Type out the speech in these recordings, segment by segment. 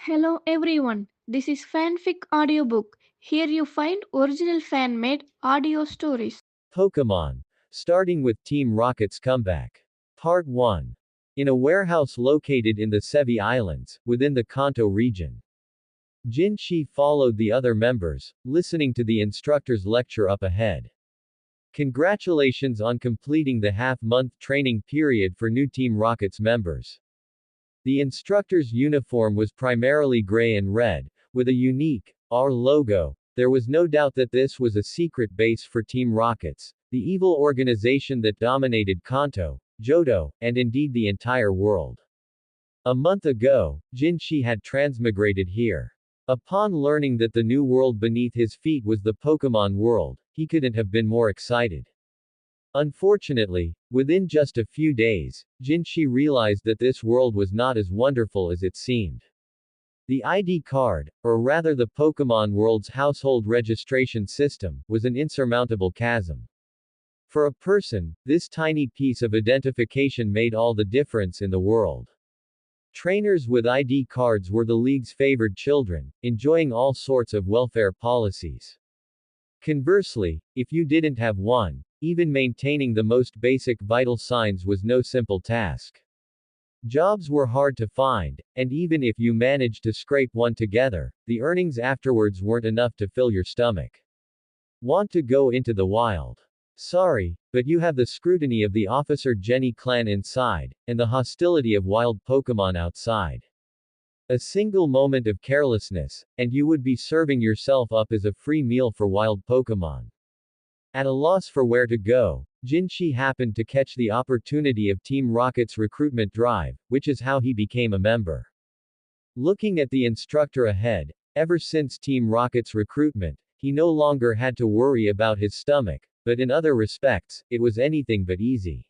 Hello everyone, this is Fanfic Audiobook. Here you find original fan made audio stories. Pokémon. Starting with Team Rocket's comeback. Part 1. In a warehouse located in the Sevi Islands, within the Kanto region. Jin Shi followed the other members, listening to the instructor's lecture up ahead. Congratulations on completing the half-month training period for new Team Rocket's members. The instructor's uniform was primarily gray and red, with a unique R logo. There was no doubt that this was a secret base for Team Rockets, the evil organization that dominated Kanto, Johto, and indeed the entire world. A month ago, Jin Shi had transmigrated here. Upon learning that the new world beneath his feet was the Pokémon world, he couldn't have been more excited. Unfortunately, within just a few days, Jin Shi realized that this world was not as wonderful as it seemed. The ID card, or rather the Pokémon world's household registration system, was an insurmountable chasm. For a person, this tiny piece of identification made all the difference in the world. Trainers with ID cards were the league's favored children, enjoying all sorts of welfare policies. Conversely, if you didn't have one, even maintaining the most basic vital signs was no simple task. Jobs were hard to find, and even if you managed to scrape one together, the earnings afterwards weren't enough to fill your stomach. Want to go into the wild? Sorry, but you have the scrutiny of the Officer Jenny clan inside, and the hostility of wild Pokémon outside. A single moment of carelessness, and you would be serving yourself up as a free meal for wild Pokémon. At a loss for where to go, Jin Shi happened to catch the opportunity of Team Rocket's recruitment drive, which is how he became a member. Looking at the instructor ahead, ever since Team Rocket's recruitment, he no longer had to worry about his stomach, but in other respects, it was anything but easy.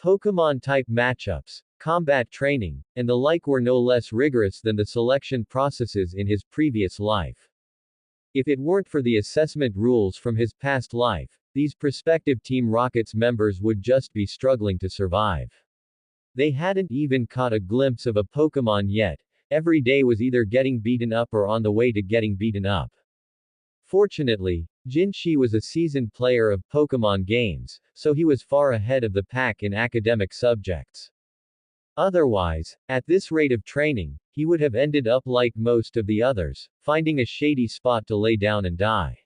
Pokémon-type matchups, combat training, and the like were no less rigorous than the selection processes in his previous life. If it weren't for the assessment rules from his past life, these prospective Team Rockets members would just be struggling to survive. They hadn't even caught a glimpse of a Pokémon yet. Every day was either getting beaten up or on the way to getting beaten up. Fortunately, Jin Shi was a seasoned player of Pokémon games, so he was far ahead of the pack in academic subjects. Otherwise, at this rate of training, he would have ended up like most of the others, finding a shady spot to lay down and die.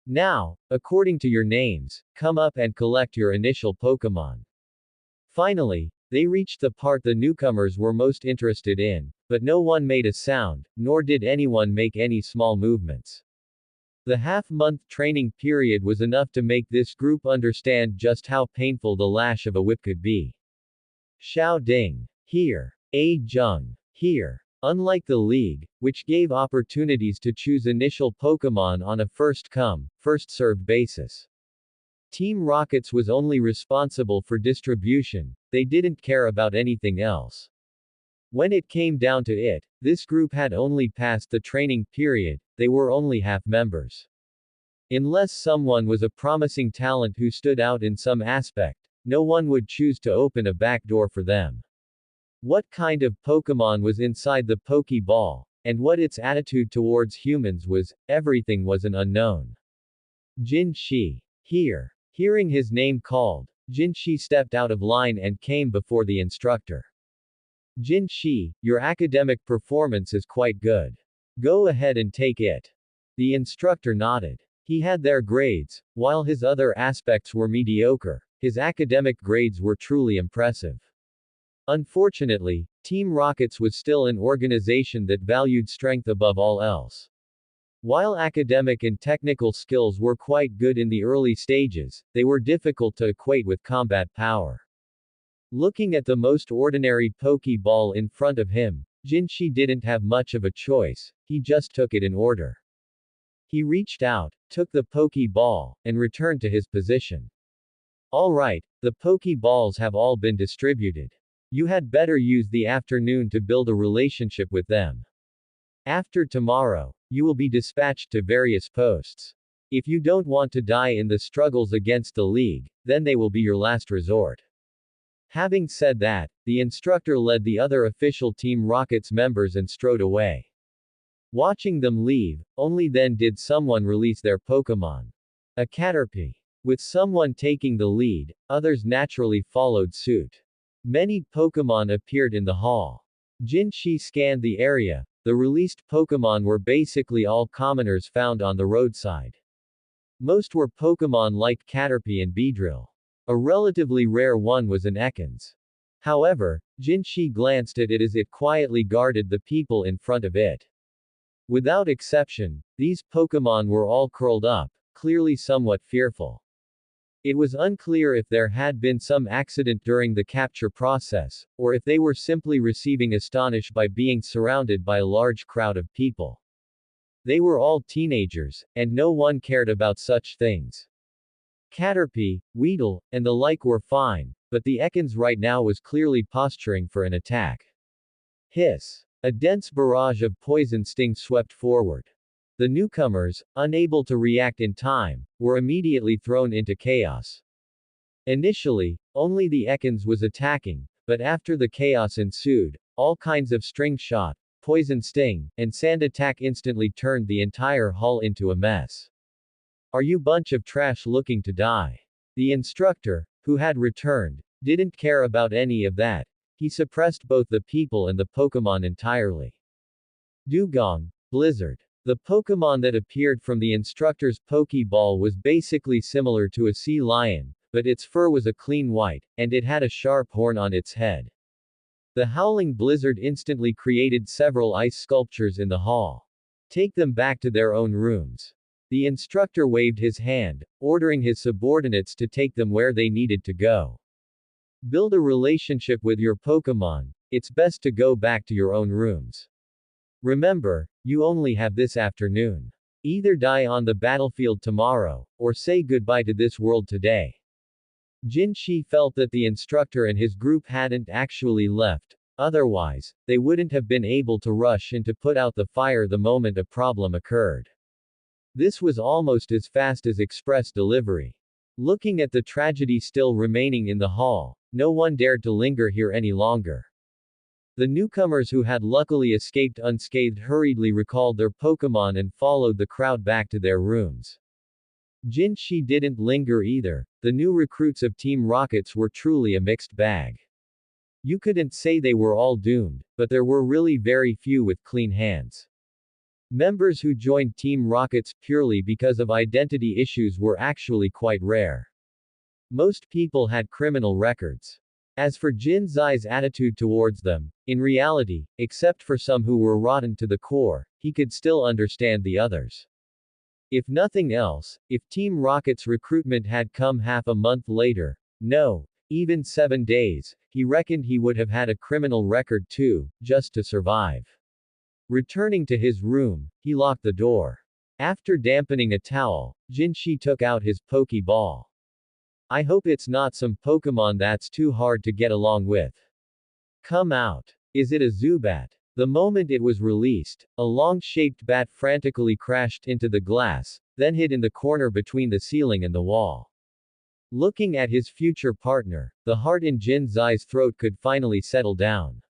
Now, according to your names, come up and collect your initial Pokémon. Finally, they reached the part the newcomers were most interested in, but no one made a sound, nor did anyone make any small movements. The half-month training period was enough to make this group understand just how painful the lash of a whip could be. Xiao Ding. Here. A Jung. Here. Unlike the League, which gave opportunities to choose initial Pokémon on a first-come, first-served basis. Team Rockets was only responsible for distribution, they didn't care about anything else. When it came down to it, this group had only passed the training period, they were only half members. Unless someone was a promising talent who stood out in some aspect, no one would choose to open a back door for them. What kind of Pokémon was inside the Pokéball, and what its attitude towards humans was, everything was an unknown. Jin Shi. Here. Hearing his name called, Jin Shi stepped out of line and came before the instructor. Jin Shi, your academic performance is quite good. Go ahead and take it. The instructor nodded. He had their grades, while his other aspects were mediocre. His academic grades were truly impressive. Unfortunately, Team Rockets was still an organization that valued strength above all else. While academic and technical skills were quite good in the early stages, they were difficult to equate with combat power. Looking at the most ordinary Pokéball in front of him, Jin Shi didn't have much of a choice, he just took it in order. He reached out, took the Pokéball, and returned to his position. Alright, the Pokéballs have all been distributed. You had better use the afternoon to build a relationship with them. After tomorrow, you will be dispatched to various posts. If you don't want to die in the struggles against the League, then they will be your last resort. Having said that, the instructor led the other official Team Rocket's members and strode away. Watching them leave, only then did someone release their Pokémon. A Caterpie. With someone taking the lead, others naturally followed suit. Many Pokémon appeared in the hall. Jin Shi scanned the area. The released Pokémon were basically all commoners found on the roadside. Most were Pokémon like Caterpie and Beedrill. A relatively rare one was an Ekans. However, Jin Shi glanced at it as it quietly guarded the people in front of it. Without exception, these Pokémon were all curled up, clearly somewhat fearful. It was unclear if there had been some accident during the capture process, or if they were simply receiving astonished by being surrounded by a large crowd of people. They were all teenagers, and no one cared about such things. Caterpie, Weedle, and the like were fine, but the Ekans right now was clearly posturing for an attack. Hiss! A dense barrage of poison stings swept forward. The newcomers, unable to react in time, were immediately thrown into chaos. Initially, only the Ekans was attacking, but after the chaos ensued, all kinds of string shot, poison sting, and sand attack instantly turned the entire hall into a mess. Are you bunch of trash looking to die? The instructor, who had returned, didn't care about any of that. He suppressed both the people and the Pokémon entirely. Dugong, Blizzard. The Pokémon that appeared from the instructor's Pokéball was basically similar to a sea lion, but its fur was a clean white, and it had a sharp horn on its head. The howling blizzard instantly created several ice sculptures in the hall. Take them back to their own rooms. The instructor waved his hand, ordering his subordinates to take them where they needed to go. Build a relationship with your Pokémon. It's best to go back to your own rooms. Remember, you only have this afternoon. Either die on the battlefield tomorrow, or say goodbye to this world today. Jin Shi felt that the instructor and his group hadn't actually left, otherwise, they wouldn't have been able to rush in to put out the fire the moment a problem occurred. This was almost as fast as express delivery. Looking at the tragedy still remaining in the hall, no one dared to linger here any longer. The newcomers who had luckily escaped unscathed hurriedly recalled their Pokémon and followed the crowd back to their rooms. Jin Shi didn't linger either. The new recruits of Team Rockets were truly a mixed bag. You couldn't say they were all doomed, but there were really very few with clean hands. Members who joined Team Rockets purely because of identity issues were actually quite rare. Most people had criminal records. As for Jin Zai's attitude towards them, in reality, except for some who were rotten to the core, he could still understand the others. If nothing else, if Team Rocket's recruitment had come half a month later, no, even 7 days, he reckoned he would have had a criminal record too, just to survive. Returning to his room, he locked the door. After dampening a towel, Jin Shi took out his Pokeball. I hope it's not some Pokémon that's too hard to get along with. Come out. Is it a Zubat? The moment it was released, a long-shaped bat frantically crashed into the glass, then hid in the corner between the ceiling and the wall. Looking at his future partner, the heart in Jin Zai's throat could finally settle down.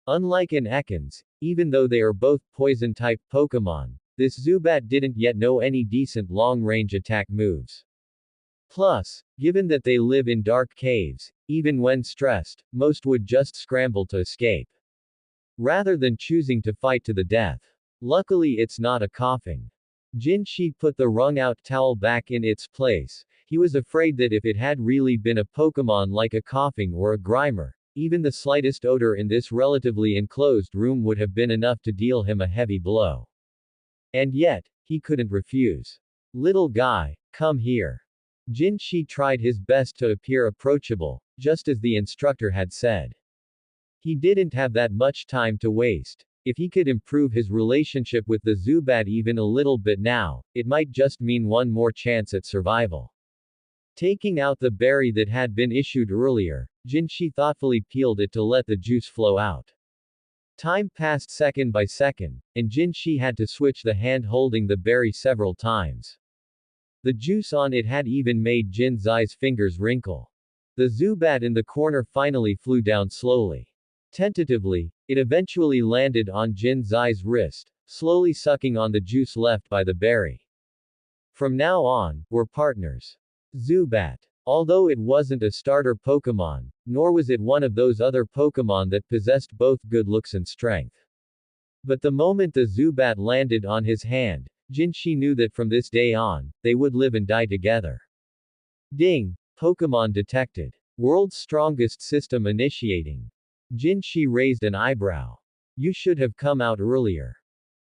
Unlike an Ekans, even though they are both poison-type Pokémon, this Zubat didn't yet know any decent long-range attack moves. Plus, given that they live in dark caves, even when stressed, most would just scramble to escape, rather than choosing to fight to the death. Luckily it's not a coughing. Jin Shi put the wrung-out towel back in its place. He was afraid that if it had really been a Pokémon like a coughing or a Grimer, even the slightest odor in this relatively enclosed room would have been enough to deal him a heavy blow. And yet, he couldn't refuse. Little guy, come here. Jin Shi tried his best to appear approachable, just as the instructor had said. He didn't have that much time to waste. If he could improve his relationship with the Zubat even a little bit now, it might just mean one more chance at survival. Taking out the berry that had been issued earlier, Jin Shi thoughtfully peeled it to let the juice flow out. Time passed second by second, and Jin Shi had to switch the hand holding the berry several times. The juice on it had even made Jin Zai's fingers wrinkle. The Zubat in the corner finally flew down slowly. Tentatively, it eventually landed on Jin Zai's wrist, slowly sucking on the juice left by the berry. From now on, we're partners. Zubat. Although it wasn't a starter Pokémon, nor was it one of those other Pokémon that possessed both good looks and strength. But the moment the Zubat landed on his hand, Jinshi knew that from this day on, they would live and die together. Ding! Pokémon detected. World's strongest system initiating. Jinshi raised an eyebrow. You should have come out earlier.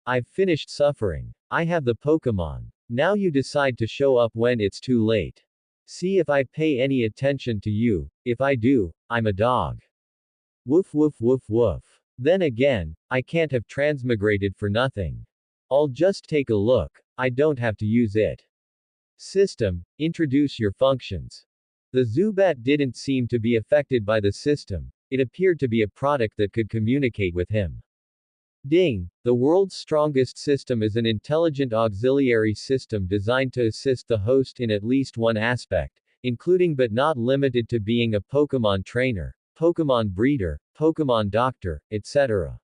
I've finished suffering. I have the Pokémon. Now you decide to show up when it's too late. See if I pay any attention to you. If I do, I'm a dog. Woof woof woof woof. Then again, I can't have transmigrated for nothing. I'll just take a look. I don't have to use it. System, introduce your functions. The Zubat didn't seem to be affected by the system. It appeared to be a product that could communicate with him. Ding! The world's strongest system is an intelligent auxiliary system designed to assist the host in at least one aspect, including but not limited to being a Pokémon trainer, Pokémon breeder, Pokémon doctor, etc.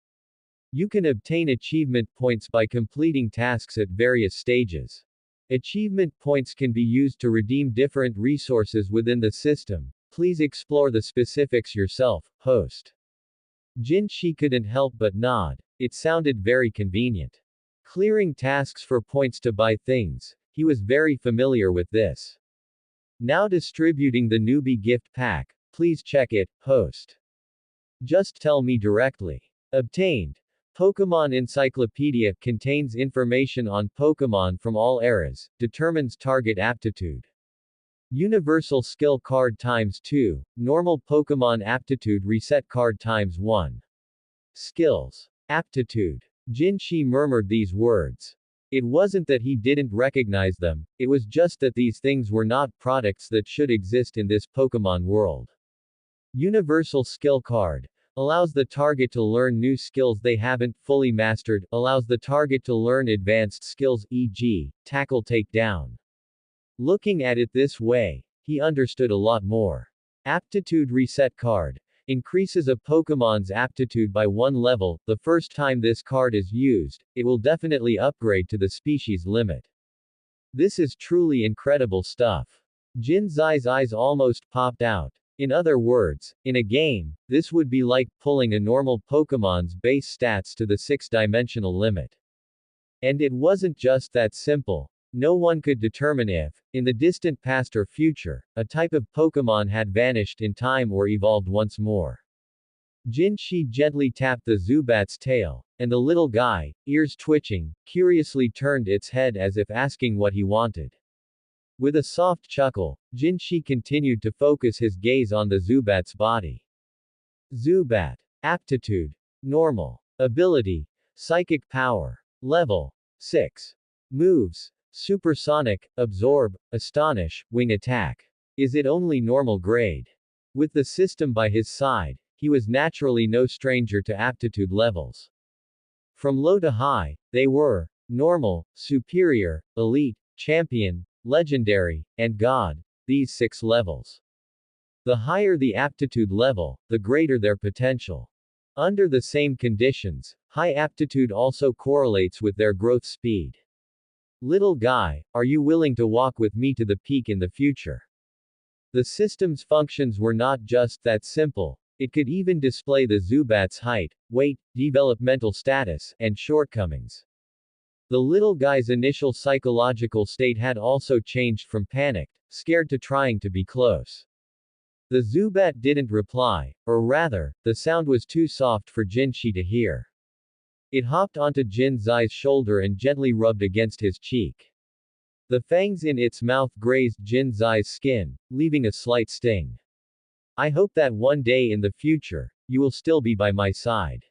You can obtain achievement points by completing tasks at various stages. Achievement points can be used to redeem different resources within the system. Please explore the specifics yourself, host. Jinshi couldn't help but nod. It sounded very convenient. Clearing tasks for points to buy things, he was very familiar with this. Now distributing the newbie gift pack, please check it, host. Just tell me directly. Obtained. Pokémon Encyclopedia contains information on Pokémon from all eras, determines target aptitude. Universal Skill Card times 2, Normal Pokémon Aptitude Reset Card times 1. Skills. Aptitude. Jinshi murmured these words. It wasn't that he didn't recognize them, it was just that these things were not products that should exist in this Pokémon world. Universal Skill Card. Allows the target to learn new skills they haven't fully mastered, allows the target to learn advanced skills e.g., tackle takedown. Looking at it this way, he understood a lot more. Aptitude Reset Card. Increases a Pokémon's aptitude by 1 level, the first time this card is used, it will definitely upgrade to the species limit. This is truly incredible stuff. Jin Zai's eyes almost popped out. In other words, in a game, this would be like pulling a normal Pokémon's base stats to the 6-dimensional limit. And it wasn't just that simple. No one could determine if, in the distant past or future, a type of Pokémon had vanished in time or evolved once more. Jinshi gently tapped the Zubat's tail, and the little guy, ears twitching, curiously turned its head as if asking what he wanted. With a soft chuckle, Jinshi continued to focus his gaze on the Zubat's body. Zubat. Aptitude. Normal. Ability. Psychic power. Level. 6. Moves. Supersonic, Absorb, Astonish, Wing Attack. Is it only normal grade? With the system by his side, he was naturally no stranger to aptitude levels. From low to high, they were normal, superior, elite, champion, legendary, and god, these 6 levels. The higher the aptitude level, the greater their potential. Under the same conditions, high aptitude also correlates with their growth speed. Little guy, are you willing to walk with me to the peak in the future? The system's functions were not just that simple, it could even display the Zubat's height, weight, developmental status, and shortcomings. The little guy's initial psychological state had also changed from panicked, scared to trying to be close. The Zubat didn't reply, or rather, the sound was too soft for Jinshi to hear. It hopped onto Jin Zai's shoulder and gently rubbed against his cheek. The fangs in its mouth grazed Jin Zai's skin, leaving a slight sting. I hope that one day in the future, you will still be by my side.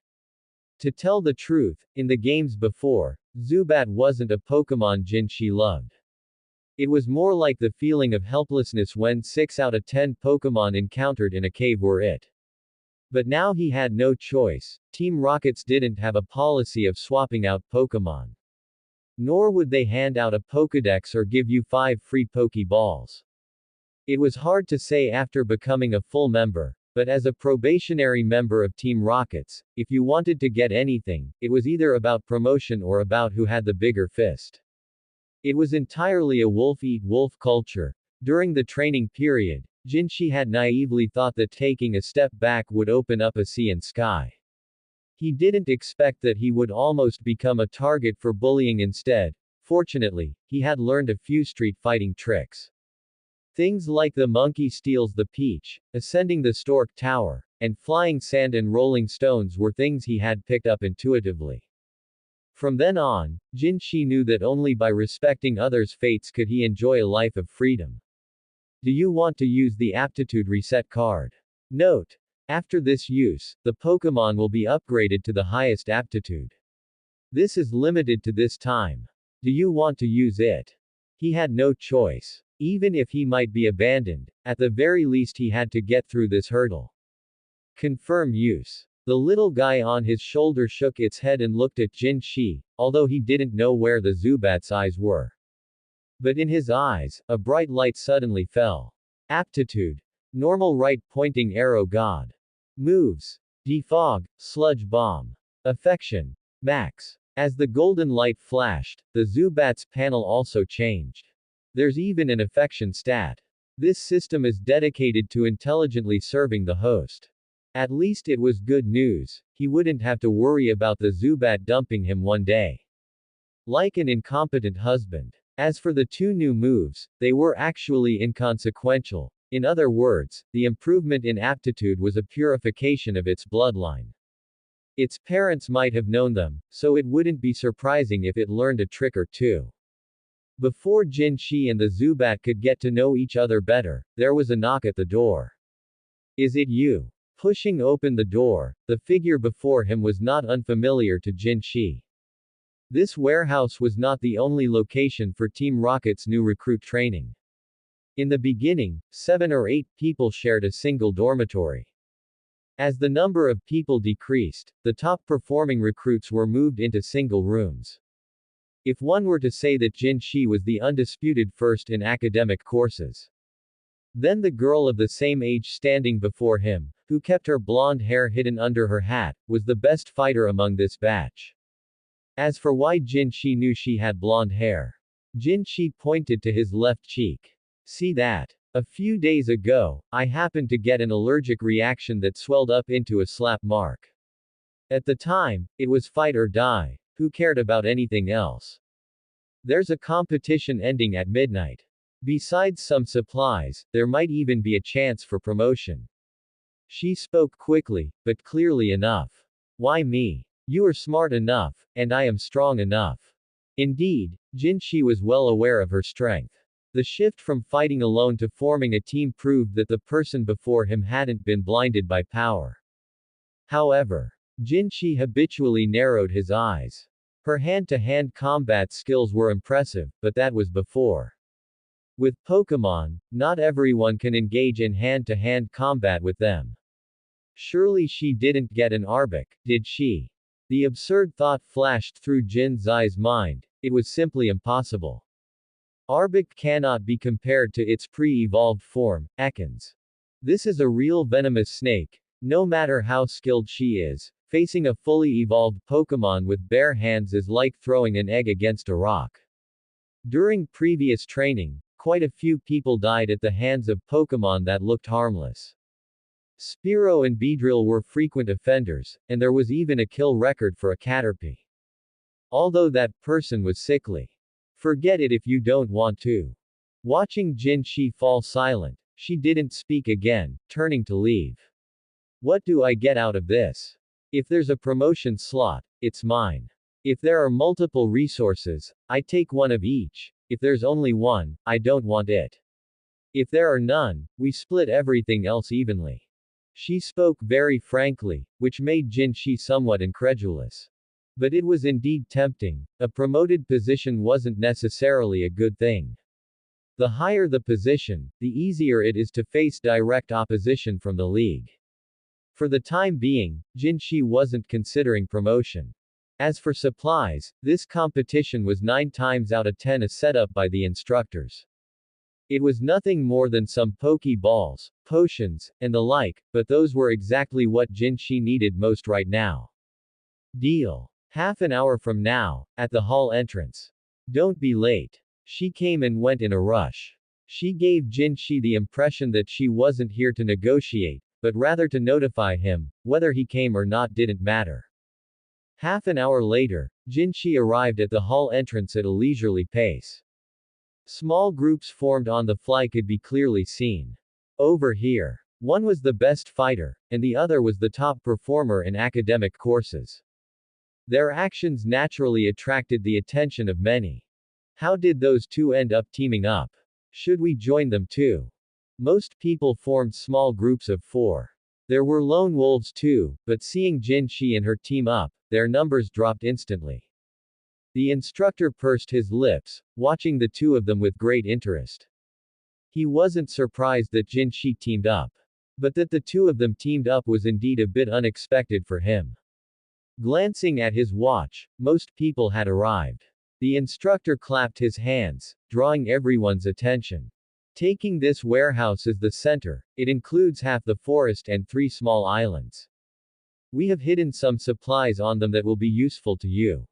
To tell the truth, in the games before, Zubat wasn't a Pokémon Jinshi loved. It was more like the feeling of helplessness when 6 out of 10 Pokémon encountered in a cave were it. But now he had no choice. Team Rockets didn't have a policy of swapping out Pokémon. Nor would they hand out a Pokédex or give you 5 free Pokéballs. It was hard to say after becoming a full member, but as a probationary member of Team Rockets, if you wanted to get anything, it was either about promotion or about who had the bigger fist. It was entirely a wolf-eat-wolf culture. During the training period, Jinshi had naively thought that taking a step back would open up a sea and sky. He didn't expect that he would almost become a target for bullying instead. Fortunately, he had learned a few street fighting tricks. Things like the monkey steals the peach, ascending the stork tower, and flying sand and rolling stones were things he had picked up intuitively. From then on, Jinshi knew that only by respecting others' fates could he enjoy a life of freedom. Do you want to use the aptitude reset card? Note: after this use, the Pokémon will be upgraded to the highest aptitude. This is limited to this time. Do you want to use it? He had no choice. Even if he might be abandoned, at the very least he had to get through this hurdle. Confirm use. The little guy on his shoulder shook its head and looked at Jin Shi, although he didn't know where the Zubat's eyes were. But in his eyes, a bright light suddenly fell. Aptitude. Normal right pointing arrow god. Moves. Defog, Sludge Bomb. Affection. Max. As the golden light flashed, the Zubat's panel also changed. There's even an affection stat. This system is dedicated to intelligently serving the host. At least it was good news. He wouldn't have to worry about the Zubat dumping him one day. Like an incompetent husband. As for the two new moves, they were actually inconsequential. In other words, the improvement in aptitude was a purification of its bloodline. Its parents might have known them, so it wouldn't be surprising if it learned a trick or two. Before Jin Shi and the Zubat could get to know each other better, there was a knock at the door. Is it you? Pushing open the door, the figure before him was not unfamiliar to Jin Shi. This warehouse was not the only location for Team Rocket's new recruit training. In the beginning, 7 or 8 people shared a single dormitory. As the number of people decreased, the top-performing recruits were moved into single rooms. If one were to say that Jin Shi was the undisputed first in academic courses, then the girl of the same age standing before him, who kept her blonde hair hidden under her hat, was the best fighter among this batch. As for why Jin Shi knew she had blonde hair, Jin Shi pointed to his left cheek. See that? A few days ago, I happened to get an allergic reaction that swelled up into a slap mark. At the time, it was fight or die. Who cared about anything else? There's a competition ending at midnight. Besides some supplies, there might even be a chance for promotion. She spoke quickly, but clearly enough. Why me? You are smart enough, and I am strong enough. Indeed, Jin Shi was well aware of her strength. The shift from fighting alone to forming a team proved that the person before him hadn't been blinded by power. However, Jin Shi habitually narrowed his eyes. Her hand-to-hand combat skills were impressive, but that was before. With Pokémon, not everyone can engage in hand-to-hand combat with them. Surely she didn't get an Arbok, did she? The absurd thought flashed through Jin Zai's mind. It was simply impossible. Arbok cannot be compared to its pre-evolved form, Ekans. This is a real venomous snake. No matter how skilled she is, facing a fully evolved Pokémon with bare hands is like throwing an egg against a rock. During previous training, quite a few people died at the hands of Pokémon that looked harmless. Spearow and Beedrill were frequent offenders, and there was even a kill record for a Caterpie. Although that person was sickly. Forget it if you don't want to. Watching Jin Shi fall silent, she didn't speak again, turning to leave. What do I get out of this? If there's a promotion slot, it's mine. If there are multiple resources, I take one of each. If there's only one, I don't want it. If there are none, we split everything else evenly. She spoke very frankly, which made Jin Shi somewhat incredulous. But it was indeed tempting. A promoted position wasn't necessarily a good thing. The higher the position, the easier it is to face direct opposition from the league. For the time being, Jin Shi wasn't considering promotion. As for supplies, this competition was 9 times out of 10 a setup by the instructors. It was nothing more than some Pokeballs, potions, and the like, but those were exactly what Jinshi needed most right now. Deal. Half an hour from now, at the hall entrance. Don't be late. She came and went in a rush. She gave Jinshi the impression that she wasn't here to negotiate, but rather to notify him. Whether he came or not didn't matter. Half an hour later, Jinshi arrived at the hall entrance at a leisurely pace. Small groups formed on the fly could be clearly seen. Over here. One was the best fighter, and the other was the top performer in academic courses. Their actions naturally attracted the attention of many. How did those two end up teaming up? Should we join them too? Most people formed small groups of 4. There were lone wolves too, but seeing Jinshi and her team up, their numbers dropped instantly. The instructor pursed his lips, watching the two of them with great interest. He wasn't surprised that Jinshi teamed up. But that the two of them teamed up was indeed a bit unexpected for him. Glancing at his watch, most people had arrived. The instructor clapped his hands, drawing everyone's attention. Taking this warehouse as the center, it includes half the forest and 3 small islands. We have hidden some supplies on them that will be useful to you.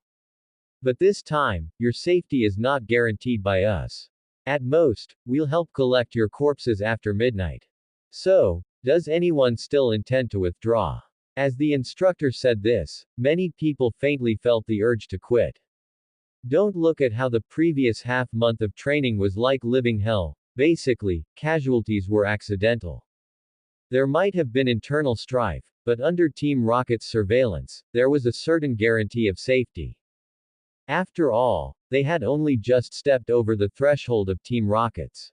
But this time, your safety is not guaranteed by us. At most, we'll help collect your corpses after midnight. So, does anyone still intend to withdraw? As the instructor said this, many people faintly felt the urge to quit. Don't look at how the previous half-month of training was like living hell. Basically, casualties were accidental. There might have been internal strife, but under Team Rocket's surveillance, there was a certain guarantee of safety. After all, they had only just stepped over the threshold of Team Rockets.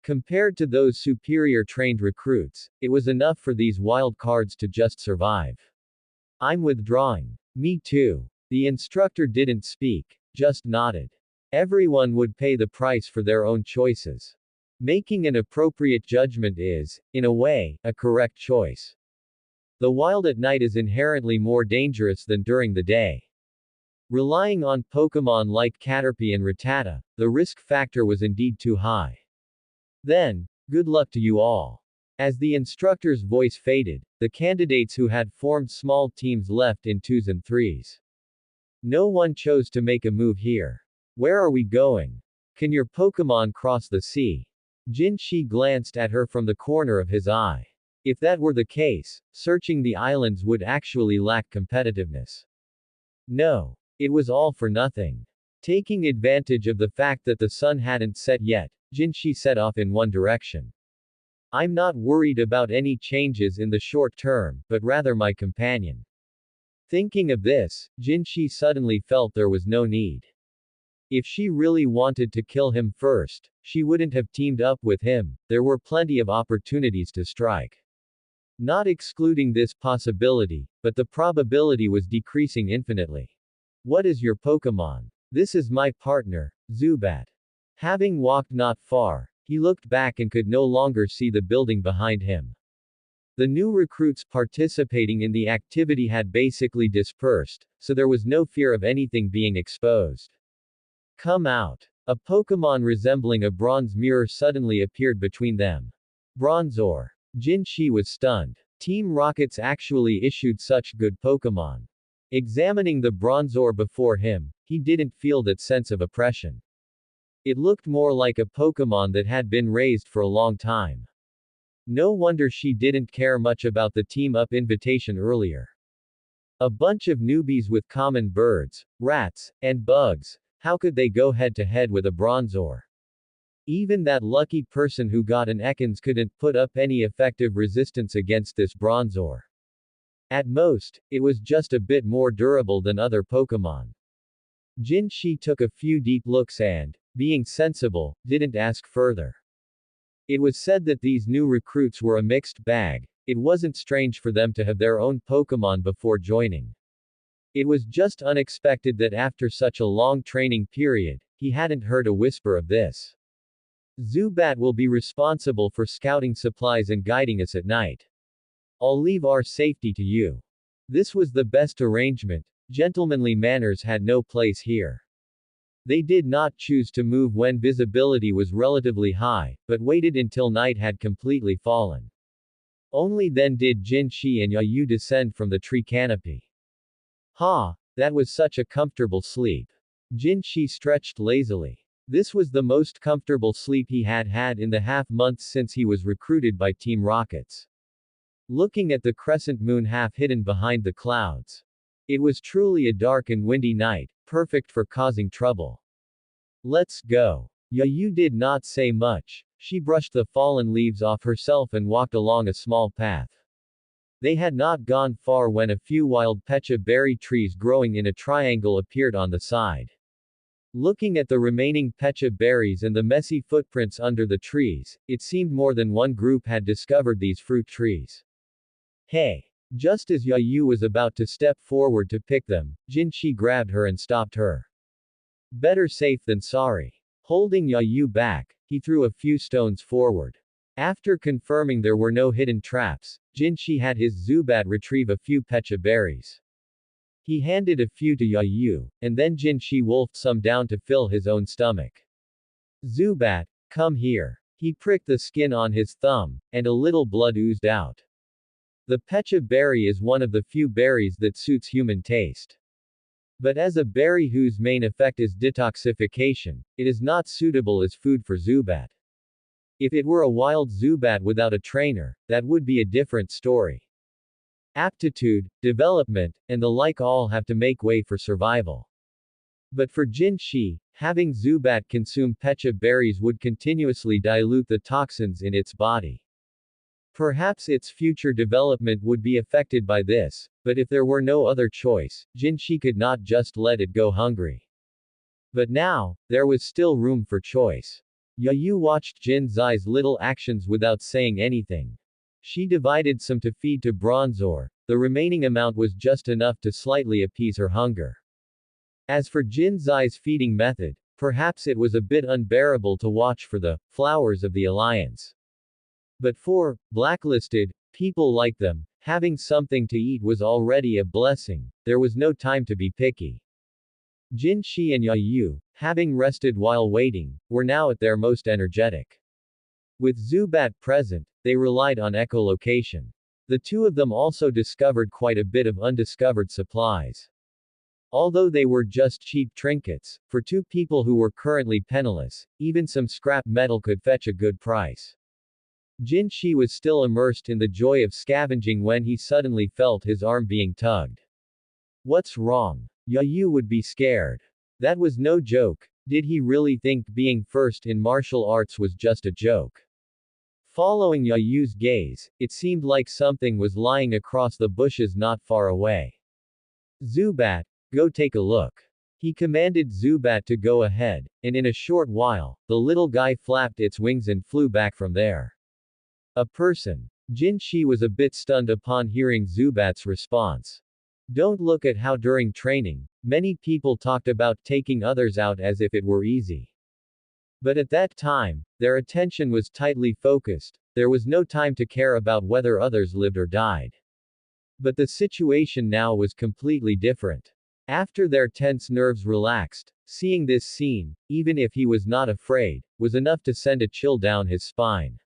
Compared to those superior trained recruits, it was enough for these wild cards to just survive. I'm withdrawing. Me too. The instructor didn't speak, just nodded. Everyone would pay the price for their own choices. Making an appropriate judgment is, in a way, a correct choice. The wild at night is inherently more dangerous than during the day. Relying on Pokémon like Caterpie and Rattata, the risk factor was indeed too high. Then, good luck to you all. As the instructor's voice faded, the candidates who had formed small teams left in 2s and 3s. No one chose to make a move here. Where are we going? Can your Pokémon cross the sea? Jinshi glanced at her from the corner of his eye. If that were the case, searching the islands would actually lack competitiveness. No. It was all for nothing. Taking advantage of the fact that the sun hadn't set yet, Jinshi set off in one direction. I'm not worried about any changes in the short term, but rather my companion. Thinking of this, Jinshi suddenly felt there was no need. If she really wanted to kill him first, she wouldn't have teamed up with him. There were plenty of opportunities to strike. Not excluding this possibility, but the probability was decreasing infinitely. What is your Pokémon? This is my partner, Zubat. Having walked not far, he looked back and could no longer see the building behind him. The new recruits participating in the activity had basically dispersed, so there was no fear of anything being exposed. Come out. A Pokémon resembling a bronze mirror suddenly appeared between them. Bronzor. Jinshi was stunned. Team Rockets actually issued such good Pokémon. Examining the Bronzor before him, he didn't feel that sense of oppression. It looked more like a Pokémon that had been raised for a long time. No wonder she didn't care much about the team-up invitation earlier. A bunch of newbies with common birds, rats, and bugs, how could they go head-to-head with a Bronzor? Even that lucky person who got an Ekans couldn't put up any effective resistance against this Bronzor. At most, it was just a bit more durable than other Pokémon. Jinshi took a few deep looks and, being sensible, didn't ask further. It was said that these new recruits were a mixed bag. It wasn't strange for them to have their own Pokémon before joining. It was just unexpected that after such a long training period, he hadn't heard a whisper of this. Zubat will be responsible for scouting supplies and guiding us at night. I'll leave our safety to you. This was the best arrangement. Gentlemanly manners had no place here. They did not choose to move when visibility was relatively high, but waited until night had completely fallen. Only then did Jin Shi and Yayu descend from the tree canopy. Ha! That was such a comfortable sleep. Jin Shi stretched lazily. This was the most comfortable sleep he had had in the half-months since he was recruited by Team Rockets. Looking at the crescent moon half hidden behind the clouds. It was truly a dark and windy night, perfect for causing trouble. Let's go. Yayu did not say much. She brushed the fallen leaves off herself and walked along a small path. They had not gone far when a few wild pecha berry trees growing in a triangle appeared on the side. Looking at the remaining pecha berries and the messy footprints under the trees, it seemed more than one group had discovered these fruit trees. Hey! Just as Yayu was about to step forward to pick them, Jin Shi grabbed her and stopped her. Better safe than sorry. Holding Yayu back, he threw a few stones forward. After confirming there were no hidden traps, Jin Shi had his Zubat retrieve a few pecha berries. He handed a few to Yayu, and then Jin Shi wolfed some down to fill his own stomach. Zubat, come here. He pricked the skin on his thumb, and a little blood oozed out. The pecha berry is one of the few berries that suits human taste. But as a berry whose main effect is detoxification, it is not suitable as food for Zubat. If it were a wild Zubat without a trainer, that would be a different story. Aptitude, development, and the like all have to make way for survival. But for Jin Shi, having Zubat consume pecha berries would continuously dilute the toxins in its body. Perhaps its future development would be affected by this, but if there were no other choice, Jin Shi could not just let it go hungry. But now, there was still room for choice. Yayu watched Jin Zai's little actions without saying anything. She divided some to feed to Bronzor, the remaining amount was just enough to slightly appease her hunger. As for Jin Zai's feeding method, perhaps it was a bit unbearable to watch for the flowers of the alliance. But for blacklisted people like them, having something to eat was already a blessing, there was no time to be picky. Jin Shi and Yayu, having rested while waiting, were now at their most energetic. With Zubat present, they relied on echolocation. The two of them also discovered quite a bit of undiscovered supplies. Although they were just cheap trinkets, for two people who were currently penniless, even some scrap metal could fetch a good price. Jin Shi was still immersed in the joy of scavenging when he suddenly felt his arm being tugged. What's wrong? Yayu would be scared. That was no joke. Did he really think being first in martial arts was just a joke? Following Yayu's gaze, it seemed like something was lying across the bushes not far away. Zubat, go take a look. He commanded Zubat to go ahead, and in a short while, the little guy flapped its wings and flew back from there. A person. Jin Shi was a bit stunned upon hearing Zubat's response. Don't look at how during training, many people talked about taking others out as if it were easy. But at that time, their attention was tightly focused, there was no time to care about whether others lived or died. But the situation now was completely different. After their tense nerves relaxed, seeing this scene, even if he was not afraid, was enough to send a chill down his spine.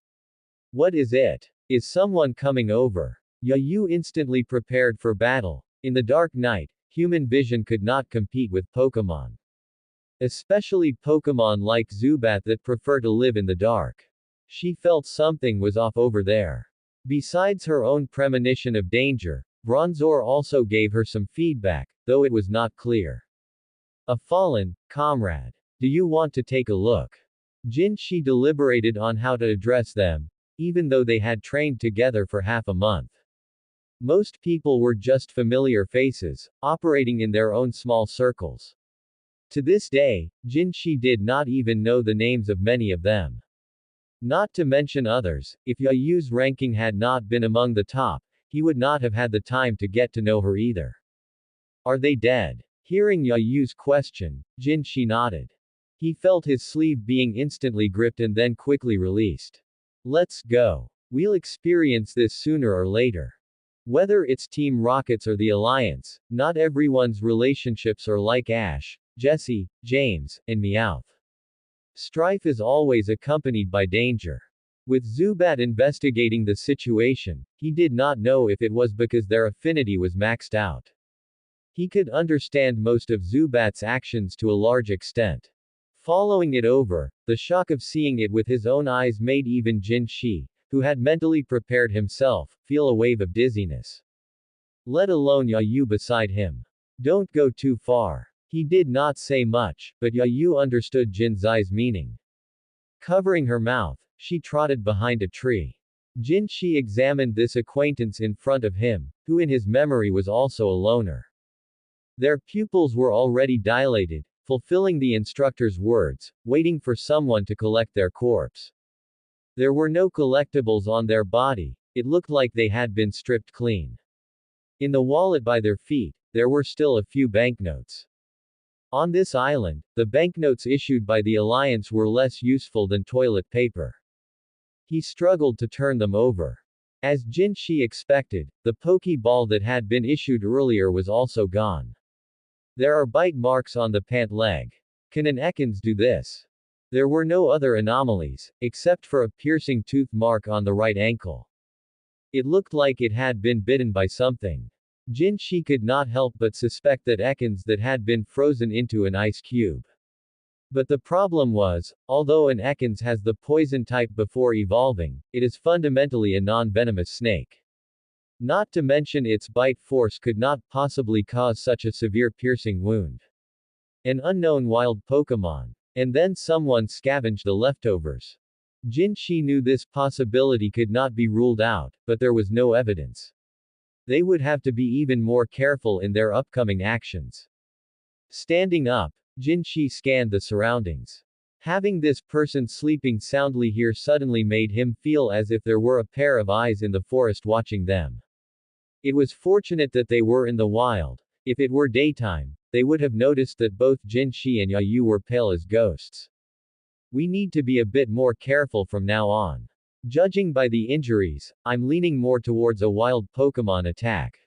What is it? Is someone coming over? Yayu instantly prepared for battle. In the dark night, human vision could not compete with Pokémon. Especially Pokémon like Zubat that prefer to live in the dark. She felt something was off over there. Besides her own premonition of danger, Bronzor also gave her some feedback, though it was not clear. A fallen comrade. Do you want to take a look? Jin Shi deliberated on how to address them, even though they had trained together for half a month. Most people were just familiar faces, operating in their own small circles. To this day, Jin Shi did not even know the names of many of them. Not to mention others, if Yayu's ranking had not been among the top, he would not have had the time to get to know her either. Are they dead? Hearing Yayu's question, Jin Shi nodded. He felt his sleeve being instantly gripped and then quickly released. Let's go. We'll experience this sooner or later. Whether it's Team Rockets or the Alliance, not everyone's relationships are like Ash. Jesse, James, and Meowth. Strife is always accompanied by danger. With Zubat investigating the situation, he did not know if it was because their affinity was maxed out. He could understand most of Zubat's actions to a large extent. Following it over, the shock of seeing it with his own eyes made even Jin Shi, who had mentally prepared himself, feel a wave of dizziness. Let alone Yayu beside him. Don't go too far. He did not say much, but Yayu understood Jin Zai's meaning. Covering her mouth, she trotted behind a tree. Jin Shi examined this acquaintance in front of him, who in his memory was also a loner. Their pupils were already dilated, fulfilling the instructor's words, waiting for someone to collect their corpse. There were no collectibles on their body, it looked like they had been stripped clean. In the wallet by their feet, there were still a few banknotes. On this island, the banknotes issued by the Alliance were less useful than toilet paper. He struggled to turn them over. As Jin Shi expected, the Pokeball that had been issued earlier was also gone. There are bite marks on the pant leg. Can an Ekans do this? There were no other anomalies, except for a piercing tooth mark on the right ankle. It looked like it had been bitten by something. Jin Shi could not help but suspect that Ekans that had been frozen into an ice cube. But the problem was, although an Ekans has the poison type before evolving, it is fundamentally a non-venomous snake. Not to mention its bite force could not possibly cause such a severe piercing wound. An unknown wild Pokémon. And then someone scavenged the leftovers. Jin Shi knew this possibility could not be ruled out, but there was no evidence. They would have to be even more careful in their upcoming actions. Standing up, Jin Shi scanned the surroundings. Having this person sleeping soundly here suddenly made him feel as if there were a pair of eyes in the forest watching them. It was fortunate that they were in the wild. If it were daytime, they would have noticed that both Jin Shi and Yayu were pale as ghosts. We need to be a bit more careful from now on. Judging by the injuries, I'm leaning more towards a wild Pokémon attack.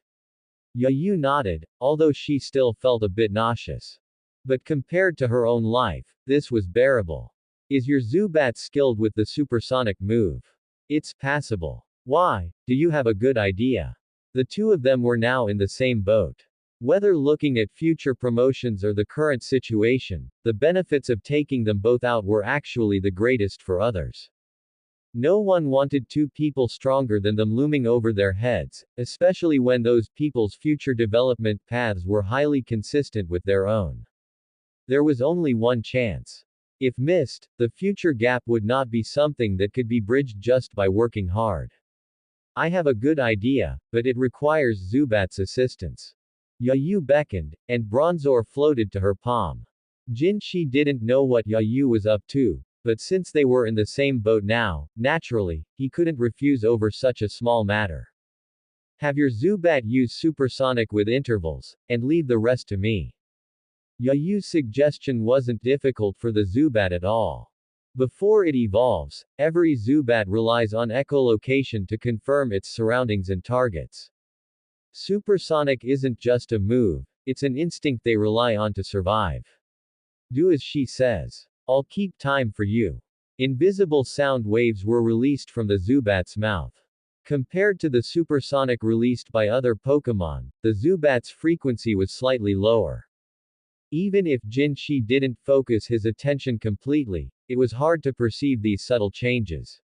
Yayu nodded, although she still felt a bit nauseous. But compared to her own life, this was bearable. Is your Zubat skilled with the supersonic move? It's passable. Why? Do you have a good idea? The two of them were now in the same boat. Whether looking at future promotions or the current situation, the benefits of taking them both out were actually the greatest for others. No one wanted two people stronger than them looming over their heads, especially when those people's future development paths were highly consistent with their own. There was only one chance. If missed, the future gap would not be something that could be bridged just by working hard. I have a good idea, but it requires Zubat's assistance. Yayu beckoned, and Bronzor floated to her palm. Jin Shi didn't know what Yayu was up to, but since they were in the same boat now, naturally, he couldn't refuse over such a small matter. Have your Zubat use supersonic with intervals, and leave the rest to me. Yayu's suggestion wasn't difficult for the Zubat at all. Before it evolves, every Zubat relies on echolocation to confirm its surroundings and targets. Supersonic isn't just a move, it's an instinct they rely on to survive. Do as she says. I'll keep time for you. Invisible sound waves were released from the Zubat's mouth. Compared to the supersonic released by other Pokémon, the Zubat's frequency was slightly lower. Even if Jin Shi didn't focus his attention completely, it was hard to perceive these subtle changes.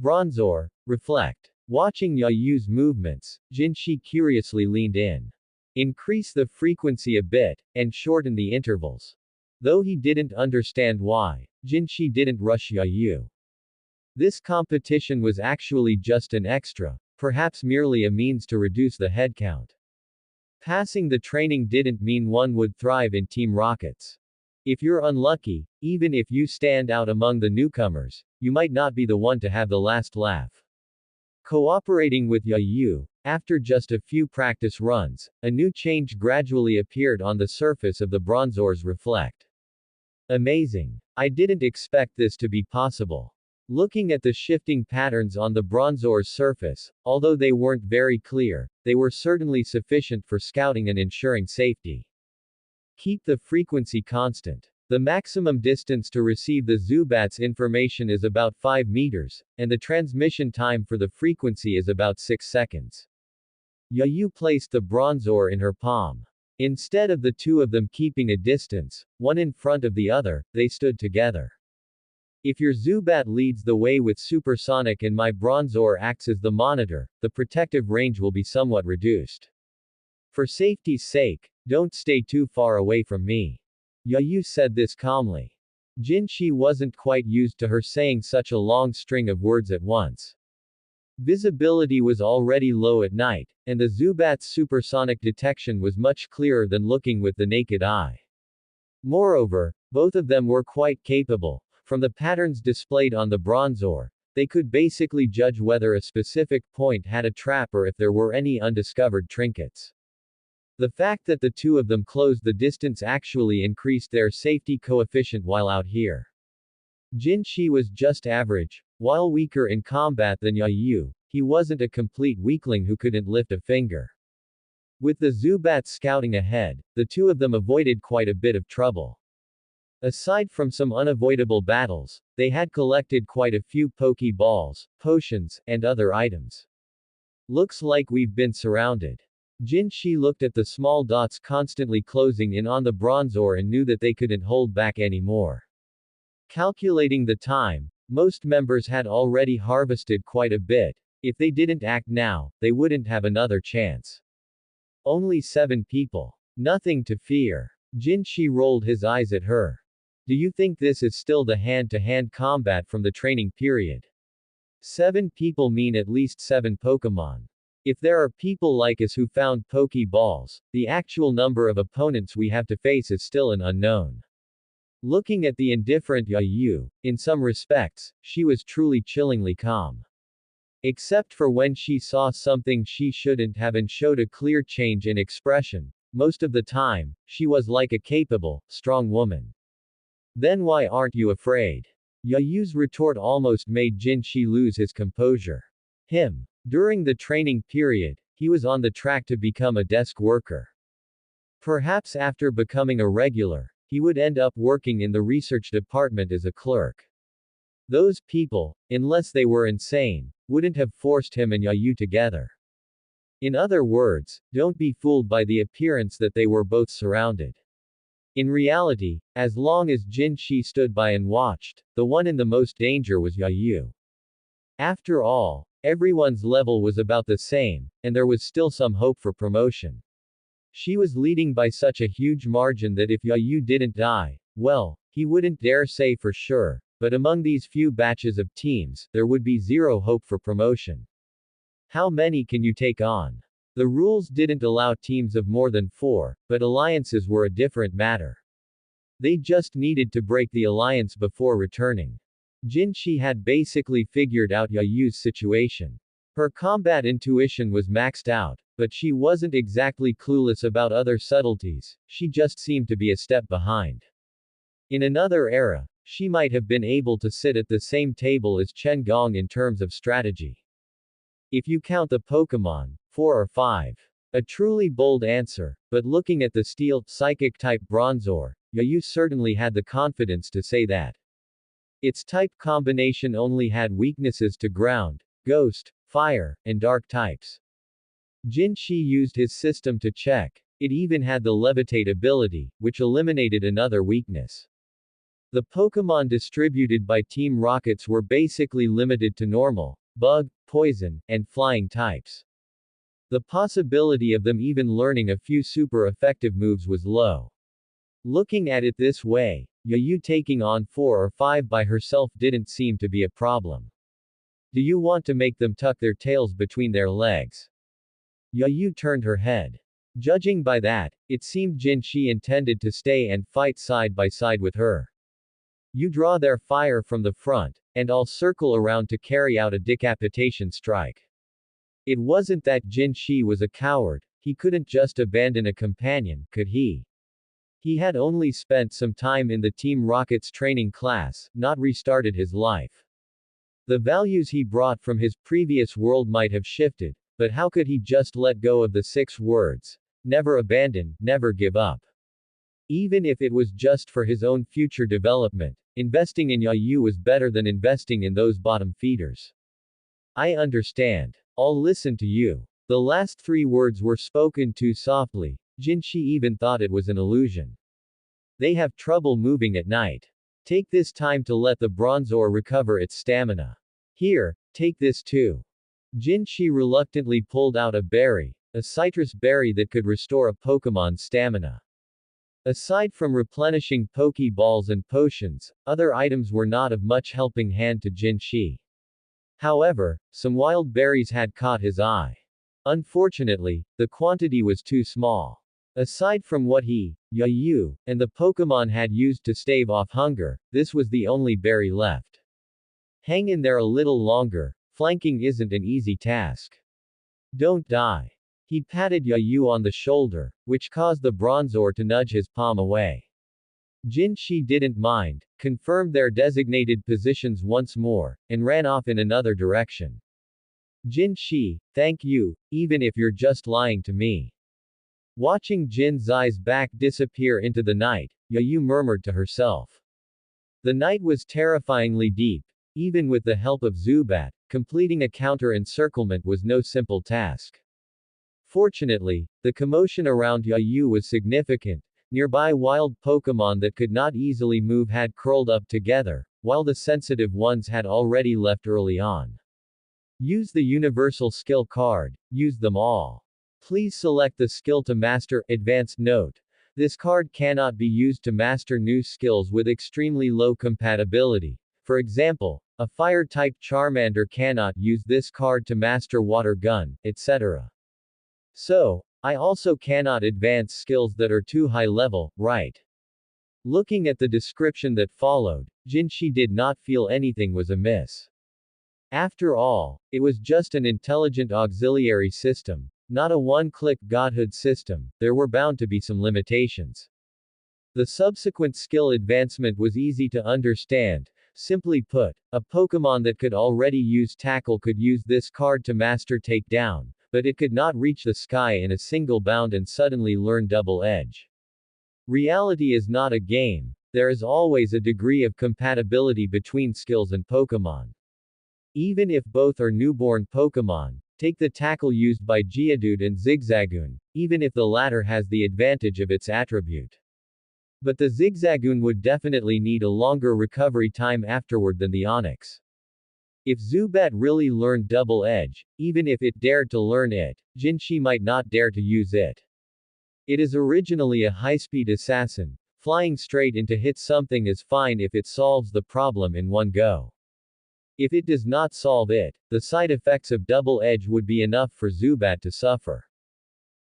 Bronzor, reflect. Watching Yayu's movements, Jin Shi curiously leaned in. Increase the frequency a bit, and shorten the intervals. Though he didn't understand why, Jin Shi didn't rush Yayu. This competition was actually just an extra, perhaps merely a means to reduce the headcount. Passing the training didn't mean one would thrive in Team Rockets. If you're unlucky, even if you stand out among the newcomers, you might not be the one to have the last laugh. Cooperating with Yayu, after just a few practice runs, a new change gradually appeared on the surface of the Bronzor's reflect. Amazing. I didn't expect this to be possible. Looking at the shifting patterns on the Bronzor's surface, although they weren't very clear, they were certainly sufficient for scouting and ensuring safety. Keep the frequency constant. The maximum distance to receive the Zubat's information is about 5 meters, and the transmission time for the frequency is about 6 seconds. Yayu placed the bronzor in her palm. Instead of the two of them keeping a distance, one in front of the other, they stood together. If your Zubat leads the way with supersonic and my bronzor acts as the monitor, the protective range will be somewhat reduced. For safety's sake, don't stay too far away from me. Yayu said this calmly. Jinshi wasn't quite used to her saying such a long string of words at once. Visibility was already low at night, and the Zubat's supersonic detection was much clearer than looking with the naked eye. Moreover, both of them were quite capable. From the patterns displayed on the bronzor, they could basically judge whether a specific point had a trap or if there were any undiscovered trinkets. The fact that the two of them closed the distance actually increased their safety coefficient while out here. Jinshi was just average. While weaker in combat than Yayu, he wasn't a complete weakling who couldn't lift a finger. With the Zubat scouting ahead, the two of them avoided quite a bit of trouble. Aside from some unavoidable battles, they had collected quite a few Pokeballs, potions, and other items. Looks like we've been surrounded. Jinshi looked at the small dots constantly closing in on the bronzor and knew that they couldn't hold back anymore. Calculating the time, most members had already harvested quite a bit. If they didn't act now, they wouldn't have another chance. Only 7 people. Nothing to fear. Jinshi rolled his eyes at her. Do you think this is still the hand-to-hand combat from the training period? 7 people mean at least 7 Pokémon. If there are people like us who found Pokeballs, the actual number of opponents we have to face is still an unknown. Looking at the indifferent Yayu, in some respects, she was truly chillingly calm. Except for when she saw something she shouldn't have and showed a clear change in expression, most of the time, she was like a capable, strong woman. Then why aren't you afraid? Yayu's retort almost made Jinshi lose his composure. During the training period, he was on the track to become a desk worker. Perhaps after becoming a regular, he would end up working in the research department as a clerk. Those people, unless they were insane, wouldn't have forced him and Yayu together. In other words, don't be fooled by the appearance that they were both surrounded. In reality, as long as Jinshi stood by and watched, the one in the most danger was Yayu. After all, everyone's level was about the same, and there was still some hope for promotion. She was leading by such a huge margin that if Yayu didn't die, well, he wouldn't dare say for sure, but among these few batches of teams, there would be zero hope for promotion. How many can you take on? The rules didn't allow teams of more than 4, but alliances were a different matter. They just needed to break the alliance before returning. Jinshi had basically figured out Yayu's situation. Her combat intuition was maxed out, but she wasn't exactly clueless about other subtleties, she just seemed to be a step behind. In another era, she might have been able to sit at the same table as Chen Gong in terms of strategy. If you count the Pokémon, 4 or 5. A truly bold answer, but looking at the steel, psychic-type Bronzor, Yayu certainly had the confidence to say that. Its type combination only had weaknesses to ground, ghost, fire, and dark types. Jinshi used his system to check. It even had the levitate ability, which eliminated another weakness. The Pokémon distributed by Team Rockets were basically limited to normal, bug, poison, and flying types. The possibility of them even learning a few super effective moves was low. Looking at it this way, Yayu taking on 4 or 5 by herself didn't seem to be a problem. Do you want to make them tuck their tails between their legs? Yayu turned her head. Judging by that, it seemed Jinshi intended to stay and fight side by side with her. You draw their fire from the front, and I'll circle around to carry out a decapitation strike. It wasn't that Jinshi was a coward, he couldn't just abandon a companion, could he? He had only spent some time in the Team Rocket's training class, not restarted his life. The values he brought from his previous world might have shifted, but how could he just let go of the 6 words? Never abandon, never give up. Even if it was just for his own future development, investing in Yayu was better than investing in those bottom feeders. I understand. I'll listen to you. The last three words were spoken too softly. Jinshi even thought it was an illusion. They have trouble moving at night. Take this time to let the bronzor recover its stamina. Here, take this too. Jinshi reluctantly pulled out a berry, a citrus berry that could restore a Pokemon's stamina. Aside from replenishing Pokeballs and potions, other items were not of much helping hand to Jinshi. However, some wild berries had caught his eye. Unfortunately, the quantity was too small. Aside from what he, Yayu, and the Pokemon had used to stave off hunger, this was the only berry left. Hang in there a little longer, flanking isn't an easy task. Don't die. He patted Yayu on the shoulder, which caused the Bronzor to nudge his palm away. Jinshi didn't mind, confirmed their designated positions once more, and ran off in another direction. Jinshi, thank you, even if you're just lying to me. Watching Jin Zai's back disappear into the night, Yayu murmured to herself. The night was terrifyingly deep. Even with the help of Zubat, completing a counter-encirclement was no simple task. Fortunately, the commotion around Yayu was significant. Nearby wild Pokemon that could not easily move had curled up together, while the sensitive ones had already left early on. Use the universal skill card. Use them all. Please select the skill to master. Advanced note. This card cannot be used to master new skills with extremely low compatibility. For example, a fire-type Charmander cannot use this card to master Water Gun, etc. So, I also cannot advance skills that are too high level, right? Looking at the description that followed, Jinshi did not feel anything was amiss. After all, it was just an intelligent auxiliary system, not a one-click godhood system. There were bound to be some limitations. The subsequent skill advancement was easy to understand. Simply put, a Pokemon that could already use Tackle could use this card to master Takedown, but it could not reach the sky in a single bound and suddenly learn Double Edge. Reality is not a game. There is always a degree of compatibility between skills and Pokemon. Even if both are newborn Pokemon, take the Tackle used by Geodude and Zigzagoon, even if the latter has the advantage of its attribute. But the Zigzagoon would definitely need a longer recovery time afterward than the Onix. If Zubat really learned Double Edge, even if it dared to learn it, Jinshi might not dare to use it. It is originally a high-speed assassin. Flying straight in to hit something is fine if it solves the problem in one go. If it does not solve it, the side effects of Double Edge would be enough for Zubat to suffer.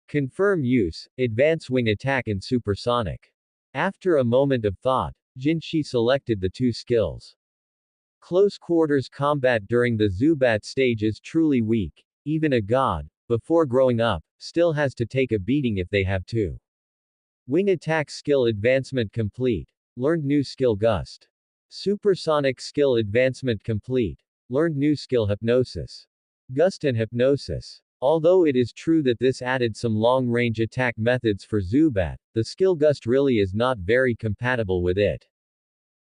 Confirm use, Advance Wing Attack and Supersonic. After a moment of thought, Jinshi selected the two skills. Close quarters combat during the Zubat stage is truly weak. Even a god, before growing up, still has to take a beating if they have to. Wing Attack skill advancement complete. Learned new skill Gust. Supersonic skill advancement complete. Learned new skill Hypnosis. Gust and Hypnosis. Although it is true that this added some long-range attack methods for Zubat, the skill Gust really is not very compatible with it.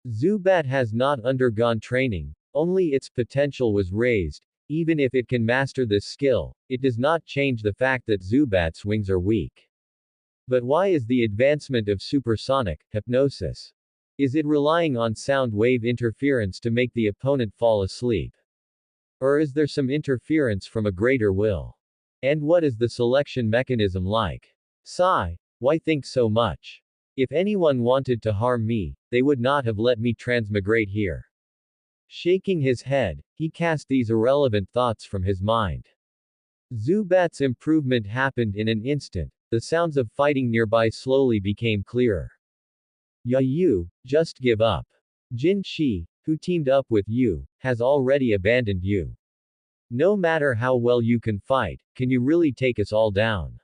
Zubat has not undergone training, only its potential was raised. Even if it can master this skill, it does not change the fact that Zubat's wings are weak. But why is the advancement of supersonic hypnosis? Is it relying on sound wave interference to make the opponent fall asleep? Or is there some interference from a greater will? And what is the selection mechanism like? Sigh, why think so much? If anyone wanted to harm me, they would not have let me transmigrate here. Shaking his head, he cast these irrelevant thoughts from his mind. Zubat's improvement happened in an instant. The sounds of fighting nearby slowly became clearer. Yayu, just give up. Jinshi, who teamed up with you, has already abandoned you. No matter how well you can fight, can you really take us all down?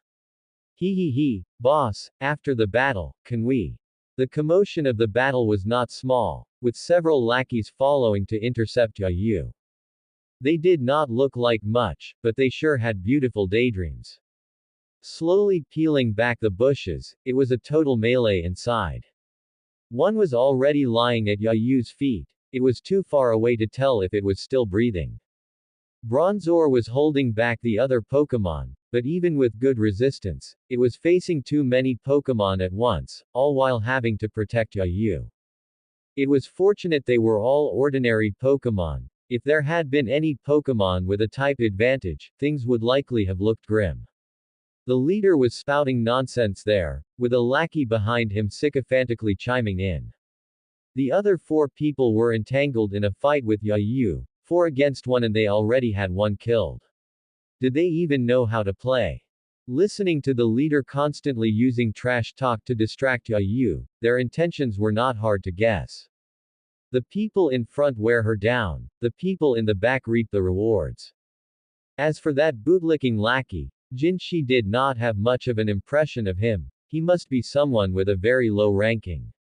He, boss, after the battle, can we? The commotion of the battle was not small, with several lackeys following to intercept Yayu. They did not look like much, but they sure had beautiful daydreams. Slowly peeling back the bushes, it was a total melee inside. One was already lying at Yayu's feet. It was too far away to tell if it was still breathing. Bronzor was holding back the other Pokémon, but even with good resistance, it was facing too many Pokémon at once, all while having to protect Yayu. It was fortunate they were all ordinary Pokémon. If there had been any Pokémon with a type advantage, things would likely have looked grim. The leader was spouting nonsense there, with a lackey behind him sycophantically chiming in. The other 4 people were entangled in a fight with Yayu, 4 against 1, and they already had 1 killed. Did they even know how to play? Listening to the leader constantly using trash talk to distract Yayu, their intentions were not hard to guess. The people in front wear her down, the people in the back reap the rewards. As for that bootlicking lackey, Jinshi did not have much of an impression of him. He must be someone with a very low ranking.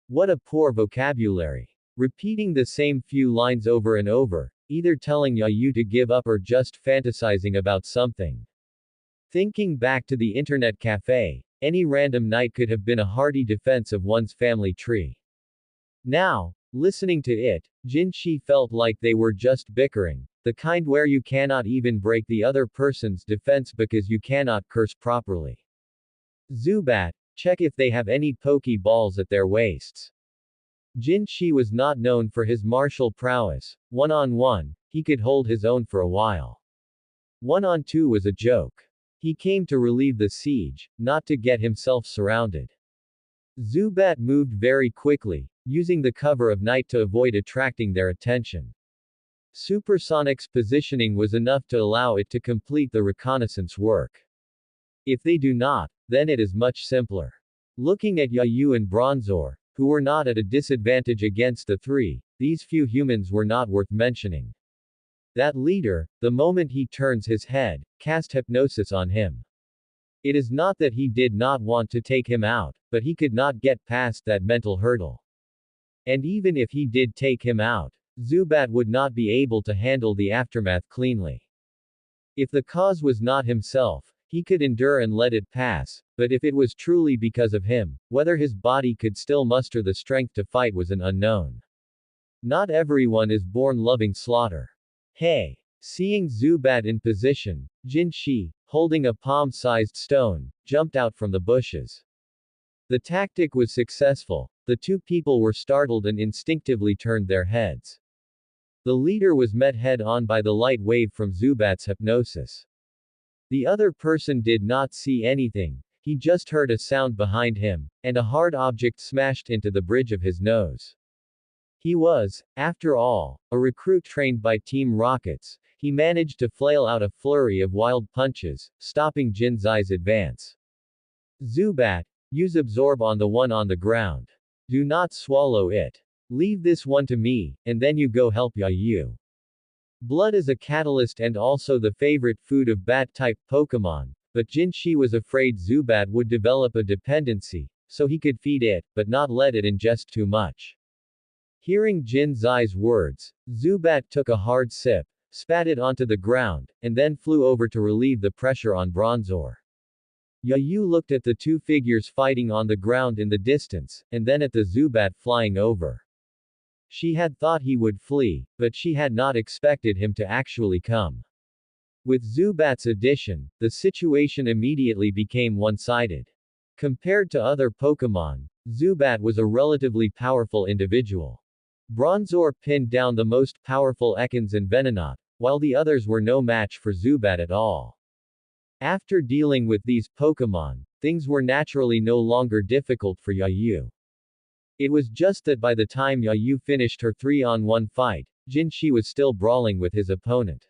What a poor vocabulary. Repeating the same few lines over and over, either telling Yayu to give up or just fantasizing about something. Thinking back to the internet cafe, any random night could have been a hearty defense of one's family tree. Now, listening to it, Jinshi felt like they were just bickering, the kind where you cannot even break the other person's defense because you cannot curse properly. Zubat, check if they have any Pokeballs at their waists. Jinshi was not known for his martial prowess. One-on-one, he could hold his own for a while. One-on-two was a joke. He came to relieve the siege, not to get himself surrounded. Zubat moved very quickly, using the cover of night to avoid attracting their attention. Supersonic's positioning was enough to allow it to complete the reconnaissance work. If they do not, then it is much simpler. Looking at Yayu and Bronzor, who were not at a disadvantage against the 3, these few humans were not worth mentioning. That leader, the moment he turns his head, cast hypnosis on him. It is not that he did not want to take him out, but he could not get past that mental hurdle. And even if he did take him out, Zubat would not be able to handle the aftermath cleanly. If the cause was not himself, he could endure and let it pass, but if it was truly because of him, whether his body could still muster the strength to fight was an unknown. Not everyone is born loving slaughter. Hey! Seeing Zubat in position, Jinshi, holding a palm-sized stone, jumped out from the bushes. The tactic was successful. The 2 people were startled and instinctively turned their heads. The leader was met head-on by the light wave from Zubat's hypnosis. The other person did not see anything, he just heard a sound behind him, and a hard object smashed into the bridge of his nose. He was, after all, a recruit trained by Team Rockets. He managed to flail out a flurry of wild punches, stopping Jinzai's advance. Zubat, use Absorb on the one on the ground. Do not swallow it. Leave this one to me, and then you go help Yayu. Blood is a catalyst and also the favorite food of bat-type Pokémon, but Jinshi was afraid Zubat would develop a dependency, so he could feed it, but not let it ingest too much. Hearing Jinzai's words, Zubat took a hard sip, spat it onto the ground, and then flew over to relieve the pressure on Bronzor. Yayu looked at the 2 figures fighting on the ground in the distance, and then at the Zubat flying over. She had thought he would flee, but she had not expected him to actually come. With Zubat's addition, the situation immediately became one-sided. Compared to other Pokémon, Zubat was a relatively powerful individual. Bronzor pinned down the most powerful Ekans and Venonat, while the others were no match for Zubat at all. After dealing with these Pokémon, things were naturally no longer difficult for Yayu. It was just that by the time Yayu finished her 3-on-1 fight, Jinshi was still brawling with his opponent.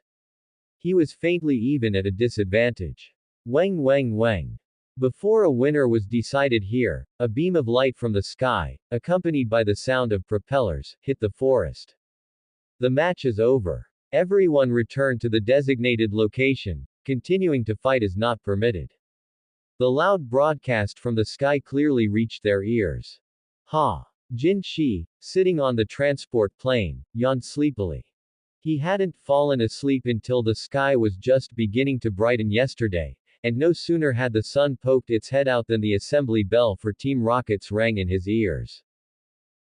He was faintly even at a disadvantage. Weng weng weng. Before a winner was decided here, a beam of light from the sky, accompanied by the sound of propellers, hit the forest. The match is over. Everyone returned to the designated location. Continuing to fight is not permitted. The loud broadcast from the sky clearly reached their ears. Ha! Jinshi, sitting on the transport plane, yawned sleepily. He hadn't fallen asleep until the sky was just beginning to brighten yesterday, and no sooner had the sun poked its head out than the assembly bell for Team Rockets rang in his ears.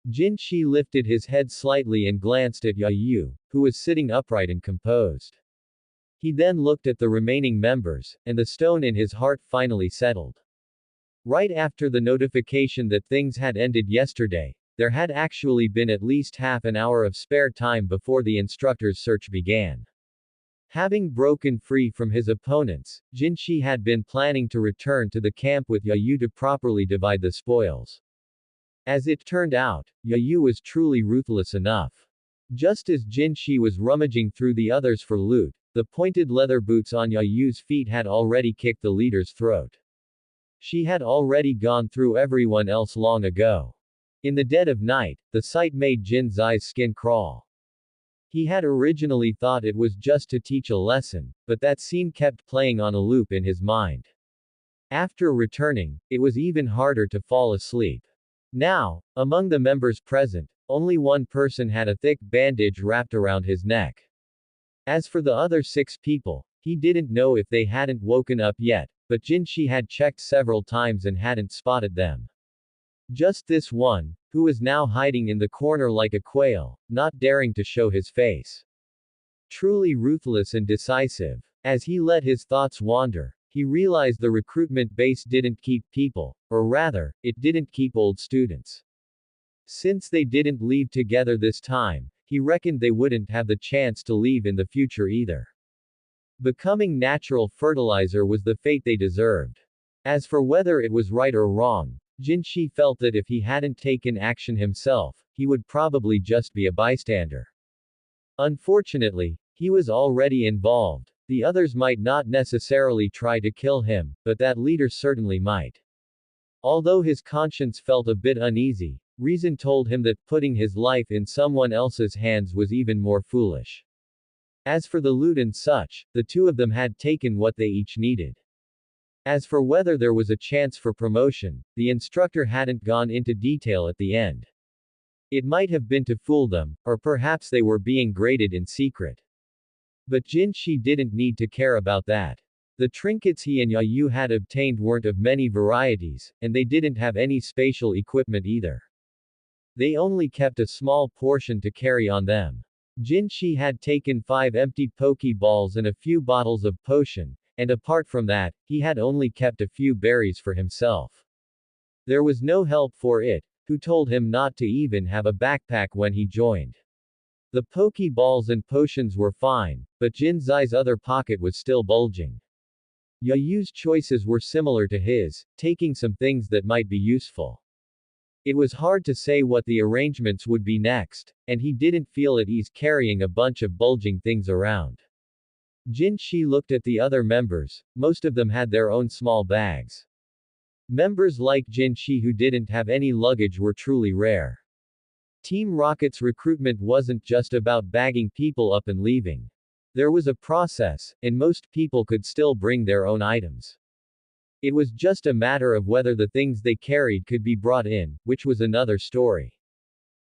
Jin Shi lifted his head slightly and glanced at Yu, who was sitting upright and composed. He then looked at the remaining members, and the stone in his heart finally settled. Right after the notification that things had ended yesterday, there had actually been at least half an hour of spare time before the instructor's search began. Having broken free from his opponents, Jin Shi had been planning to return to the camp with Yu to properly divide the spoils. As it turned out, Yu was truly ruthless enough. Just as Jin Shi was rummaging through the others for loot, the pointed leather boots on Yu's feet had already kicked the leader's throat. She had already gone through everyone else long ago. In the dead of night, the sight made Jin Zai's skin crawl. He had originally thought it was just to teach a lesson, but that scene kept playing on a loop in his mind. After returning, it was even harder to fall asleep. Now, among the members present, only one person had a thick bandage wrapped around his neck. As for the other 6 people, he didn't know if they hadn't woken up yet, but Jin Shi had checked several times and hadn't spotted them. Just this one, who was now hiding in the corner like a quail, not daring to show his face. Truly ruthless and decisive. As he let his thoughts wander, he realized the recruitment base didn't keep people, or rather, it didn't keep old students. Since they didn't leave together this time, he reckoned they wouldn't have the chance to leave in the future either. Becoming natural fertilizer was the fate they deserved. As for whether it was right or wrong, Jin Shi felt that if he hadn't taken action himself, he would probably just be a bystander. Unfortunately, he was already involved. The others might not necessarily try to kill him, but that leader certainly might. Although his conscience felt a bit uneasy, reason told him that putting his life in someone else's hands was even more foolish. As for the loot and such, the 2 of them had taken what they each needed. As for whether there was a chance for promotion, the instructor hadn't gone into detail at the end. It might have been to fool them, or perhaps they were being graded in secret. But Jin Shi didn't need to care about that. The trinkets he and Yu had obtained weren't of many varieties, and they didn't have any spatial equipment either. They only kept a small portion to carry on them. Jin Shi had taken 5 empty Pokeballs and a few bottles of potion, and apart from that, he had only kept a few berries for himself. There was no help for it, who told him not to even have a backpack when he joined. The Pokeballs and potions were fine, but Jin Zai's other pocket was still bulging. Yu's choices were similar to his, taking some things that might be useful. It was hard to say what the arrangements would be next, and he didn't feel at ease carrying a bunch of bulging things around. Jin Shi looked at the other members, most of them had their own small bags. Members like Jin Shi who didn't have any luggage were truly rare. Team Rocket's recruitment wasn't just about bagging people up and leaving. There was a process, and most people could still bring their own items. It was just a matter of whether the things they carried could be brought in, which was another story.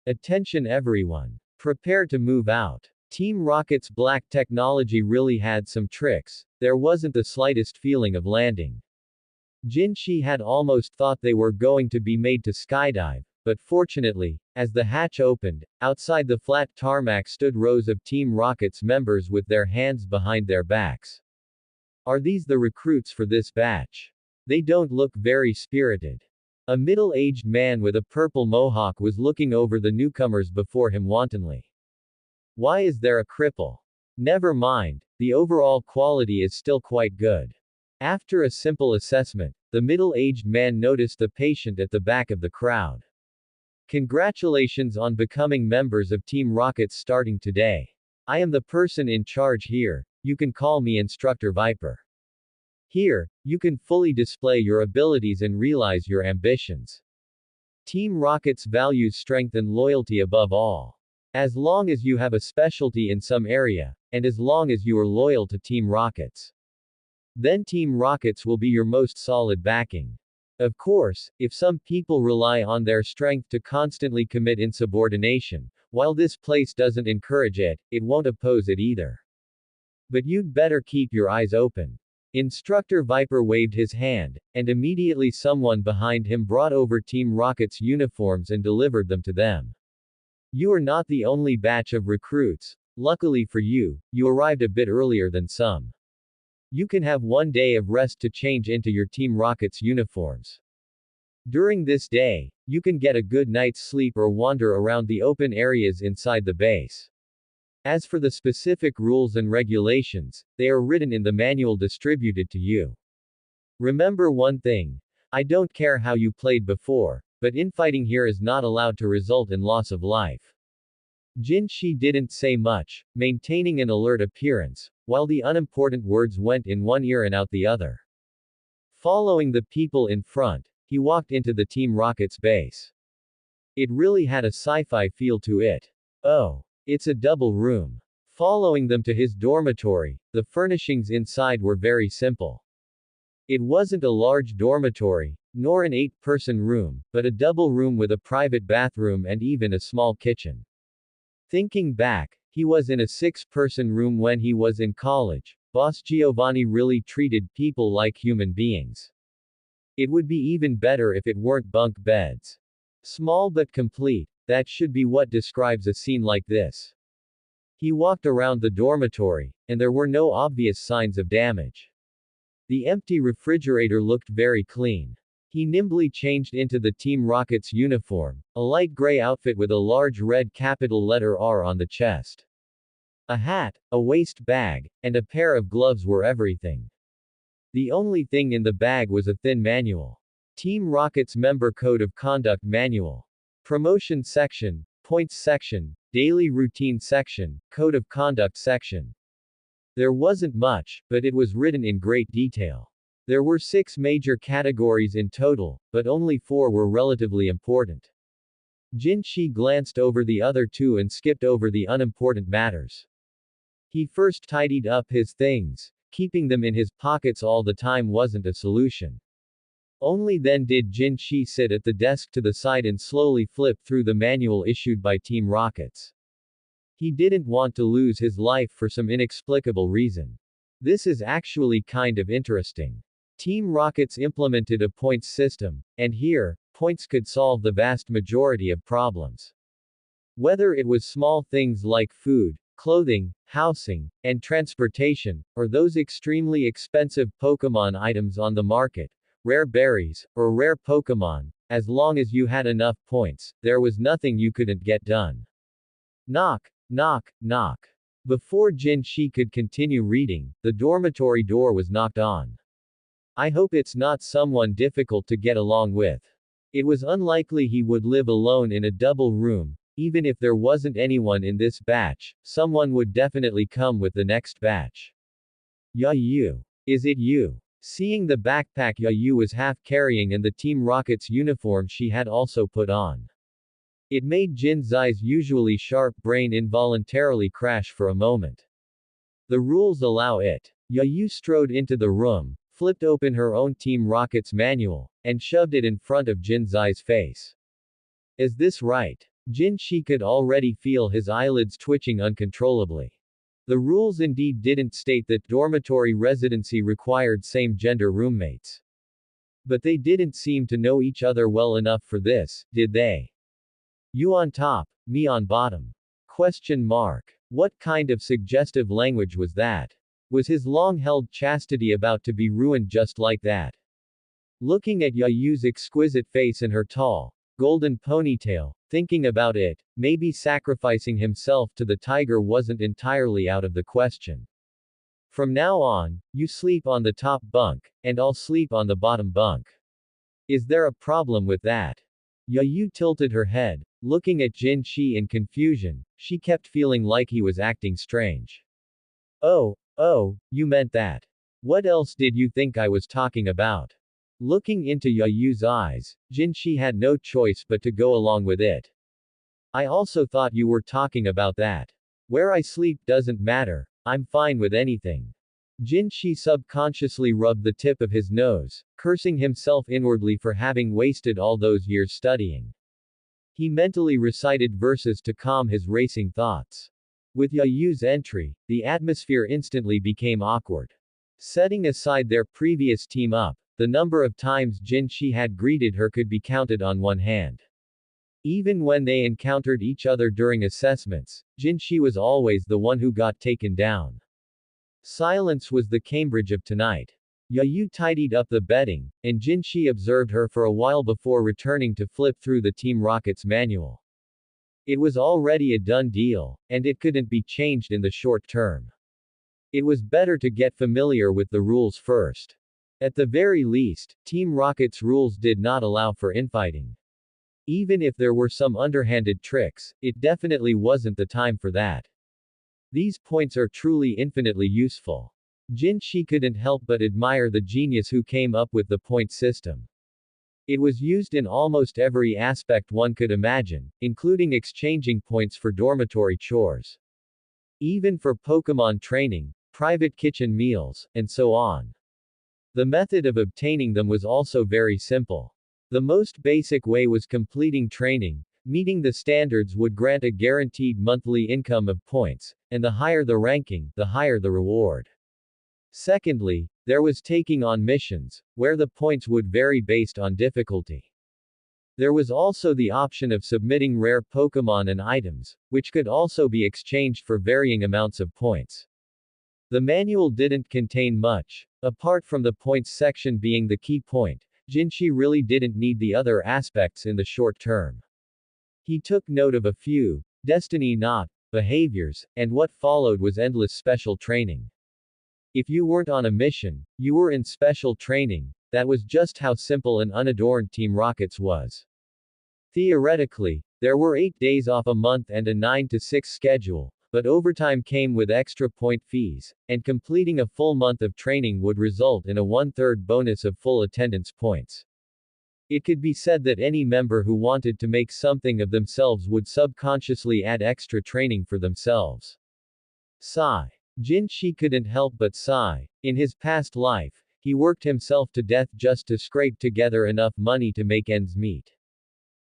Attention everyone. Prepare to move out. Team Rocket's black technology really had some tricks. There wasn't the slightest feeling of landing. Jin Shi had almost thought they were going to be made to skydive, but fortunately, as the hatch opened, outside the flat tarmac stood rows of Team Rocket's members with their hands behind their backs. Are these the recruits for this batch? They don't look very spirited. A middle-aged man with a purple mohawk was looking over the newcomers before him wantonly. Why is there a cripple? Never mind, the overall quality is still quite good. After a simple assessment, the middle-aged man noticed the patient at the back of the crowd. Congratulations on becoming members of Team Rocket starting today. I am the person in charge here, you can call me Instructor Viper. Here, you can fully display your abilities and realize your ambitions. Team Rockets values strength and loyalty above all. As long as you have a specialty in some area, and as long as you are loyal to Team Rockets, then Team Rockets will be your most solid backing. Of course, if some people rely on their strength to constantly commit insubordination, while this place doesn't encourage it, it won't oppose it either. But you'd better keep your eyes open. Instructor Viper waved his hand, and immediately someone behind him brought over Team Rocket's uniforms and delivered them to them. You are not the only batch of recruits. Luckily for you, you arrived a bit earlier than some. You can have 1 day of rest to change into your Team Rocket's uniforms. During this day, you can get a good night's sleep or wander around the open areas inside the base. As for the specific rules and regulations, they are written in the manual distributed to you. Remember one thing. I don't care how you played before, but infighting here is not allowed to result in loss of life. Jin Shi didn't say much, maintaining an alert appearance, while the unimportant words went in one ear and out the other. Following the people in front, he walked into the Team Rocket's base. It really had a sci-fi feel to it. Oh. It's a double room. Following them to his dormitory, the furnishings inside were very simple. It wasn't a large dormitory, nor an 8-person room, but a double room with a private bathroom and even a small kitchen. Thinking back, he was in a 6-person room when he was in college. Boss Giovanni really treated people like human beings. It would be even better if it weren't bunk beds. Small but complete. That should be what describes a scene like this. He walked around the dormitory, and there were no obvious signs of damage. The empty refrigerator looked very clean. He nimbly changed into the Team Rocket's uniform, a light gray outfit with a large red capital letter R on the chest. A hat, a waist bag, and a pair of gloves were everything. The only thing in the bag was a thin manual. Team Rocket's Member Code of Conduct Manual. Promotion section, Points section, Daily routine section, Code of conduct section. There wasn't much, but it was written in great detail. There were 6 major categories in total, but only 4 were relatively important. Jin Shi glanced over the other 2 and skipped over the unimportant matters. He first tidied up his things. Keeping them in his pockets all the time wasn't a solution. Only then did Jin Shi sit at the desk to the side and slowly flip through the manual issued by Team Rockets. He didn't want to lose his life for some inexplicable reason. This is actually kind of interesting. Team Rockets implemented a points system, and here, points could solve the vast majority of problems. Whether it was small things like food, clothing, housing, and transportation, or those extremely expensive Pokémon items on the market, rare berries, or rare Pokémon, as long as you had enough points, there was nothing you couldn't get done. Knock, knock, knock. Before Jin Shi could continue reading, the dormitory door was knocked on. I hope it's not someone difficult to get along with. It was unlikely he would live alone in a double room. Even if there wasn't anyone in this batch, someone would definitely come with the next batch. Yayu. Is it you? Seeing the backpack Yayu was half carrying and the Team Rocket's uniform she had also put on. It made Jin Zai's usually sharp brain involuntarily crash for a moment. The rules allow it. Yayu strode into the room, flipped open her own Team Rocket's manual, and shoved it in front of Jin Zai's face. Is this right? Jin Shi could already feel his eyelids twitching uncontrollably. The rules indeed didn't state that dormitory residency required same-gender roommates. But they didn't seem to know each other well enough for this, did they? You on top, me on bottom. Question mark. What kind of suggestive language was that? Was his long-held chastity about to be ruined just like that? Looking at Yayu's exquisite face and her tall, golden ponytail, thinking about it, maybe sacrificing himself to the tiger wasn't entirely out of the question. From now on, you sleep on the top bunk, and I'll sleep on the bottom bunk. Is there a problem with that? Yayu tilted her head, looking at Jin Shi in confusion. She kept feeling like he was acting strange. Oh, you meant that. What else did you think I was talking about? Looking into Yayu's eyes, Jin Shi had no choice but to go along with it. I also thought you were talking about that. Where I sleep doesn't matter, I'm fine with anything. Jin Shi subconsciously rubbed the tip of his nose, cursing himself inwardly for having wasted all those years studying. He mentally recited verses to calm his racing thoughts. With Yayu's entry, the atmosphere instantly became awkward. Setting aside their previous team up, the number of times Jinshi had greeted her could be counted on one hand. Even when they encountered each other during assessments, Jinshi was always the one who got taken down. Silence was the Cambridge of tonight. Yayu tidied up the bedding, and Jinshi observed her for a while before returning to flip through the Team Rocket's manual. It was already a done deal, and it couldn't be changed in the short term. It was better to get familiar with the rules first. At the very least, Team Rocket's rules did not allow for infighting. Even if there were some underhanded tricks, it definitely wasn't the time for that. These points are truly infinitely useful. Jinshi couldn't help but admire the genius who came up with the point system. It was used in almost every aspect one could imagine, including exchanging points for dormitory chores. Even for Pokémon training, private kitchen meals, and so on. The method of obtaining them was also very simple. The most basic way was completing training. Meeting the standards would grant a guaranteed monthly income of points, and the higher the ranking, the higher the reward. Secondly, there was taking on missions, where the points would vary based on difficulty. There was also the option of submitting rare Pokémon and items, which could also be exchanged for varying amounts of points. The manual didn't contain much. Apart from the points section being the key point, Jinshi really didn't need the other aspects in the short term. He took note of a few, destiny knot, behaviors, and what followed was endless special training. If you weren't on a mission, you were in special training. That was just how simple and unadorned Team Rockets was. Theoretically, there were 8 days off a month and a 9 to 6 schedule, but overtime came with extra point fees, and completing a full month of training would result in a 1/3 bonus of full attendance points. It could be said that any member who wanted to make something of themselves would subconsciously add extra training for themselves. Sigh. Jinshi couldn't help but sigh. In his past life, he worked himself to death just to scrape together enough money to make ends meet.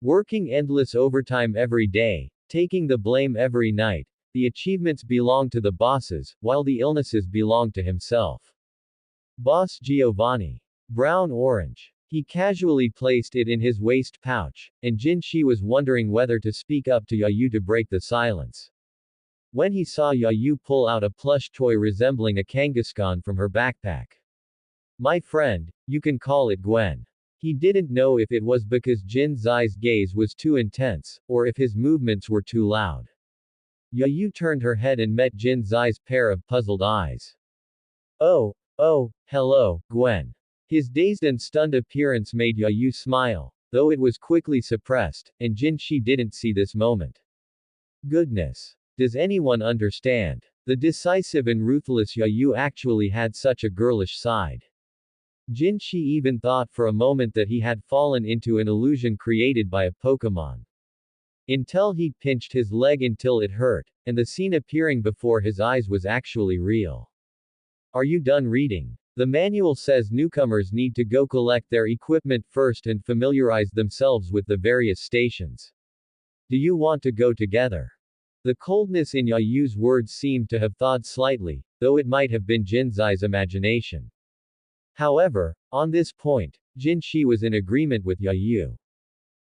Working endless overtime every day, taking the blame every night, the achievements belonged to the bosses, while the illnesses belonged to himself. Boss Giovanni. Brown-orange. He casually placed it in his waist pouch, and Jinshi was wondering whether to speak up to Yayu to break the silence. When he saw Yayu pull out a plush toy resembling a Kangaskhan from her backpack. My friend, you can call it Gwen. He didn't know if it was because Jin Zai's gaze was too intense, or if his movements were too loud. Yayu turned her head and met Jin Zai's pair of puzzled eyes. Oh, hello, Gwen. His dazed and stunned appearance made Yayu smile, though it was quickly suppressed, and Jinshi didn't see this moment. Goodness. Does anyone understand? The decisive and ruthless Yayu actually had such a girlish side. Jinshi even thought for a moment that he had fallen into an illusion created by a Pokémon. Until he pinched his leg until it hurt, and the scene appearing before his eyes was actually real. Are you done reading? The manual says newcomers need to go collect their equipment first and familiarize themselves with the various stations. Do you want to go together? The coldness in Yayu's words seemed to have thawed slightly, though it might have been Jinzai's imagination. However, on this point, Jinshi was in agreement with Yayu.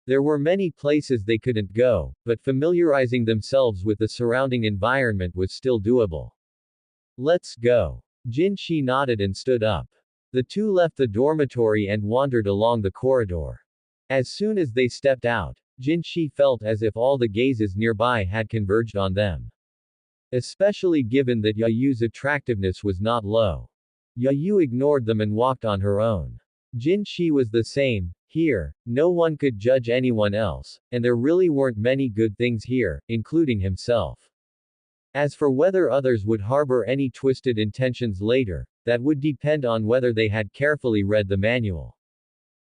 There were many places they couldn't go, but familiarizing themselves with the surrounding environment was still doable. Let's go. Jinshi nodded and stood up. The two left the dormitory and wandered along the corridor. As soon as they stepped out, Jinshi felt as if all the gazes nearby had converged on them. Especially given that Yayu's attractiveness was not low. Yayu ignored them and walked on her own. Jinshi was the same. Here, no one could judge anyone else, and there really weren't many good things here, including himself. As for whether others would harbor any twisted intentions later, that would depend on whether they had carefully read the manual.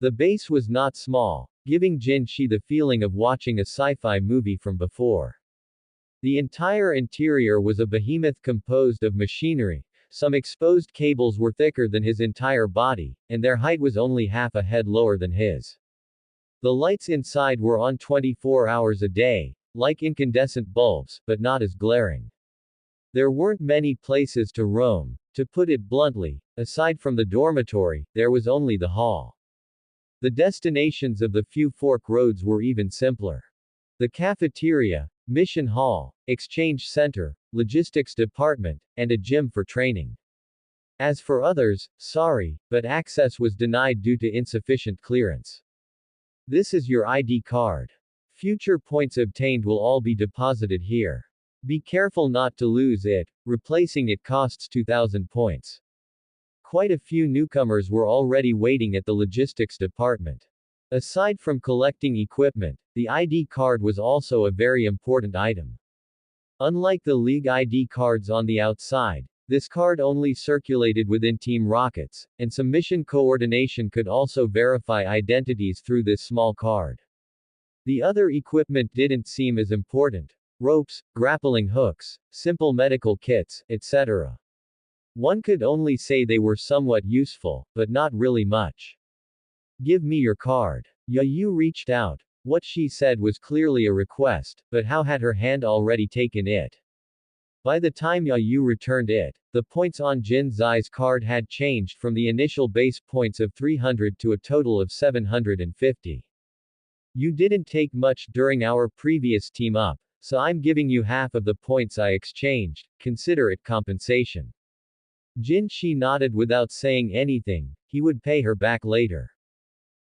The base was not small, giving Jinshi the feeling of watching a sci-fi movie from before. The entire interior was a behemoth composed of machinery. Some exposed cables were thicker than his entire body, and their height was only half a head lower than his. The lights inside were on 24 hours a day, like incandescent bulbs, but not as glaring. There weren't many places to roam. To put it bluntly, aside from the dormitory, there was only the hall. The destinations of the few fork roads were even simpler. The cafeteria, mission hall, exchange center, logistics department, and a gym for training. As for others, sorry, but access was denied due to insufficient clearance. This is your ID card. Future points obtained will all be deposited here. Be careful not to lose it, replacing it costs 2,000 points. Quite a few newcomers were already waiting at the logistics department. Aside from collecting equipment, the ID card was also a very important item. Unlike the League ID cards on the outside, this card only circulated within Team Rockets, and some mission coordination could also verify identities through this small card. The other equipment didn't seem as important. Ropes, grappling hooks, simple medical kits, etc. One could only say they were somewhat useful, but not really much. Give me your card. Yayu reached out. What she said was clearly a request, but how had her hand already taken it? By the time Yayu returned it, the points on Jin Zai's card had changed from the initial base points of 300 to a total of 750. You didn't take much during our previous team up, so I'm giving you half of the points I exchanged, consider it compensation. Jin Shi nodded without saying anything, he would pay her back later.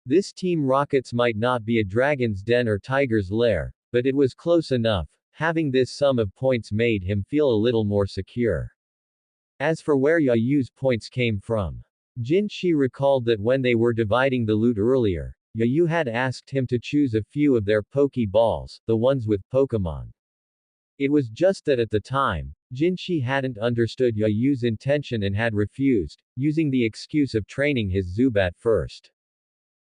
This Team Rockets might not be a dragon's den or tiger's lair, but it was close enough. Having this sum of points made him feel a little more secure. As for where Yayu's points came from, Jin Shi recalled that when they were dividing the loot earlier, Yayu had asked him to choose a few of their Pokeballs, the ones with Pokémon. It was just that at the time, Jin Shi hadn't understood Yayu's intention and had refused, using the excuse of training his Zubat first.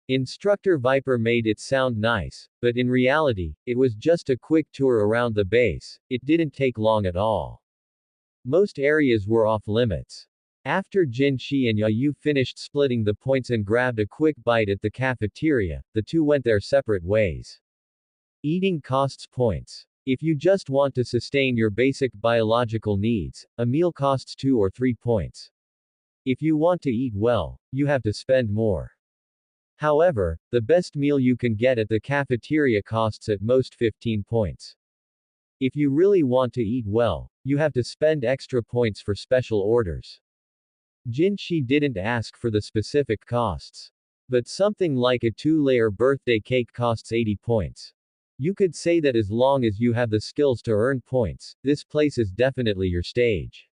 Instructor Viper made it sound nice, but in reality, it was just a quick tour around the base. It didn't take long at all. Most areas were off limits. After Jin Shi and Yayu finished splitting the points and grabbed a quick bite at the cafeteria, the two went their separate ways. Eating costs points. If you just want to sustain your basic biological needs, a meal costs 2 or 3 points. If you want to eat well, you have to spend more. However, the best meal you can get at the cafeteria costs at most 15 points. If you really want to eat well, you have to spend extra points for special orders. Jin Shi didn't ask for the specific costs. But something like a 2-layer birthday cake costs 80 points. You could say that as long as you have the skills to earn points, this place is definitely your stage.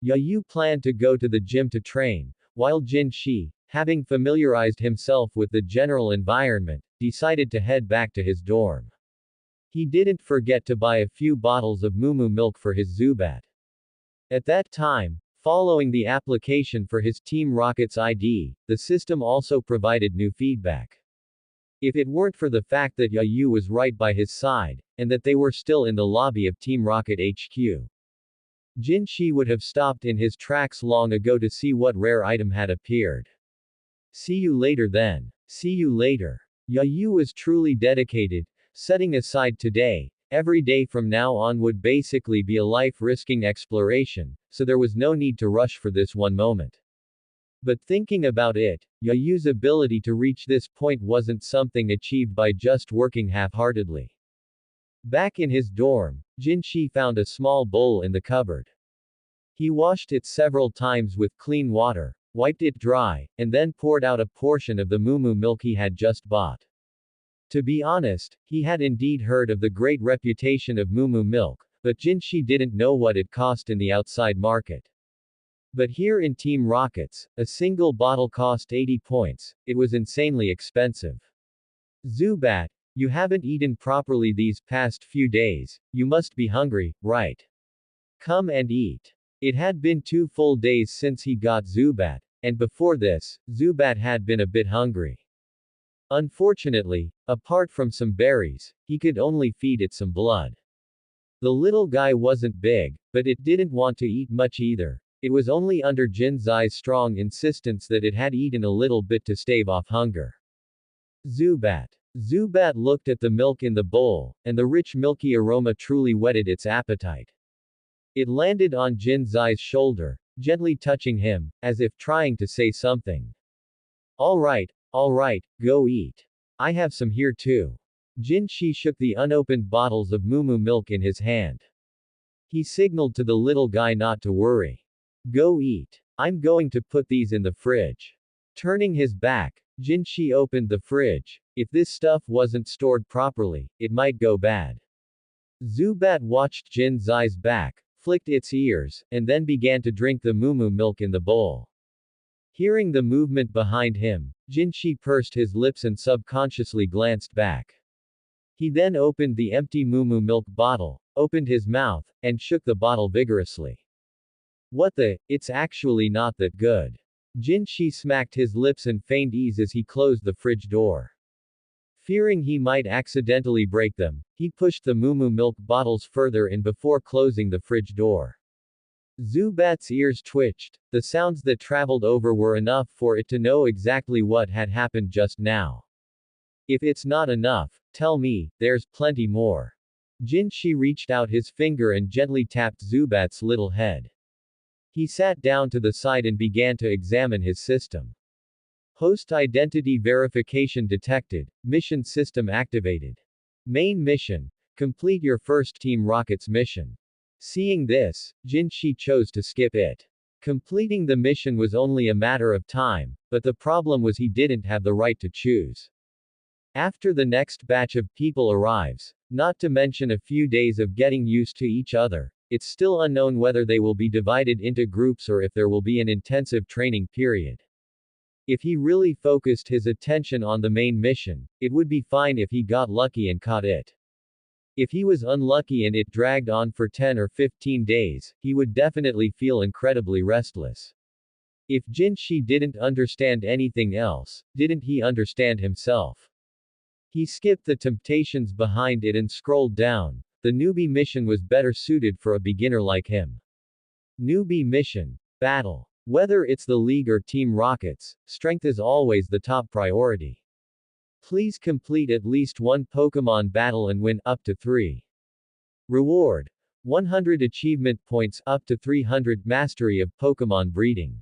Yayu planned to go to the gym to train, while Jin Shi, having familiarized himself with the general environment, decided to head back to his dorm. He didn't forget to buy a few bottles of Moo milk for his Zubat. At that time, following the application for his Team Rocket's ID, the system also provided new feedback. If it weren't for the fact that Yayu was right by his side, and that they were still in the lobby of Team Rocket HQ, Jin Shi would have stopped in his tracks long ago to see what rare item had appeared. See you later then. See you later. Yayu was truly dedicated, setting aside today. Every day from now on would basically be a life-risking exploration, so there was no need to rush for this one moment. But thinking about it, Yayu's ability to reach this point wasn't something achieved by just working half-heartedly. Back in his dorm, Jin Shi found a small bowl in the cupboard. He washed it several times with clean water, wiped it dry, and then poured out a portion of the Moo milk he had just bought. To be honest, he had indeed heard of the great reputation of Moo milk, but Jin Shi didn't know what it cost in the outside market. But here in Team Rockets, a single bottle cost 80 points, it was insanely expensive. Zubat, you haven't eaten properly these past few days, you must be hungry, right? Come and eat. It had been 2 full days since he got Zubat, and before this, Zubat had been a bit hungry. Unfortunately, apart from some berries, he could only feed it some blood. The little guy wasn't big, but it didn't want to eat much either. It was only under Jin Zai's strong insistence that it had eaten a little bit to stave off hunger. Zubat. Zubat looked at the milk in the bowl, and the rich milky aroma truly whetted its appetite. It landed on Jin Zai's shoulder, gently touching him, as if trying to say something. Alright, go eat. I have some here too. Jin Shi shook the unopened bottles of Moo milk in his hand. He signaled to the little guy not to worry. Go eat. I'm going to put these in the fridge. Turning his back, Jin Shi opened the fridge. If this stuff wasn't stored properly, it might go bad. Zubat watched Jin Zai's back, flicked its ears, and then began to drink the Moo milk in the bowl. Hearing the movement behind him, Jin Shi pursed his lips and subconsciously glanced back. He then opened the empty Moo milk bottle, opened his mouth, and shook the bottle vigorously. What the? It's actually not that good. Jin Shi smacked his lips and feigned ease as he closed the fridge door. Fearing he might accidentally break them, he pushed the Moo milk bottles further in before closing the fridge door. Zubat's ears twitched. The sounds that traveled over were enough for it to know exactly what had happened just now. If it's not enough, tell me, there's plenty more. Jin Shi reached out his finger and gently tapped Zubat's little head. He sat down to the side and began to examine his system. Host identity verification detected. Mission system activated. Main mission. Complete your first Team Rocket's mission. Seeing this, Jin Shi chose to skip it. Completing the mission was only a matter of time, but the problem was he didn't have the right to choose. After the next batch of people arrives, not to mention a few days of getting used to each other, it's still unknown whether they will be divided into groups or if there will be an intensive training period. If he really focused his attention on the main mission, it would be fine if he got lucky and caught it. If he was unlucky and it dragged on for 10 or 15 days, he would definitely feel incredibly restless. If Jin Shi didn't understand anything else, didn't he understand himself? He skipped the temptations behind it and scrolled down. The newbie mission was better suited for a beginner like him. Newbie mission. Battle. Whether it's the League or Team Rockets, strength is always the top priority. Please complete at least one Pokémon battle and win, up to 3. Reward. 100 achievement points, up to 300 mastery of Pokémon breeding.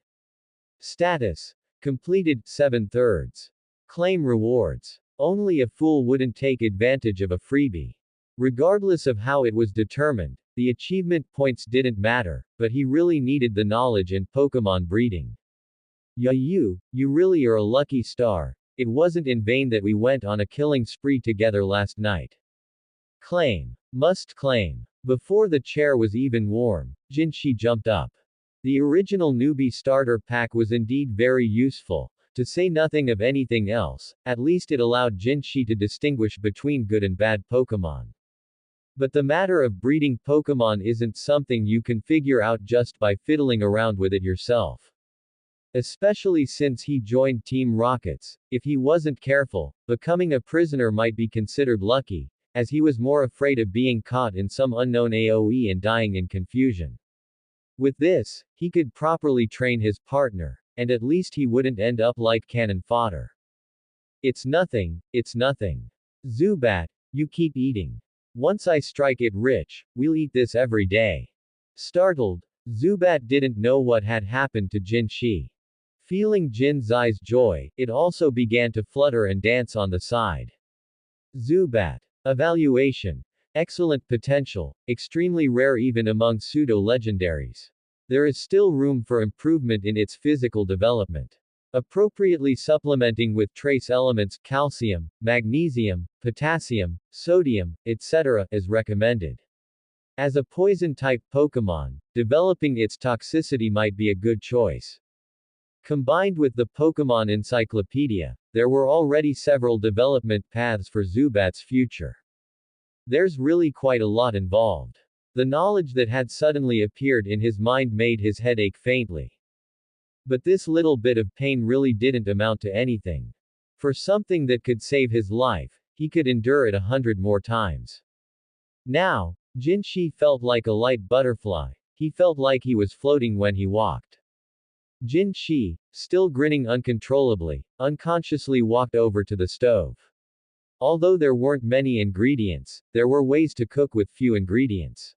Status. Completed, 7/3. Claim rewards. Only a fool wouldn't take advantage of a freebie. Regardless of how it was determined, the achievement points didn't matter, but he really needed the knowledge and Pokémon breeding. You really are a lucky star. It wasn't in vain that we went on a killing spree together last night. Claim. Must claim. Before the chair was even warm, Jin Shi jumped up. The original newbie starter pack was indeed very useful, to say nothing of anything else. At least it allowed Jin Shi to distinguish between good and bad Pokémon. But the matter of breeding Pokémon isn't something you can figure out just by fiddling around with it yourself. Especially since he joined Team Rockets, if he wasn't careful, becoming a prisoner might be considered lucky, as he was more afraid of being caught in some unknown AoE and dying in confusion. With this, he could properly train his partner, and at least he wouldn't end up like cannon fodder. It's nothing. Zubat, you keep eating. Once I strike it rich, we'll eat this every day. Startled, Zubat didn't know what had happened to Jin Shi. Feeling Jin Zai's joy, it also began to flutter and dance on the side. Zubat. Evaluation. Excellent potential, extremely rare even among pseudo-legendaries. There is still room for improvement in its physical development. Appropriately supplementing with trace elements calcium, magnesium, potassium, sodium, etc. is recommended. As a poison-type Pokémon, developing its toxicity might be a good choice. Combined with the Pokémon Encyclopedia, there were already several development paths for Zubat's future. There's really quite a lot involved. The knowledge that had suddenly appeared in his mind made his head ache faintly. But this little bit of pain really didn't amount to anything. For something that could save his life, he could endure it 100 more times. Now, Jin Shi felt like a light butterfly. He felt like he was floating when he walked. Jin Shi, still grinning uncontrollably, unconsciously walked over to the stove. Although there weren't many ingredients, there were ways to cook with few ingredients.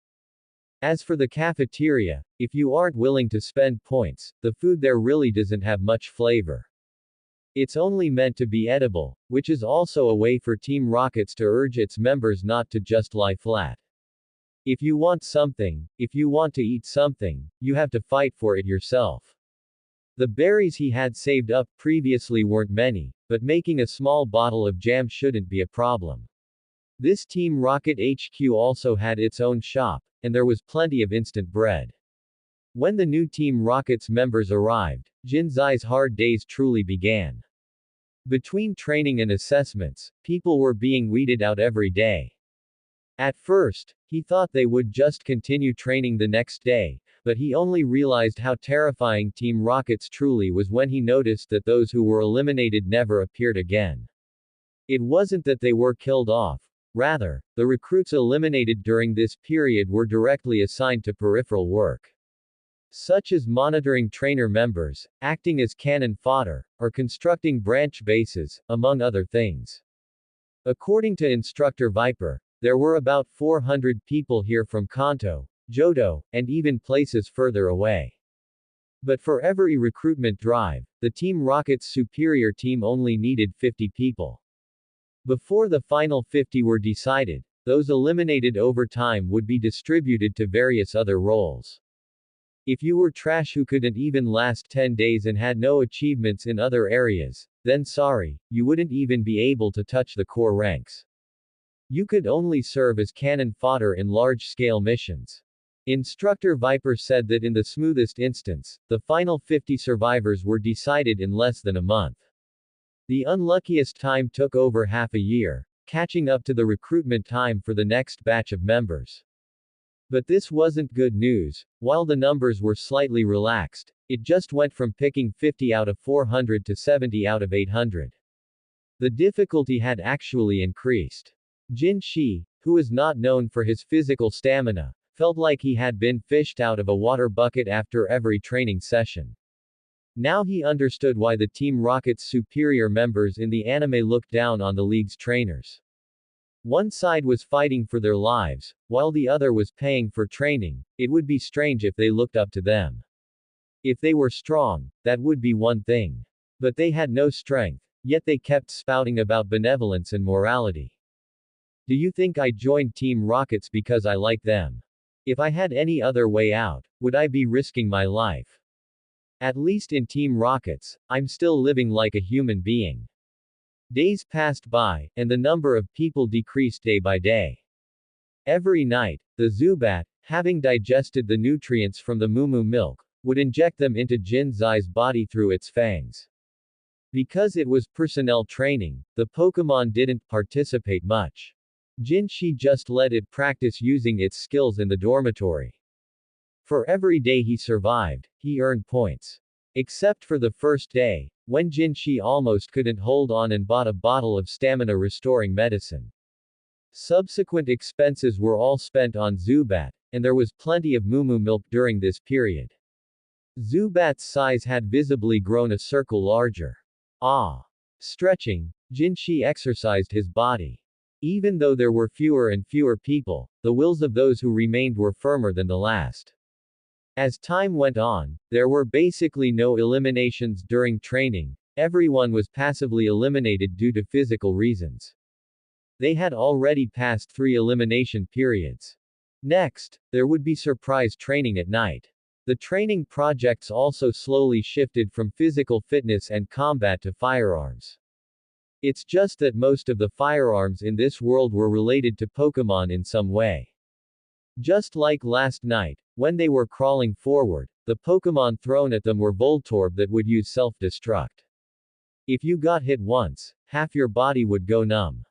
As for the cafeteria, if you aren't willing to spend points, the food there really doesn't have much flavor. It's only meant to be edible, which is also a way for Team Rockets to urge its members not to just lie flat. If you want something, if you want to eat something, you have to fight for it yourself. The berries he had saved up previously weren't many, but making a small bottle of jam shouldn't be a problem. This Team Rocket HQ also had its own shop, and there was plenty of instant bread. When the new Team Rocket's members arrived, Jinzai's hard days truly began. Between training and assessments, people were being weeded out every day. At first, he thought they would just continue training the next day, but he only realized how terrifying Team Rockets truly was when he noticed that those who were eliminated never appeared again. It wasn't that they were killed off. Rather, the recruits eliminated during this period were directly assigned to peripheral work, such as monitoring trainer members, acting as cannon fodder, or constructing branch bases, among other things. According to Instructor Viper, there were about 400 people here from Kanto, Johto, and even places further away. But for every recruitment drive, the Team Rocket's superior team only needed 50 people. Before the final 50 were decided, those eliminated over time would be distributed to various other roles. If you were trash who couldn't even last 10 days and had no achievements in other areas, then sorry, you wouldn't even be able to touch the core ranks. You could only serve as cannon fodder in large-scale missions. Instructor Viper said that in the smoothest instance, the final 50 survivors were decided in less than a month. The unluckiest time took over half a year, catching up to the recruitment time for the next batch of members. But this wasn't good news. While the numbers were slightly relaxed, it just went from picking 50 out of 400 to 70 out of 800. The difficulty had actually increased. Jin Shi, who is not known for his physical stamina, felt like he had been fished out of a water bucket after every training session. Now he understood why the Team Rocket's superior members in the anime looked down on the league's trainers. One side was fighting for their lives, while the other was paying for training. It would be strange if they looked up to them. If they were strong, that would be one thing. But they had no strength, yet they kept spouting about benevolence and morality. Do you think I joined Team Rockets because I like them? If I had any other way out, would I be risking my life? At least in Team Rockets, I'm still living like a human being. Days passed by, and the number of people decreased day by day. Every night, the Zubat, having digested the nutrients from the Mumu milk, would inject them into Jinzai's body through its fangs. Because it was personnel training, the Pokémon didn't participate much. Jinshi just let it practice using its skills in the dormitory. For every day he survived, he earned points. Except for the first day, when Jinshi almost couldn't hold on and bought a bottle of stamina-restoring medicine. Subsequent expenses were all spent on Zubat, and there was plenty of Mumu milk during this period. Zubat's size had visibly grown a circle larger. Stretching, Jinshi exercised his body. Even though there were fewer and fewer people, the wills of those who remained were firmer than the last. As time went on, there were basically no eliminations during training. Everyone was passively eliminated due to physical reasons. They had already passed 3 elimination periods. Next, there would be surprise training at night. The training projects also slowly shifted from physical fitness and combat to firearms. It's just that most of the firearms in this world were related to Pokémon in some way. Just like last night, when they were crawling forward, the Pokémon thrown at them were Voltorb that would use self-destruct. If you got hit once, half your body would go numb.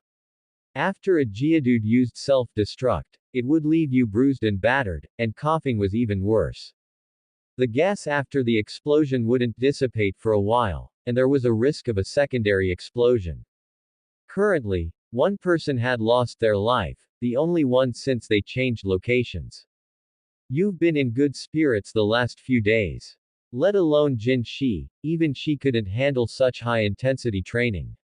After a Geodude used self-destruct, it would leave you bruised and battered, and coughing was even worse. The gas after the explosion wouldn't dissipate for a while, and there was a risk of a secondary explosion. Currently, one person had lost their life, the only one since they changed locations. You've been in good spirits the last few days. Let alone Jin Shi, even she couldn't handle such high-intensity training.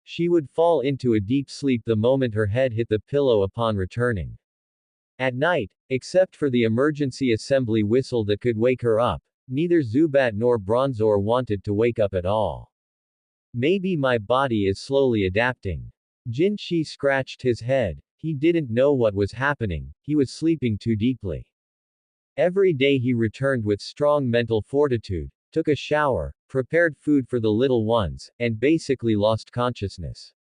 She would fall into a deep sleep the moment her head hit the pillow upon returning. At night, except for the emergency assembly whistle that could wake her up, neither Zubat nor Bronzor wanted to wake up at all. Maybe my body is slowly adapting. Jinshi scratched his head. He didn't know what was happening, he was sleeping too deeply. Every day he returned with strong mental fortitude, took a shower, prepared food for the little ones, and basically lost consciousness.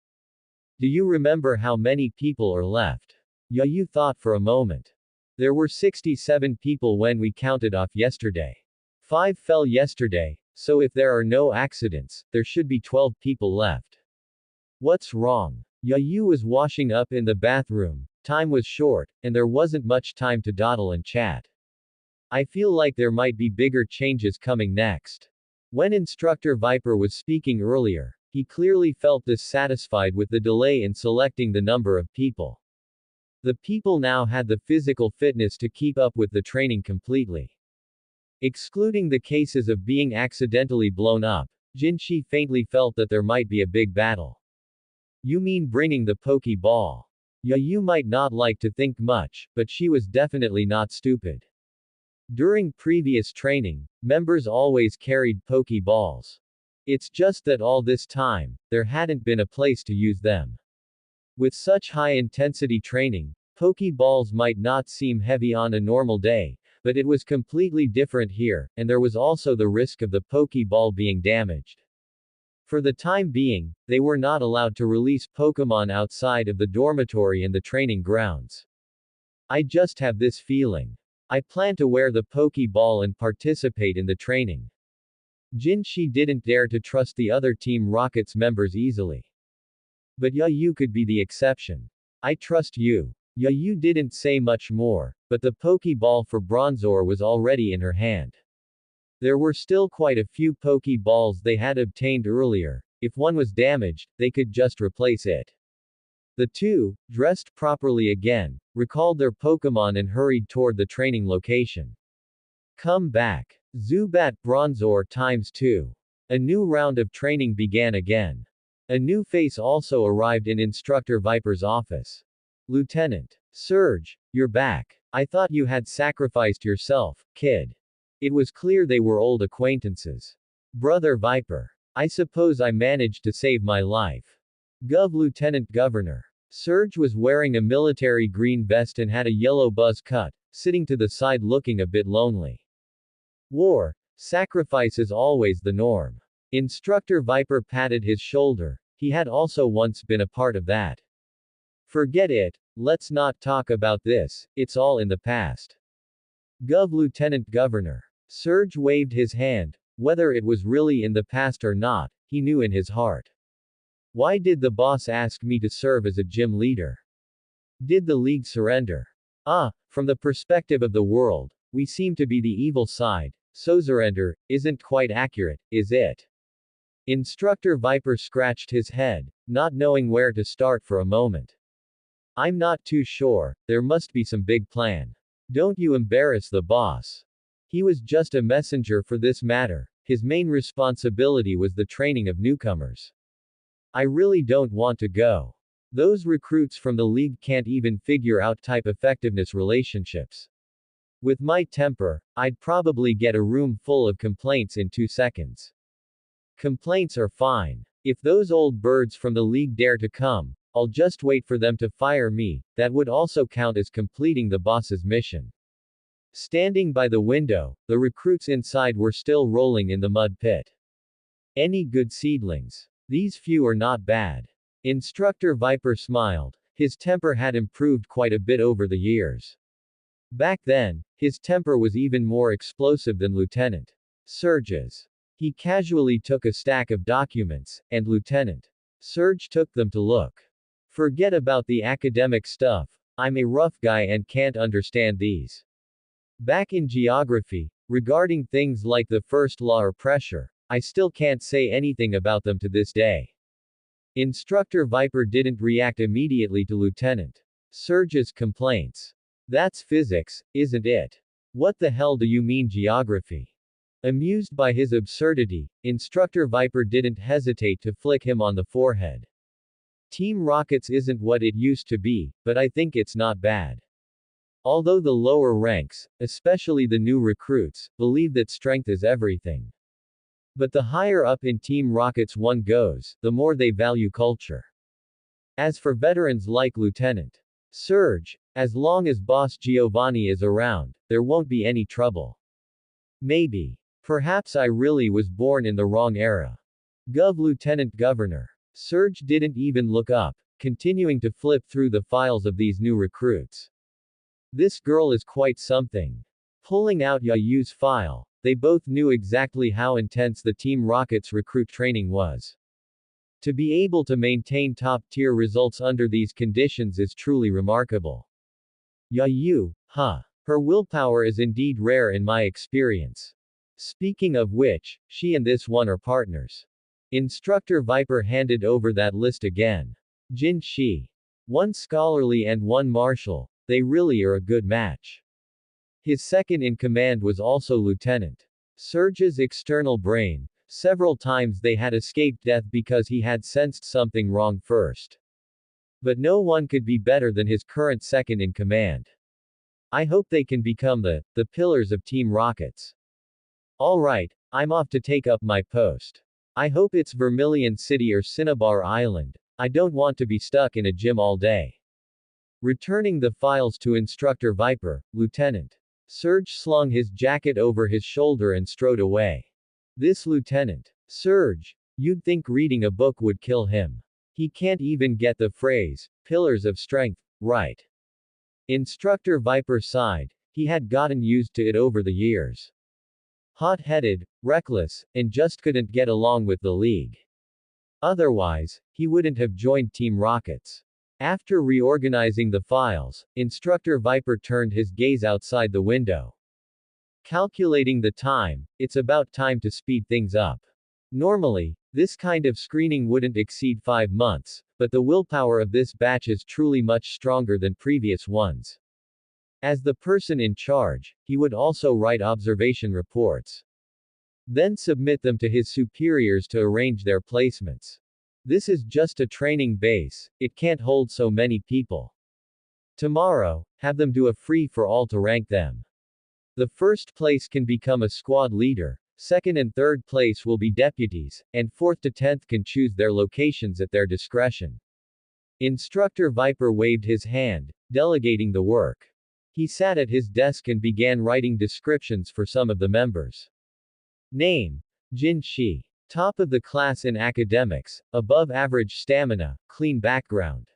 Do you remember how many people are left? Yu thought for a moment. There were 67 people when we counted off yesterday. 5 fell yesterday, so if there are no accidents, there should be 12 people left. What's wrong? Yu was washing up in the bathroom, time was short, and there wasn't much time to dawdle and chat. I feel like there might be bigger changes coming next. When Instructor Viper was speaking earlier, he clearly felt dissatisfied with the delay in selecting the number of people. The people now had the physical fitness to keep up with the training completely. Excluding the cases of being accidentally blown up, Jinshi faintly felt that there might be a big battle. You mean bringing the Pokeball? Yu might not like to think much, but she was definitely not stupid. During previous training, members always carried Pokeballs. It's just that all this time, there hadn't been a place to use them. With such high-intensity training, Pokeballs might not seem heavy on a normal day, but it was completely different here, and there was also the risk of the Pokeball being damaged. For the time being, they were not allowed to release Pokémon outside of the dormitory and the training grounds. I just have this feeling. I plan to wear the Pokeball and participate in the training. Jinshi didn't dare to trust the other Team Rocket's members easily. But Yu could be the exception. I trust you. Yu didn't say much more, but the Pokeball for Bronzor was already in her hand. There were still quite a few Pokeballs they had obtained earlier. If one was damaged, they could just replace it. The two, dressed properly again, recalled their Pokémon and hurried toward the training location. Come back. Zubat Bronzor ×2. A new round of training began again. A new face also arrived in Instructor Viper's office. Lieutenant Surge, you're back. I thought you had sacrificed yourself, kid. It was clear they were old acquaintances. Brother Viper. I suppose I managed to save my life. Lieutenant Governor. Surge was wearing a military green vest and had a yellow buzz cut, sitting to the side looking a bit lonely. War. Sacrifice is always the norm. Instructor Viper patted his shoulder. He had also once been a part of that. Forget it. Let's not talk about this, it's all in the past. Lieutenant Governor. Surge waved his hand. Whether it was really in the past or not, he knew in his heart. Why did the boss ask me to serve as a gym leader? Did the league surrender? From the perspective of the world, we seem to be the evil side, so surrender isn't quite accurate, is it? Instructor Viper scratched his head, not knowing where to start for a moment. I'm not too sure, there must be some big plan. Don't you embarrass the boss. He was just a messenger for this matter, his main responsibility was the training of newcomers. I really don't want to go. Those recruits from the league can't even figure out type effectiveness relationships. With my temper, I'd probably get a room full of complaints in 2 seconds. Complaints are fine. If those old birds from the league dare to come, I'll just wait for them to fire me, that would also count as completing the boss's mission. Standing by the window, the recruits inside were still rolling in the mud pit. Any good seedlings? These few are not bad. Instructor Viper smiled. His temper had improved quite a bit over the years. Back then, his temper was even more explosive than Lieutenant Surge's. He casually took a stack of documents, and Lieutenant Surge took them to look. Forget about the academic stuff. I'm a rough guy and can't understand these. Back in geography, regarding things like the first law or pressure, I still can't say anything about them to this day. Instructor Viper didn't react immediately to Lieutenant Surge's complaints. That's physics, isn't it? What the hell do you mean geography? Amused by his absurdity, Instructor Viper didn't hesitate to flick him on the forehead. Team Rockets isn't what it used to be, but I think it's not bad. Although the lower ranks, especially the new recruits, believe that strength is everything. But the higher up in Team Rocket's one goes, the more they value culture. As for veterans like Lieutenant Surge, as long as Boss Giovanni is around, there won't be any trouble. Maybe. Perhaps I really was born in the wrong era. Lieutenant Governor. Surge didn't even look up, continuing to flip through the files of these new recruits. This girl is quite something. Pulling out Yayu's file, they both knew exactly how intense the Team Rocket's recruit training was. To be able to maintain top-tier results under these conditions is truly remarkable. Yayu, huh. Her willpower is indeed rare in my experience. Speaking of which, she and this one are partners. Instructor Viper handed over that list again. Jin Shi. One scholarly and one martial, they really are a good match. His second in command was also Lieutenant Surge's external brain. Several times they had escaped death because he had sensed something wrong first. But no one could be better than his current second in command. I hope they can become the pillars of Team Rockets. Alright, I'm off to take up my post. I hope it's Vermilion City or Cinnabar Island. I don't want to be stuck in a gym all day. Returning the files to Instructor Viper, Lieutenant Surge slung his jacket over his shoulder and strode away. This Lieutenant Surge, you'd think reading a book would kill him. He can't even get the phrase, pillars of strength, right. Instructor Viper sighed, he had gotten used to it over the years. Hot-headed, reckless, and just couldn't get along with the League. Otherwise, he wouldn't have joined Team Rockets. After reorganizing the files, Instructor Viper turned his gaze outside the window. Calculating the time, it's about time to speed things up. Normally, this kind of screening wouldn't exceed 5 months, but the willpower of this batch is truly much stronger than previous ones. As the person in charge, he would also write observation reports. Then submit them to his superiors to arrange their placements. This is just a training base, it can't hold so many people. Tomorrow, have them do a free-for-all to rank them. The first place can become a squad leader, second and third place will be deputies, and fourth to 10th can choose their locations at their discretion. Instructor Viper waved his hand, delegating the work. He sat at his desk and began writing descriptions for some of the members. Name: Jin Shi. Top of the class in academics, above average stamina, clean background.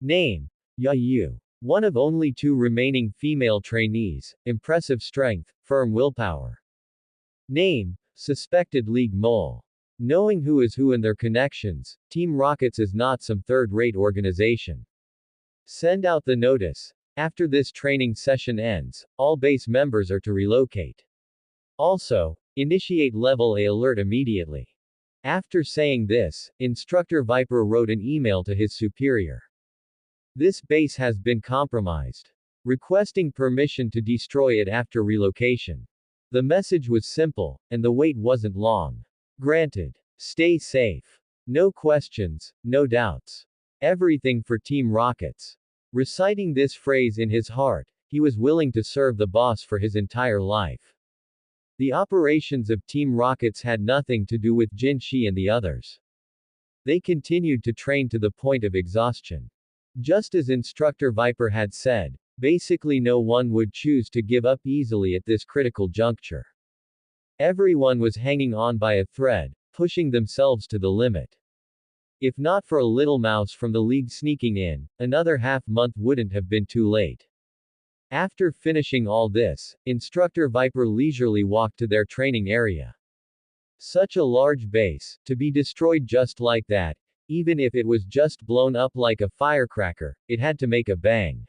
Name: Yayu. One of only 2 remaining female trainees, impressive strength, firm willpower. Name: Suspected League Mole. Knowing who is who and their connections, Team Rockets is not some third-rate organization. Send out the notice. After this training session ends, all base members are to relocate. Also, initiate Level A alert immediately. After saying this, Instructor Viper wrote an email to his superior. This base has been compromised. Requesting permission to destroy it after relocation. The message was simple, and the wait wasn't long. Granted. Stay safe. No questions, no doubts. Everything for Team Rockets. Reciting this phrase in his heart, he was willing to serve the boss for his entire life. The operations of Team Rockets had nothing to do with Jin Shi and the others. They continued to train to the point of exhaustion. Just as Instructor Viper had said, basically no one would choose to give up easily at this critical juncture. Everyone was hanging on by a thread, pushing themselves to the limit. If not for a little mouse from the league sneaking in, another half-month wouldn't have been too late. After finishing all this, Instructor Viper leisurely walked to their training area. Such a large base, to be destroyed just like that, even if it was just blown up like a firecracker, it had to make a bang.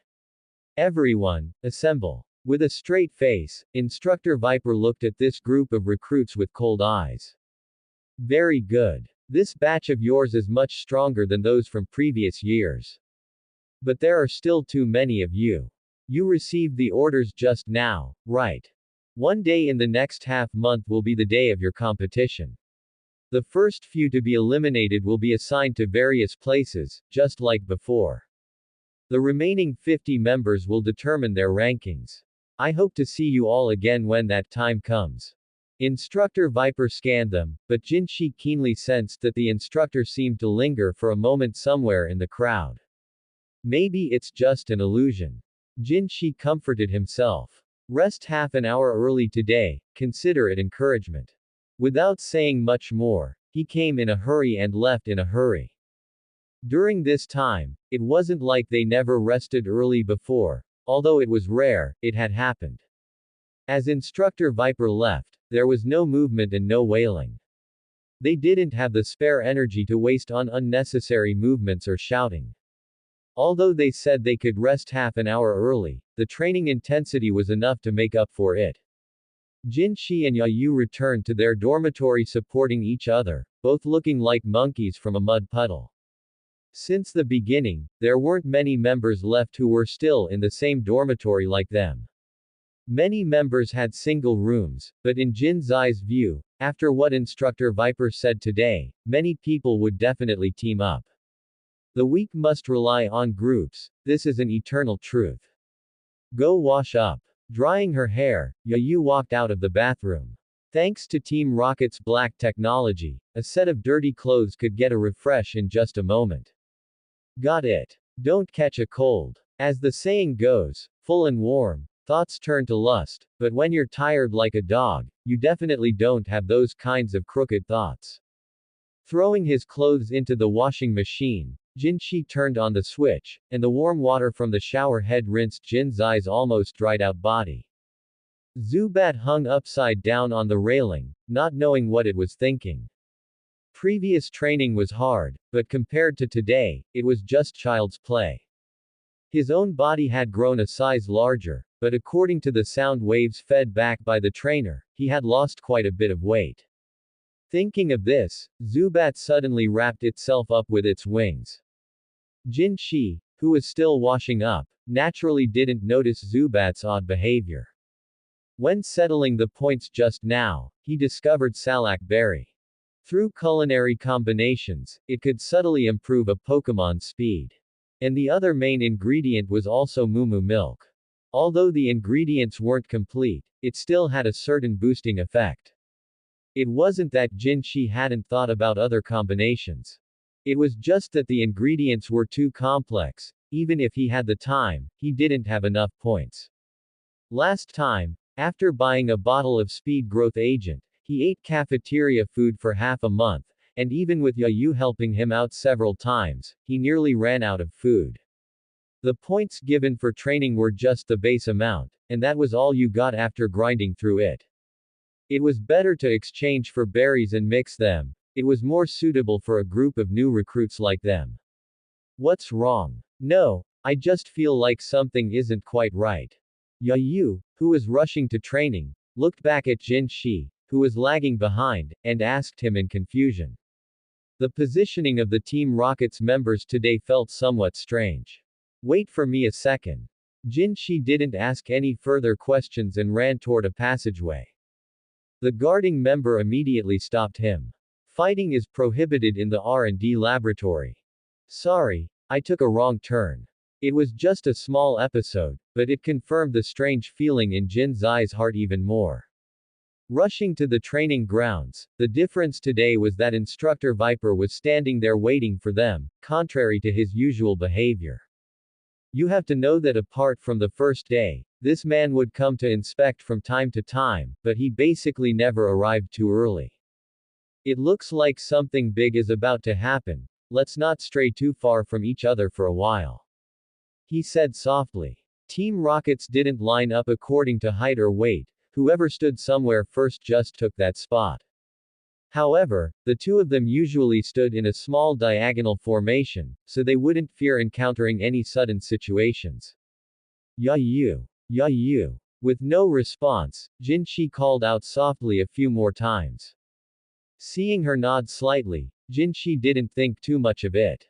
Everyone, assemble. With a straight face, Instructor Viper looked at this group of recruits with cold eyes. Very good. This batch of yours is much stronger than those from previous years. But there are still too many of you. You received the orders just now, right? One day in the next half-month will be the day of your competition. The first few to be eliminated will be assigned to various places, just like before. The remaining 50 members will determine their rankings. I hope to see you all again when that time comes. Instructor Viper scanned them, but Jinshi keenly sensed that the instructor seemed to linger for a moment somewhere in the crowd. Maybe it's just an illusion. Jinshi comforted himself. Rest half an hour early today, consider it encouragement. Without saying much more, he came in a hurry and left in a hurry. During this time, it wasn't like they never rested early before, although it was rare, it had happened. As Instructor Viper left, there was no movement and no wailing. They didn't have the spare energy to waste on unnecessary movements or shouting. Although they said they could rest half an hour early, the training intensity was enough to make up for it. Jinshi and Yayu returned to their dormitory supporting each other, both looking like monkeys from a mud puddle. Since the beginning, there weren't many members left who were still in the same dormitory like them. Many members had single rooms, but in Jin Zai's view, after what Instructor Viper said today, many people would definitely team up. The weak must rely on groups, this is an eternal truth. Go wash up. Drying her hair, Yayu walked out of the bathroom. Thanks to Team Rocket's black technology, a set of dirty clothes could get a refresh in just a moment. Got it. Don't catch a cold. As the saying goes, full and warm, thoughts turn to lust, but when you're tired like a dog, you definitely don't have those kinds of crooked thoughts. Throwing his clothes into the washing machine, Jinshi turned on the switch, and the warm water from the shower head rinsed Jin Zai's almost dried out body. Zubat hung upside down on the railing, not knowing what it was thinking. Previous training was hard, but compared to today, it was just child's play. His own body had grown a size larger, but according to the sound waves fed back by the trainer, he had lost quite a bit of weight. Thinking of this, Zubat suddenly wrapped itself up with its wings. Jinshi, who was still washing up, naturally didn't notice Zubat's odd behavior. When settling the points just now, he discovered Salak Berry. Through culinary combinations, it could subtly improve a Pokémon's speed. And the other main ingredient was also Mumu milk. Although the ingredients weren't complete, it still had a certain boosting effect. It wasn't that Jinshi hadn't thought about other combinations. It was just that the ingredients were too complex. Even if he had the time, he didn't have enough points. Last time, after buying a bottle of speed growth agent, he ate cafeteria food for half a month, and even with Yayu helping him out several times, he nearly ran out of food. The points given for training were just the base amount, and that was all you got after grinding through it. It was better to exchange for berries and mix them. It was more suitable for a group of new recruits like them. What's wrong? No, I just feel like something isn't quite right. Yayu, who was rushing to training, looked back at Jinshi, who was lagging behind, and asked him in confusion. The positioning of the Team Rocket's members today felt somewhat strange. Wait for me a second. Jinshi didn't ask any further questions and ran toward a passageway. The guarding member immediately stopped him. Fighting is prohibited in the R&D laboratory. Sorry, I took a wrong turn. It was just a small episode, but it confirmed the strange feeling in Jin Zai's heart even more. Rushing to the training grounds, the difference today was that Instructor Viper was standing there waiting for them, contrary to his usual behavior. You have to know that apart from the first day, this man would come to inspect from time to time, but he basically never arrived too early. It looks like something big is about to happen, let's not stray too far from each other for a while. He said softly. Team Rockets didn't line up according to height or weight. Whoever stood somewhere first just took that spot. However, the two of them usually stood in a small diagonal formation, so they wouldn't fear encountering any sudden situations. Yayu. Yayu. With no response, Jinshi called out softly a few more times. Seeing her nod slightly, Jinshi didn't think too much of it.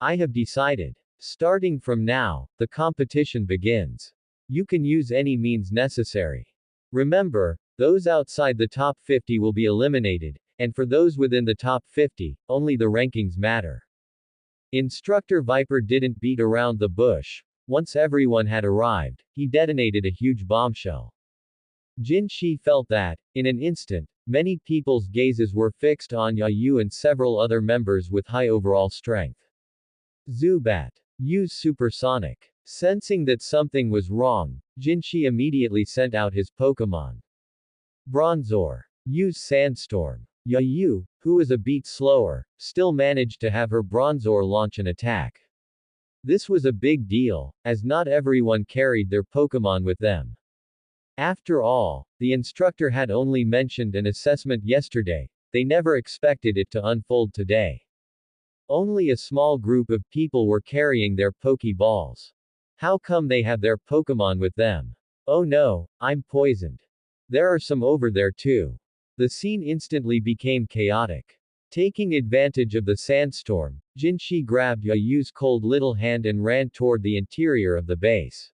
I have decided. Starting from now, the competition begins. You can use any means necessary. Remember, those outside the top 50 will be eliminated, and for those within the top 50, only the rankings matter. Instructor Viper didn't beat around the bush. Once everyone had arrived, he detonated a huge bombshell. Jin Shi felt that, in an instant, many people's gazes were fixed on Yu and several other members with high overall strength. Zubat. Use supersonic. Sensing that something was wrong, Jin Shi immediately sent out his Pokémon. Bronzor. Use Sandstorm. Yu, who was a beat slower, still managed to have her Bronzor launch an attack. This was a big deal, as not everyone carried their Pokémon with them. After all, the instructor had only mentioned an assessment yesterday, they never expected it to unfold today. Only a small group of people were carrying their Pokéballs. How come they have their Pokémon with them? Oh no, I'm poisoned. There are some over there too. The scene instantly became chaotic. Taking advantage of the sandstorm, Jin Shi grabbed Yu's cold little hand and ran toward the interior of the base.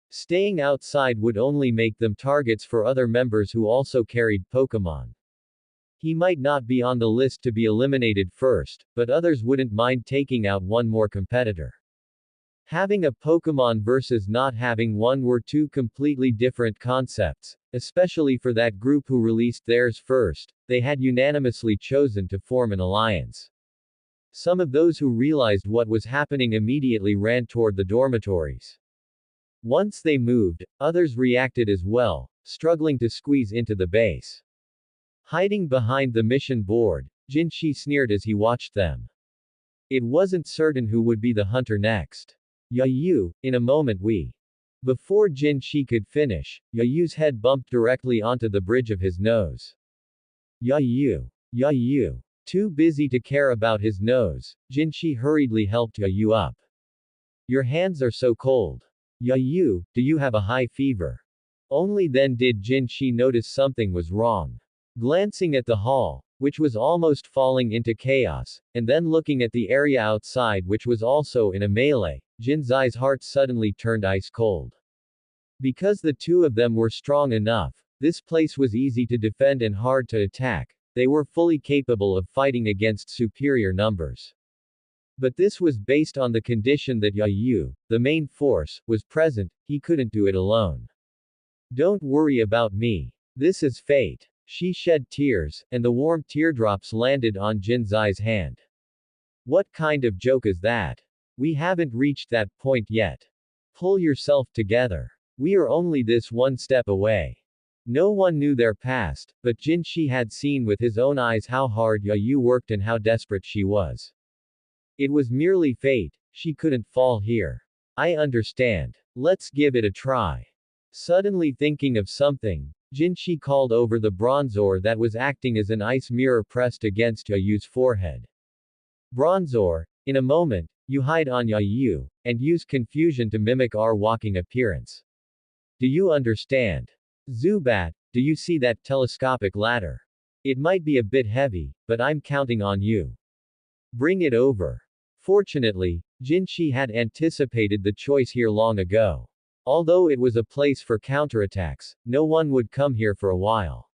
Staying outside would only make them targets for other members who also carried Pokémon. He might not be on the list to be eliminated first, but others wouldn't mind taking out one more competitor. Having a Pokémon versus not having one were two completely different concepts, especially for that group who released theirs first. They had unanimously chosen to form an alliance. Some of those who realized what was happening immediately ran toward the dormitories. Once they moved, others reacted as well, struggling to squeeze into the base. Hiding behind the mission board, Jin Shi sneered as he watched them. It wasn't certain who would be the hunter next. Yu, in a moment we. Before Jin Shi could finish, Yu's head bumped directly onto the bridge of his nose. Yu. Too busy to care about his nose, Jin Shi hurriedly helped Yu up. Your hands are so cold. Yu, do you have a high fever? Only then did Jin Shi notice something was wrong. Glancing at the hall, which was almost falling into chaos, and then looking at the area outside which was also in a melee, Jin Zai's heart suddenly turned ice cold. Because the two of them were strong enough, this place was easy to defend and hard to attack, they were fully capable of fighting against superior numbers. But this was based on the condition that Yu, the main force, was present, he couldn't do it alone. Don't worry about me. This is fate. She shed tears, and the warm teardrops landed on Jin Zai's hand. What kind of joke is that? We haven't reached that point yet. Pull yourself together. We are only this one step away. No one knew their past, but Jin Shi had seen with his own eyes how hard Yu worked and how desperate she was. It was merely fate, she couldn't fall here. I understand. Let's give it a try. Suddenly thinking of something, Jin Shi called over the Bronzor that was acting as an ice mirror pressed against Yu's forehead. Bronzor, in a moment, you hide on Yu, and use confusion to mimic our walking appearance. Do you understand? Zubat, do you see that telescopic ladder? It might be a bit heavy, but I'm counting on you. Bring it over. Fortunately, Jin Shi had anticipated the choice here long ago. Although it was a place for counterattacks, no one would come here for a while.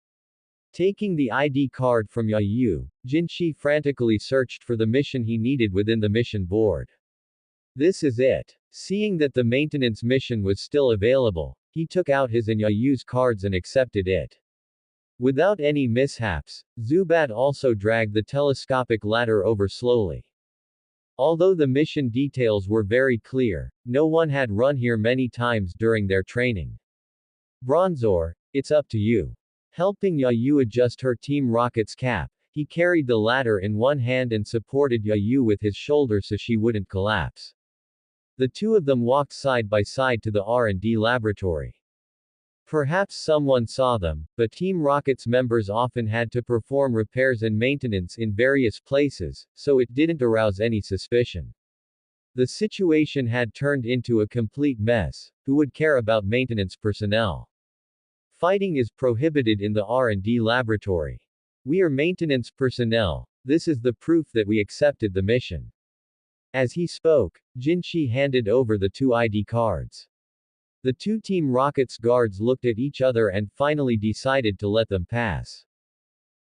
Taking the ID card from Yu, Jin Shi frantically searched for the mission he needed within the mission board. This is it. Seeing that the maintenance mission was still available, he took out his and Yu's cards and accepted it. Without any mishaps, Zubat also dragged the telescopic ladder over slowly. Although the mission details were very clear, no one had run here many times during their training. Bronzor, it's up to you. Helping Yu adjust her Team Rocket's cap, he carried the ladder in one hand and supported Yu with his shoulder so she wouldn't collapse. The two of them walked side by side to the R&D laboratory. Perhaps someone saw them, but Team Rocket's members often had to perform repairs and maintenance in various places, so it didn't arouse any suspicion. The situation had turned into a complete mess. Who would care about maintenance personnel? Fighting is prohibited in the R&D laboratory. We are maintenance personnel. This is the proof that we accepted the mission. As he spoke, Jin Shi handed over the two ID cards. The two Team Rocket's guards looked at each other and finally decided to let them pass.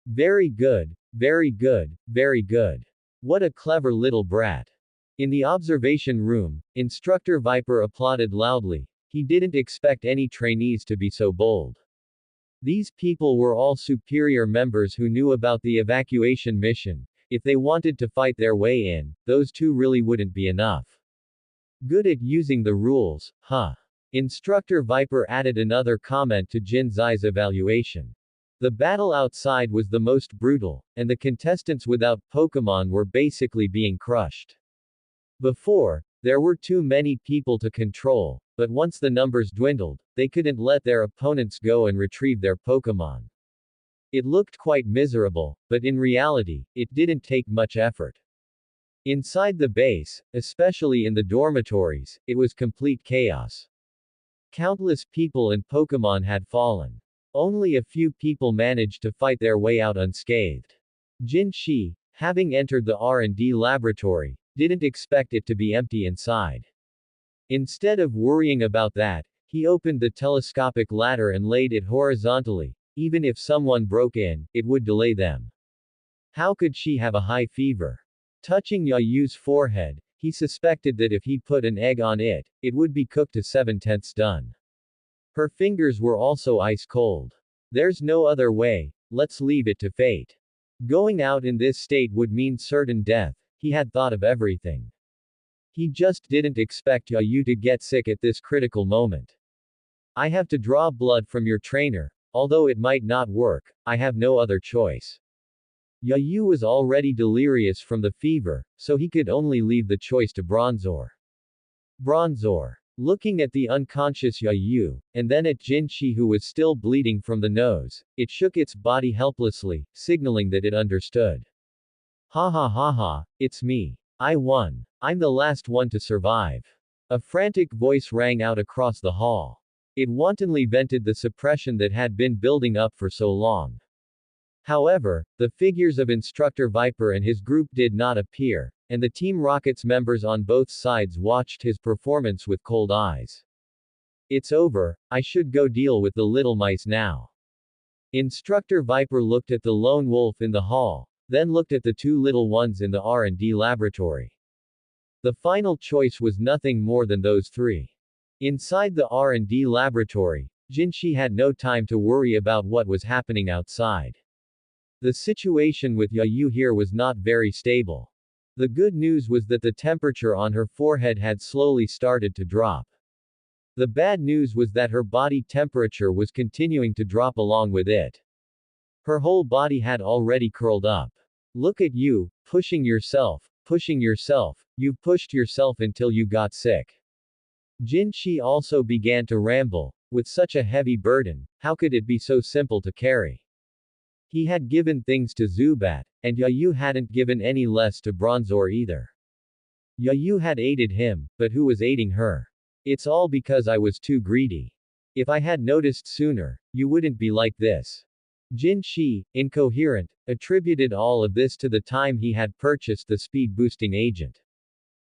Very good, very good, very good. What a clever little brat. In the observation room, Instructor Viper applauded loudly. He didn't expect any trainees to be so bold. These people were all superior members who knew about the evacuation mission. If they wanted to fight their way in, those two really wouldn't be enough. Good at using the rules, huh? Instructor Viper added another comment to Jin Zai's evaluation. The battle outside was the most brutal, and the contestants without Pokémon were basically being crushed. Before, there were too many people to control, but once the numbers dwindled, they couldn't let their opponents go and retrieve their Pokémon. It looked quite miserable, but in reality, it didn't take much effort. Inside the base, especially in the dormitories, it was complete chaos. Countless people and Pokémon had fallen. Only a few people managed to fight their way out unscathed. Jin Shi, having entered the R&D laboratory, didn't expect it to be empty inside. Instead of worrying about that, he opened the telescopic ladder and laid it horizontally. Even if someone broke in, it would delay them. How could she have a high fever? Touching Yayu's forehead, he suspected that if he put an egg on it, it would be cooked to 7/10 done. Her fingers were also ice cold. There's no other way, let's leave it to fate. Going out in this state would mean certain death. He had thought of everything. He just didn't expect Yayu to get sick at this critical moment. I have to draw blood from your trainer. Although it might not work, I have no other choice. Yayu was already delirious from the fever, so he could only leave the choice to Bronzor. Bronzor. Looking at the unconscious Yayu, and then at Jin Shi who was still bleeding from the nose, it shook its body helplessly, signaling that it understood. Ha ha ha ha, it's me. I won. I'm the last one to survive. A frantic voice rang out across the hall. It wantonly vented the suppression that had been building up for so long. However, the figures of Instructor Viper and his group did not appear, and the Team Rocket's members on both sides watched his performance with cold eyes. It's over, I should go deal with the little mice now. Instructor Viper looked at the lone wolf in the hall, then looked at the two little ones in the R&D laboratory. The final choice was nothing more than those three. Inside the R&D laboratory, Jinshi had no time to worry about what was happening outside. The situation with Yayu here was not very stable. The good news was that the temperature on her forehead had slowly started to drop. The bad news was that her body temperature was continuing to drop along with it. Her whole body had already curled up. Look at you, pushing yourself, you've pushed yourself until you got sick. Jin Shi also began to ramble. With such a heavy burden, how could it be so simple to carry? He had given things to Zubat, and Yayu hadn't given any less to Bronzor either. Yayu had aided him, but who was aiding her? It's all because I was too greedy. If I had noticed sooner, you wouldn't be like this. Jin Shi, incoherent, attributed all of this to the time he had purchased the speed-boosting agent.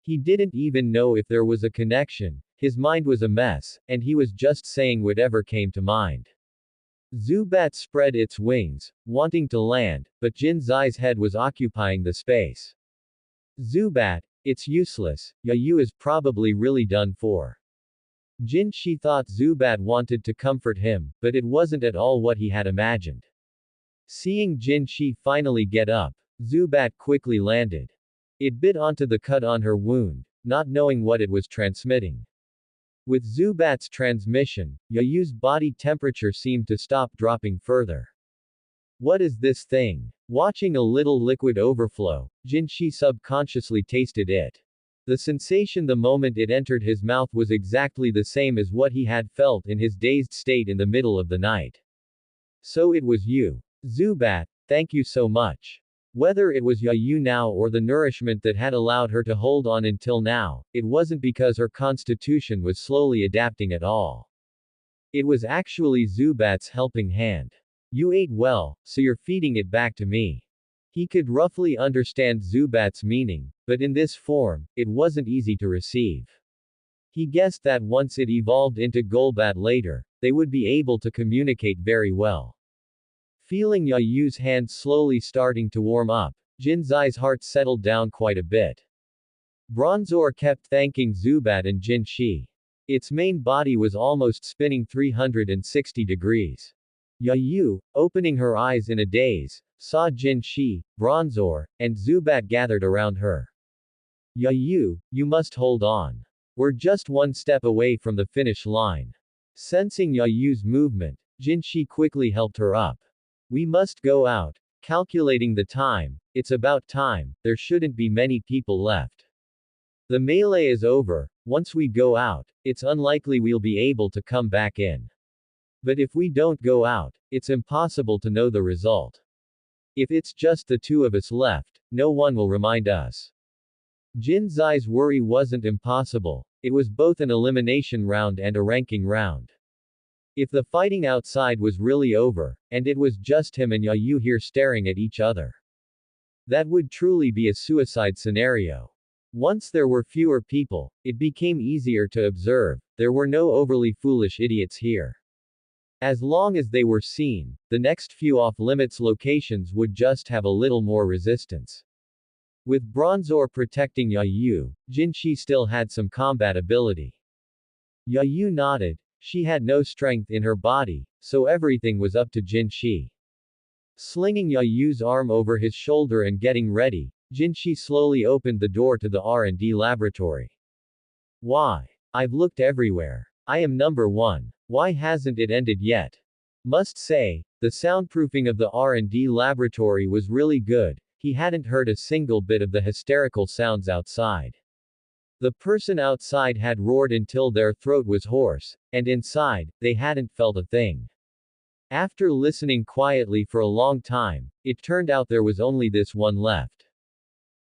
He didn't even know if there was a connection, his mind was a mess, and he was just saying whatever came to mind. Zubat spread its wings, wanting to land, but Jin Zai's head was occupying the space. Zubat, it's useless, Yayu is probably really done for. Jin Shi thought Zubat wanted to comfort him, but it wasn't at all what he had imagined. Seeing Jin Shi finally get up, Zubat quickly landed. It bit onto the cut on her wound, not knowing what it was transmitting. With Zubat's transmission, Yayu's body temperature seemed to stop dropping further. What is this thing? Watching a little liquid overflow, Jin Shi subconsciously tasted it. The sensation the moment it entered his mouth was exactly the same as what he had felt in his dazed state in the middle of the night. So it was you. Zubat, thank you so much. Whether it was Yayu now or the nourishment that had allowed her to hold on until now, it wasn't because her constitution was slowly adapting at all. It was actually Zubat's helping hand. You ate well, so you're feeding it back to me. He could roughly understand Zubat's meaning, but in this form, it wasn't easy to receive. He guessed that once it evolved into Golbat later, they would be able to communicate very well. Feeling Yayu's hand slowly starting to warm up, Jin Zai's heart settled down quite a bit. Bronzor kept thanking Zubat and Jinshi. Its main body was almost spinning 360 degrees. Yayu, opening her eyes in a daze, saw Jinshi, Bronzor, and Zubat gathered around her. Yayu, you must hold on. We're just one step away from the finish line. Sensing Yayu's movement, Jinshi quickly helped her up. We must go out. Calculating the time, it's about time, there shouldn't be many people left. The melee is over, once we go out, it's unlikely we'll be able to come back in. But if we don't go out, it's impossible to know the result. If it's just the two of us left, no one will remind us. Jin Zai's worry wasn't impossible, it was both an elimination round and a ranking round. If the fighting outside was really over, and it was just him and Yayu here staring at each other, that would truly be a suicide scenario. Once there were fewer people, it became easier to observe, there were no overly foolish idiots here. As long as they were seen, the next few off-limits locations would just have a little more resistance. With Bronzor protecting Yayu, Jinshi still had some combat ability. Yayu nodded, she had no strength in her body, so everything was up to Jinshi. Slinging Yayu's arm over his shoulder and getting ready, Jinshi slowly opened the door to the R&D laboratory. Why? I've looked everywhere. I am number one. Why hasn't it ended yet? Must say, the soundproofing of the R&D laboratory was really good, he hadn't heard a single bit of the hysterical sounds outside. The person outside had roared until their throat was hoarse, and inside, they hadn't felt a thing. After listening quietly for a long time, it turned out there was only this one left.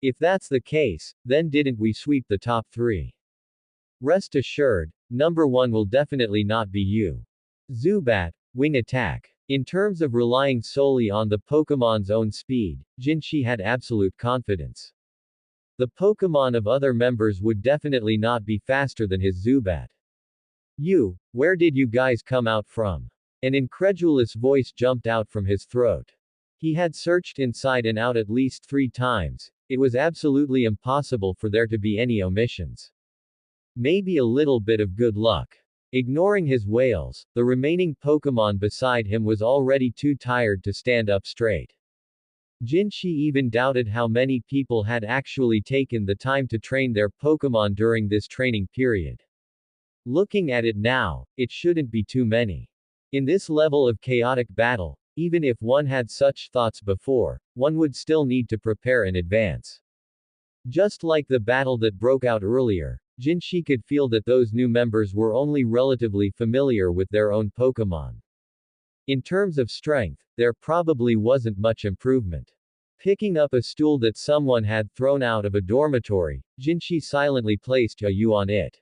If that's the case, then didn't we sweep the top 3? Rest assured, number 1 will definitely not be you. Zubat, wing attack. In terms of relying solely on the Pokemon's own speed, Jinshi had absolute confidence. The Pokemon of other members would definitely not be faster than his Zubat. You, where did you guys come out from? An incredulous voice jumped out from his throat. He had searched inside and out at least 3 times, it was absolutely impossible for there to be any omissions. Maybe a little bit of good luck. Ignoring his wails, the remaining Pokemon beside him was already too tired to stand up straight. Jinshi even doubted how many people had actually taken the time to train their Pokemon during this training period. Looking at it now, it shouldn't be too many. In this level of chaotic battle, even if one had such thoughts before, one would still need to prepare in advance. Just like the battle that broke out earlier, Jinshi could feel that those new members were only relatively familiar with their own Pokemon. In terms of strength, there probably wasn't much improvement. Picking up a stool that someone had thrown out of a dormitory, Jinshi silently placed Yayu on it.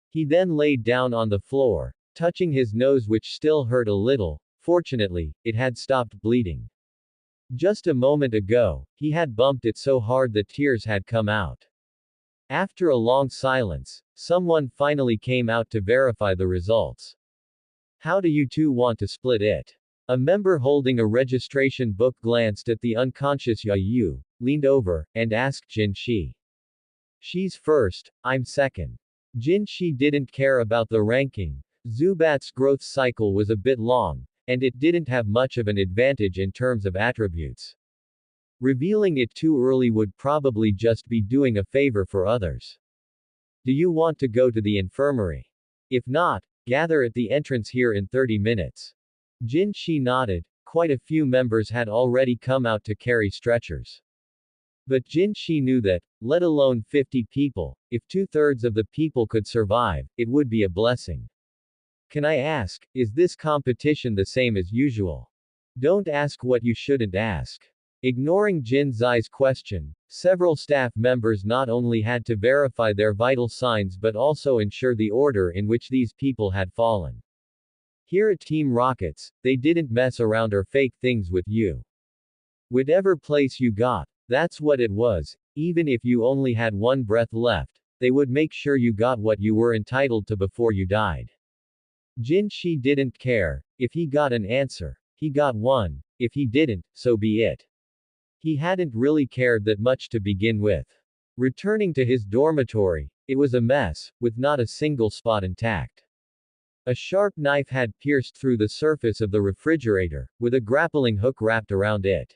He then laid down on the floor, touching his nose which still hurt a little. Fortunately, it had stopped bleeding. Just a moment ago, he had bumped it so hard that tears had come out. After a long silence, someone finally came out to verify the results. How do you two want to split it? A member holding a registration book glanced at the unconscious Yayu, leaned over, and asked Jinshi. She's first, I'm second. Jinshi didn't care about the ranking. Zubat's growth cycle was a bit long, and it didn't have much of an advantage in terms of attributes. Revealing it too early would probably just be doing a favor for others. Do you want to go to the infirmary? If not, gather at the entrance here in 30 minutes. Jinshi nodded, quite a few members had already come out to carry stretchers. But Jinshi knew that, let alone 50 people, if 2/3 of the people could survive, it would be a blessing. Can I ask, is this competition the same as usual? Don't ask what you shouldn't ask. Ignoring Jin Zai's question, several staff members not only had to verify their vital signs but also ensure the order in which these people had fallen. Here at Team Rockets, they didn't mess around or fake things with you. Whatever place you got, that's what it was, even if you only had one breath left, they would make sure you got what you were entitled to before you died. Jinshi didn't care, if he got an answer, he got one, if he didn't, so be it. He hadn't really cared that much to begin with. Returning to his dormitory, it was a mess, with not a single spot intact. A sharp knife had pierced through the surface of the refrigerator, with a grappling hook wrapped around it.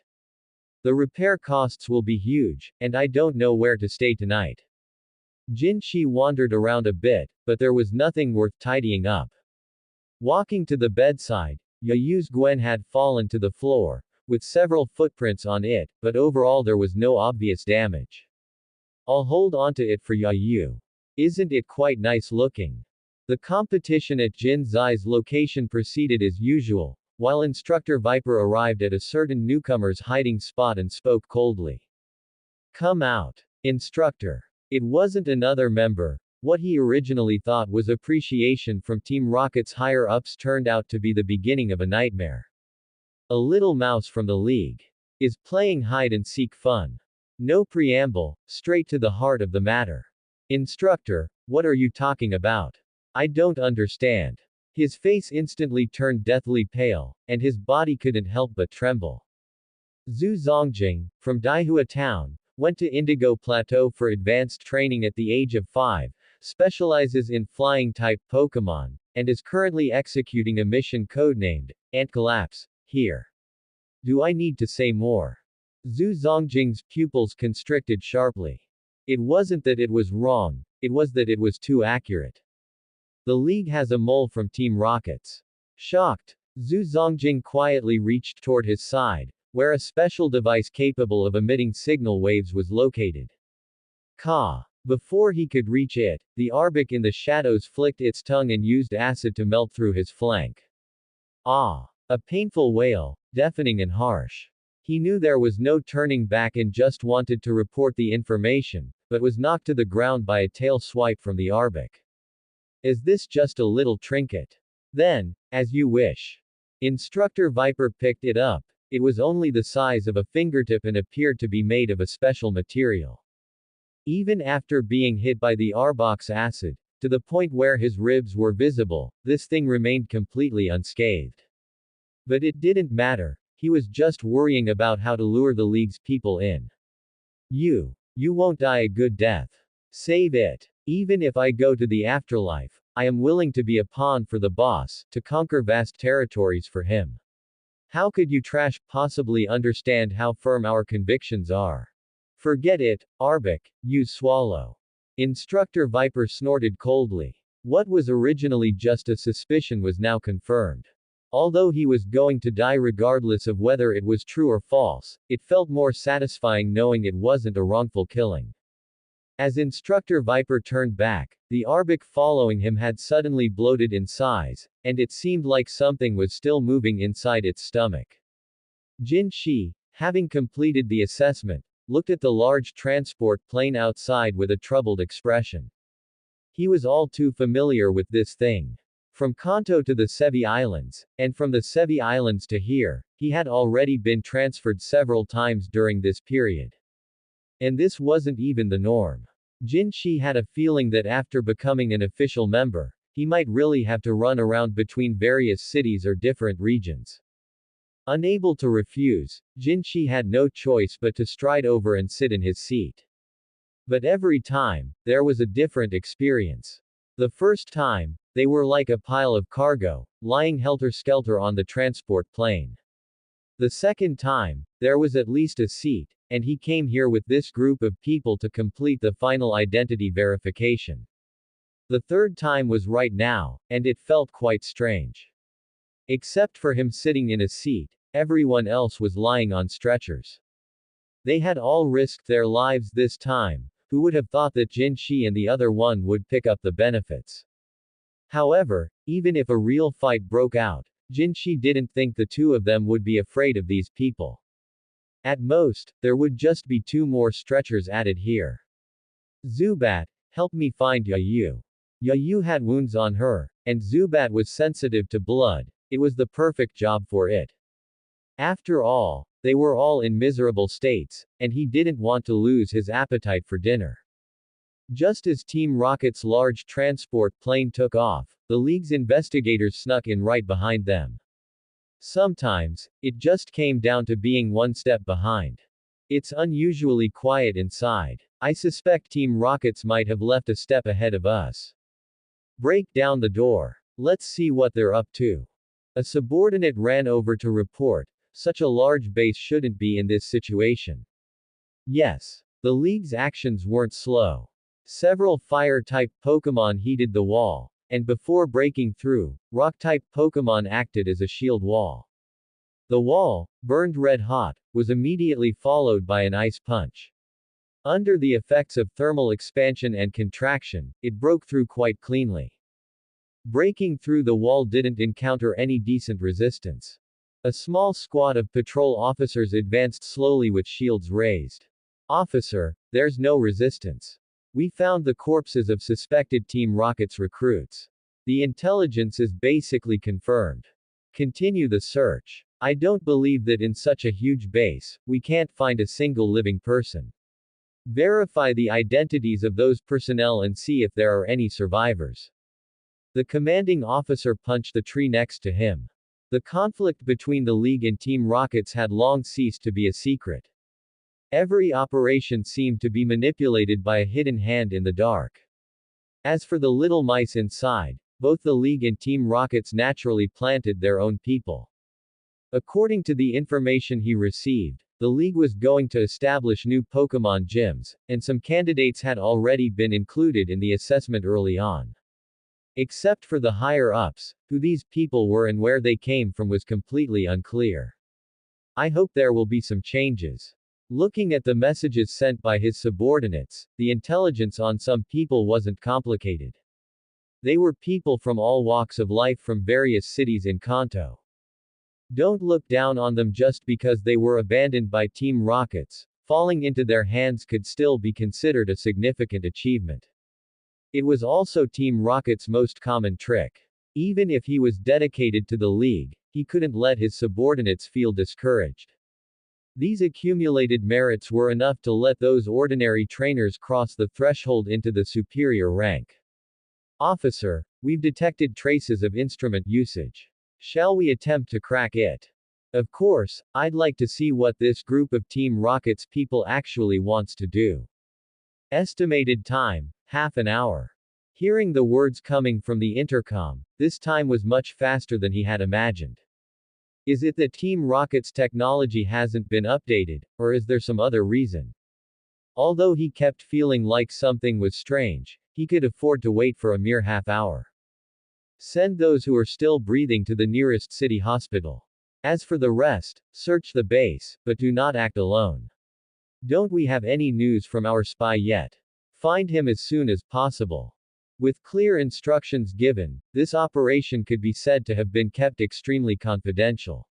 The repair costs will be huge, and I don't know where to stay tonight. Jin Shi wandered around a bit, but there was nothing worth tidying up. Walking to the bedside, Yayu's Gwen had fallen to the floor, with several footprints on it, but overall there was no obvious damage. I'll hold onto it for Yayu. Isn't it quite nice looking? The competition at Jin Zai's location proceeded as usual, while Instructor Viper arrived at a certain newcomer's hiding spot and spoke coldly. Come out. Instructor. It wasn't another member. What he originally thought was appreciation from Team Rocket's higher-ups turned out to be the beginning of a nightmare. A little mouse from the league is playing hide-and-seek fun. No preamble, straight to the heart of the matter. Instructor, what are you talking about? I don't understand. His face instantly turned deathly pale, and his body couldn't help but tremble. Zhu Zongjing, from Daihua Town, went to Indigo Plateau for advanced training at the age of 5, specializes in flying-type Pokémon, and is currently executing a mission codenamed Ant Collapse, here. Do I need to say more? Zhu Zongjing's pupils constricted sharply. It wasn't that it was wrong, it was that it was too accurate. The league has a mole from Team Rockets. Shocked, Zhu Zongjing quietly reached toward his side, where a special device capable of emitting signal waves was located. Ka. Before he could reach it, the Arbok in the shadows flicked its tongue and used acid to melt through his flank. Ah! A painful wail, deafening and harsh. He knew there was no turning back and just wanted to report the information, but was knocked to the ground by a tail swipe from the Arbok. Is this just a little trinket? Then, as you wish. Instructor Viper picked it up. It was only the size of a fingertip and appeared to be made of a special material. Even after being hit by the Arbok's acid, to the point where his ribs were visible, this thing remained completely unscathed. But it didn't matter, he was just worrying about how to lure the league's people in. You won't die a good death. Save it. Even if I go to the afterlife, I am willing to be a pawn for the boss, to conquer vast territories for him. How could you trash possibly understand how firm our convictions are? Forget it, Arbok, you swallow. Instructor Viper snorted coldly. What was originally just a suspicion was now confirmed. Although he was going to die regardless of whether it was true or false, it felt more satisfying knowing it wasn't a wrongful killing. As Instructor Viper turned back, the Arbok following him had suddenly bloated in size, and it seemed like something was still moving inside its stomach. Jin Shi, having completed the assessment, looked at the large transport plane outside with a troubled expression. He was all too familiar with this thing. From Kanto to the Sevi Islands, and from the Sevi Islands to here, he had already been transferred several times during this period. And this wasn't even the norm. Jin Shi had a feeling that after becoming an official member, he might really have to run around between various cities or different regions. Unable to refuse, Jin Shi had no choice but to stride over and sit in his seat. But every time, there was a different experience. The first time, they were like a pile of cargo, lying helter-skelter on the transport plane. The second time, there was at least a seat, and he came here with this group of people to complete the final identity verification. The third time was right now, and it felt quite strange. Except for him sitting in a seat, everyone else was lying on stretchers. They had all risked their lives this time. Who would have thought that Jin Shi and the other one would pick up the benefits? However, even if a real fight broke out, Jin Shi didn't think the two of them would be afraid of these people. At most, there would just be 2 more stretchers added here. Zubat, help me find Yayu. Yayu had wounds on her, and Zubat was sensitive to blood. It was the perfect job for it. After all, they were all in miserable states, and he didn't want to lose his appetite for dinner. Just as Team Rocket's large transport plane took off, the League's investigators snuck in right behind them. Sometimes, it just came down to being one step behind. It's unusually quiet inside. I suspect Team Rockets might have left a step ahead of us. Break down the door. Let's see what they're up to. A subordinate ran over to report, such a large base shouldn't be in this situation. Yes. The League's actions weren't slow. Several fire-type Pokémon heated the wall, and before breaking through, rock-type Pokémon acted as a shield wall. The wall, burned red-hot, was immediately followed by an ice punch. Under the effects of thermal expansion and contraction, it broke through quite cleanly. Breaking through the wall didn't encounter any decent resistance. A small squad of patrol officers advanced slowly with shields raised. Officer, there's no resistance. We found the corpses of suspected Team Rocket's recruits. The intelligence is basically confirmed. Continue the search. I don't believe that in such a huge base, we can't find a single living person. Verify the identities of those personnel and see if there are any survivors. The commanding officer punched the tree next to him. The conflict between the League and Team Rockets had long ceased to be a secret. Every operation seemed to be manipulated by a hidden hand in the dark. As for the little mice inside, both the League and Team Rockets naturally planted their own people. According to the information he received, the League was going to establish new Pokémon gyms, and some candidates had already been included in the assessment early on. Except for the higher-ups, who these people were and where they came from was completely unclear. I hope there will be some changes. Looking at the messages sent by his subordinates, the intelligence on some people wasn't complicated. They were people from all walks of life from various cities in Kanto. Don't look down on them just because they were abandoned by Team Rockets. Falling into their hands could still be considered a significant achievement. It was also Team Rocket's most common trick. Even if he was dedicated to the League, he couldn't let his subordinates feel discouraged. These accumulated merits were enough to let those ordinary trainers cross the threshold into the superior rank. Officer, we've detected traces of instrument usage. Shall we attempt to crack it? Of course, I'd like to see what this group of Team Rocket's people actually wants to do. Estimated time, half an hour. Hearing the words coming from the intercom, this time was much faster than he had imagined. Is it that Team Rocket's technology hasn't been updated, or is there some other reason? Although he kept feeling like something was strange, he could afford to wait for a mere half hour. Send those who are still breathing to the nearest city hospital. As for the rest, search the base, but do not act alone. Don't we have any news from our spy yet? Find him as soon as possible. With clear instructions given, this operation could be said to have been kept extremely confidential.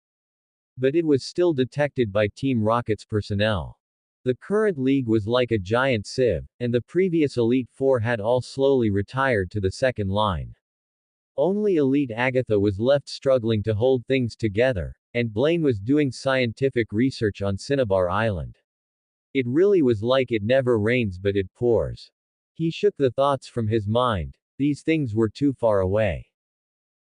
But it was still detected by Team Rocket's personnel. The current league was like a giant sieve, and the previous Elite Four had all slowly retired to the second line. Only Elite Agatha was left struggling to hold things together, and Blaine was doing scientific research on Cinnabar Island. It really was like it never rains but it pours. He shook the thoughts from his mind. These things were too far away.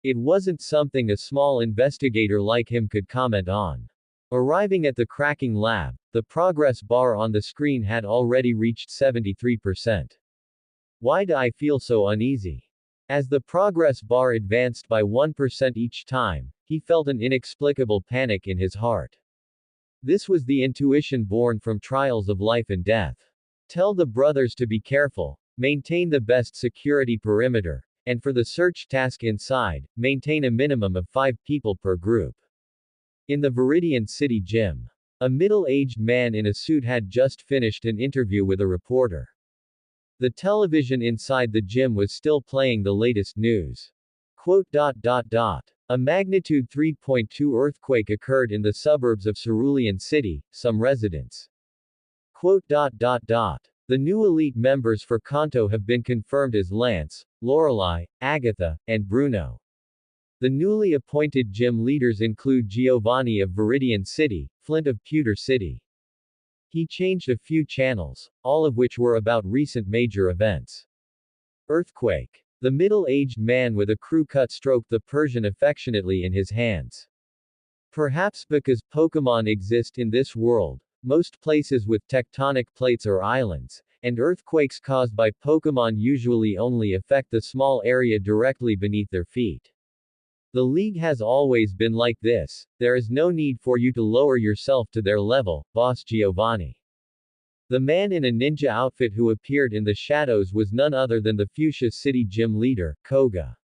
It wasn't something a small investigator like him could comment on. Arriving at the cracking lab, the progress bar on the screen had already reached 73%. Why do I feel so uneasy? As the progress bar advanced by 1% each time, he felt an inexplicable panic in his heart. This was the intuition born from trials of life and death. Tell the brothers to be careful, maintain the best security perimeter, and for the search task inside, maintain a minimum of 5 people per group. In the Viridian City gym, a middle-aged man in a suit had just finished an interview with a reporter. The television inside the gym was still playing the latest news. A magnitude 3.2 earthquake occurred in the suburbs of Cerulean City, some residents. The new elite members for Kanto have been confirmed as Lance, Lorelei, Agatha, and Bruno. The newly appointed gym leaders include Giovanni of Viridian City, Flint of Pewter City. He changed a few channels, all of which were about recent major events. Earthquake. The middle-aged man with a crew cut stroked the Persian affectionately in his hands. Perhaps because Pokémon exist in this world, most places with tectonic plates or islands, and earthquakes caused by Pokémon usually only affect the small area directly beneath their feet. The league has always been like this, there is no need for you to lower yourself to their level, Boss Giovanni. The man in a ninja outfit who appeared in the shadows was none other than the Fuchsia City gym leader, Koga.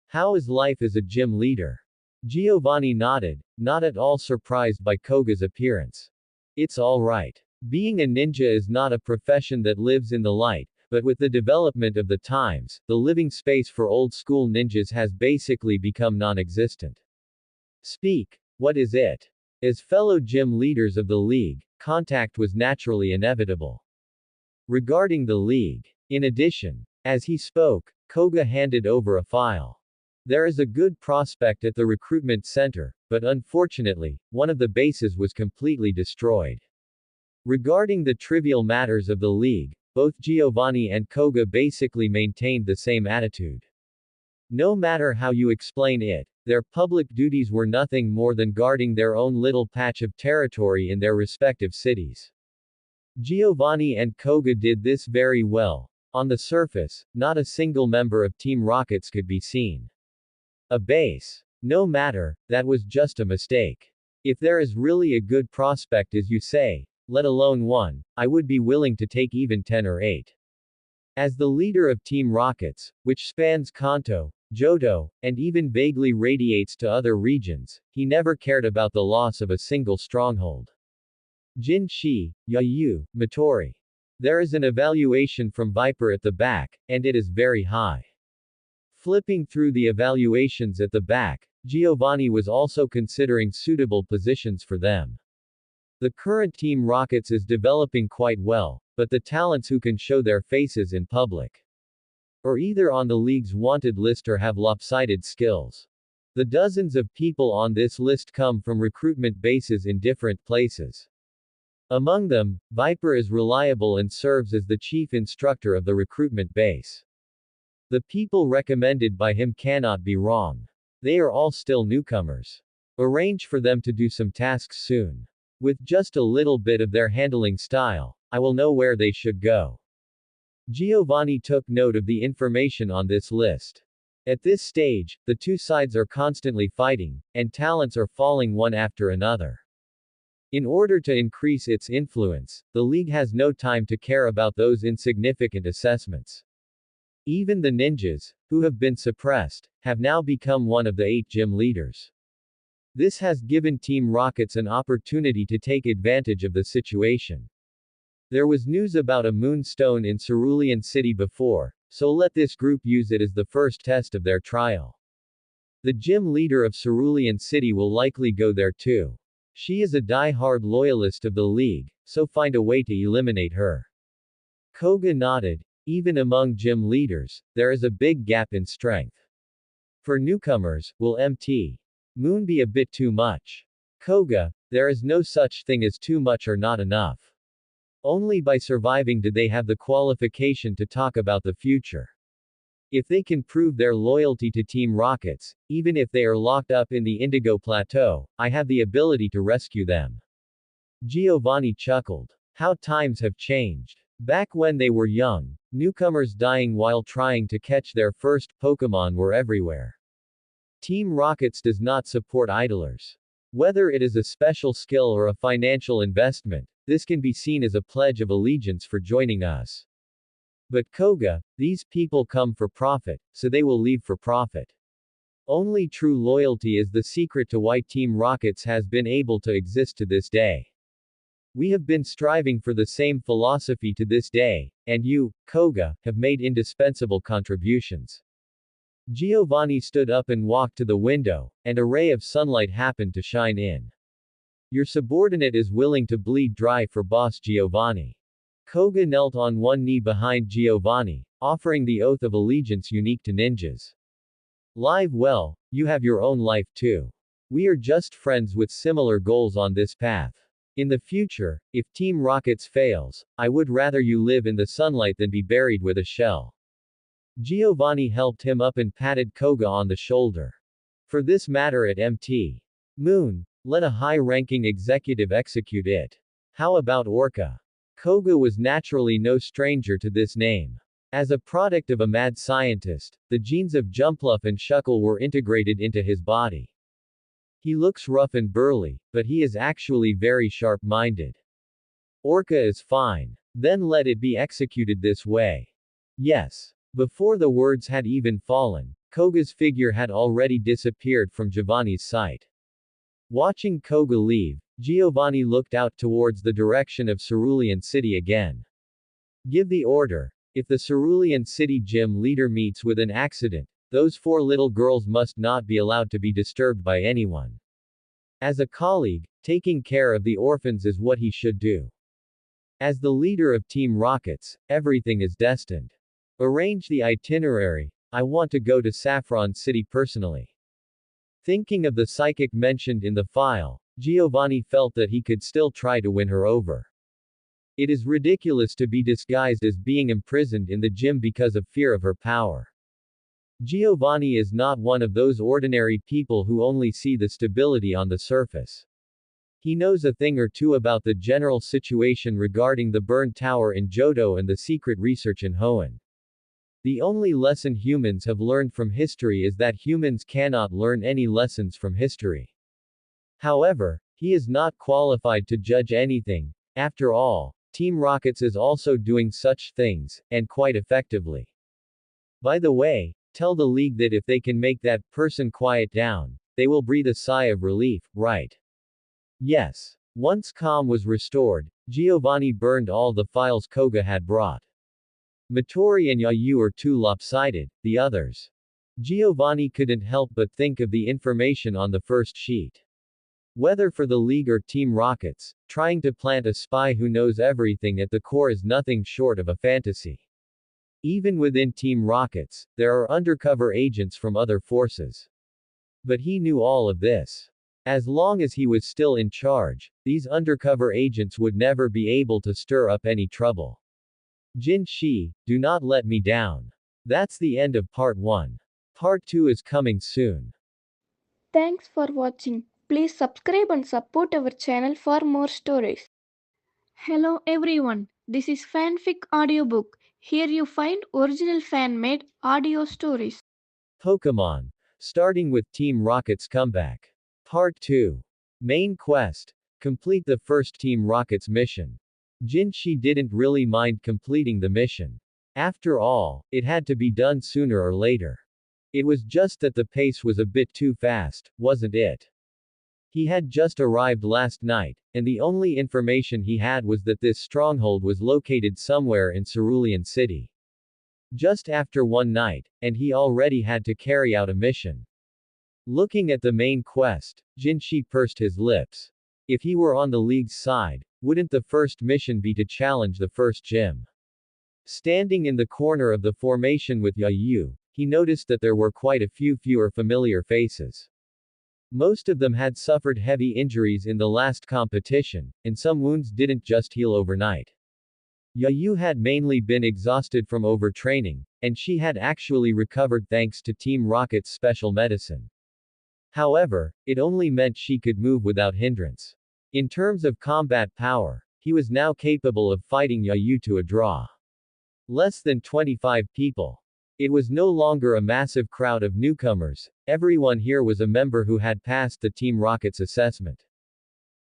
How is life as a gym leader? Giovanni nodded, not at all surprised by Koga's appearance. It's alright. Being a ninja is not a profession that lives in the light, but with the development of the times, the living space for old-school ninjas has basically become non-existent. Speak. What is it? As fellow gym leaders of the league, contact was naturally inevitable. Regarding the league. In addition, as he spoke, Koga handed over a file. There is a good prospect at the recruitment center, but unfortunately, one of the bases was completely destroyed. Regarding the trivial matters of the league, both Giovanni and Koga basically maintained the same attitude. No matter how you explain it, their public duties were nothing more than guarding their own little patch of territory in their respective cities. Giovanni and Koga did this very well. On the surface, not a single member of Team Rockets could be seen. A base. No matter, that was just a mistake. If there is really a good prospect as you say, let alone one, I would be willing to take even 10 or 8. As the leader of Team Rockets, which spans Kanto, Johto, and even vaguely radiates to other regions, he never cared about the loss of a single stronghold. Jin Shi, Yayu, Matori. There is an evaluation from Viper at the back, and it is very high. Flipping through the evaluations at the back, Giovanni was also considering suitable positions for them. The current Team Rockets is developing quite well, but the talents who can show their faces in public are either on the league's wanted list or have lopsided skills. The dozens of people on this list come from recruitment bases in different places. Among them, Viper is reliable and serves as the chief instructor of the recruitment base. The people recommended by him cannot be wrong. They are all still newcomers. Arrange for them to do some tasks soon. With just a little bit of their handling style, I will know where they should go. Giovanni took note of the information on this list. At this stage, the two sides are constantly fighting, and talents are falling one after another. In order to increase its influence, the league has no time to care about those insignificant assessments. Even the ninjas, who have been suppressed, have now become one of the 8 gym leaders. This has given Team Rockets an opportunity to take advantage of the situation. There was news about a moonstone in Cerulean City before, so let this group use it as the first test of their trial. The gym leader of Cerulean City will likely go there too. She is a die-hard loyalist of the league, so find a way to eliminate her. Koga nodded. Even among gym leaders, there is a big gap in strength. For newcomers, will Mt. Moon be a bit too much? Koga, there is no such thing as too much or not enough. Only by surviving do they have the qualification to talk about the future. If they can prove their loyalty to Team Rockets, even if they are locked up in the Indigo Plateau, I have the ability to rescue them. Giovanni chuckled. How times have changed. Back when they were young, newcomers dying while trying to catch their first Pokémon were everywhere. Team Rockets does not support idlers. Whether it is a special skill or a financial investment, this can be seen as a pledge of allegiance for joining us. But Koga, these people come for profit, so they will leave for profit. Only true loyalty is the secret to why Team Rockets has been able to exist to this day. We have been striving for the same philosophy to this day, and you, Koga, have made indispensable contributions. Giovanni stood up and walked to the window, and a ray of sunlight happened to shine in. Your subordinate is willing to bleed dry for Boss Giovanni. Koga knelt on one knee behind Giovanni, offering the oath of allegiance unique to ninjas. Live well, you have your own life too. We are just friends with similar goals on this path. In the future, if Team Rockets fails, I would rather you live in the sunlight than be buried with a shell. Giovanni helped him up and patted Koga on the shoulder. For this matter at Mt. Moon, let a high-ranking executive execute it. How about Orca? Koga was naturally no stranger to this name. As a product of a mad scientist, the genes of Jumpluff and Shuckle were integrated into his body. He looks rough and burly, but he is actually very sharp-minded. Orca is fine. Then let it be executed this way. Yes. Before the words had even fallen, Koga's figure had already disappeared from Giovanni's sight. Watching Koga leave, Giovanni looked out towards the direction of Cerulean City again. Give the order. If the Cerulean City gym leader meets with an accident, those 4 little girls must not be allowed to be disturbed by anyone. As a colleague, taking care of the orphans is what he should do. As the leader of Team Rockets, everything is destined. Arrange the itinerary. I want to go to Saffron City personally. Thinking of the psychic mentioned in the file, Giovanni felt that he could still try to win her over. It is ridiculous to be disguised as being imprisoned in the gym because of fear of her power. Giovanni is not one of those ordinary people who only see the stability on the surface. He knows a thing or two about the general situation regarding the burned tower in Johto and the secret research in Hoenn. The only lesson humans have learned from history is that humans cannot learn any lessons from history. However, he is not qualified to judge anything. After all, Team Rockets is also doing such things, and quite effectively. By the way, tell the league that if they can make that person quiet down, they will breathe a sigh of relief, right? Yes. Once calm was restored, Giovanni burned all the files Koga had brought. Matori and Yayu are too lopsided, the others. Giovanni couldn't help but think of the information on the first sheet. Whether for the League or Team Rockets, trying to plant a spy who knows everything at the core is nothing short of a fantasy. Even within Team Rockets, there are undercover agents from other forces. But he knew all of this. As long as he was still in charge, these undercover agents would never be able to stir up any trouble. Jin Shi, do not let me down. That's the end of part 1. Part 2 is coming soon. Thanks for watching. Please subscribe and support our channel for more stories. Hello everyone, this is Fanfic Audiobook. Here you find original fan-made audio stories. Pokémon. Starting with Team Rocket's comeback. Part 2. Main quest. Complete the first Team Rocket's mission. Jinshi didn't really mind completing the mission. After all, it had to be done sooner or later. It was just that the pace was a bit too fast, wasn't it? He had just arrived last night, and the only information he had was that this stronghold was located somewhere in Cerulean City. Just after one night, and he already had to carry out a mission. Looking at the main quest, Jinshi pursed his lips. If he were on the League's side, wouldn't the first mission be to challenge the first gym? Standing in the corner of the formation with Yayu, he noticed that there were quite a few fewer familiar faces. Most of them had suffered heavy injuries in the last competition, and some wounds didn't just heal overnight. Yayu had mainly been exhausted from overtraining, and she had actually recovered thanks to Team Rocket's special medicine. However, it only meant she could move without hindrance. In terms of combat power, he was now capable of fighting Yayu to a draw. Less than 25 people. It was no longer a massive crowd of newcomers, everyone here was a member who had passed the Team Rocket's assessment.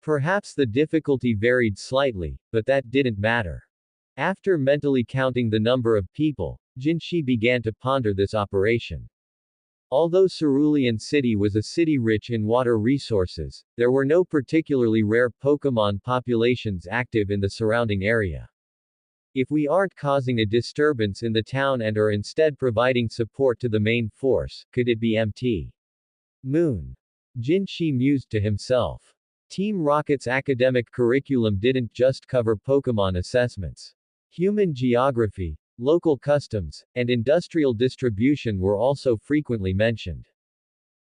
Perhaps the difficulty varied slightly, but that didn't matter. After mentally counting the number of people, Jinshi began to ponder this operation. Although Cerulean City was a city rich in water resources, there were no particularly rare Pokémon populations active in the surrounding area. If we aren't causing a disturbance in the town and are instead providing support to the main force, could it be MT? Moon. Jinshi mused to himself. Team Rocket's academic curriculum didn't just cover Pokémon assessments. Human geography, local customs, and industrial distribution were also frequently mentioned.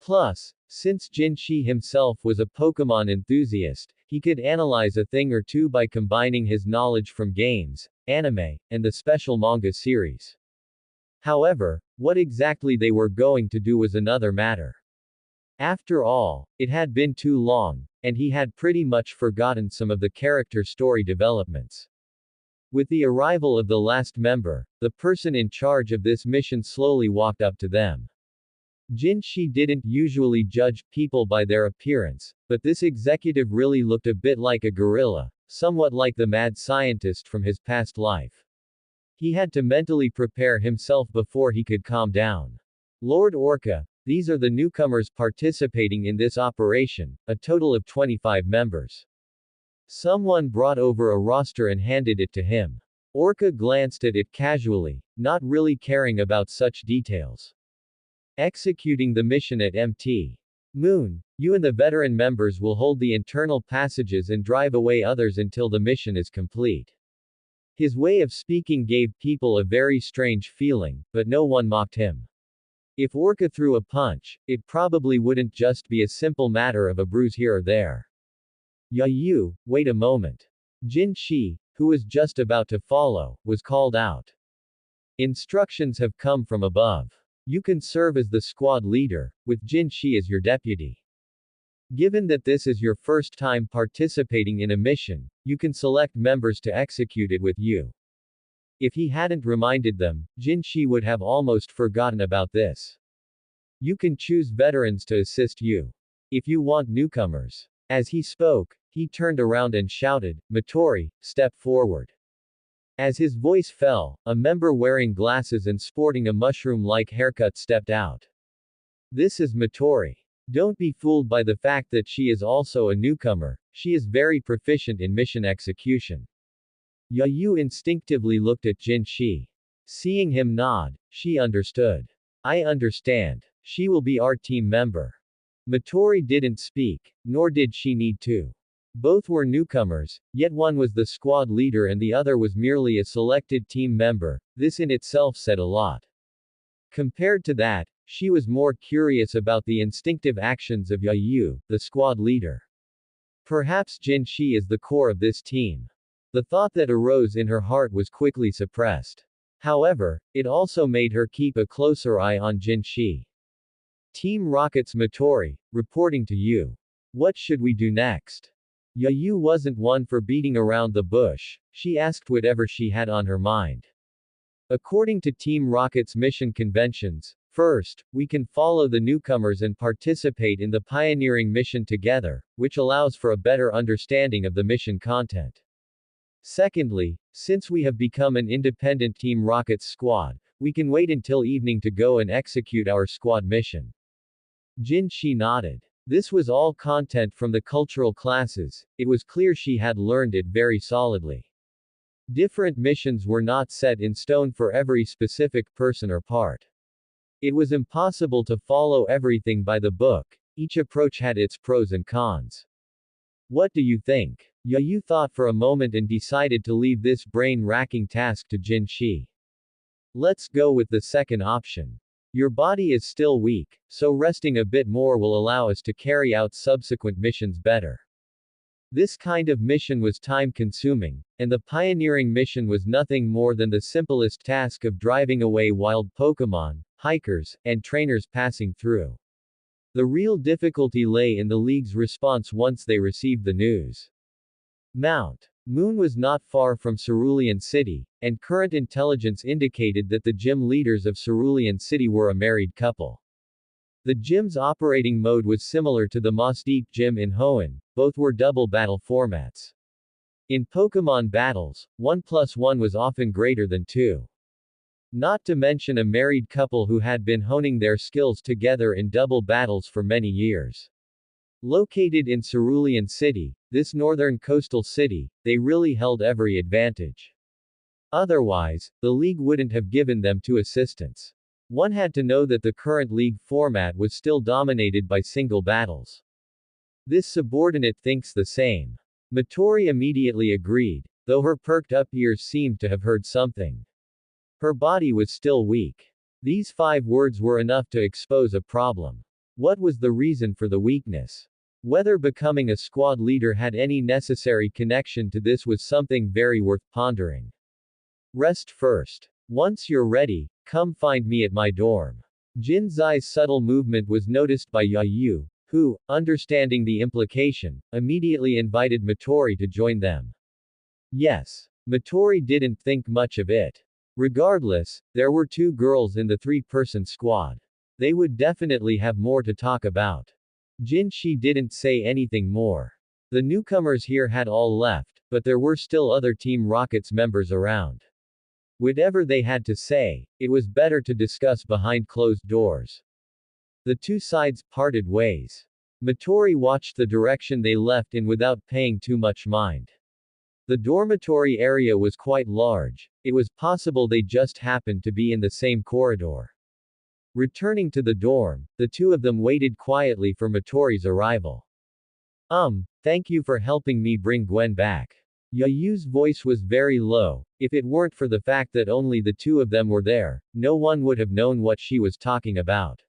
Plus, since Jinshi himself was a Pokémon enthusiast, he could analyze a thing or two by combining his knowledge from games, anime, and the special manga series. However, what exactly they were going to do was another matter. After all, it had been too long, and he had pretty much forgotten some of the character story developments. With the arrival of the last member, the person in charge of this mission slowly walked up to them. Jinshi didn't usually judge people by their appearance, but this executive really looked a bit like a gorilla, somewhat like the mad scientist from his past life. He had to mentally prepare himself before he could calm down. Lord Orca, these are the newcomers participating in this operation, a total of 25 members. Someone brought over a roster and handed it to him. Orca glanced at it casually, not really caring about such details. Executing the mission at Mt. Moon, you and the veteran members will hold the internal passages and drive away others until the mission is complete. His way of speaking gave people a very strange feeling, but no one mocked him. If Orca threw a punch, it probably wouldn't just be a simple matter of a bruise here or there. Yayu, wait a moment. Jin Shi, who was just about to follow, was called out. Instructions have come from above. You can serve as the squad leader, with Jin Shi as your deputy. Given that this is your first time participating in a mission, you can select members to execute it with you. If he hadn't reminded them, Jin Shi would have almost forgotten about this. You can choose veterans to assist you. If you want newcomers. As he spoke, he turned around and shouted, Matori, step forward. As his voice fell, a member wearing glasses and sporting a mushroom-like haircut stepped out. This is Matori. Don't be fooled by the fact that she is also a newcomer, she is very proficient in mission execution. Yayu instinctively looked at Jin Shi. Seeing him nod, she understood. I understand. She will be our team member. Matori didn't speak, nor did she need to. Both were newcomers, yet one was the squad leader and the other was merely a selected team member. This in itself said a lot. Compared to that, she was more curious about the instinctive actions of Yayu, the squad leader. Perhaps Jin Shi is the core of this team. The thought that arose in her heart was quickly suppressed. However, it also made her keep a closer eye on Jin Shi. Team Rocket's Matori, reporting to you. What should we do next? Yayu wasn't one for beating around the bush, she asked whatever she had on her mind. According to Team Rocket's mission conventions, first, we can follow the newcomers and participate in the pioneering mission together, which allows for a better understanding of the mission content. Secondly, since we have become an independent Team Rocket's squad, we can wait until evening to go and execute our squad mission. Jin Shi nodded. This was all content from the cultural classes, it was clear she had learned it very solidly. Different missions were not set in stone for every specific person or part. It was impossible to follow everything by the book, each approach had its pros and cons. What do you think? Yayu thought for a moment and decided to leave this brain-racking task to Jin Shi. Let's go with the second option. Your body is still weak, so resting a bit more will allow us to carry out subsequent missions better. This kind of mission was time-consuming, and the pioneering mission was nothing more than the simplest task of driving away wild Pokémon, hikers, and trainers passing through. The real difficulty lay in the League's response once they received the news. Mount Moon was not far from Cerulean City, and current intelligence indicated that the gym leaders of Cerulean City were a married couple. The gym's operating mode was similar to the Moss Deep Gym in Hoenn, both were double battle formats. In Pokémon battles, 1+1 was often greater than 2. Not to mention a married couple who had been honing their skills together in double battles for many years. Located in Cerulean City, this northern coastal city, they really held every advantage. Otherwise, the League wouldn't have given them two assistants. One had to know that the current League format was still dominated by single battles. This subordinate thinks the same. Matori immediately agreed, though her perked-up ears seemed to have heard something. Her body was still weak. These 5 words were enough to expose a problem. What was the reason for the weakness? Whether becoming a squad leader had any necessary connection to this was something very worth pondering. Rest first. Once you're ready, come find me at my dorm. Jin Zai's subtle movement was noticed by Yayu, who, understanding the implication, immediately invited Matori to join them. Yes. Matori didn't think much of it. Regardless, there were two girls in the three-person squad. They would definitely have more to talk about. Jinshi didn't say anything more. The newcomers here had all left, but there were still other Team Rocket's members around. Whatever they had to say, it was better to discuss behind closed doors. The two sides parted ways. Matori watched the direction they left in without paying too much mind. The dormitory area was quite large. It was possible they just happened to be in the same corridor. Returning to the dorm, the two of them waited quietly for Matori's arrival. Thank you for helping me bring Gwen back. Yayu's voice was very low. If it weren't for the fact that only the two of them were there, no one would have known what she was talking about.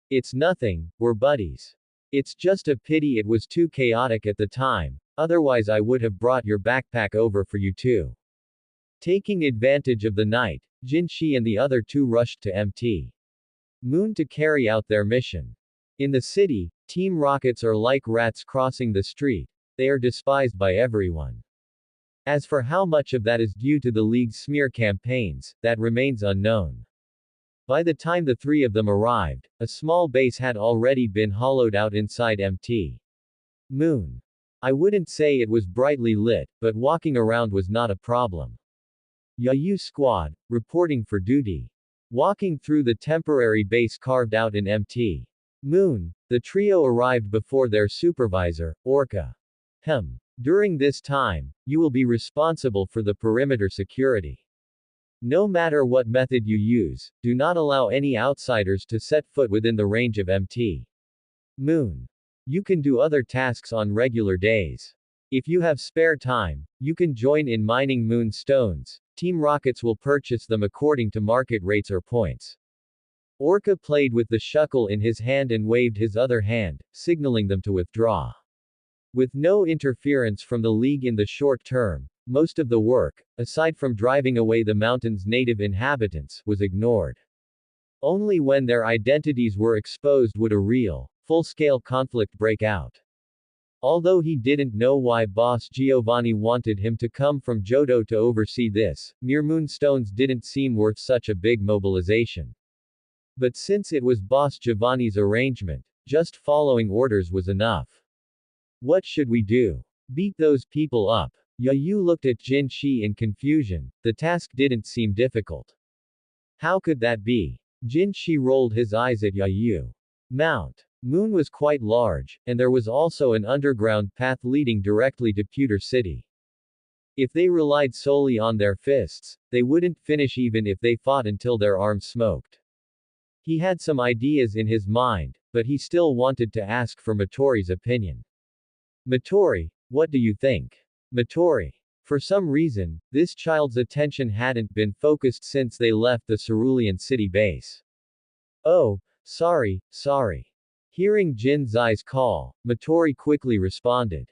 It's nothing, we're buddies. It's just a pity it was too chaotic at the time, otherwise I would have brought your backpack over for you too. Taking advantage of the night, Jinshi and the other two rushed to Mt. Moon to carry out their mission. In the city, Team Rockets are like rats crossing the street. They are despised by everyone. As for how much of that is due to the League's smear campaigns, that remains unknown. By the time the three of them arrived, a small base had already been hollowed out inside Mt. Moon. I wouldn't say it was brightly lit, but walking around was not a problem. Yayu Squad, reporting for duty. Walking through the temporary base carved out in Mt. Moon, the trio arrived before their supervisor, Orca. During this time, you will be responsible for the perimeter security. No matter what method you use, do not allow any outsiders to set foot within the range of Mt. Moon. You can do other tasks on regular days. If you have spare time, you can join in mining moon stones. Team Rockets will purchase them according to market rates or points. Orca played with the shuckle in his hand and waved his other hand, signaling them to withdraw. With no interference from the League in the short term, most of the work, aside from driving away the mountain's native inhabitants, was ignored. Only when their identities were exposed would a real, full-scale conflict break out. Although he didn't know why Boss Giovanni wanted him to come from Johto to oversee this, mere moonstones didn't seem worth such a big mobilization. But since it was Boss Giovanni's arrangement, just following orders was enough. What should we do? Beat those people up. Yayu looked at Jinshi in confusion. The task didn't seem difficult. How could that be? Jinshi rolled his eyes at Yayu. Mount Moon was quite large, and there was also an underground path leading directly to Pewter City. If they relied solely on their fists, they wouldn't finish even if they fought until their arms smoked. He had some ideas in his mind, but he still wanted to ask for Matori's opinion. Matori, what do you think? Matori. For some reason, this child's attention hadn't been focused since they left the Cerulean City base. Oh, sorry. Hearing Jin Zai's call, Matori quickly responded.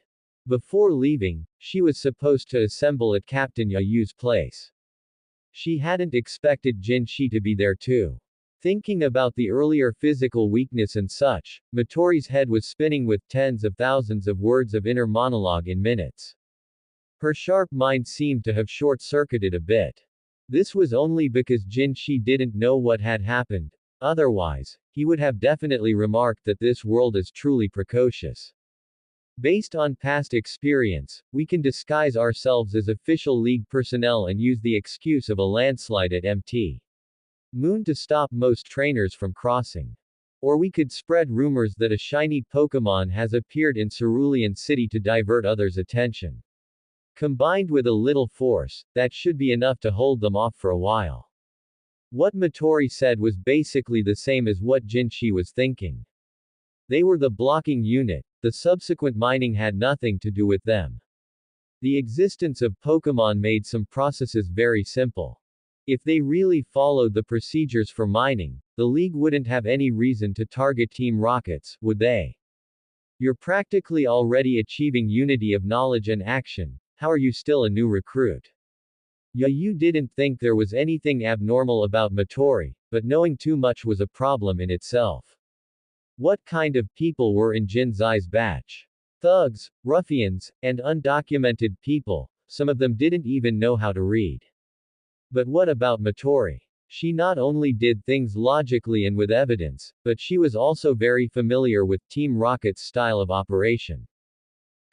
Before leaving, she was supposed to assemble at Captain Yayu's place. She hadn't expected Jinshi to be there too. Thinking about the earlier physical weakness and such, Matori's head was spinning with tens of thousands of words of inner monologue in minutes. Her sharp mind seemed to have short-circuited a bit. This was only because Jinshi didn't know what had happened. Otherwise, he would have definitely remarked that this world is truly precocious. Based on past experience, we can disguise ourselves as official League personnel and use the excuse of a landslide at Mt. Moon to stop most trainers from crossing. Or we could spread rumors that a shiny Pokémon has appeared in Cerulean City to divert others' attention. Combined with a little force, that should be enough to hold them off for a while. What Matori said was basically the same as what Jinshi was thinking. They were the blocking unit, the subsequent mining had nothing to do with them. The existence of Pokémon made some processes very simple. If they really followed the procedures for mining, the League wouldn't have any reason to target Team Rockets, would they? You're practically already achieving unity of knowledge and action, how are you still a new recruit? Yayu didn't think there was anything abnormal about Matori, but knowing too much was a problem in itself. What kind of people were in Jinzai's batch? Thugs, ruffians, and undocumented people. some of them didn't even know how to read. But what about Matori? She not only did things logically and with evidence, but she was also very familiar with Team Rocket's style of operation.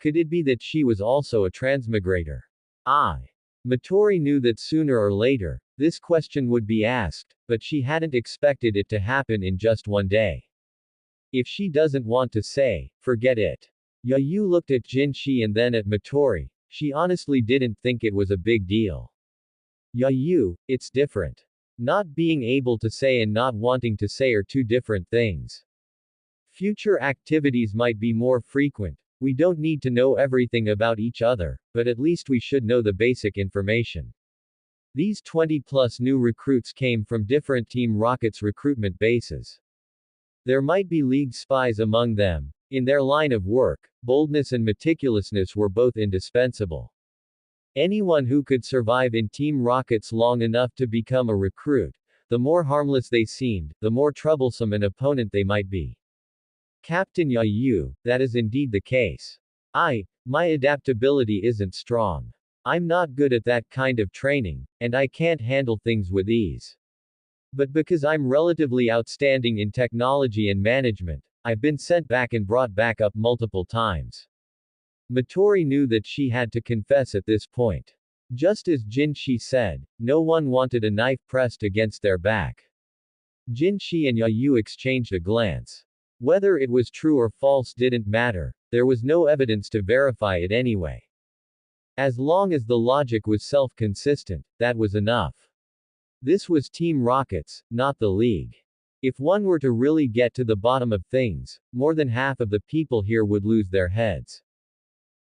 Could it be that she was also a transmigrator? Matori knew that sooner or later, this question would be asked, but she hadn't expected it to happen in just one day. If she doesn't want to say, forget it. Yayu looked at Jinshi and then at Matori. She honestly didn't think it was a big deal. Yayu, it's different. Not being able to say and not wanting to say are two different things. Future activities might be more frequent. We don't need to know everything about each other, but at least we should know the basic information. These 20+ new recruits came from different Team Rocket's recruitment bases. There might be League spies among them. In their line of work, boldness and meticulousness were both indispensable. Anyone who could survive in Team Rockets long enough to become a recruit, the more harmless they seemed, the more troublesome an opponent they might be. Captain Yayu, that is indeed the case. My adaptability isn't strong. I'm not good at that kind of training, and I can't handle things with ease. But because I'm relatively outstanding in technology and management, I've been sent back and brought back up multiple times. Matori knew that she had to confess at this point. Just as Jinshi said, no one wanted a knife pressed against their back. Jinshi and Yayu exchanged a glance. Whether it was true or false didn't matter, there was no evidence to verify it anyway. As long as the logic was self-consistent, that was enough. This was Team Rockets, not the League. If one were to really get to the bottom of things, more than half of the people here would lose their heads.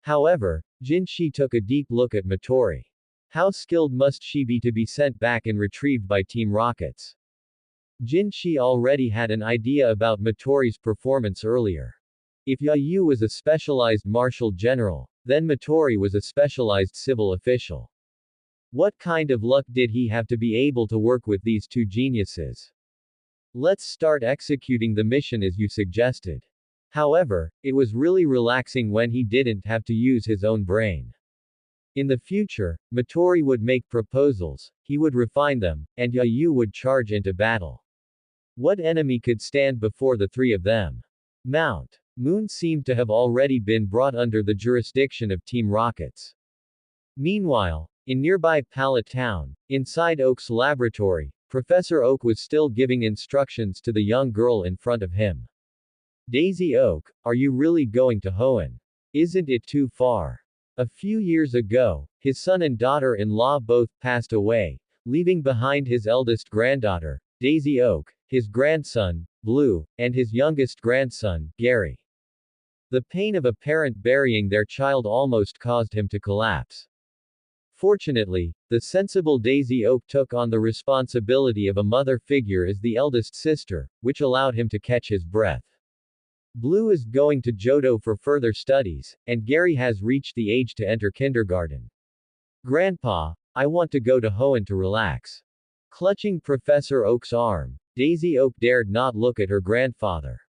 However, Jinshi took a deep look at Matori. How skilled must she be to be sent back and retrieved by Team Rockets? Jinshi already had an idea about Matori's performance earlier. If Yayu was a specialized martial general, then Matori was a specialized civil official. What kind of luck did he have to be able to work with these two geniuses? Let's start executing the mission as you suggested. However, it was really relaxing when he didn't have to use his own brain. In the future, Matori would make proposals, he would refine them, and Yayu would charge into battle. What enemy could stand before the three of them? Mount Moon seemed to have already been brought under the jurisdiction of Team Rockets. Meanwhile, in nearby Pallet Town, inside Oak's laboratory, Professor Oak was still giving instructions to the young girl in front of him. Daisy Oak, are you really going to Hoenn? Isn't it too far? A few years ago, his son and daughter-in-law both passed away, leaving behind his eldest granddaughter, Daisy Oak, his grandson, Blue, and his youngest grandson, Gary. The pain of a parent burying their child almost caused him to collapse. Fortunately, the sensible Daisy Oak took on the responsibility of a mother figure as the eldest sister, which allowed him to catch his breath. Blue is going to Johto for further studies, and Gary has reached the age to enter kindergarten. Grandpa, I want to go to Hoenn to relax. Clutching Professor Oak's arm, Daisy Oak dared not look at her grandfather.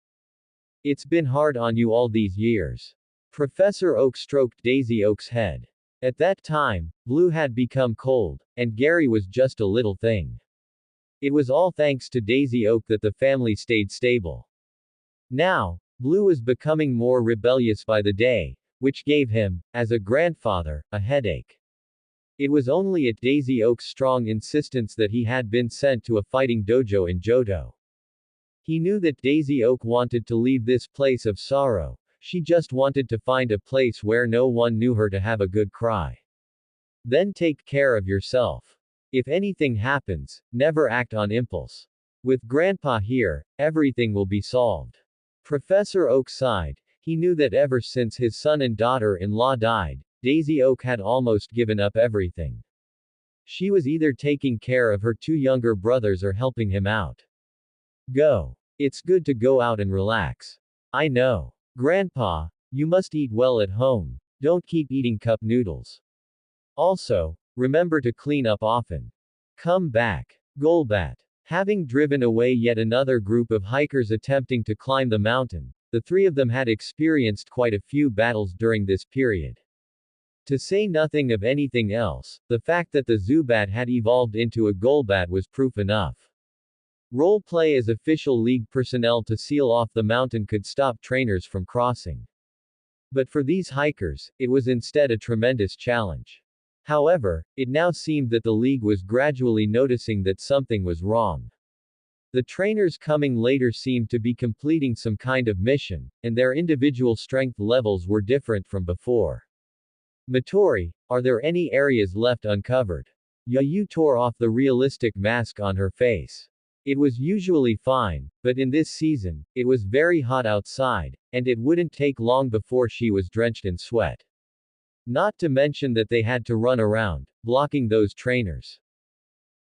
It's been hard on you all these years. Professor Oak stroked Daisy Oak's head. At that time, Blue had become cold, and Gary was just a little thing. It was all thanks to Daisy Oak that the family stayed stable. Now, Blue was becoming more rebellious by the day, which gave him, as a grandfather, a headache. It was only at Daisy Oak's strong insistence that he had been sent to a fighting dojo in Johto. He knew that Daisy Oak wanted to leave this place of sorrow, she just wanted to find a place where no one knew her to have a good cry. Then take care of yourself. If anything happens, never act on impulse. With Grandpa here, everything will be solved. Professor Oak sighed. He knew that ever since his son and daughter-in-law died, Daisy Oak had almost given up everything. She was either taking care of her two younger brothers or helping him out. Go. It's good to go out and relax. I know. Grandpa, you must eat well at home. Don't keep eating cup noodles. Also, remember to clean up often. Come back. Golbat. Having driven away yet another group of hikers attempting to climb the mountain, the three of them had experienced quite a few battles during this period. To say nothing of anything else, the fact that the Zubat had evolved into a Golbat was proof enough. Role play as official league personnel to seal off the mountain could stop trainers from crossing. But for these hikers, it was instead a tremendous challenge. However, it now seemed that the league was gradually noticing that something was wrong. The trainers coming later seemed to be completing some kind of mission, and their individual strength levels were different from before. Matori, are there any areas left uncovered? Yayu tore off the realistic mask on her face. It was usually fine, but in this season, it was very hot outside, and it wouldn't take long before she was drenched in sweat. Not to mention that they had to run around, blocking those trainers.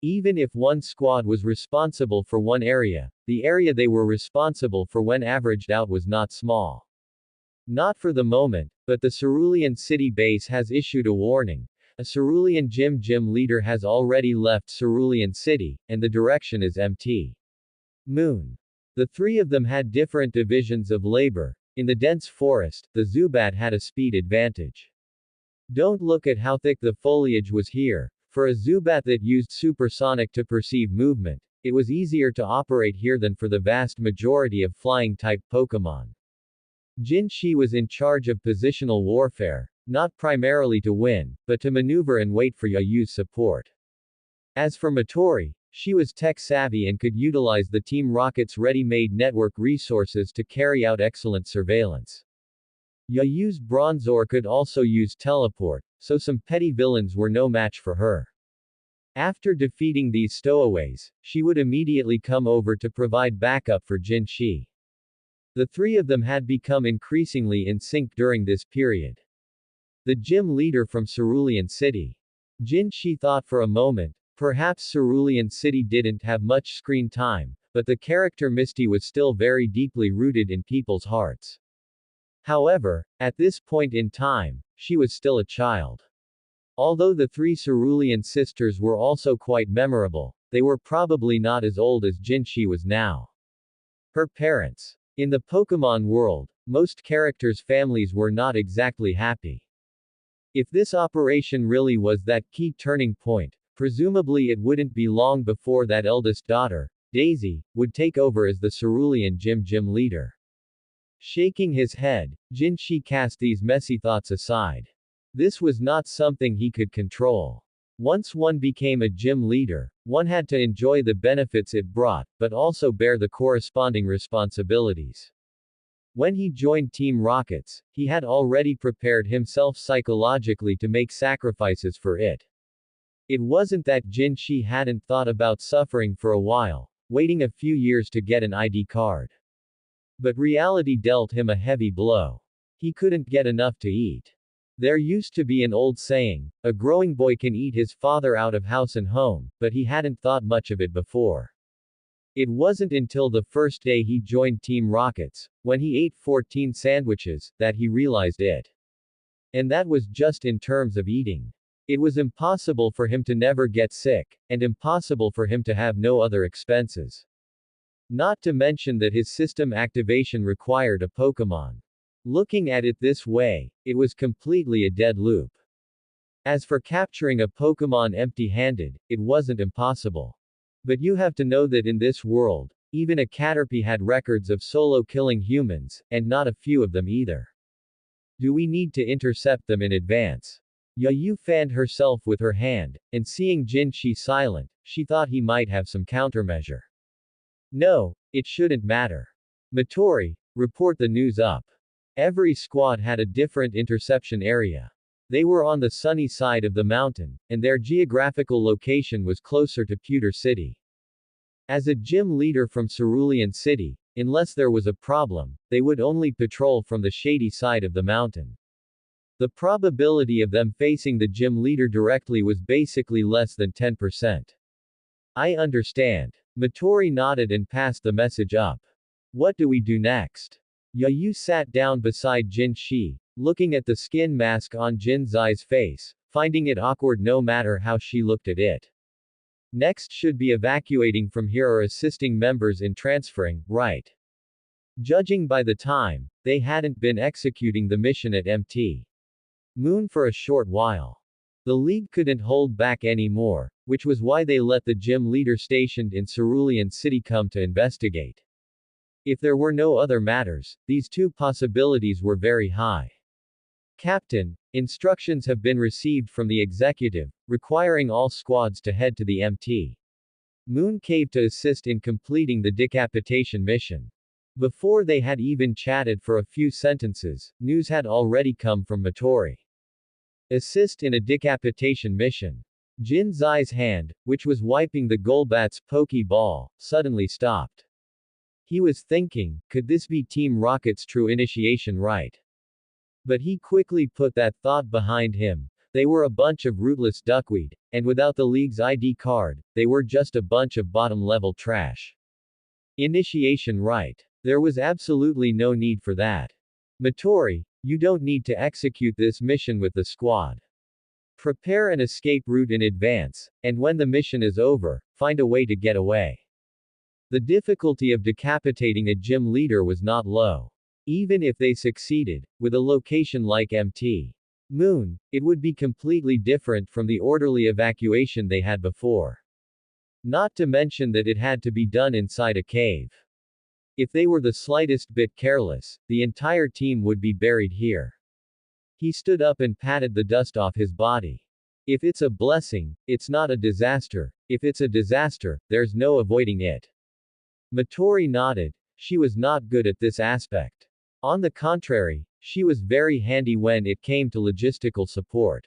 Even if one squad was responsible for one area, the area they were responsible for when averaged out was not small. Not for the moment, but the Cerulean City base has issued a warning. A Cerulean gym leader has already left Cerulean City, and the direction is Mt. Moon. The three of them had different divisions of labor. In the dense forest, the Zubat had a speed advantage. Don't look at how thick the foliage was here. For a Zubat that used supersonic to perceive movement, it was easier to operate here than for the vast majority of flying-type Pokémon. Jin Shi was in charge of positional warfare, not primarily to win, but to maneuver and wait for Yayu's support. As for Matori, she was tech-savvy and could utilize the Team Rocket's ready-made network resources to carry out excellent surveillance. Yayu's Bronzor could also use teleport, so some petty villains were no match for her. After defeating these stowaways, she would immediately come over to provide backup for Jin Shi. The three of them had become increasingly in sync during this period. The gym leader from Cerulean City. Jin Shi thought for a moment, perhaps Cerulean City didn't have much screen time, but the character Misty was still very deeply rooted in people's hearts. However, at this point in time, she was still a child. Although the three Cerulean sisters were also quite memorable, they were probably not as old as Jin Shi was now. Her parents. In the Pokémon world, most characters' families were not exactly happy. If this operation really was that key turning point, presumably it wouldn't be long before that eldest daughter, Daisy, would take over as the Cerulean gym leader. Shaking his head, Jin Shi cast these messy thoughts aside. This was not something he could control. Once one became a gym leader, one had to enjoy the benefits it brought, but also bear the corresponding responsibilities. When he joined Team Rockets, he had already prepared himself psychologically to make sacrifices for it. It wasn't that Jin Shi hadn't thought about suffering for a while, waiting a few years to get an ID card. But reality dealt him a heavy blow. He couldn't get enough to eat. There used to be an old saying, a growing boy can eat his father out of house and home, but he hadn't thought much of it before. It wasn't until the first day he joined Team Rockets, when he ate 14 sandwiches, that he realized it. And that was just in terms of eating. It was impossible for him to never get sick, and impossible for him to have no other expenses. Not to mention that his system activation required a Pokémon. Looking at it this way, it was completely a dead loop. As for capturing a Pokémon empty-handed, it wasn't impossible. But you have to know that in this world, even a Caterpie had records of solo killing humans, and not a few of them either. Do we need to intercept them in advance? Yayu fanned herself with her hand, and seeing Jin Shi silent, she thought he might have some countermeasure. No, it shouldn't matter. Matori, report the news up. Every squad had a different interception area. They were on the sunny side of the mountain, and their geographical location was closer to Pewter City. As a gym leader from Cerulean City, unless there was a problem, they would only patrol from the shady side of the mountain. The probability of them facing the gym leader directly was basically less than 10%. I understand. Matori nodded and passed the message up. What do we do next? Yayu sat down beside Jin Shi, looking at the skin mask on Jin Zai's face, finding it awkward no matter how she looked at it. Next should be evacuating from here or assisting members in transferring, right? Judging by the time, they hadn't been executing the mission at Mt. Moon for a short while. The League couldn't hold back anymore, which was why they let the gym leader stationed in Cerulean City come to investigate. If there were no other matters, these two possibilities were very high. Captain, instructions have been received from the executive, requiring all squads to head to the MT Moon Cave to assist in completing the decapitation mission. Before they had even chatted for a few sentences, news had already come from Matori. Assist in a decapitation mission. Jin Zai's hand, which was wiping the Golbat's Pokeball, suddenly stopped. He was thinking, could this be Team Rocket's true initiation rite? But he quickly put that thought behind him. They were a bunch of rootless duckweed, and without the League's ID card, they were just a bunch of bottom-level trash. Initiation rite. There was absolutely no need for that. Matori, you don't need to execute this mission with the squad. Prepare an escape route in advance, and when the mission is over, find a way to get away. The difficulty of decapitating a gym leader was not low. Even if they succeeded, with a location like MT Moon, it would be completely different from the orderly evacuation they had before. Not to mention that it had to be done inside a cave. If they were the slightest bit careless, the entire team would be buried here. He stood up and patted the dust off his body. If it's a blessing, it's not a disaster. If it's a disaster, there's no avoiding it. Matori nodded. She was not good at this aspect. On the contrary, she was very handy when it came to logistical support.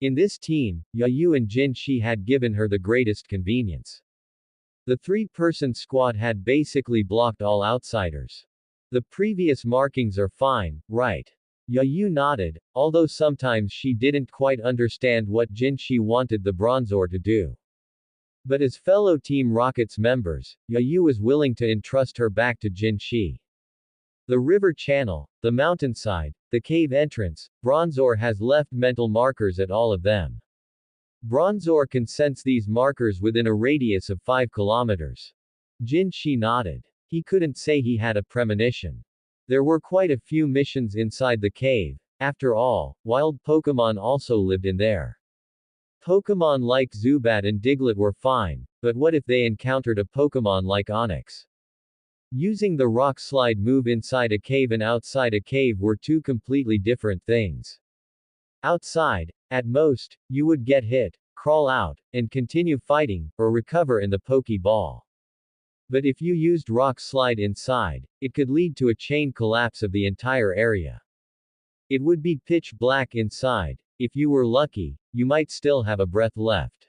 In this team, Yayu and Jin Shi had given her the greatest convenience. The three-person squad had basically blocked all outsiders. The previous markings are fine, right? Yayu nodded, although sometimes she didn't quite understand what Jin Shi wanted the Bronzor to do. But as fellow Team Rocket's members, Yayu was willing to entrust her back to Jin Shi. The river channel, the mountainside, the cave entrance, Bronzor has left mental markers at all of them. Bronzor can sense these markers within a radius of 5 kilometers. Jin Shi nodded. He couldn't say he had a premonition. There were quite a few missions inside the cave. After all, wild Pokémon also lived in there. Pokémon like Zubat and Diglett were fine, but what if they encountered a Pokémon like Onix? Using the rock slide move inside a cave and outside a cave were two completely different things. Outside, at most, you would get hit, crawl out, and continue fighting, or recover in the Pokeball. But if you used rock slide inside, it could lead to a chain collapse of the entire area. It would be pitch black inside. If you were lucky, you might still have a breath left.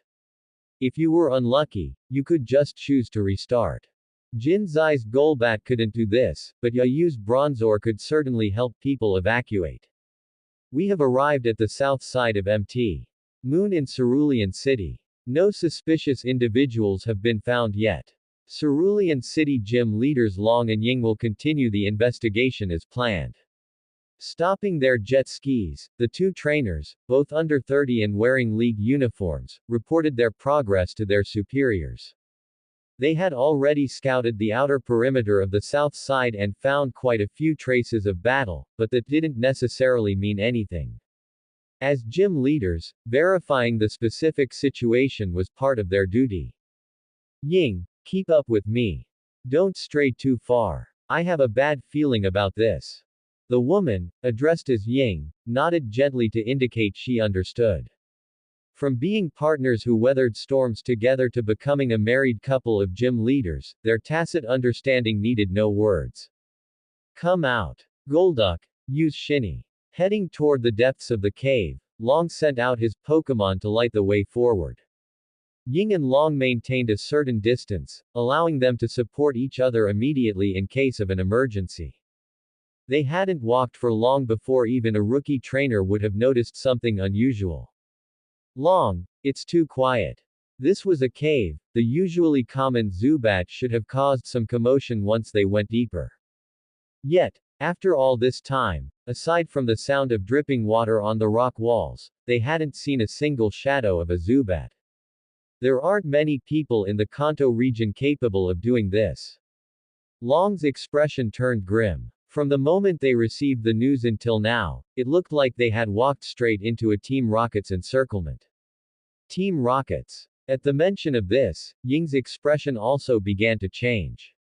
If you were unlucky, you could just choose to restart. Jin Zai's Golbat couldn't do this, but Yayu's Bronzor could certainly help people evacuate. We have arrived at the south side of MT Moon in Cerulean City. No suspicious individuals have been found yet. Cerulean City gym leaders Long and Ying will continue the investigation as planned. Stopping their jet skis, the two trainers, both under 30 and wearing league uniforms, reported their progress to their superiors. They had already scouted the outer perimeter of the south side and found quite a few traces of battle, but that didn't necessarily mean anything. As gym leaders, verifying the specific situation was part of their duty. Ying, keep up with me. Don't stray too far. I have a bad feeling about this. The woman, addressed as Ying, nodded gently to indicate she understood. From being partners who weathered storms together to becoming a married couple of gym leaders, their tacit understanding needed no words. Come out. Golduck, use Shinny. Heading toward the depths of the cave, Long sent out his Pokémon to light the way forward. Ying and Long maintained a certain distance, allowing them to support each other immediately in case of an emergency. They hadn't walked for long before even a rookie trainer would have noticed something unusual. Long, it's too quiet. This was a cave. The usually common Zubat should have caused some commotion once they went deeper. Yet, after all this time, aside from the sound of dripping water on the rock walls, they hadn't seen a single shadow of a Zubat. There aren't many people in the Kanto region capable of doing this. Long's expression turned grim. From the moment they received the news until now, it looked like they had walked straight into a Team Rocket's encirclement. Team Rockets. At the mention of this, Ying's expression also began to change.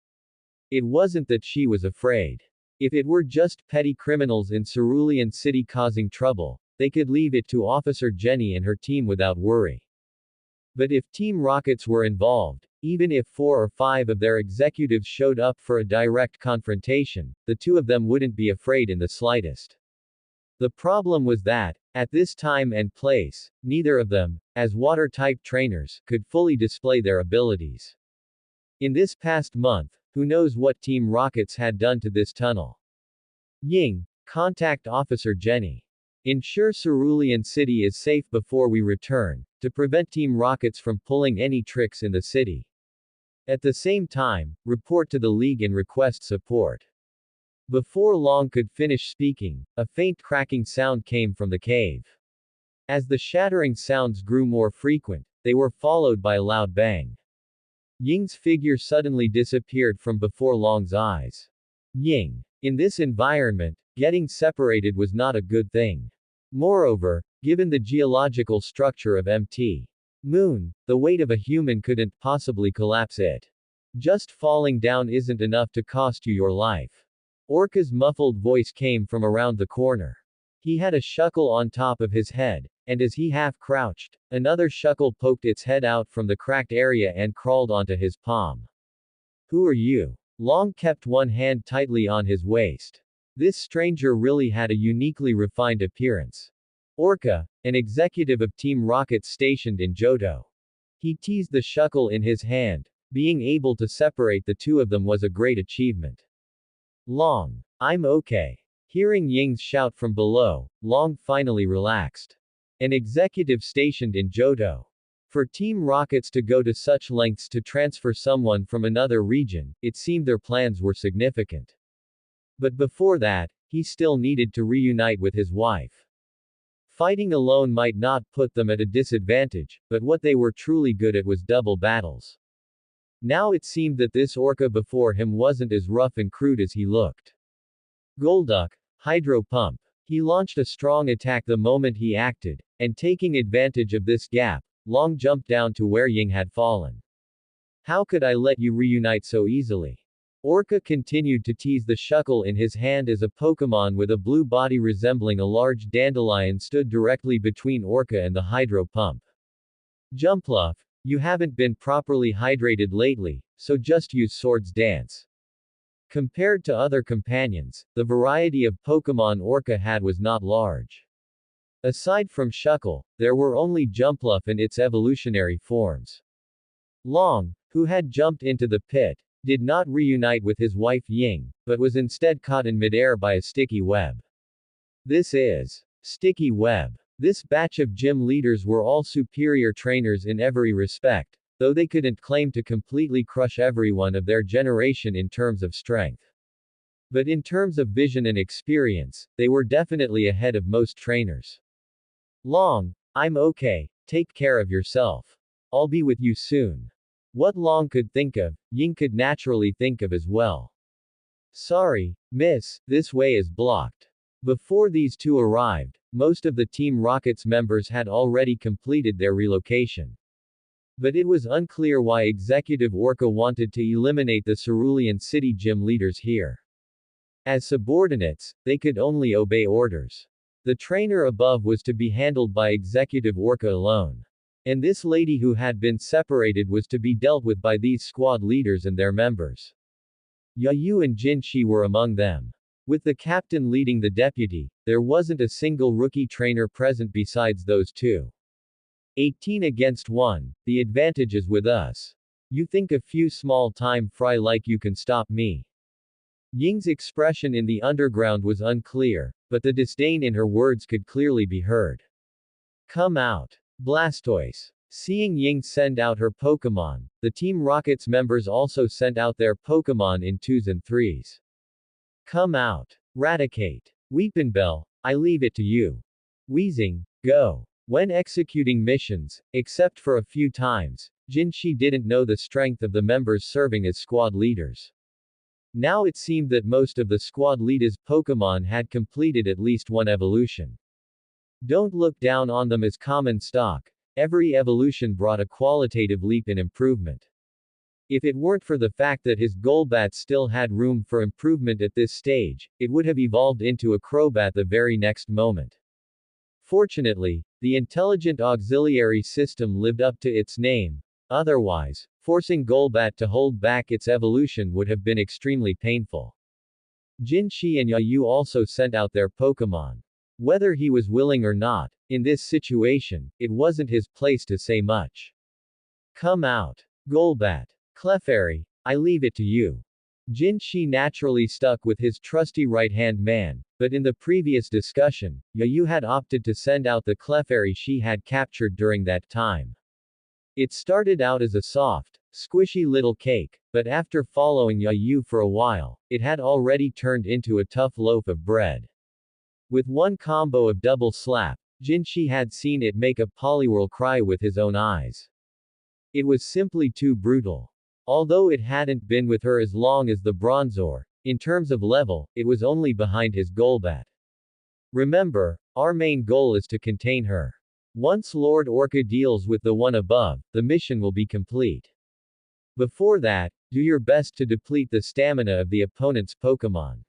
It wasn't that she was afraid. If it were just petty criminals in Cerulean City causing trouble, they could leave it to Officer Jenny and her team without worry. But if Team Rockets were involved, even if 4 or 5 of their executives showed up for a direct confrontation, the two of them wouldn't be afraid in the slightest. The problem was that, at this time and place, neither of them, as water-type trainers, could fully display their abilities. In this past month, who knows what Team Rockets had done to this tunnel. Ying, contact Officer Jenny. Ensure Cerulean City is safe before we return, to prevent Team Rockets from pulling any tricks in the city. At the same time, report to the League and request support. Before Long could finish speaking, a faint cracking sound came from the cave. As the shattering sounds grew more frequent, they were followed by a loud bang. Ying's figure suddenly disappeared from before Long's eyes. Ying. In this environment, getting separated was not a good thing. Moreover, given the geological structure of MT Moon, the weight of a human couldn't possibly collapse it. Just falling down isn't enough to cost you your life. Orca's muffled voice came from around the corner. He had a shuckle on top of his head, and as he half-crouched, another shuckle poked its head out from the cracked area and crawled onto his palm. Who are you? Long kept one hand tightly on his waist. This stranger really had a uniquely refined appearance. Orca, an executive of Team Rocket stationed in Johto. He teased the shuckle in his hand. Being able to separate the two of them was a great achievement. Long. I'm okay. Hearing Ying's shout from below, Long finally relaxed. An executive stationed in Johto. For Team Rockets to go to such lengths to transfer someone from another region, it seemed their plans were significant. But before that, he still needed to reunite with his wife. Fighting alone might not put them at a disadvantage, but what they were truly good at was double battles. Now it seemed that this Orca before him wasn't as rough and crude as he looked. Golduck, Hydro Pump. He launched a strong attack the moment he acted, and taking advantage of this gap, Long jumped down to where Ying had fallen. How could I let you reunite so easily? Orca continued to tease the shuckle in his hand as a Pokémon with a blue body resembling a large dandelion stood directly between Orca and the Hydro Pump. Jumpluff, you haven't been properly hydrated lately, so just use Swords Dance. Compared to other companions, the variety of Pokémon Orca had was not large. Aside from Shuckle, there were only Jumpluff and its evolutionary forms. Long, who had jumped into the pit, did not reunite with his wife Ying, but was instead caught in midair by a sticky web. This is sticky web. This batch of gym leaders were all superior trainers in every respect, though they couldn't claim to completely crush everyone of their generation in terms of strength. But in terms of vision and experience, they were definitely ahead of most trainers. Long, I'm okay, take care of yourself. I'll be with you soon. What Long could think of, Ying could naturally think of as well. Sorry, miss, this way is blocked. Before these two arrived, most of the Team Rocket's members had already completed their relocation. But it was unclear why Executive Orca wanted to eliminate the Cerulean City gym leaders here. As subordinates, they could only obey orders. The trainer above was to be handled by Executive Orca alone. And this lady who had been separated was to be dealt with by these squad leaders and their members. Yayu and Jin Shi were among them. With the captain leading the deputy, there wasn't a single rookie trainer present besides those two. 18 against 1, the advantage is with us. You think a few small-time fry like you can stop me? Ying's expression in the underground was unclear, but the disdain in her words could clearly be heard. Come out. Blastoise. Seeing Ying send out her Pokémon, the Team Rocket's members also sent out their Pokémon in 2s and 3s. Come out. Raticate. Weepinbell, I leave it to you. Wheezing, go. When executing missions, except for a few times, Jin Shi didn't know the strength of the members serving as squad leaders. Now it seemed that most of the squad leader's Pokémon had completed at least one evolution. Don't look down on them as common stock. Every evolution brought a qualitative leap in improvement. If it weren't for the fact that his Golbat still had room for improvement at this stage, it would have evolved into a Crobat the very next moment. Fortunately, the intelligent auxiliary system lived up to its name. Otherwise, forcing Golbat to hold back its evolution would have been extremely painful. Jin Shi and Yayu also sent out their Pokémon. Whether he was willing or not, in this situation, it wasn't his place to say much. Come out. Golbat. Clefairy, I leave it to you. Jin Shi naturally stuck with his trusty right-hand man, but in the previous discussion, Yayu had opted to send out the Clefairy she had captured during that time. It started out as a soft, squishy little cake, but after following Yayu for a while, it had already turned into a tough loaf of bread. With one combo of double slap, Jin Shi had seen it make a Poliwhirl cry with his own eyes. It was simply too brutal. Although it hadn't been with her as long as the Bronzor, in terms of level, it was only behind his Golbat. Remember, our main goal is to contain her. Once Lord Orca deals with the one above, the mission will be complete. Before that, do your best to deplete the stamina of the opponent's Pokémon.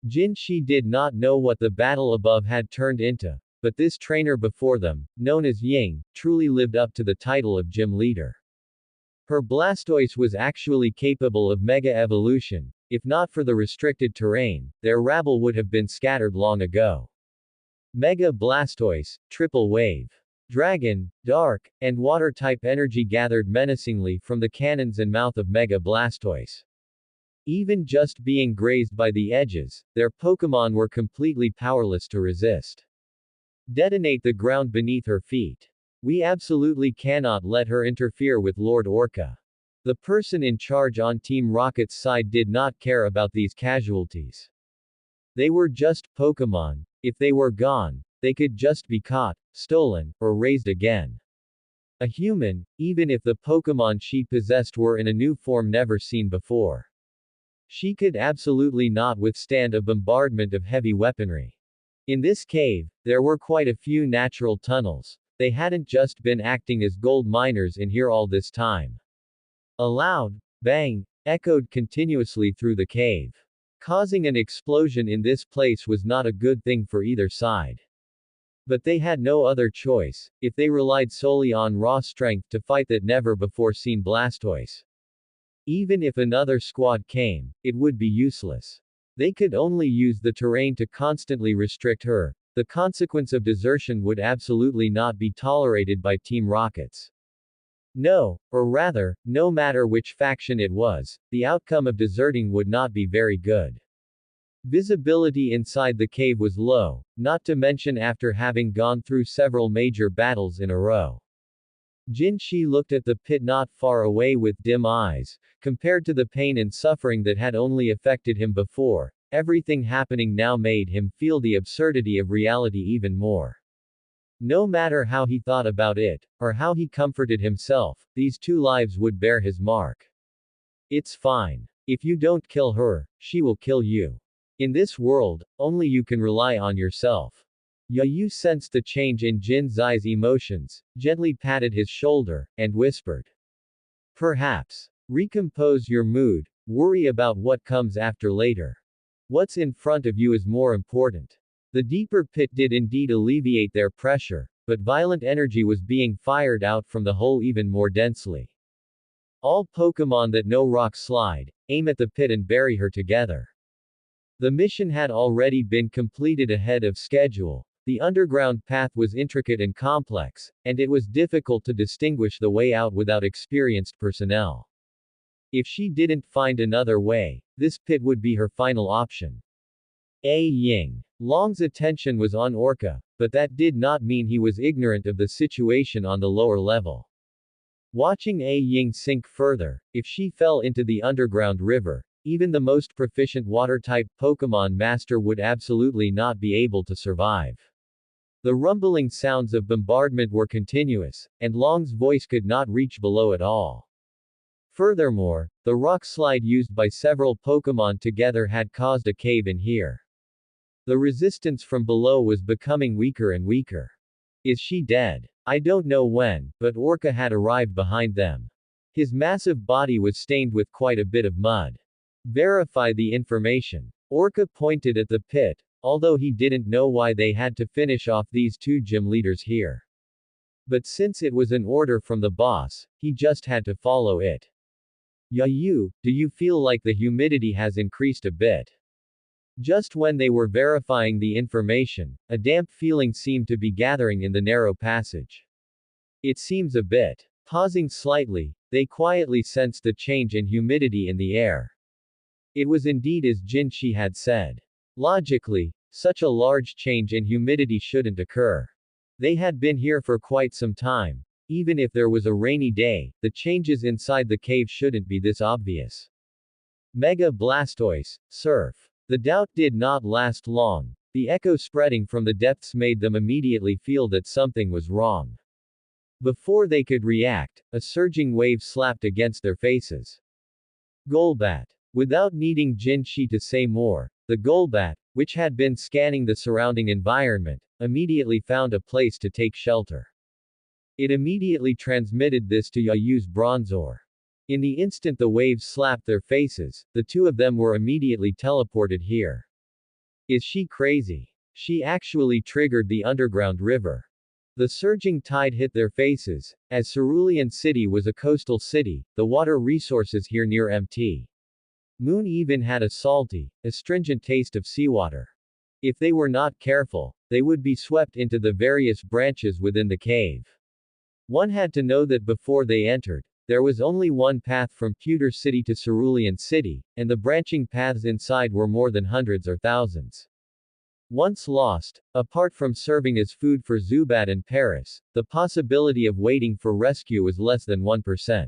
Jin Shi did not know what the battle above had turned into, but this trainer before them, known as Ying, truly lived up to the title of gym leader. Her Blastoise was actually capable of Mega Evolution. If not for the restricted terrain, their rabble would have been scattered long ago. Mega Blastoise, Triple Wave. Dragon, Dark, and Water-type energy gathered menacingly from the cannons and mouth of Mega Blastoise. Even just being grazed by the edges, their Pokémon were completely powerless to resist. Detonate the ground beneath her feet. We absolutely cannot let her interfere with Lord Orca. The person in charge on Team Rocket's side did not care about these casualties. They were just Pokémon. If they were gone, they could just be caught, stolen, or raised again. A human, even if the Pokémon she possessed were in a new form never seen before. She could absolutely not withstand a bombardment of heavy weaponry. In this cave, there were quite a few natural tunnels. They hadn't just been acting as gold miners in here all this time. A loud bang echoed continuously through the cave. Causing an explosion in this place was not a good thing for either side. But they had no other choice, if they relied solely on raw strength to fight that never-before-seen Blastoise. Even if another squad came, it would be useless. They could only use the terrain to constantly restrict her. The consequence of desertion would absolutely not be tolerated by Team Rockets. No, or rather, no matter which faction it was, the outcome of deserting would not be very good. Visibility inside the cave was low, not to mention after having gone through several major battles in a row. Jin Shi looked at the pit not far away with dim eyes. Compared to the pain and suffering that had only affected him before, everything happening now made him feel the absurdity of reality even more. No matter how he thought about it, or how he comforted himself, these two lives would bear his mark. It's fine. If you don't kill her, she will kill you. In this world, only you can rely on yourself. Yayu sensed the change in Jin Zai's emotions, gently patted his shoulder, and whispered. Perhaps. Recompose your mood, worry about what comes after later. What's in front of you is more important. The deeper pit did indeed alleviate their pressure, but violent energy was being fired out from the hole even more densely. All Pokémon that know Rock Slide, aim at the pit and bury her together. The mission had already been completed ahead of schedule. The underground path was intricate and complex, and it was difficult to distinguish the way out without experienced personnel. If she didn't find another way, this pit would be her final option. Ying Long's attention was on Orca, but that did not mean he was ignorant of the situation on the lower level. Watching Ying sink further, if she fell into the underground river, even the most proficient water-type Pokémon master would absolutely not be able to survive. The rumbling sounds of bombardment were continuous, and Long's voice could not reach below at all. Furthermore, the rock slide used by several Pokémon together had caused a cave in here. The resistance from below was becoming weaker and weaker. Is she dead? I don't know when, but Orca had arrived behind them. His massive body was stained with quite a bit of mud. Verify the information. Orca pointed at the pit, although he didn't know why they had to finish off these two gym leaders here. But since it was an order from the boss, he just had to follow it. Yayu, do you feel like the humidity has increased a bit? Just when they were verifying the information, a damp feeling seemed to be gathering in the narrow passage. It seems a bit. Pausing slightly, they quietly sensed a change in humidity in the air. It was indeed as Jinshi had said. Logically, such a large change in humidity shouldn't occur. They had been here for quite some time. Even if there was a rainy day, the changes inside the cave shouldn't be this obvious. Mega Blastoise, Surf. The doubt did not last long. The echo spreading from the depths made them immediately feel that something was wrong. Before they could react, a surging wave slapped against their faces. Golbat. Without needing Jinshi to say more, the Golbat, which had been scanning the surrounding environment, immediately found a place to take shelter. It immediately transmitted this to Yayu's Bronzor. In the instant the waves slapped their faces, the two of them were immediately teleported here. Is she crazy? She actually triggered the underground river. The surging tide hit their faces. As Cerulean City was a coastal city, the water resources here near Mt. Moon even had a salty, astringent taste of seawater. If they were not careful, they would be swept into the various branches within the cave. One had to know that before they entered, there was only one path from Pewter City to Cerulean City, and the branching paths inside were more than hundreds or thousands. Once lost, apart from serving as food for Zubat and Paris, the possibility of waiting for rescue was less than 1%.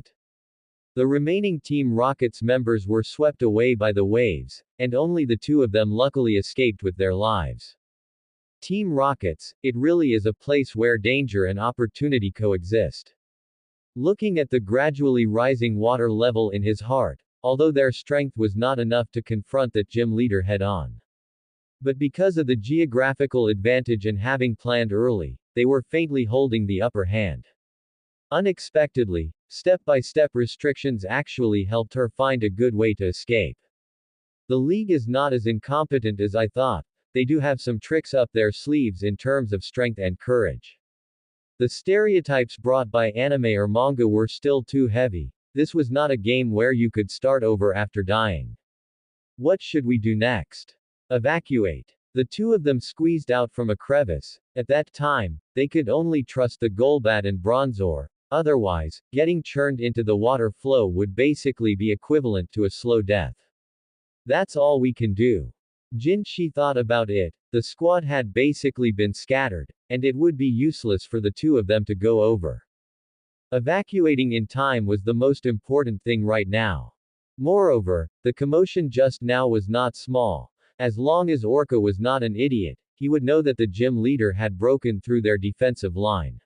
The remaining Team Rocket's members were swept away by the waves, and only the two of them luckily escaped with their lives. Team Rockets, it really is a place where danger and opportunity coexist. Looking at the gradually rising water level in his heart, although their strength was not enough to confront that gym leader head-on. But because of the geographical advantage and having planned early, they were faintly holding the upper hand. Unexpectedly, step-by-step restrictions actually helped her find a good way to escape. The League is not as incompetent as I thought. They do have some tricks up their sleeves in terms of strength and courage. The stereotypes brought by anime or manga were still too heavy. This was not a game where you could start over after dying. What should we do next? Evacuate. The two of them squeezed out from a crevice. At that time, they could only trust the Golbat and Bronzor. Otherwise, getting churned into the water flow would basically be equivalent to a slow death. That's all we can do. Jinshi thought about it. The squad had basically been scattered, and it would be useless for the two of them to go over. Evacuating in time was the most important thing right now. Moreover, the commotion just now was not small. As long as Orca was not an idiot, he would know that the gym leader had broken through their defensive line.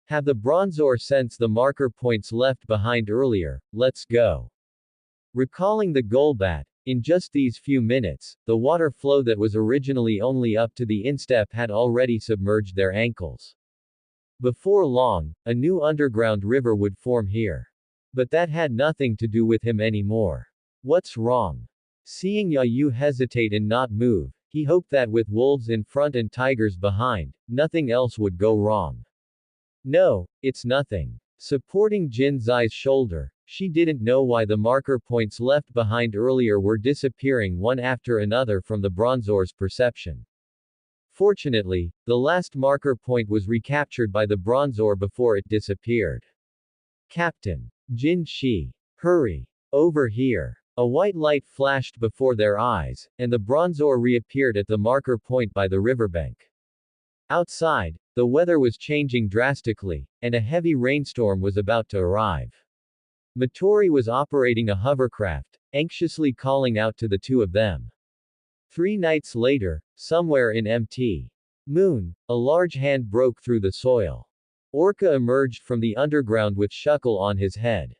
Have the Bronzor sense the marker points left behind earlier. Let's go. Recalling the Golbat, in just these few minutes, the water flow that was originally only up to the instep had already submerged their ankles. Before long, a new underground river would form here. But that had nothing to do with him anymore. What's wrong? Seeing Yayu hesitate and not move, he hoped that with wolves in front and tigers behind, nothing else would go wrong. No, it's nothing. Supporting Jin Zai's shoulder, she didn't know why the marker points left behind earlier were disappearing one after another from the Bronzor's perception. Fortunately, the last marker point was recaptured by the Bronzor before it disappeared. Captain Jin Shi. Hurry. Over here. A white light flashed before their eyes, and the Bronzor reappeared at the marker point by the riverbank. Outside, the weather was changing drastically, and a heavy rainstorm was about to arrive. Matori was operating a hovercraft, anxiously calling out to the two of them. 3 nights later, somewhere in Mt. Moon, a large hand broke through the soil. Orca emerged from the underground with Shuckle on his head.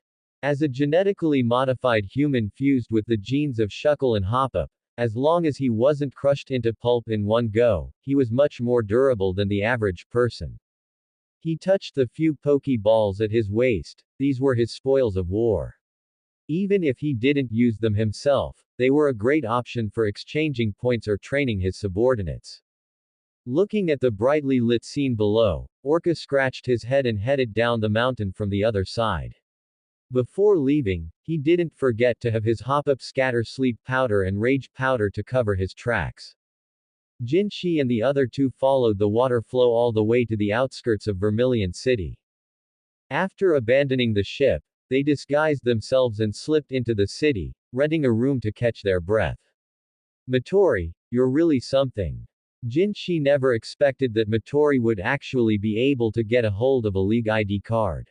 As a genetically modified human fused with the genes of Shuckle and Hoppup, as long as he wasn't crushed into pulp in one go, he was much more durable than the average person. He touched the few Pokeballs at his waist, these were his spoils of war. Even if he didn't use them himself, they were a great option for exchanging points or training his subordinates. Looking at the brightly lit scene below, Orca scratched his head and headed down the mountain from the other side. Before leaving, he didn't forget to have his Hop-Up scatter sleep powder and rage powder to cover his tracks. Jinshi and the other two followed the water flow all the way to the outskirts of Vermilion City. After abandoning the ship, they disguised themselves and slipped into the city, renting a room to catch their breath. Matori, you're really something. Jinshi never expected that Matori would actually be able to get a hold of a League ID card.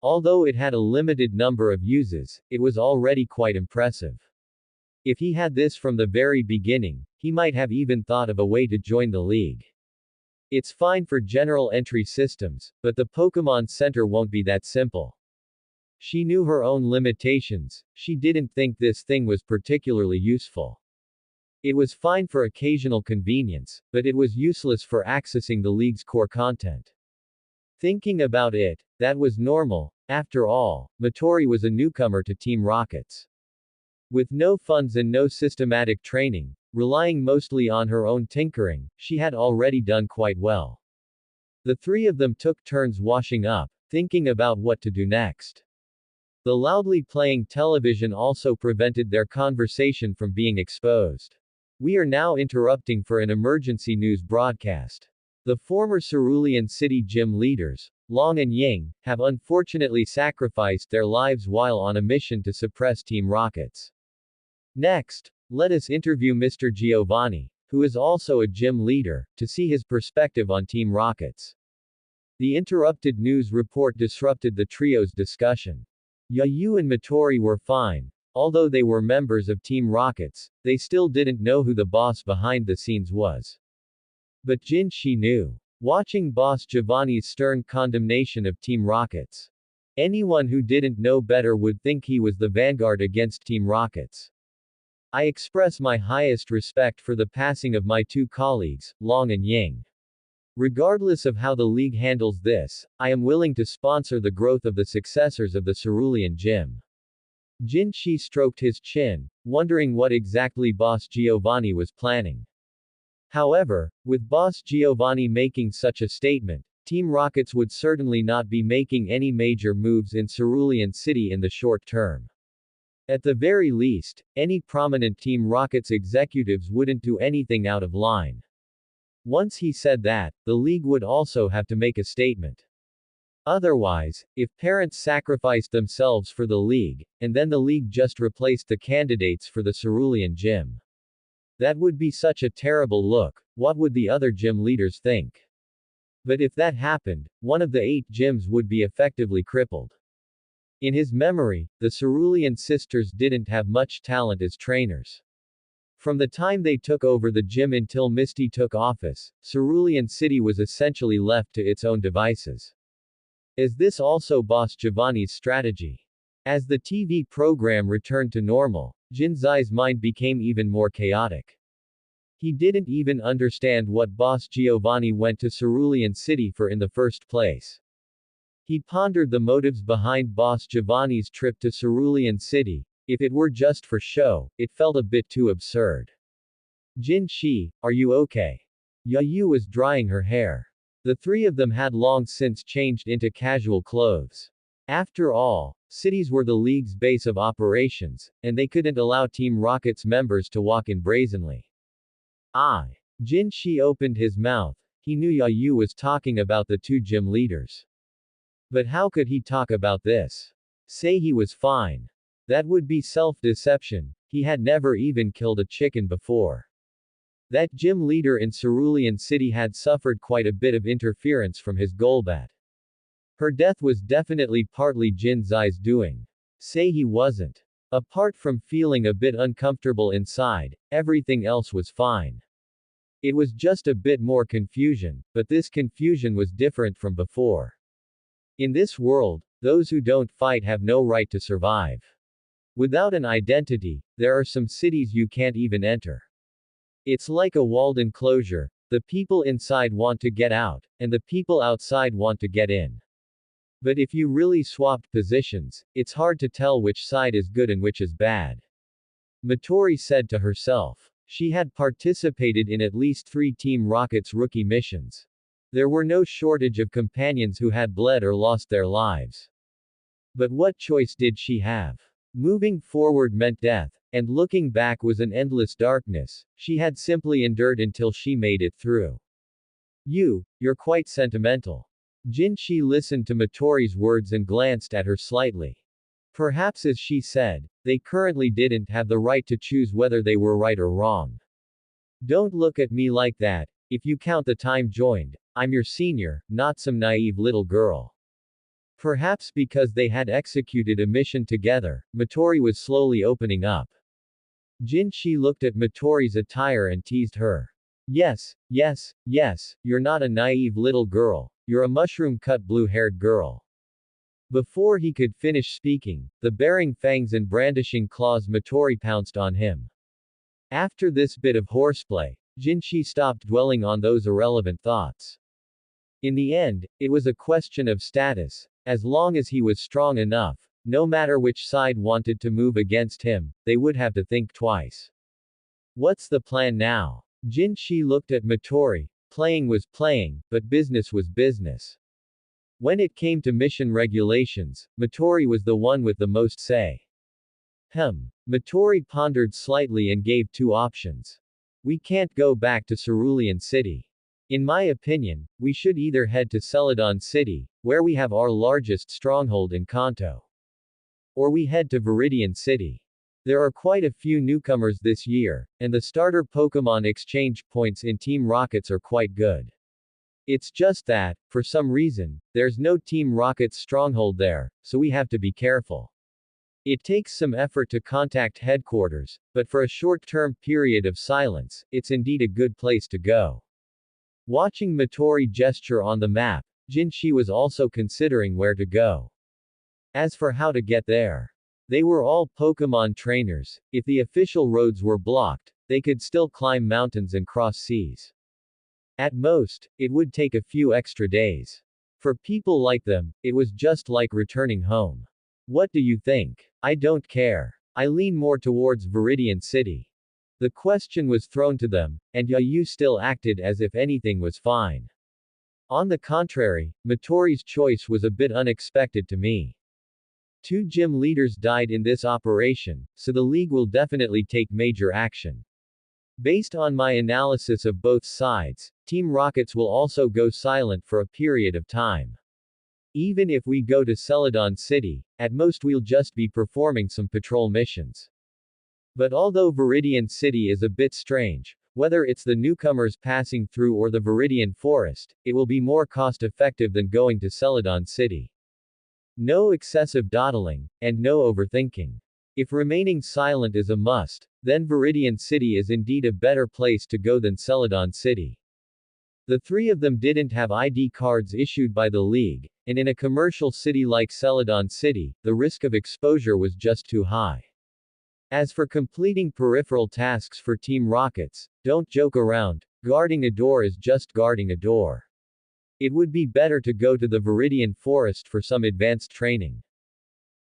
Although it had a limited number of uses, it was already quite impressive. If he had this from the very beginning, he might have even thought of a way to join the league. It's fine for general entry systems, but the Pokémon Center won't be that simple. She knew her own limitations, she didn't think this thing was particularly useful. It was fine for occasional convenience, but it was useless for accessing the league's core content. Thinking about it, that was normal. After all, Matori was a newcomer to Team Rocket's. With no funds and no systematic training, relying mostly on her own tinkering, she had already done quite well. The three of them took turns washing up, thinking about what to do next. The loudly playing television also prevented their conversation from being exposed. We are now interrupting for an emergency news broadcast. The former Cerulean City gym leaders, Long and Ying, have unfortunately sacrificed their lives while on a mission to suppress Team Rocket's. Next, let us interview Mr. Giovanni, who is also a gym leader, to see his perspective on Team Rocket's. The interrupted news report disrupted the trio's discussion. Yayu and Matori were fine. Although they were members of Team Rocket's, they still didn't know who the boss behind the scenes was. But Jinshi knew. Watching Boss Giovanni's stern condemnation of Team Rocket's. Anyone who didn't know better would think he was the vanguard against Team Rocket's. I express my highest respect for the passing of my two colleagues, Long and Ying. Regardless of how the league handles this, I am willing to sponsor the growth of the successors of the Cerulean Gym. Jinshi stroked his chin, wondering what exactly Boss Giovanni was planning. However, with Boss Giovanni making such a statement, Team Rocket's would certainly not be making any major moves in Cerulean City in the short term. At the very least, any prominent Team Rocket's executives wouldn't do anything out of line. Once he said that, the league would also have to make a statement. Otherwise, if parents sacrificed themselves for the league, and then the league just replaced the candidates for the Cerulean Gym. That would be such a terrible look. What would the other gym leaders think? But if that happened, one of the 8 gyms would be effectively crippled. In his memory, the Cerulean sisters didn't have much talent as trainers. From the time they took over the gym until Misty took office, Cerulean City was essentially left to its own devices. Is this also Boss Giovanni's strategy? As the TV program returned to normal, Jinzai's mind became even more chaotic. He didn't even understand what Boss Giovanni went to Cerulean City for in the first place. He pondered the motives behind Boss Giovanni's trip to Cerulean City. If it were just for show, it felt a bit too absurd. Jinshi, are you okay? Yayu was drying her hair. The three of them had long since changed into casual clothes. After all, cities were the league's base of operations, and they couldn't allow Team Rocket's members to walk in brazenly. Jinshi opened his mouth. He knew Yayu was talking about the 2 gym leaders. But how could he talk about this? Say he was fine. That would be self-deception. He had never even killed a chicken before. That gym leader in Cerulean City had suffered quite a bit of interference from his Golbat. Her death was definitely partly Jinzai's doing. Say he wasn't. Apart from feeling a bit uncomfortable inside, everything else was fine. It was just a bit more confusion, but this confusion was different from before. In this world, Those who don't fight have no right to survive. Without an identity, there are some cities you can't even enter. It's like a walled enclosure. The people inside want to get out, and the people outside want to get in. But if you really swapped positions, it's hard to tell which side is good and which is bad. Matori said to herself. She had participated in at least 3 Team Rocket's rookie missions. There were no shortage of companions who had bled or lost their lives. But what choice did she have? Moving forward meant death, and looking back was an endless darkness. She had simply endured until she made it through. You're quite sentimental. Jinshi listened to Matori's words and glanced at her slightly. Perhaps as she said, they currently didn't have the right to choose whether they were right or wrong. Don't look at me like that. If you count the time joined, I'm your senior, not some naive little girl. Perhaps because they had executed a mission together, Matori was slowly opening up. Jinshi looked at Matori's attire and teased her. Yes, you're not a naive little girl, you're a mushroom-cut blue-haired girl. Before he could finish speaking, the baring fangs and brandishing claws Matori pounced on him. After this bit of horseplay, Jinshi stopped dwelling on those irrelevant thoughts. In the end, it was a question of status. As long as he was strong enough, no matter which side wanted to move against him, they would have to think twice. What's the plan now? Jinshi looked at Matori. Playing was playing, but business was business. When it came to mission regulations, Matori was the one with the most say. Matori pondered slightly and gave 2 options. We can't go back to Cerulean City. In my opinion, we should either head to Celadon City, where we have our largest stronghold in Kanto. Or we head to Viridian City. There are quite a few newcomers this year, and the starter Pokémon exchange points in Team Rockets are quite good. It's just that, for some reason, there's no Team Rocket's stronghold there, so we have to be careful. It takes some effort to contact headquarters, but for a short-term period of silence, it's indeed a good place to go. Watching Matori gesture on the map, Jinshi was also considering where to go. As for how to get there, they were all Pokémon trainers. If the official roads were blocked, they could still climb mountains and cross seas. At most, it would take a few extra days. For people like them, it was just like returning home. What do you think? I don't care. I lean more towards Viridian City. The question was thrown to them, and Yayu still acted as if anything was fine. On the contrary, Matori's choice was a bit unexpected to me. 2 gym leaders died in this operation, so the league will definitely take major action. Based on my analysis of both sides, Team Rockets will also go silent for a period of time. Even if we go to Celadon City, at most we'll just be performing some patrol missions. But although Viridian City is a bit strange, whether it's the newcomers passing through or the Viridian Forest, it will be more cost-effective than going to Celadon City. No excessive dawdling, and no overthinking. If remaining silent is a must, then Viridian City is indeed a better place to go than Celadon City. The 3 of them didn't have ID cards issued by the League, and in a commercial city like Celadon City, the risk of exposure was just too high. As for completing peripheral tasks for Team Rockets, don't joke around, guarding a door is just guarding a door. It would be better to go to the Viridian Forest for some advanced training.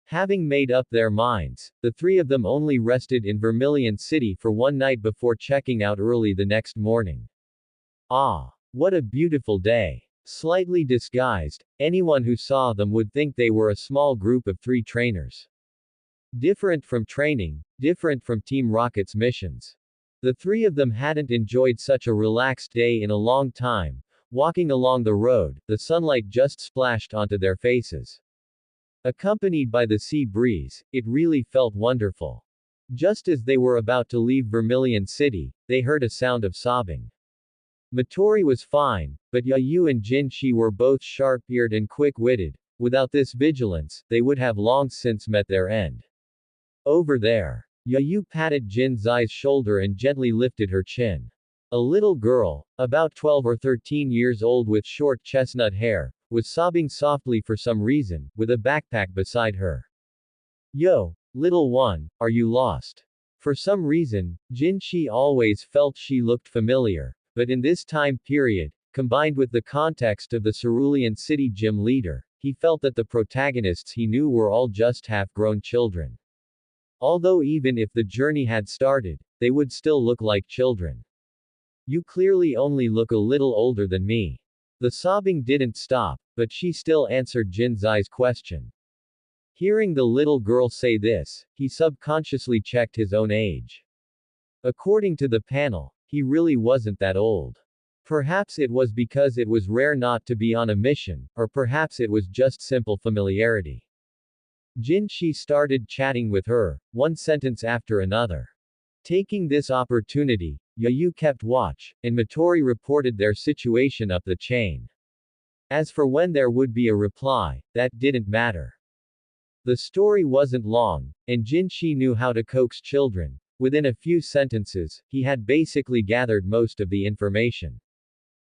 Having made up their minds, the 3 of them only rested in Vermilion City for 1 night before checking out early the next morning. Ah! What a beautiful day! Slightly disguised, anyone who saw them would think they were a small group of 3 trainers. Different from training, different from Team Rocket's missions. The 3 of them hadn't enjoyed such a relaxed day in a long time. Walking along the road, the sunlight just splashed onto their faces. Accompanied by the sea breeze, it really felt wonderful. Just as they were about to leave Vermilion City, they heard a sound of sobbing. Matori was fine, but Yayu and Jinshi were both sharp-eared and quick-witted. Without this vigilance, they would have long since met their end. Over there. Yayu patted Jin Zai's shoulder and gently lifted her chin. A little girl, about 12 or 13 years old with short chestnut hair, was sobbing softly for some reason, with a backpack beside her. Yo, little one, are you lost? For some reason, Jinshi always felt she looked familiar, but in this time period, combined with the context of the cerulean city gym leader, he felt that the protagonists he knew were all just half-grown children. Although even if the journey had started, they would still look like children. You clearly only look a little older than me. The sobbing didn't stop, but she still answered Jinzai's question. Hearing the little girl say this, he subconsciously checked his own age. According to the panel, he really wasn't that old. Perhaps it was because it was rare not to be on a mission, or perhaps it was just simple familiarity. Jinshi started chatting with her, one sentence after another. Taking this opportunity, Yayu kept watch, and Matori reported their situation up the chain. As for when there would be a reply, that didn't matter. The story wasn't long, and Jinshi knew how to coax children. Within a few sentences, he had basically gathered most of the information.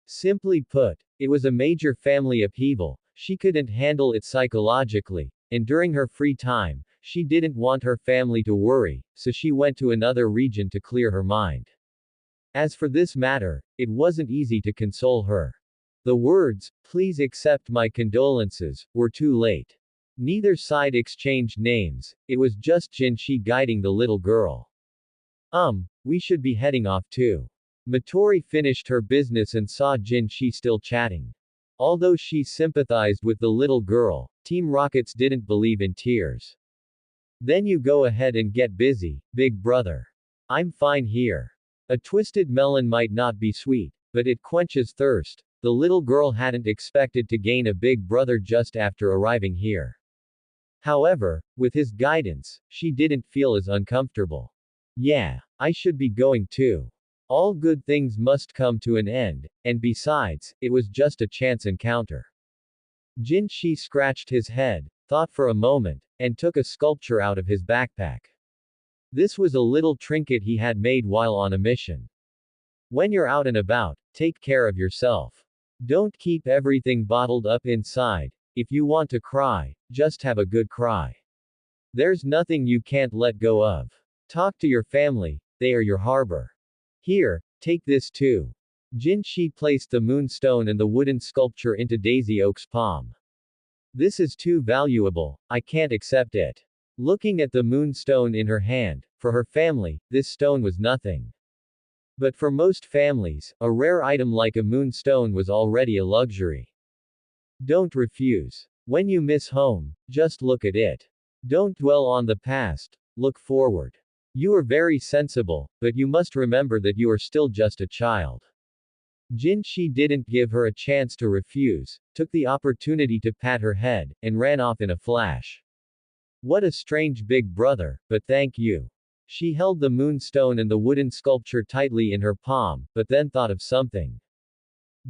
Simply put, it was a major family upheaval, she couldn't handle it psychologically, and during her free time, she didn't want her family to worry, so she went to another region to clear her mind. As for this matter, it wasn't easy to console her. The words, "Please accept my condolences," were too late. Neither side exchanged names, it was just Jinshi guiding the little girl. We should be heading off too. Matori finished her business and saw Jinshi still chatting. Although she sympathized with the little girl, Team Rockets didn't believe in tears. Then you go ahead and get busy, big brother. I'm fine here. A twisted melon might not be sweet, but it quenches thirst. The little girl hadn't expected to gain a big brother just after arriving here. However, with his guidance, she didn't feel as uncomfortable. Yeah, I should be going too. All good things must come to an end, and besides, it was just a chance encounter. Jinshi scratched his head, thought for a moment, and took a sculpture out of his backpack. This was a little trinket he had made while on a mission. When you're out and about, take care of yourself. Don't keep everything bottled up inside. If you want to cry, just have a good cry. There's nothing you can't let go of. Talk to your family, they are your harbor. Here, take this too. Jinshi placed the moonstone and the wooden sculpture into Daisy Oak's palm. This is too valuable, I can't accept it. Looking at the moonstone in her hand, for her family, this stone was nothing. But for most families, a rare item like a moonstone was already a luxury. Don't refuse. When you miss home, just look at it. Don't dwell on the past, look forward. You are very sensible, but you must remember that you are still just a child. Jinshi didn't give her a chance to refuse, took the opportunity to pat her head, and ran off in a flash. What a strange big brother, but thank you. She held the moonstone and the wooden sculpture tightly in her palm, but then thought of something.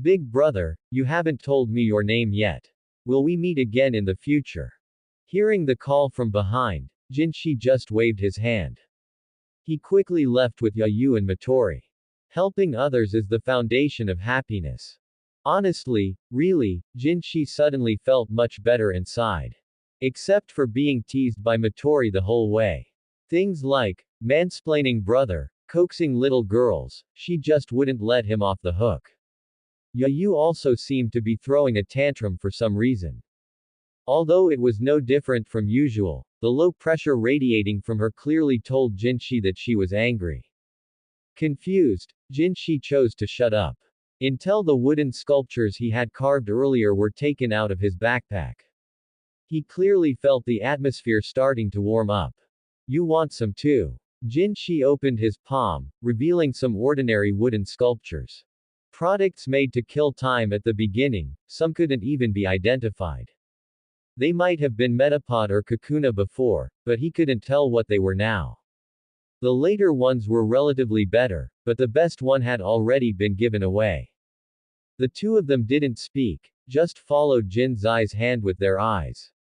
Big brother, you haven't told me your name yet. Will we meet again in the future? Hearing the call from behind, Jinshi just waved his hand. He quickly left with Yayu and Matori. Helping others is the foundation of happiness. Honestly, really, Jinshi suddenly felt much better inside. Except for being teased by Matori the whole way. Things like, mansplaining brother, coaxing little girls, she just wouldn't let him off the hook. Yayu also seemed to be throwing a tantrum for some reason. Although it was no different from usual, the low pressure radiating from her clearly told Jinshi that she was angry. Confused, Jinshi chose to shut up. Until the wooden sculptures he had carved earlier were taken out of his backpack. He clearly felt the atmosphere starting to warm up. You want some too? Jinshi opened his palm, revealing some ordinary wooden sculptures. Products made to kill time at the beginning, some couldn't even be identified. They might have been Metapod or Kakuna before, but he couldn't tell what they were now. The later ones were relatively better, but the best one had already been given away. The two of them didn't speak, just followed Jinzai's hand with their eyes.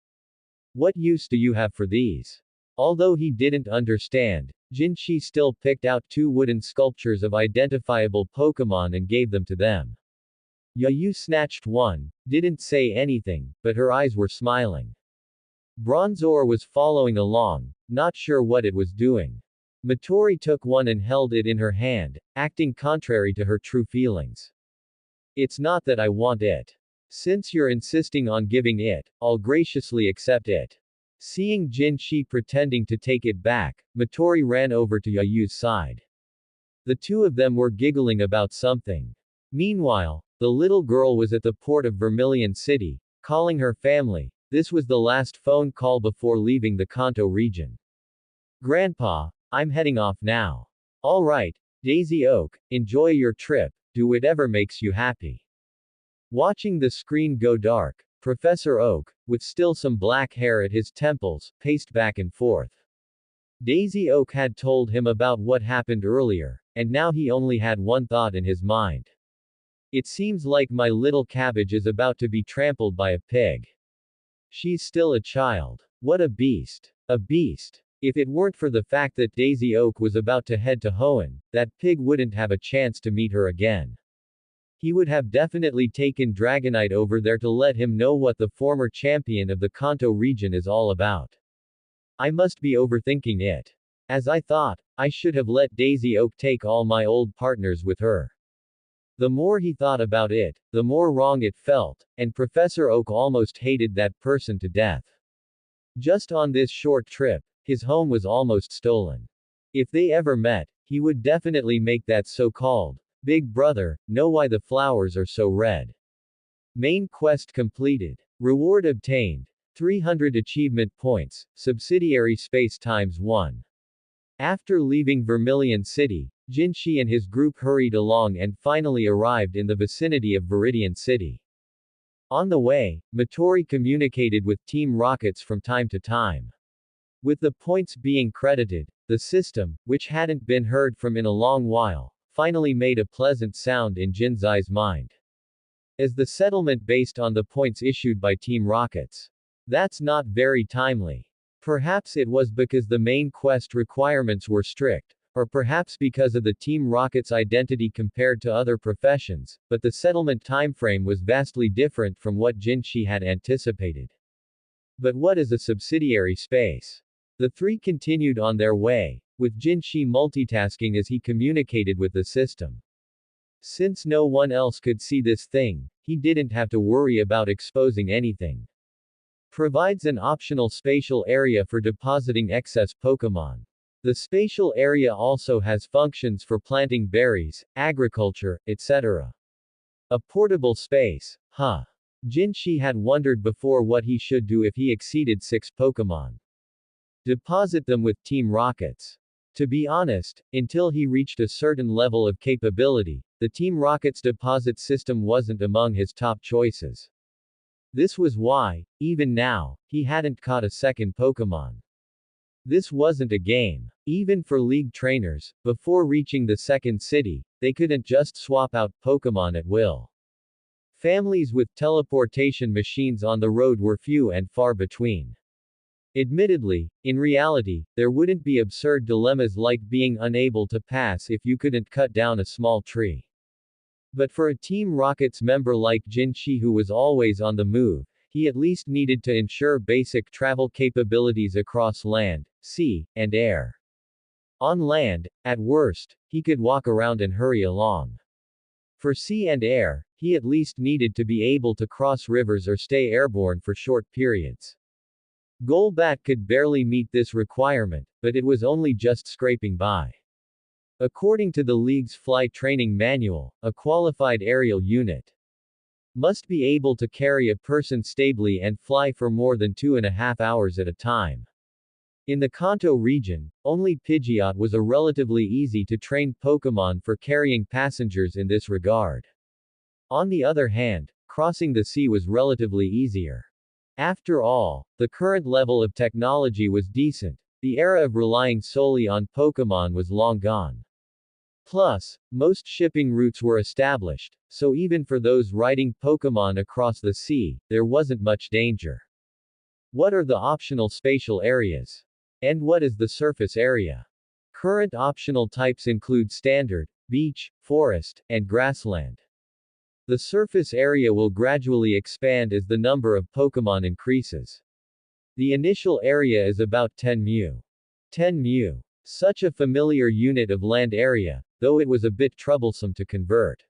What use do you have for these? Although he didn't understand, Jinshi still picked out two wooden sculptures of identifiable Pokémon and gave them to them. Yayu snatched one, didn't say anything, but her eyes were smiling. Bronzor was following along, not sure what it was doing. Matori took one and held it in her hand, acting contrary to her true feelings. It's not that I want it. Since you're insisting on giving it, I'll graciously accept it. Seeing Jinshi pretending to take it back, Matori ran over to Yayu's side. The two of them were giggling about something. Meanwhile, the little girl was at the port of Vermilion City, calling her family. This was the last phone call before leaving the Kanto region. Grandpa, I'm heading off now. Alright, Daisy Oak, enjoy your trip, do whatever makes you happy. Watching the screen go dark, Professor Oak, with still some black hair at his temples, paced back and forth. Daisy Oak had told him about what happened earlier, and now he only had one thought in his mind. It seems like my little cabbage is about to be trampled by a pig. She's still a child. What a beast. A beast. If it weren't for the fact that Daisy Oak was about to head to Hoenn, that pig wouldn't have a chance to meet her again. He would have definitely taken Dragonite over there to let him know what the former champion of the Kanto region is all about. I must be overthinking it. As I thought, I should have let Daisy Oak take all my old partners with her. The more he thought about it, the more wrong it felt, and Professor Oak almost hated that person to death. Just on this short trip, his home was almost stolen. If they ever met, he would definitely make that so-called big brother know why the flowers are so red. Main quest completed. Reward obtained. 300 achievement points, subsidiary space times 1. After leaving Vermilion City, Jinshi and his group hurried along and finally arrived in the vicinity of Viridian City. On the way, Matori communicated with Team Rockets from time to time. With the points being credited, the system, which hadn't been heard from in a long while, finally made a pleasant sound in Jinzai's mind. As the settlement based on the points issued by Team Rockets. That's not very timely. Perhaps it was because the main quest requirements were strict, or perhaps because of the Team Rocket's identity compared to other professions, but the settlement timeframe was vastly different from what Jinshi had anticipated. But what is a subsidiary space? The three continued on their way, with Jinshi multitasking as he communicated with the system. Since no one else could see this thing, he didn't have to worry about exposing anything. Provides an optional spatial area for depositing excess Pokémon. The spatial area also has functions for planting berries, agriculture, etc. A portable space, huh? Jinshi had wondered before what he should do if he exceeded 6 Pokémon. Deposit them with Team Rockets. To be honest, until he reached a certain level of capability, the Team Rockets deposit system wasn't among his top choices. This was why, even now, he hadn't caught a second Pokémon. This wasn't a game. Even for League trainers, before reaching the second city, they couldn't just swap out Pokémon at will. Families with teleportation machines on the road were few and far between. Admittedly, in reality, there wouldn't be absurd dilemmas like being unable to pass if you couldn't cut down a small tree. But for a Team Rockets member like Jinshi who was always on the move, he at least needed to ensure basic travel capabilities across land, sea, and air. On land, at worst, he could walk around and hurry along. For sea and air, he at least needed to be able to cross rivers or stay airborne for short periods. Golbat could barely meet this requirement, but it was only just scraping by. According to the League's flight training manual, a qualified aerial unit must be able to carry a person stably and fly for more than 2.5 hours at a time. In the Kanto region, only Pidgeot was a relatively easy to train Pokémon for carrying passengers in this regard. On the other hand, crossing the sea was relatively easier. After all, the current level of technology was decent. The era of relying solely on Pokémon was long gone. Plus, most shipping routes were established, so even for those riding Pokémon across the sea, there wasn't much danger. What are the optional spatial areas? And what is the surface area? Current optional types include standard, beach, forest, and grassland. The surface area will gradually expand as the number of Pokémon increases. The initial area is about 10 mu. 10 mu. Such a familiar unit of land area, though it was a bit troublesome to convert.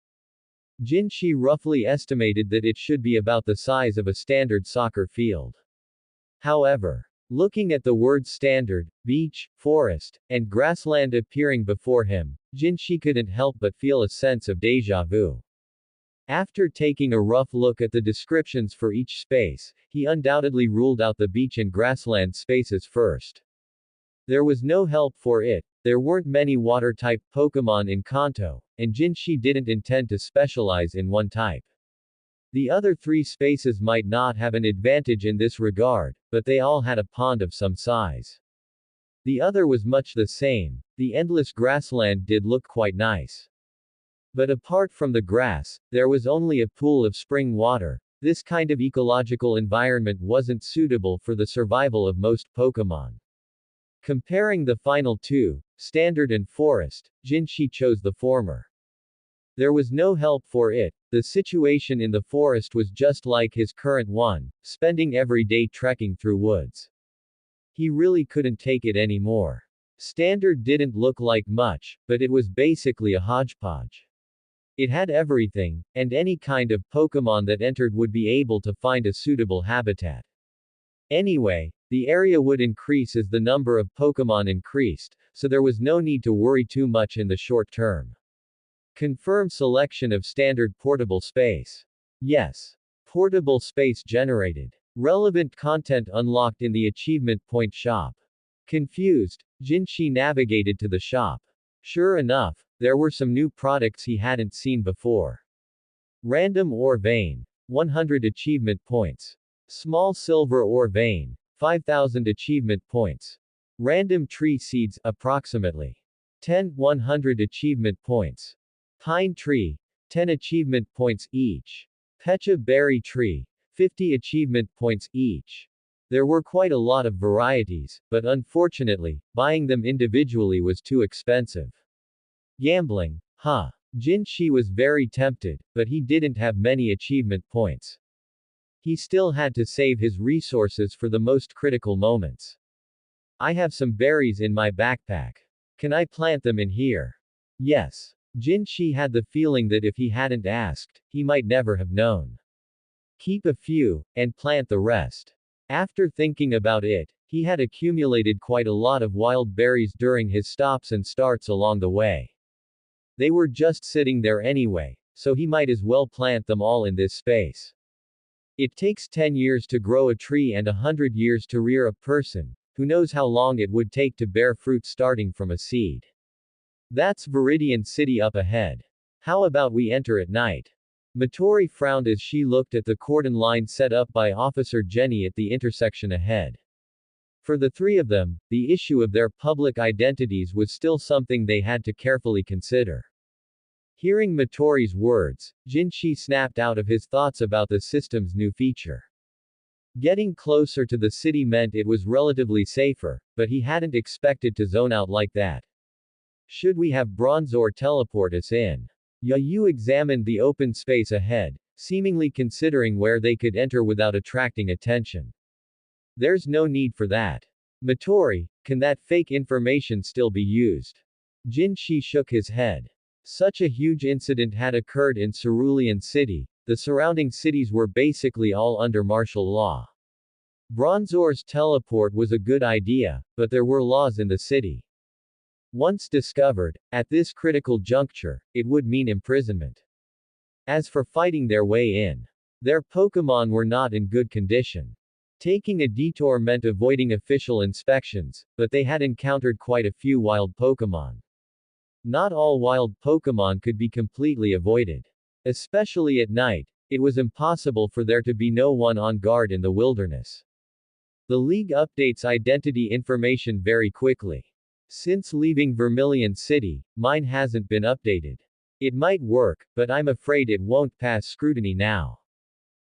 Jinshi roughly estimated that it should be about the size of a standard soccer field. However, looking at the words standard, beach, forest, and grassland appearing before him, Jinshi couldn't help but feel a sense of déjà vu. After taking a rough look at the descriptions for each space, he undoubtedly ruled out the beach and grassland spaces first. There was no help for it, there weren't many water-type Pokémon in Kanto, and Jinshi didn't intend to specialize in one type. The other three spaces might not have an advantage in this regard, but they all had a pond of some size. The other was much the same, the endless grassland did look quite nice. But apart from the grass, there was only a pool of spring water. This kind of ecological environment wasn't suitable for the survival of most Pokémon. Comparing the final two, Standard and Forest, Jinshi chose the former. There was no help for it, the situation in the forest was just like his current one, spending every day trekking through woods. He really couldn't take it anymore. Standard didn't look like much, but it was basically a hodgepodge. It had everything, and any kind of Pokémon that entered would be able to find a suitable habitat. Anyway, the area would increase as the number of Pokémon increased, so there was no need to worry too much in the short term. Confirm selection of standard portable space. Yes. Portable space generated. Relevant content unlocked in the achievement point shop. Confused, Jinshi navigated to the shop. Sure enough, there were some new products he hadn't seen before. Random ore vein. 100 achievement points. Small silver ore vein. 5,000 achievement points. Random tree seeds, approximately 100 achievement points. Pine tree, 10 achievement points each. Pecha berry tree, 50 achievement points each. There were quite a lot of varieties, but unfortunately, buying them individually was too expensive. Gambling, huh? Jinshi was very tempted, but he didn't have many achievement points. He still had to save his resources for the most critical moments. I have some berries in my backpack. Can I plant them in here? Yes. Jinshi had the feeling that if he hadn't asked, he might never have known. Keep a few, and plant the rest. After thinking about it, he had accumulated quite a lot of wild berries during his stops and starts along the way. They were just sitting there anyway, so he might as well plant them all in this space. It takes 10 years to grow a tree and 100 years to rear a person. Who knows how long it would take to bear fruit starting from a seed. That's Viridian City up ahead. How about we enter at night? Matori frowned as she looked at the cordon line set up by Officer Jenny at the intersection ahead. For the three of them, the issue of their public identities was still something they had to carefully consider. Hearing Matori's words, Jinshi snapped out of his thoughts about the system's new feature. Getting closer to the city meant it was relatively safer, but he hadn't expected to zone out like that. Should we have Bronzor teleport us in? Yu examined the open space ahead, seemingly considering where they could enter without attracting attention. There's no need for that. Matori, can that fake information still be used? Jinshi shook his head. Such a huge incident had occurred in Cerulean City, the surrounding cities were basically all under martial law. Bronzor's teleport was a good idea, but there were laws in the city. Once discovered, at this critical juncture, it would mean imprisonment. As for fighting their way in, their Pokémon were not in good condition. Taking a detour meant avoiding official inspections, but they had encountered quite a few wild Pokémon. Not all wild Pokémon could be completely avoided. Especially at night, it was impossible for there to be no one on guard in the wilderness. The League updates identity information very quickly. Since leaving Vermilion City, mine hasn't been updated. It might work, but I'm afraid it won't pass scrutiny now.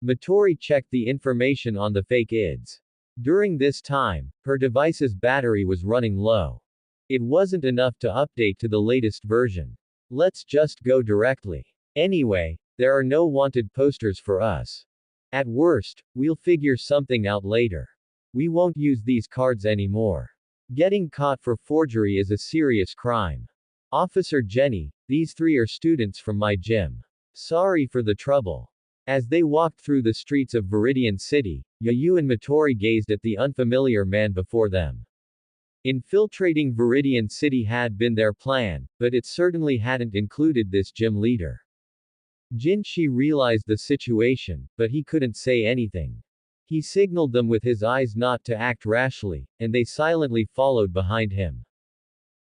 Matori checked the information on the fake IDs. During this time, her device's battery was running low. It wasn't enough to update to the latest version. Let's just go directly. Anyway, There are no wanted posters for us. At worst, we'll figure something out later. We won't use these cards anymore. Getting caught for forgery is a serious crime. Officer Jenny, these three are students from my gym. Sorry for the trouble. As they walked through the streets of Viridian City, Yayu and Matori gazed at the unfamiliar man before them. Infiltrating Viridian City had been their plan, but it certainly hadn't included this gym leader. Jinshi realized the situation, but he couldn't say anything. He signaled them with his eyes not to act rashly, and they silently followed behind him.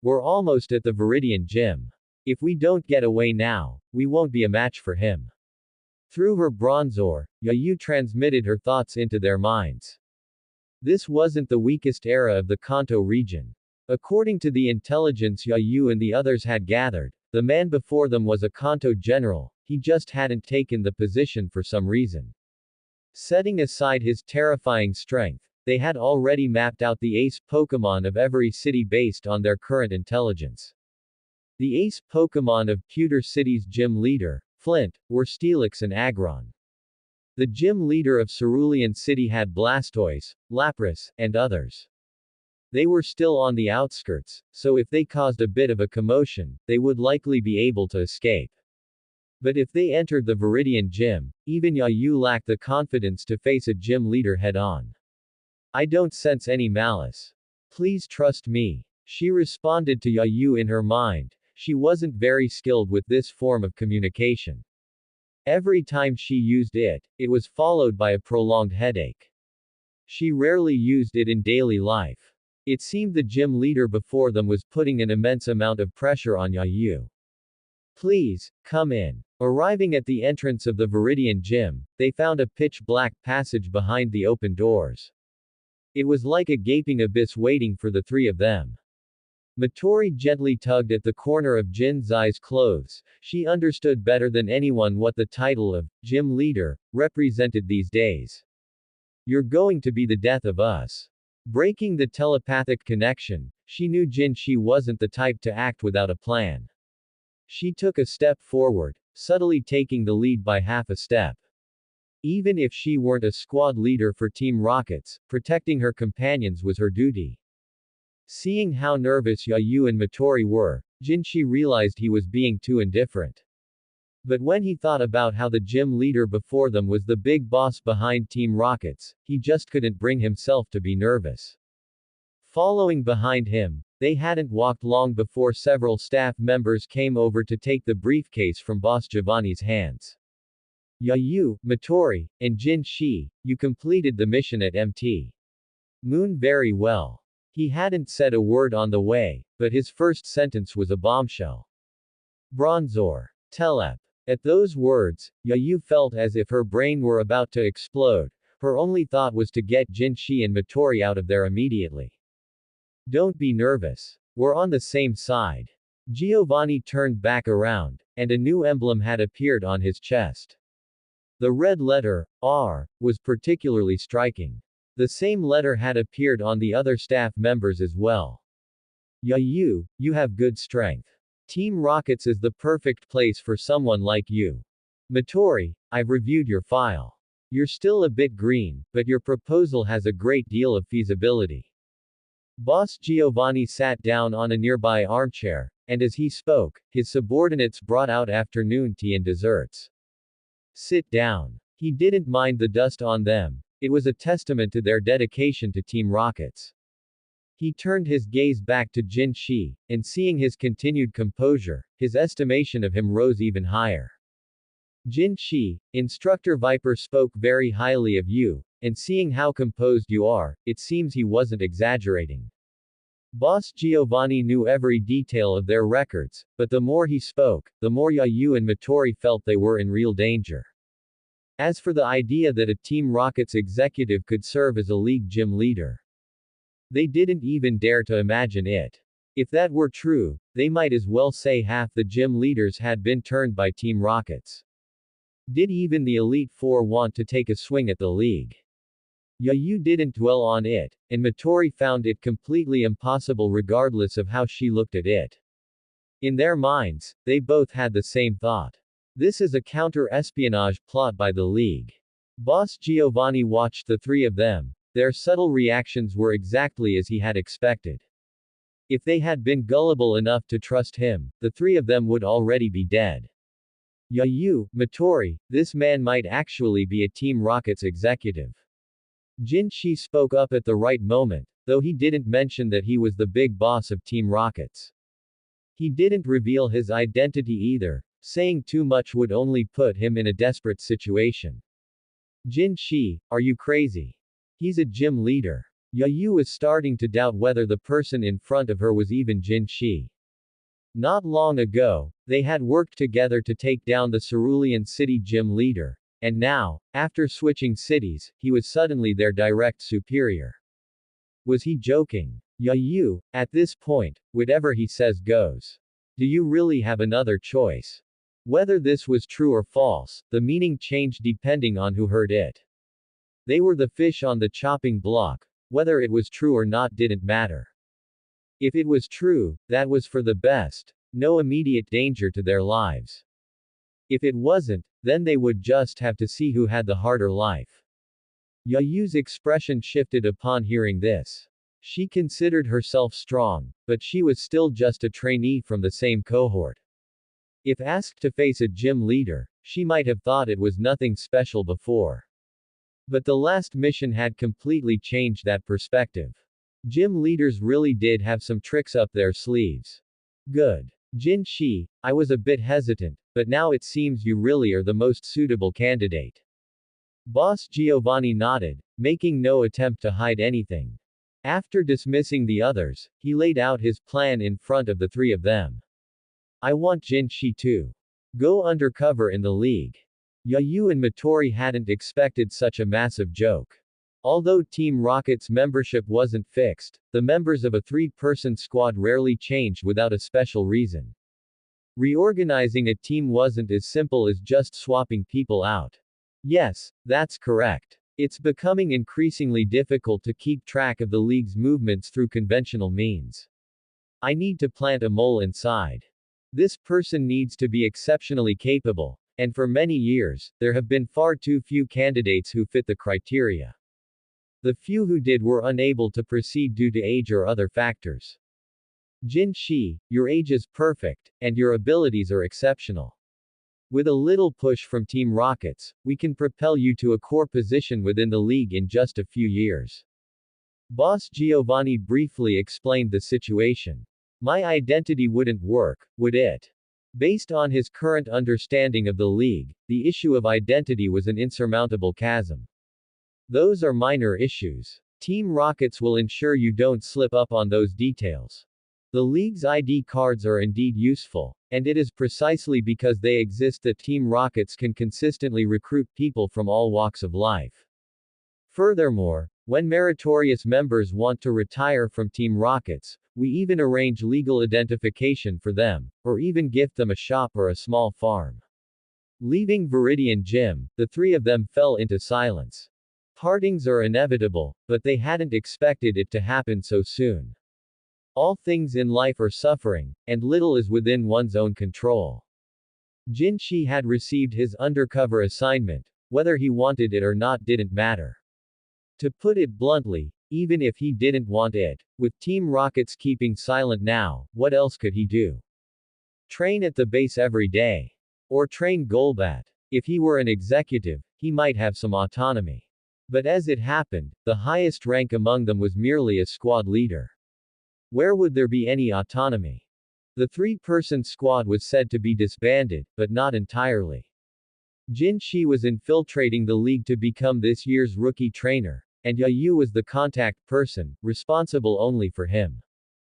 We're almost at the Viridian gym. If we don't get away now, we won't be a match for him. Through her bronzor, Yayu transmitted her thoughts into their minds. This wasn't the weakest era of the Kanto region. According to the intelligence Yayu and the others had gathered, the man before them was a Kanto general, he just hadn't taken the position for some reason. Setting aside his terrifying strength, they had already mapped out the ace Pokémon of every city based on their current intelligence. The ace Pokémon of Pewter City's gym leader, Flint, were Steelix and Aggron. The gym leader of Cerulean City had Blastoise, Lapras, and others. They were still on the outskirts, so if they caused a bit of a commotion, they would likely be able to escape. But if they entered the Viridian gym, even Yayu lacked the confidence to face a gym leader head-on. I don't sense any malice. Please trust me. She responded to Yayu in her mind. She wasn't very skilled with this form of communication. Every time she used it, it was followed by a prolonged headache. She rarely used it in daily life. It seemed the gym leader before them was putting an immense amount of pressure on Yayu. Please, come in. Arriving at the entrance of the Viridian gym, they found a pitch-black passage behind the open doors. It was like a gaping abyss waiting for the three of them. Matori gently tugged at the corner of Jin Zai's clothes. She understood better than anyone what the title of gym leader represented these days. You're going to be the death of us. Breaking the telepathic connection, she knew Jinshi wasn't the type to act without a plan. She took a step forward, subtly taking the lead by half a step. Even if she weren't a squad leader for Team Rockets, protecting her companions was her duty. Seeing how nervous Yayu and Matori were, Jinshi realized he was being too indifferent. But when he thought about how the gym leader before them was the big boss behind Team Rockets, he just couldn't bring himself to be nervous. Following behind him, they hadn't walked long before several staff members came over to take the briefcase from Boss Giovanni's hands. Yayu, Matori, and Jinshi, you completed the mission at Mt. Moon very well. He hadn't said a word on the way, but his first sentence was a bombshell. Bronzor. Telep. At those words, Yayu felt as if her brain were about to explode. Her only thought was to get Jinshi and Matori out of there immediately. Don't be nervous. We're on the same side. Giovanni turned back around, and a new emblem had appeared on his chest. The red letter, R, was particularly striking. The same letter had appeared on the other staff members as well. Yayu, you have good strength. Team Rockets is the perfect place for someone like you. Matori, I've reviewed your file. You're still a bit green, but your proposal has a great deal of feasibility. Boss Giovanni sat down on a nearby armchair, and as he spoke, his subordinates brought out afternoon tea and desserts. Sit down. He didn't mind the dust on them. It was a testament to their dedication to Team Rockets. He turned his gaze back to Jinshi, and seeing his continued composure, his estimation of him rose even higher. Jinshi, Instructor Viper spoke very highly of you, and seeing how composed you are, it seems he wasn't exaggerating. Boss Giovanni knew every detail of their records, but the more he spoke, the more Yayu and Matori felt they were in real danger. As for the idea that a Team Rockets executive could serve as a league gym leader, they didn't even dare to imagine it. If that were true, they might as well say half the gym leaders had been turned by Team Rockets. Did even the Elite Four want to take a swing at the league? Yayu didn't dwell on it, and Matori found it completely impossible regardless of how she looked at it. In their minds, they both had the same thought. This is a counter-espionage plot by the League. Boss Giovanni watched the three of them. Their subtle reactions were exactly as he had expected. If they had been gullible enough to trust him, the three of them would already be dead. Yayu, Matori, this man might actually be a Team Rocket's executive. Jinshi spoke up at the right moment, though he didn't mention that he was the big boss of Team Rockets. He didn't reveal his identity either, saying too much would only put him in a desperate situation. Jinshi, are you crazy? He's a gym leader. Yayu was starting to doubt whether the person in front of her was even Jinshi. Not long ago, they had worked together to take down the Cerulean City gym leader, and now, after switching cities, he was suddenly their direct superior. Was he joking? Yayu, at this point, whatever he says goes. Do you really have another choice? Whether this was true or false, the meaning changed depending on who heard it. They were the fish on the chopping block. Whether it was true or not didn't matter. If it was true, that was for the best, no immediate danger to their lives. If it wasn't, then they would just have to see who had the harder life. Yayu's expression shifted upon hearing this. She considered herself strong, but she was still just a trainee from the same cohort. If asked to face a gym leader, she might have thought it was nothing special before. But the last mission had completely changed that perspective. Gym leaders really did have some tricks up their sleeves. Good. Jinshi, I was a bit hesitant, but now it seems you really are the most suitable candidate. Boss Giovanni nodded, making no attempt to hide anything. After dismissing the others, he laid out his plan in front of the three of them. I want Jinshi to go undercover in the League. Yayu and Matori hadn't expected such a massive joke. Although Team Rocket's membership wasn't fixed, the members of a three-person squad rarely changed without a special reason. Reorganizing a team wasn't as simple as just swapping people out. Yes, that's correct. It's becoming increasingly difficult to keep track of the League's movements through conventional means. I need to plant a mole inside. This person needs to be exceptionally capable. And for many years, there have been far too few candidates who fit the criteria. The few who did were unable to proceed due to age or other factors. Jinshi, your age is perfect, and your abilities are exceptional. With a little push from Team Rockets, we can propel you to a core position within the League in just a few years. Boss Giovanni briefly explained the situation. My identity wouldn't work, would it? Based on his current understanding of the League, the issue of identity was an insurmountable chasm. Those are minor issues. Team Rockets will ensure you don't slip up on those details. The League's ID cards are indeed useful, and it is precisely because they exist that Team Rockets can consistently recruit people from all walks of life. Furthermore, when meritorious members want to retire from Team Rockets, we even arrange legal identification for them, or even gift them a shop or a small farm. Leaving Viridian Gym, the three of them fell into silence. Partings are inevitable, but they hadn't expected it to happen so soon. All things in life are suffering, and little is within one's own control. Jinshi had received his undercover assignment. Whether he wanted it or not didn't matter. To put it bluntly, even if he didn't want it, with Team Rockets keeping silent now, what else could he do? Train at the base every day. Or train Golbat. If he were an executive, he might have some autonomy. But as it happened, the highest rank among them was merely a squad leader. Where would there be any autonomy? The three-person squad was said to be disbanded, but not entirely. Jinshi was infiltrating the League to become this year's rookie trainer, and Yayu was the contact person, responsible only for him.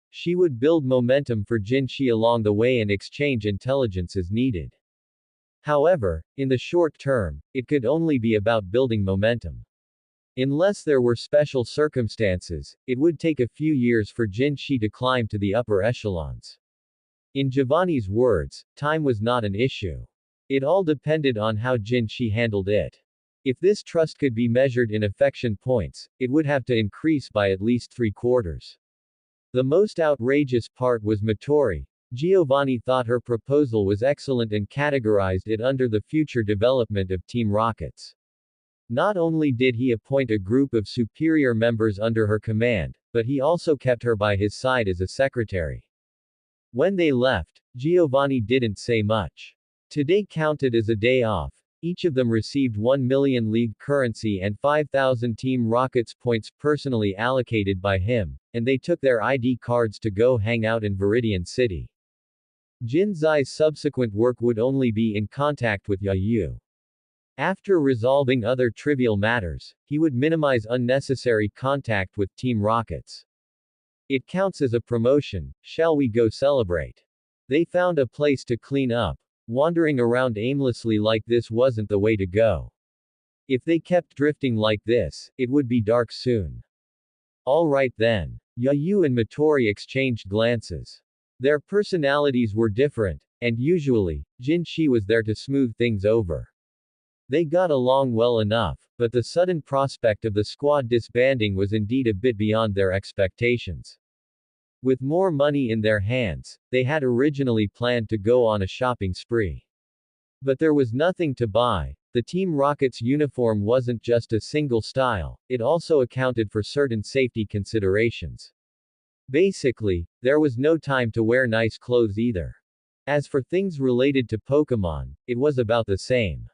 She would build momentum for Jinshi along the way and exchange intelligence as needed. However, in the short term, it could only be about building momentum. Unless there were special circumstances, it would take a few years for Jinshi to climb to the upper echelons. In Giovanni's words, time was not an issue. It all depended on how Jinshi handled it. If this trust could be measured in affection points, it would have to increase by at least 3/4. The most outrageous part was Matori. Giovanni thought her proposal was excellent and categorized it under the future development of Team Rockets. Not only did he appoint a group of superior members under her command, but he also kept her by his side as a secretary. When they left, Giovanni didn't say much. Today counted as a day off. Each of them received 1 million league currency and 5,000 Team Rockets points personally allocated by him, and they took their ID cards to go hang out in Viridian City. Jin Zai's subsequent work would only be in contact with Yayu. After resolving other trivial matters, he would minimize unnecessary contact with Team Rockets. It counts as a promotion, shall we go celebrate? They found a place to clean up. Wandering around aimlessly like this wasn't the way to go. If they kept drifting like this, it would be dark soon. Alright then. Yayu and Matori exchanged glances. Their personalities were different, and usually, Jinshi was there to smooth things over. They got along well enough, but the sudden prospect of the squad disbanding was indeed a bit beyond their expectations. With more money in their hands, they had originally planned to go on a shopping spree. But there was nothing to buy. The Team Rocket's uniform wasn't just a single style, it also accounted for certain safety considerations. Basically, there was no time to wear nice clothes either. As for things related to Pokémon, it was about the same.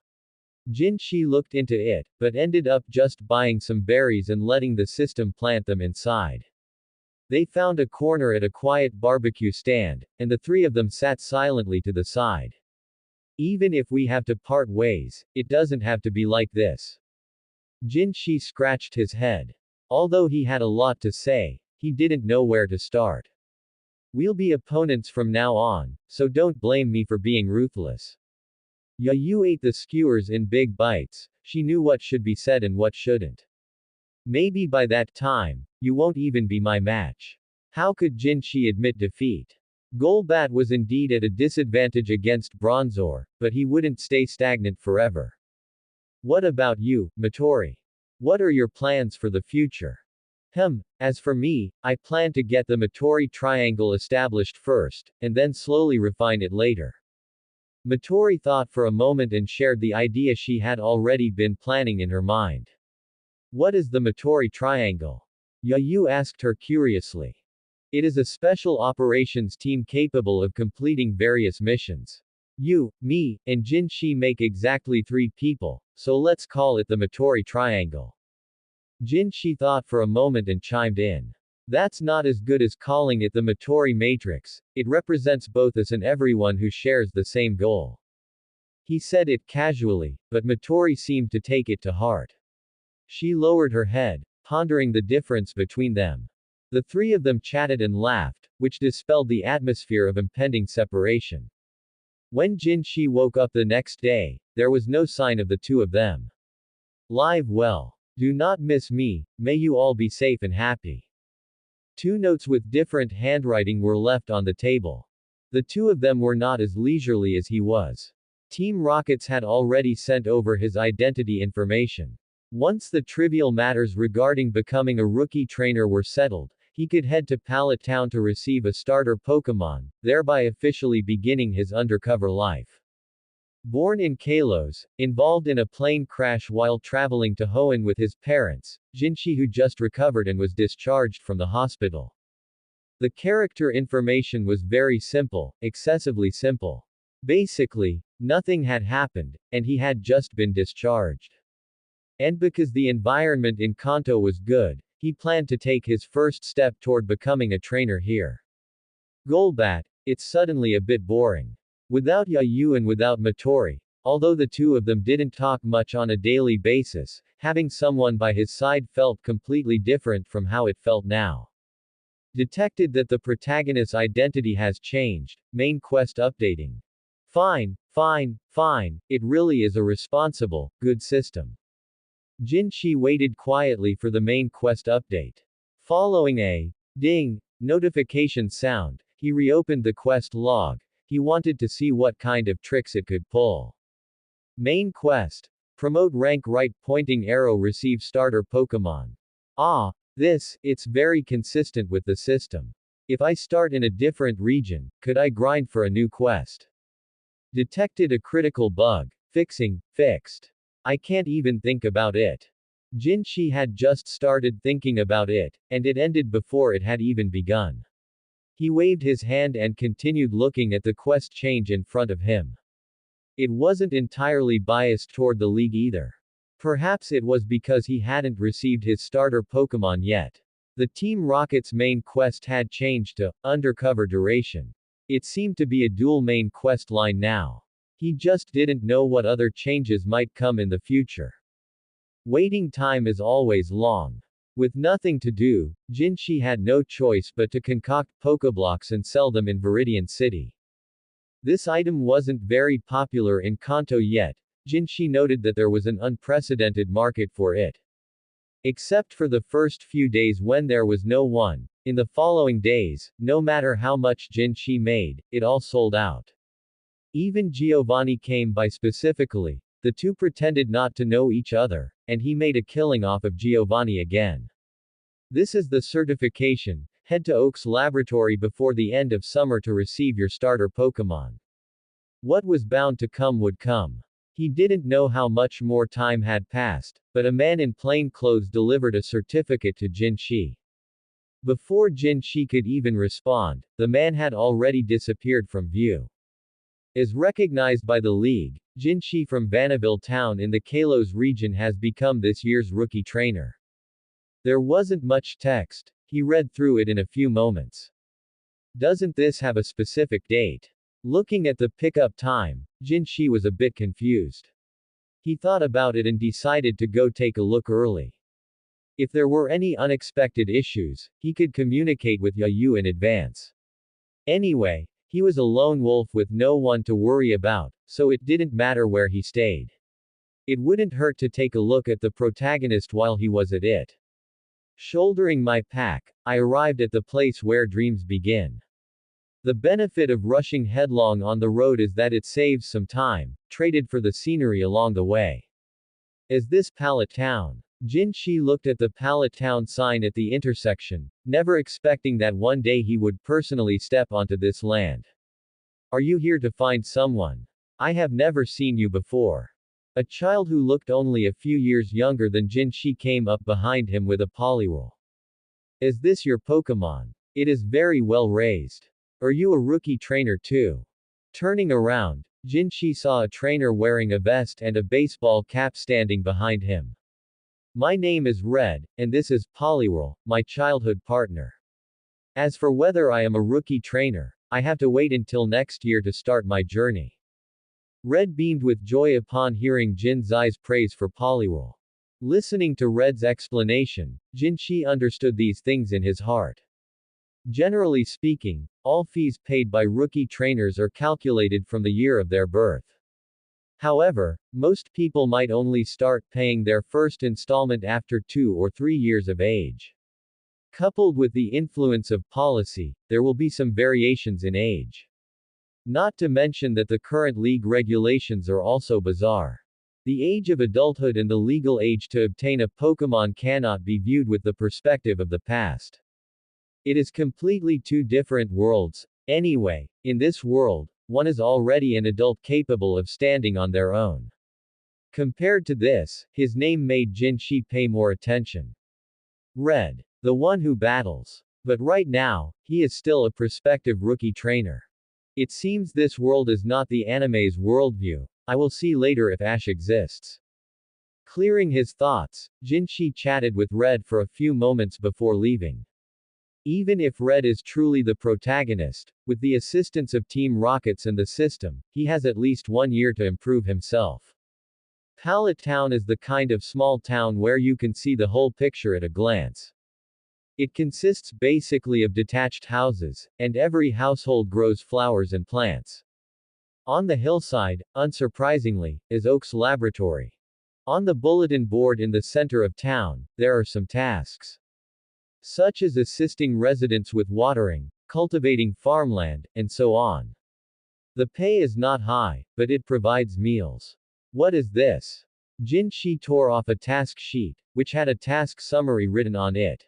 Jinshi looked into it, but ended up just buying some berries and letting the system plant them inside. They found a corner at a quiet barbecue stand, and the three of them sat silently to the side. Even if we have to part ways, it doesn't have to be like this. Jinshi scratched his head. Although he had a lot to say, he didn't know where to start. We'll be opponents from now on, so don't blame me for being ruthless. Yayu ate the skewers in big bites. She knew what should be said and what shouldn't. Maybe by that time, you won't even be my match. How could Jinshi admit defeat? Golbat was indeed at a disadvantage against Bronzor, but he wouldn't stay stagnant forever. What about you, Matori? What are your plans for the future? As for me, I plan to get the Matori triangle established first, and then slowly refine it later. Matori thought for a moment and shared the idea she had already been planning in her mind. What is the Matori Triangle? Yayu asked her curiously. It is a special operations team capable of completing various missions. You, me, and Jinshi make exactly 3 people, so let's call it the Matori Triangle. Jinshi thought for a moment and chimed in. That's not as good as calling it the Matori Matrix, it represents both us and everyone who shares the same goal. He said it casually, but Matori seemed to take it to heart. She lowered her head, pondering the difference between them. The three of them chatted and laughed, which dispelled the atmosphere of impending separation. When Jinshi woke up the next day, there was no sign of the two of them. Live well. Do not miss me, may you all be safe and happy. 2 notes with different handwriting were left on the table. The two of them were not as leisurely as he was. Team Rockets had already sent over his identity information. Once the trivial matters regarding becoming a rookie trainer were settled, he could head to Pallet Town to receive a starter Pokémon, thereby officially beginning his undercover life. Born in Kalos, involved in a plane crash while traveling to Hoenn with his parents, Jinshi who just recovered and was discharged from the hospital. The character information was very simple, excessively simple. Basically, nothing had happened, and he had just been discharged. And because the environment in Kanto was good, he planned to take his first step toward becoming a trainer here. Golbat, it's suddenly a bit boring. Without Yayu and without Matori, although the two of them didn't talk much on a daily basis, having someone by his side felt completely different from how it felt now. Detected that the protagonist's identity has changed, main quest updating. Fine, it really is a responsible, good system. Jinshi waited quietly for the main quest update. Following a ding notification sound, he reopened the quest log. He wanted to see what kind of tricks it could pull. Main quest. Promote rank right pointing arrow receive starter Pokémon. It's very consistent with the system. If I start in a different region, could I grind for a new quest? Detected a critical bug. Fixing, fixed. I can't even think about it. Jinshi had just started thinking about it, and it ended before it had even begun. He waved his hand and continued looking at the quest change in front of him. It wasn't entirely biased toward the league either. Perhaps it was because he hadn't received his starter Pokémon yet. The Team Rocket's main quest had changed to Undercover Duration. It seemed to be a dual main quest line now. He just didn't know what other changes might come in the future. Waiting time is always long. With nothing to do, Jinshi had no choice but to concoct Pokeblocks and sell them in Viridian City. This item wasn't very popular in Kanto yet. Jinshi noted that there was an unprecedented market for it. Except for the first few days when there was no one, in the following days, no matter how much Jinshi made, it all sold out. Even Giovanni came by specifically. The two pretended not to know each other, and he made a killing off of Giovanni again. This is the certification. Head to Oak's laboratory before the end of summer to receive your starter Pokémon. What was bound to come would come. He didn't know how much more time had passed, but a man in plain clothes delivered a certificate to Jinshi. Before Jinshi could even respond, the man had already disappeared from view. As recognized by the league, Jinshi from Vanaville town in the Kalos region has become this year's rookie trainer. There wasn't much text. He read through it in a few moments. Doesn't this have a specific date? Looking at the pickup time, Jinshi was a bit confused. He thought about it and decided to go take a look early. If there were any unexpected issues, he could communicate with Yayu in advance. Anyway, he was a lone wolf with no one to worry about, so it didn't matter where he stayed. It wouldn't hurt to take a look at the protagonist while he was at it. Shouldering my pack, I arrived at the place where dreams begin. The benefit of rushing headlong on the road is that it saves some time, traded for the scenery along the way. Is this Pallet Town? Jinshi looked at the Pallet Town sign at the intersection, never expecting that one day he would personally step onto this land. Are you here to find someone? I have never seen you before. A child who looked only a few years younger than Jinshi came up behind him with a Poliwhirl. Is this your Pokémon? It is very well raised. Are you a rookie trainer too? Turning around, Jinshi saw a trainer wearing a vest and a baseball cap standing behind him. My name is Red, and this is Poliwhirl, my childhood partner. As for whether I am a rookie trainer, I have to wait until next year to start my journey. Red beamed with joy upon hearing Jin Zai's praise for Poliwhirl. Listening to Red's explanation, Jinshi understood these things in his heart. Generally speaking, all fees paid by rookie trainers are calculated from the year of their birth. However, most people might only start paying their first installment after 2 or 3 years of age. Coupled with the influence of policy, there will be some variations in age. Not to mention that the current league regulations are also bizarre. The age of adulthood and the legal age to obtain a Pokémon cannot be viewed with the perspective of the past. It is completely two different worlds. Anyway, in this world, one is already an adult capable of standing on their own. Compared to this, his name made Jinshi pay more attention. Red. The one who battles. But right now, he is still a prospective rookie trainer. It seems this world is not the anime's worldview. I will see later if Ash exists. Clearing his thoughts, Jinshi chatted with Red for a few moments before leaving. Even if Red is truly the protagonist, with the assistance of Team Rockets and the system, he has at least 1 year to improve himself. Pallet Town is the kind of small town where you can see the whole picture at a glance. It consists basically of detached houses, and every household grows flowers and plants. On the hillside, unsurprisingly, is Oak's laboratory. On the bulletin board in the center of town, there are some tasks. Such as assisting residents with watering, cultivating farmland, and so on. The pay is not high, but it provides meals. What is this? Jinshi tore off a task sheet, which had a task summary written on it.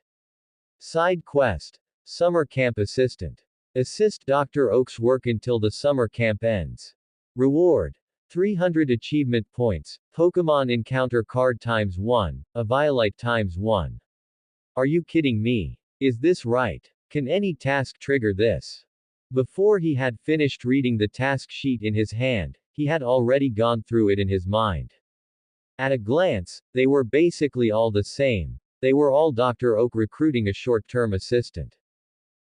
Side quest. Summer Camp Assistant. Assist Dr. Oak's work until the summer camp ends. Reward. 300 achievement points, Pokémon encounter card times 1, a Violite times 1. Are you kidding me? Is this right? Can any task trigger this? Before he had finished reading the task sheet in his hand, he had already gone through it in his mind. At a glance, they were basically all the same. They were all Dr. Oak recruiting a short-term assistant.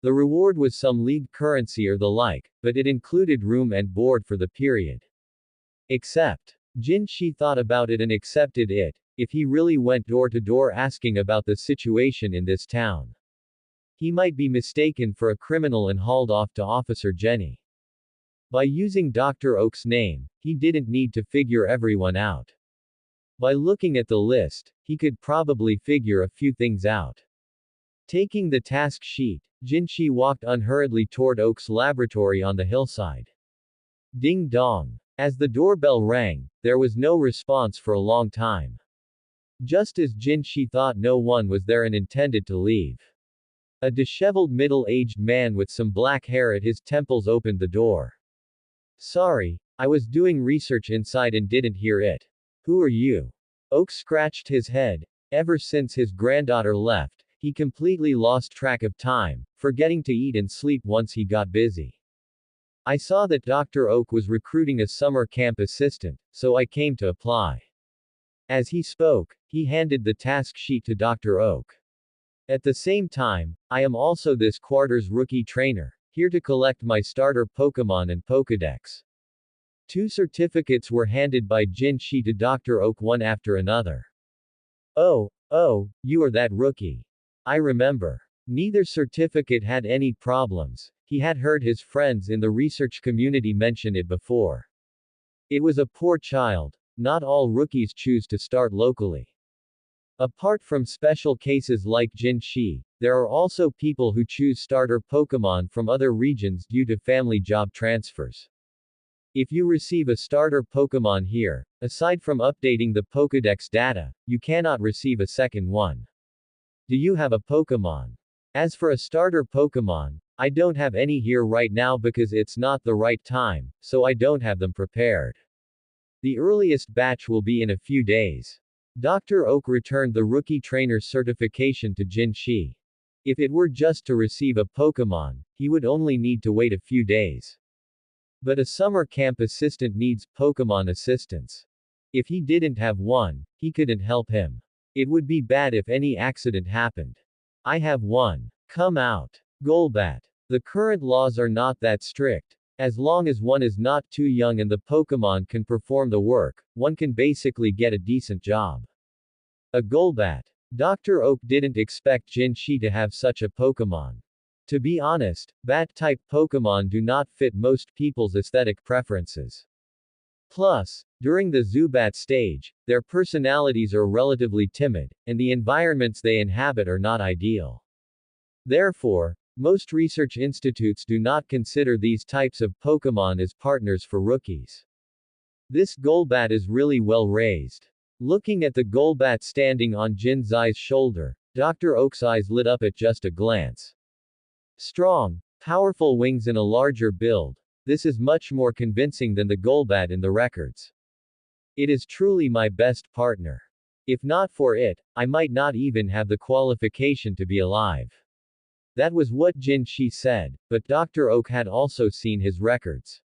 The reward was some league currency or the like, but it included room and board for the period. Except, Jin Shi thought about it and accepted it, if he really went door to door asking about the situation in this town. He might be mistaken for a criminal and hauled off to Officer Jenny. By using Dr. Oak's name, he didn't need to figure everyone out. By looking at the list, he could probably figure a few things out. Taking the task sheet, Jinshi walked unhurriedly toward Oak's laboratory on the hillside. Ding dong. As the doorbell rang, there was no response for a long time. Just as Jinshi thought no one was there and intended to leave. A disheveled middle-aged man with some black hair at his temples opened the door. Sorry, I was doing research inside and didn't hear it. Who are you? Oak scratched his head. Ever since his granddaughter left, he completely lost track of time, forgetting to eat and sleep once he got busy. I saw that Dr. Oak was recruiting a summer camp assistant, so I came to apply. As he spoke, he handed the task sheet to Dr. Oak. At the same time, I am also this quarter's rookie trainer, here to collect my starter Pokémon and Pokédex. 2 certificates were handed by Jin Shi to Dr. Oak one after another. Oh, you are that rookie. I remember. Neither certificate had any problems. He had heard his friends in the research community mention it before. It was a poor child. Not all rookies choose to start locally. Apart from special cases like Jin Shi, there are also people who choose starter Pokémon from other regions due to family job transfers. If you receive a starter Pokémon here, aside from updating the Pokédex data, you cannot receive a second one. Do you have a Pokémon? As for a starter Pokémon, I don't have any here right now because it's not the right time, so I don't have them prepared. The earliest batch will be in a few days. Dr. Oak returned the rookie trainer certification to Jin Shi. If it were just to receive a Pokémon, he would only need to wait a few days. But a summer camp assistant needs Pokémon assistance. If he didn't have one, he couldn't help him. It would be bad if any accident happened. I have one. Come out. Golbat. The current laws are not that strict. As long as one is not too young and the Pokémon can perform the work, one can basically get a decent job. A Golbat. Dr. Oak didn't expect Jin Shi to have such a Pokémon. To be honest, bat-type Pokémon do not fit most people's aesthetic preferences. Plus, during the Zubat stage, their personalities are relatively timid, and the environments they inhabit are not ideal. Therefore, most research institutes do not consider these types of Pokémon as partners for rookies. This Golbat is really well raised. Looking at the Golbat standing on Jin Zai's shoulder, Dr. Oak's eyes lit up at just a glance. Strong, powerful wings and a larger build. This is much more convincing than the Golbat in the records. It is truly my best partner. If not for it, I might not even have the qualification to be alive. That was what Jin Shi said, but Dr. Oak had also seen his records.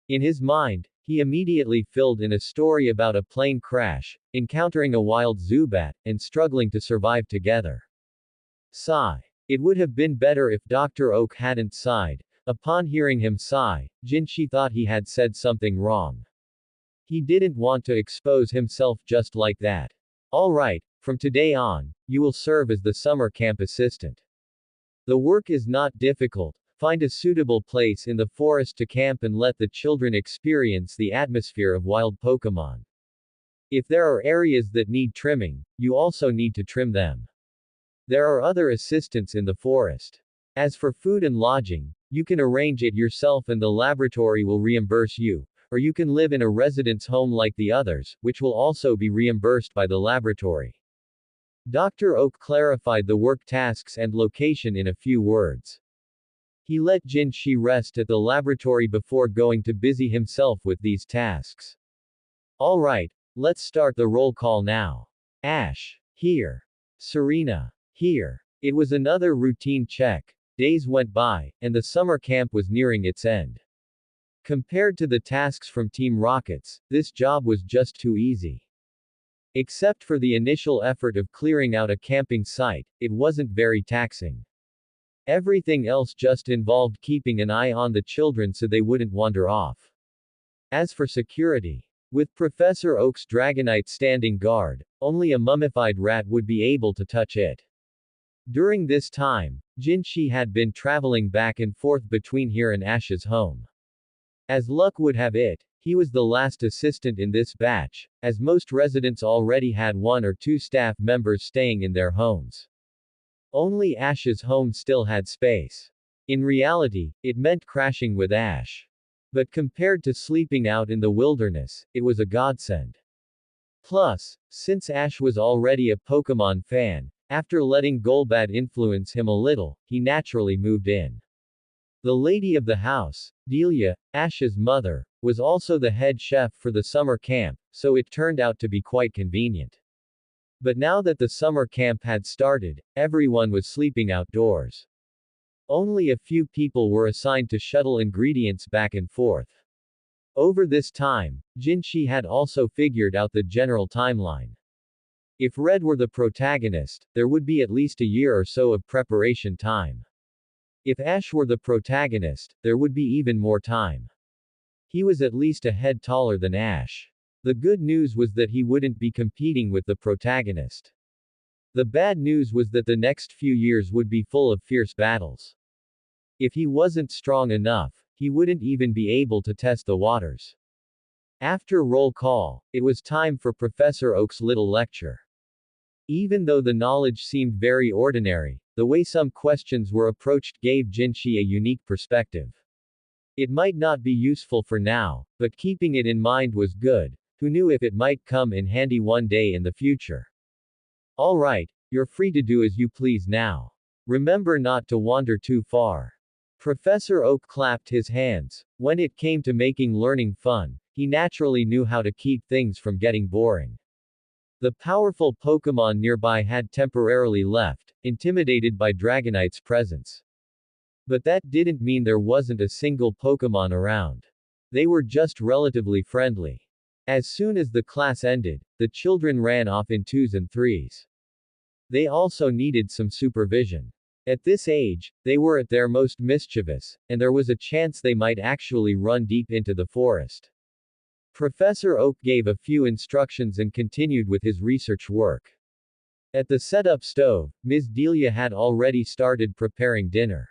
In his mind, he immediately filled in a story about a plane crash, encountering a wild Zubat, and struggling to survive together. Sigh. It would have been better if Dr. Oak hadn't sighed. Upon hearing him sigh, Jin Shi thought he had said something wrong. He didn't want to expose himself just like that. Alright, from today on, you will serve as the summer camp assistant. The work is not difficult. Find a suitable place in the forest to camp and let the children experience the atmosphere of wild Pokémon. If there are areas that need trimming, you also need to trim them. There are other assistants in the forest. As for food and lodging, you can arrange it yourself and the laboratory will reimburse you, or you can live in a residence home like the others, which will also be reimbursed by the laboratory. Dr. Oak clarified the work tasks and location in a few words. He let Jin Shi rest at the laboratory before going to busy himself with these tasks. Alright, let's start the roll call now. Ash. Here. Serena. Here. It was another routine check. Days went by, and the summer camp was nearing its end. Compared to the tasks from Team Rockets, this job was just too easy. Except for the initial effort of clearing out a camping site, it wasn't very taxing. Everything else just involved keeping an eye on the children so they wouldn't wander off. As for security, with Professor Oak's Dragonite standing guard, only a mummified rat would be able to touch it. During this time, Jin Shi had been traveling back and forth between here and Ash's home. As luck would have it, he was the last assistant in this batch, as most residents already had one or two staff members staying in their homes. Only Ash's home still had space. In reality, it meant crashing with Ash. But compared to sleeping out in the wilderness, it was a godsend. Plus, since Ash was already a Pokémon fan, after letting Golbat influence him a little, he naturally moved in. The lady of the house, Delia, Ash's mother, was also the head chef for the summer camp, so it turned out to be quite convenient. But now that the summer camp had started, everyone was sleeping outdoors. Only a few people were assigned to shuttle ingredients back and forth. Over this time, Jin Shi had also figured out the general timeline. If Red were the protagonist, there would be at least a year or so of preparation time. If Ash were the protagonist, there would be even more time. He was at least a head taller than Ash. The good news was that he wouldn't be competing with the protagonist. The bad news was that the next few years would be full of fierce battles. If he wasn't strong enough, he wouldn't even be able to test the waters. After roll call, it was time for Professor Oak's little lecture. Even though the knowledge seemed very ordinary, the way some questions were approached gave Jin Shi a unique perspective. It might not be useful for now, but keeping it in mind was good. Who knew if it might come in handy one day in the future? Alright, you're free to do as you please now. Remember not to wander too far. Professor Oak clapped his hands. When it came to making learning fun, he naturally knew how to keep things from getting boring. The powerful Pokémon nearby had temporarily left, intimidated by Dragonite's presence. But that didn't mean there wasn't a single Pokémon around. They were just relatively friendly. As soon as the class ended, the children ran off in twos and threes. They also needed some supervision. At this age, they were at their most mischievous, and there was a chance they might actually run deep into the forest. Professor Oak gave a few instructions and continued with his research work. At the setup stove, Ms. Delia had already started preparing dinner.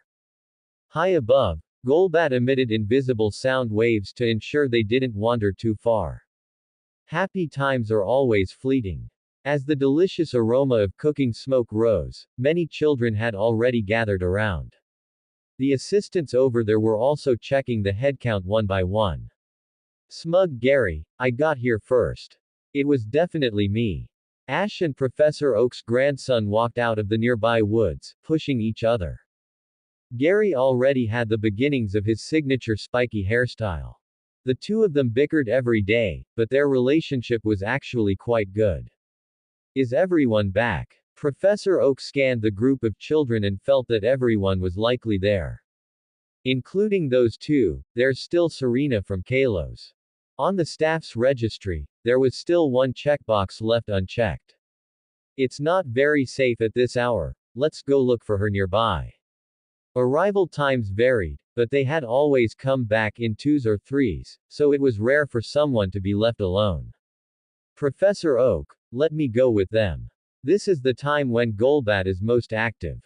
High above, Golbat emitted invisible sound waves to ensure they didn't wander too far. Happy times are always fleeting. As the delicious aroma of cooking smoke rose, many children had already gathered around. The assistants over there were also checking the headcount one by one. Smug Gary, I got here first. It was definitely me. Ash and Professor Oak's grandson walked out of the nearby woods, pushing each other. Gary already had the beginnings of his signature spiky hairstyle. The two of them bickered every day, but their relationship was actually quite good. Is everyone back? Professor Oak scanned the group of children and felt that everyone was likely there. Including those two, there's still Serena from Kalos. On the staff's registry, there was still one checkbox left unchecked. It's not very safe at this hour, let's go look for her nearby. Arrival times varied, but they had always come back in twos or threes, so it was rare for someone to be left alone. Professor Oak, let me go with them. This is the time when Golbat is most active.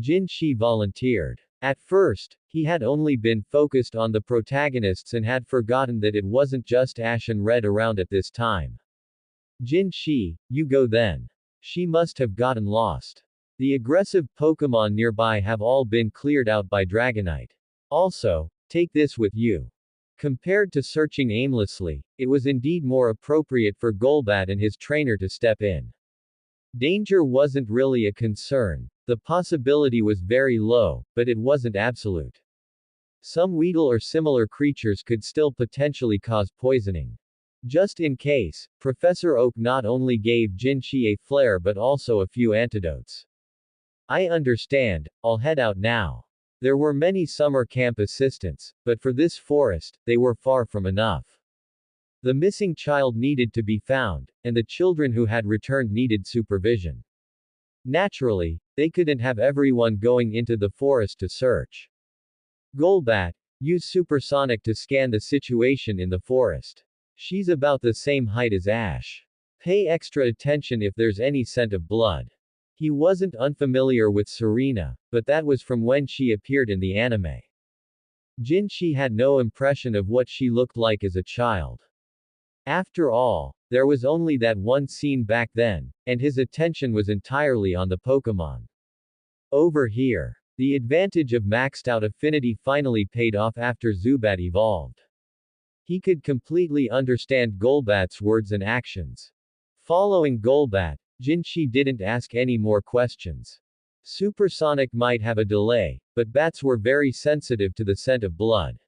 Jin Shi volunteered. At first, he had only been focused on the protagonists and had forgotten that it wasn't just Ash and Red around at this time. Jin Shi, you go then. She must have gotten lost. The aggressive Pokémon nearby have all been cleared out by Dragonite. Also, take this with you. Compared to searching aimlessly, it was indeed more appropriate for Golbat and his trainer to step in. Danger wasn't really a concern. The possibility was very low, but it wasn't absolute. Some Weedle or similar creatures could still potentially cause poisoning. Just in case, Professor Oak not only gave Jinshi a flare but also a few antidotes. I understand, I'll head out now. There were many summer camp assistants, but for this forest, they were far from enough. The missing child needed to be found, and the children who had returned needed supervision. Naturally, they couldn't have everyone going into the forest to search. Golbat, use supersonic to scan the situation in the forest. She's about the same height as Ash. Pay extra attention if there's any scent of blood. He wasn't unfamiliar with Serena, but that was from when she appeared in the anime. Jinshi had no impression of what she looked like as a child. After all, there was only that one scene back then, and his attention was entirely on the Pokémon. Over here, the advantage of maxed out affinity finally paid off after Zubat evolved. He could completely understand Golbat's words and actions. Following Golbat, Jinshi didn't ask any more questions. Supersonic might have a delay, but bats were very sensitive to the scent of blood.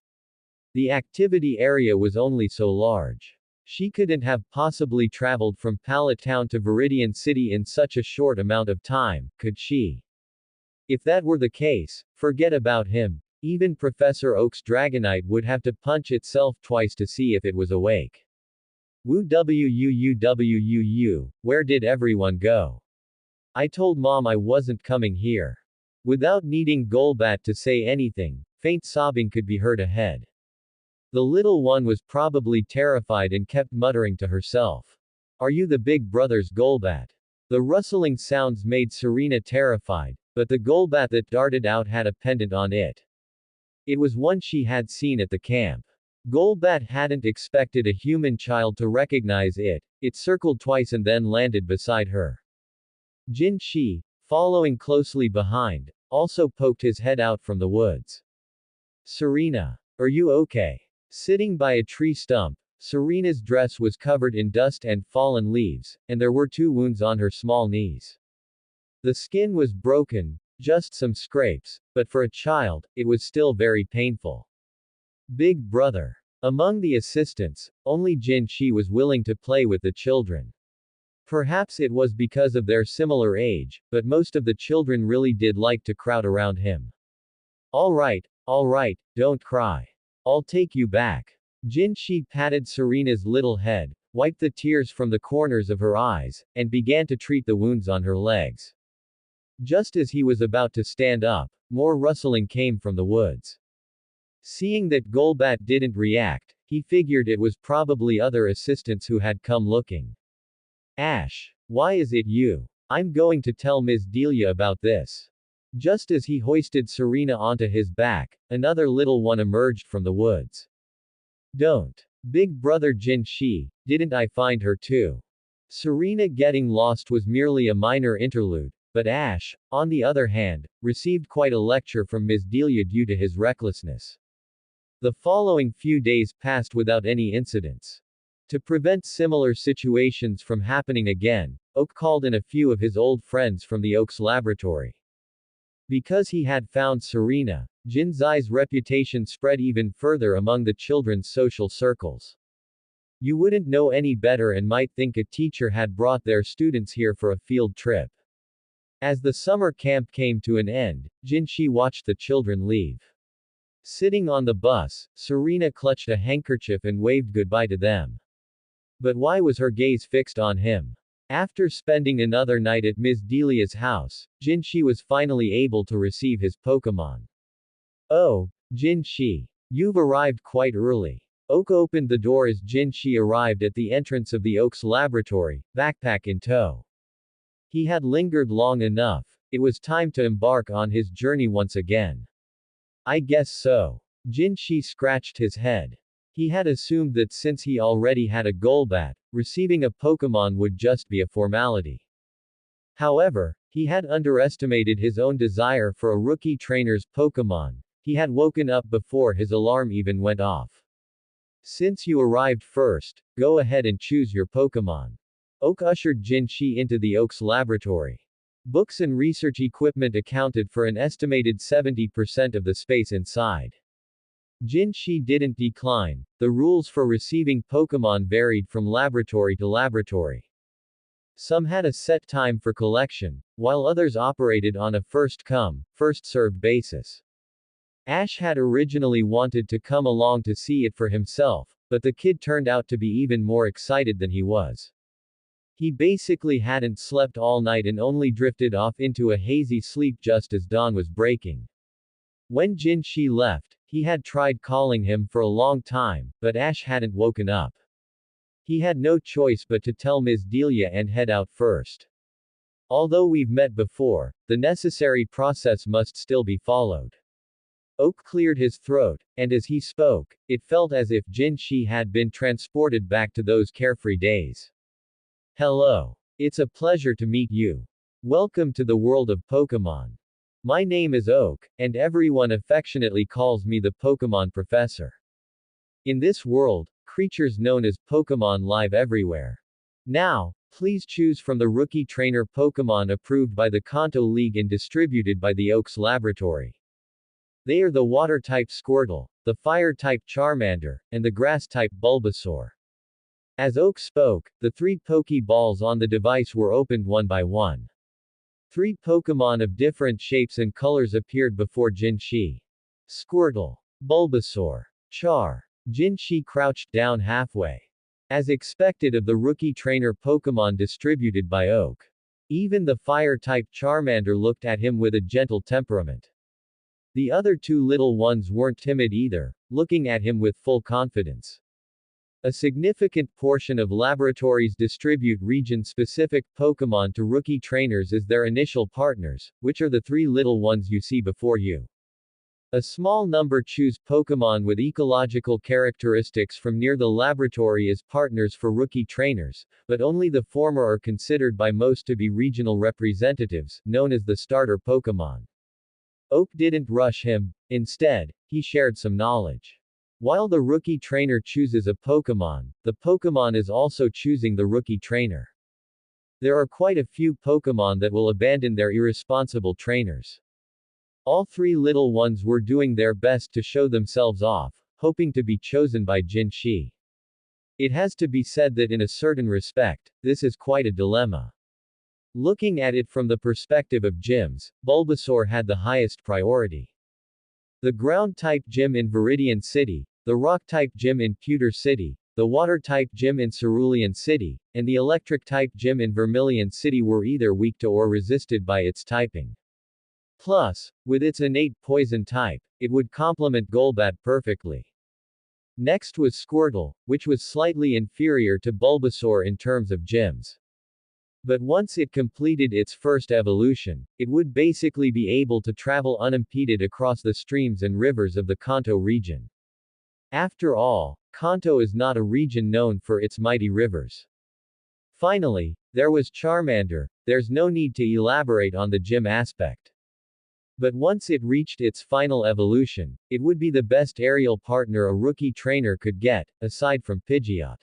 The activity area was only so large. She couldn't have possibly traveled from Pallet Town to Viridian City in such a short amount of time, could she? If that were the case, forget about him. Even Professor Oak's Dragonite would have to punch itself twice to see if it was awake. Woo, where did everyone go? I told Mom I wasn't coming here. Without needing Golbat to say anything, faint sobbing could be heard ahead. The little one was probably terrified and kept muttering to herself. Are you the big brother's Golbat? The rustling sounds made Serena terrified, but the Golbat that darted out had a pendant on it. It was one she had seen at the camp. Golbat hadn't expected a human child to recognize it. It circled twice and then landed beside her. Jinshi, following closely behind, also poked his head out from the woods. Serena, are you okay? Sitting by a tree stump, Serena's dress was covered in dust and fallen leaves, and there were 2 wounds on her small knees. The skin was broken, just some scrapes, but for a child, it was still very painful. Big brother. Among the assistants, only Jinshi was willing to play with the children. Perhaps it was because of their similar age, but most of the children really did like to crowd around him. Alright, don't cry. I'll take you back. Jinshi patted Serena's little head, wiped the tears from the corners of her eyes, and began to treat the wounds on her legs. Just as he was about to stand up, more rustling came from the woods. Seeing that Golbat didn't react, he figured it was probably other assistants who had come looking. Ash, why is it you? I'm going to tell Ms. Delia about this. Just as he hoisted Serena onto his back, another little one emerged from the woods. Don't. Big brother Jinshi, didn't I find her too? Serena getting lost was merely a minor interlude, but Ash, on the other hand, received quite a lecture from Ms. Delia due to his recklessness. The following few days passed without any incidents. To prevent similar situations from happening again, Oak called in a few of his old friends from the Oak's laboratory. Because he had found Serena, Jinzai's reputation spread even further among the children's social circles. You wouldn't know any better and might think a teacher had brought their students here for a field trip. As the summer camp came to an end, Jinshi watched the children leave. Sitting on the bus, Serena clutched a handkerchief and waved goodbye to them. But why was her gaze fixed on him? After spending another night at Ms. Delia's house, Jinshi was finally able to receive his Pokémon. Oh, Jinshi. You've arrived quite early. Oak opened the door as Jinshi arrived at the entrance of the Oak's laboratory, backpack in tow. He had lingered long enough. It was time to embark on his journey once again. I guess so. Jinshi scratched his head. He had assumed that since he already had a Golbat, receiving a Pokémon would just be a formality. However, he had underestimated his own desire for a rookie trainer's Pokémon. He had woken up before his alarm even went off. Since you arrived first, go ahead and choose your Pokémon. Oak ushered Jinshi into the Oak's laboratory. Books and research equipment accounted for an estimated 70% of the space inside. Jinshi didn't decline. The rules for receiving Pokémon varied from laboratory to laboratory. Some had a set time for collection, while others operated on a first-come, first-served basis. Ash had originally wanted to come along to see it for himself, but the kid turned out to be even more excited than he was. He basically hadn't slept all night and only drifted off into a hazy sleep just as dawn was breaking. When Jinshi left, he had tried calling him for a long time, but Ash hadn't woken up. He had no choice but to tell Ms. Delia and head out first. Although we've met before, the necessary process must still be followed. Oak cleared his throat, and as he spoke, it felt as if Jinshi had been transported back to those carefree days. Hello. It's a pleasure to meet you. Welcome to the world of Pokémon. My name is Oak, and everyone affectionately calls me the Pokémon Professor. In this world, creatures known as Pokémon live everywhere. Now, please choose from the rookie trainer Pokémon approved by the Kanto League and distributed by the Oak's laboratory. They are the Water-type Squirtle, the Fire-type Charmander, and the Grass-type Bulbasaur. As Oak spoke, the 3 Pokéballs on the device were opened one by one. 3 Pokémon of different shapes and colors appeared before Jinshi. Squirtle. Bulbasaur. Char. Jinshi crouched down halfway. As expected of the rookie trainer Pokémon distributed by Oak. Even the Fire-type Charmander looked at him with a gentle temperament. The other 2 little ones weren't timid either, looking at him with full confidence. A significant portion of laboratories distribute region-specific Pokémon to rookie trainers as their initial partners, which are the 3 little ones you see before you. A small number choose Pokémon with ecological characteristics from near the laboratory as partners for rookie trainers, but only the former are considered by most to be regional representatives, known as the starter Pokémon. Oak didn't rush him, instead, he shared some knowledge. While the rookie trainer chooses a Pokémon, the Pokémon is also choosing the rookie trainer. There are quite a few Pokémon that will abandon their irresponsible trainers. All 3 little ones were doing their best to show themselves off, hoping to be chosen by Jinshi. It has to be said that in a certain respect, this is quite a dilemma. Looking at it from the perspective of gyms, Bulbasaur had the highest priority. The ground-type gym in Viridian City, the rock-type gym in Pewter City, the water-type gym in Cerulean City, and the electric-type gym in Vermilion City were either weak to or resisted by its typing. Plus, with its innate poison type, it would complement Golbat perfectly. Next was Squirtle, which was slightly inferior to Bulbasaur in terms of gyms. But once it completed its first evolution, it would basically be able to travel unimpeded across the streams and rivers of the Kanto region. After all, Kanto is not a region known for its mighty rivers. Finally, there was Charmander. There's no need to elaborate on the gym aspect. But once it reached its final evolution, it would be the best aerial partner a rookie trainer could get, aside from Pidgeot.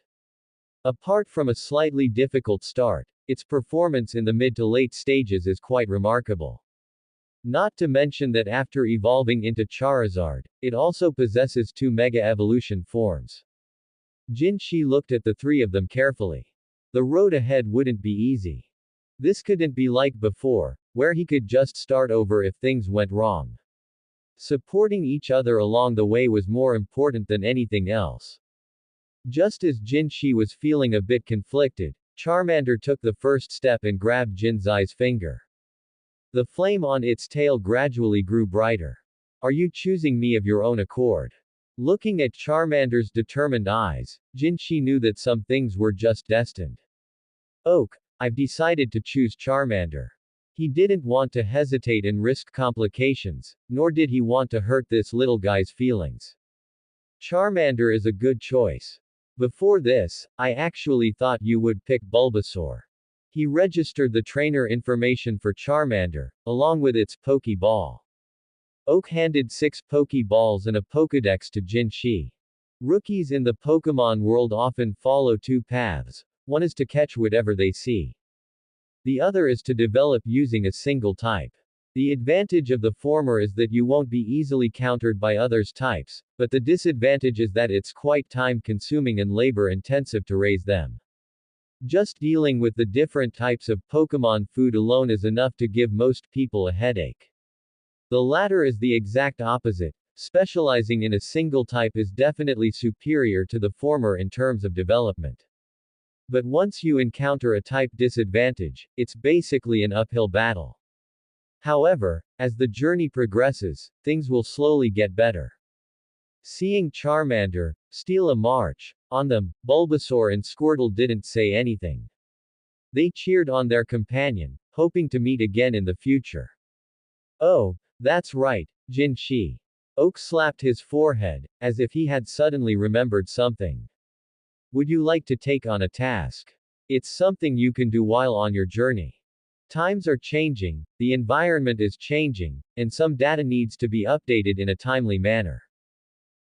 Apart from a slightly difficult start, its performance in the mid to late stages is quite remarkable. Not to mention that after evolving into Charizard, it also possesses 2 Mega Evolution forms. Jinshi looked at the 3 of them carefully. The road ahead wouldn't be easy. This couldn't be like before, where he could just start over if things went wrong. Supporting each other along the way was more important than anything else. Just as Jinshi was feeling a bit conflicted, Charmander took the first step and grabbed Jinzai's finger. The flame on its tail gradually grew brighter. Are you choosing me of your own accord? Looking at Charmander's determined eyes, Jinshi knew that some things were just destined. Oak, I've decided to choose Charmander. He didn't want to hesitate and risk complications, nor did he want to hurt this little guy's feelings. Charmander is a good choice. Before this, I actually thought you would pick Bulbasaur. He registered the trainer information for Charmander, along with its Pokeball. Oak handed 6 Pokeballs and a Pokédex to Jinshi. Rookies in the Pokémon world often follow 2 paths, One is to catch whatever they see. The other is to develop using a single type. The advantage of the former is that you won't be easily countered by others' types, but the disadvantage is that it's quite time-consuming and labor-intensive to raise them. Just dealing with the different types of Pokémon food alone is enough to give most people a headache. The latter is the exact opposite. Specializing in a single type is definitely superior to the former in terms of development. But once you encounter a type disadvantage, it's basically an uphill battle. However, as the journey progresses, things will slowly get better. Seeing Charmander steal a march on them, Bulbasaur and Squirtle didn't say anything. They cheered on their companion, hoping to meet again in the future. Oh, that's right, Jin Shi. Oak slapped his forehead, as if he had suddenly remembered something. Would you like to take on a task? It's something you can do while on your journey. Times are changing, the environment is changing, and some data needs to be updated in a timely manner.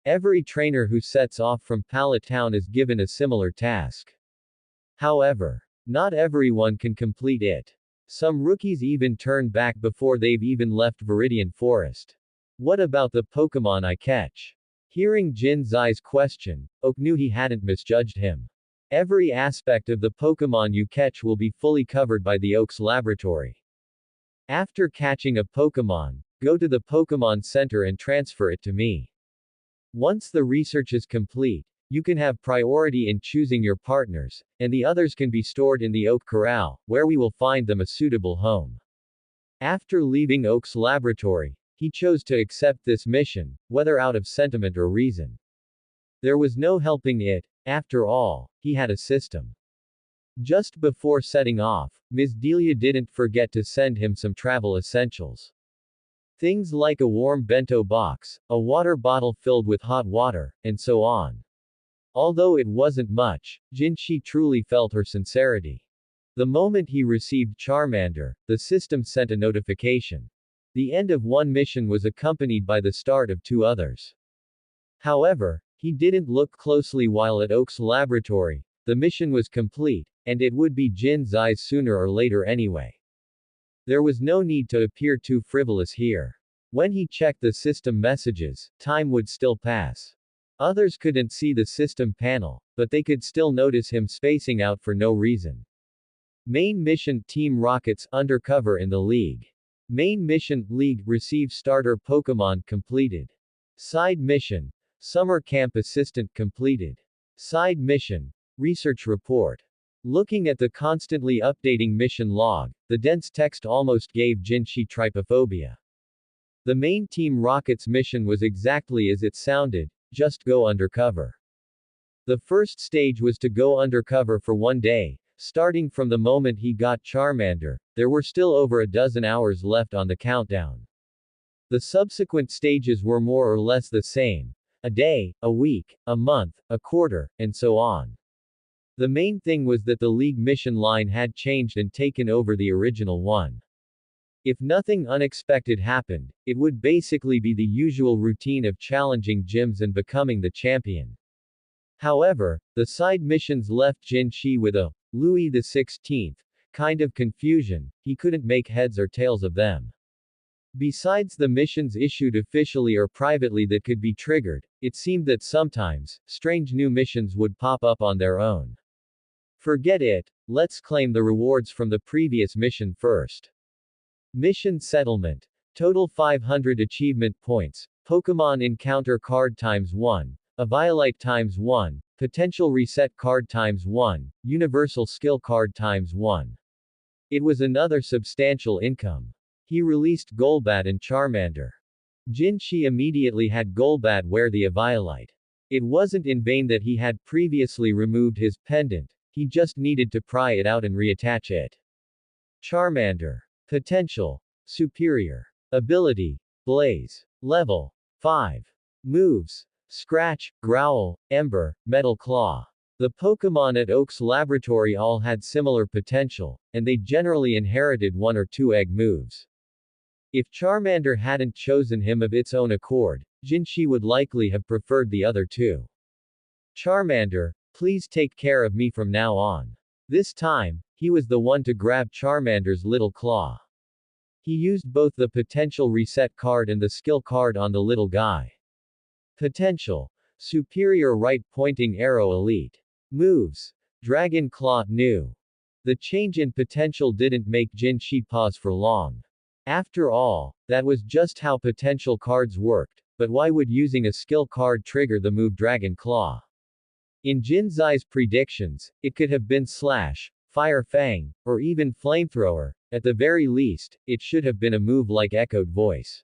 Every trainer who sets off from Pallet Town is given a similar task. However, not everyone can complete it. Some rookies even turn back before they've even left Viridian Forest. What about the Pokémon I catch? Hearing Jin Zai's question, Oak knew he hadn't misjudged him. Every aspect of the Pokémon you catch will be fully covered by the Oak's laboratory. After catching a Pokémon, go to the Pokémon Center and transfer it to me. Once the research is complete, you can have priority in choosing your partners, and the others can be stored in the Oak Corral, where we will find them a suitable home. After leaving Oak's laboratory, he chose to accept this mission, whether out of sentiment or reason. There was no helping it. After all, he had a system. Just before setting off, Ms. Delia didn't forget to send him some travel essentials. Things like a warm bento box, a water bottle filled with hot water, and so on. Although it wasn't much, Jinshi truly felt her sincerity. The moment he received Charmander, the system sent a notification. The end of one mission was accompanied by the start of two others. However, he didn't look closely while at Oak's laboratory. The mission was complete, and it would be Jin Zai's sooner or later anyway. There was no need to appear too frivolous here. When he checked the system messages, time would still pass. Others couldn't see the system panel, but they could still notice him spacing out for no reason. Main mission Team Rocket's undercover in the League. Main mission League receive starter Pokémon completed. Side mission Summer Camp Assistant completed. Side mission Research Report. Looking at the constantly updating mission log, the dense text almost gave Jinshi trypophobia. The main Team Rocket's mission was exactly as it sounded, just go undercover. The first stage was to go undercover for 1 day, starting from the moment he got Charmander. There were still over a dozen hours left on the countdown. The subsequent stages were more or less the same. A day, a week, a month, a quarter, and so on. The main thing was that the League mission line had changed and taken over the original one. If nothing unexpected happened, it would basically be the usual routine of challenging gyms and becoming the champion. However, the side missions left Jin Shi with a Louis XVI kind of confusion. He couldn't make heads or tails of them. Besides the missions issued officially or privately that could be triggered, it seemed that sometimes, strange new missions would pop up on their own. Forget it, let's claim the rewards from the previous mission first. Mission Settlement. Total 500 achievement points, Pokémon Encounter card times 1, a Violite times 1, Potential Reset card times 1, Universal Skill card times 1. It was another substantial income. He released Golbat and Charmander. Jin Shi immediately had Golbat wear the Eviolite. It wasn't in vain that he had previously removed his pendant, he just needed to pry it out and reattach it. Charmander. Potential. Superior. Ability. Blaze. Level 5. Moves. Scratch, Growl, Ember, Metal Claw. The Pokémon at Oak's laboratory all had similar potential, and they generally inherited one or two egg moves. If Charmander hadn't chosen him of its own accord, Jinshi would likely have preferred the other two. Charmander, please take care of me from now on. This time, he was the one to grab Charmander's little claw. He used both the potential reset card and the skill card on the little guy. Potential. Superior right pointing arrow elite. Moves. Dragon Claw, new. The change in potential didn't make Jinshi pause for long. After all, that was just how potential cards worked, but why would using a skill card trigger the move Dragon Claw? In Jinzai's predictions, it could have been Slash, Fire Fang, or even Flamethrower. At the very least, it should have been a move like Echoed Voice.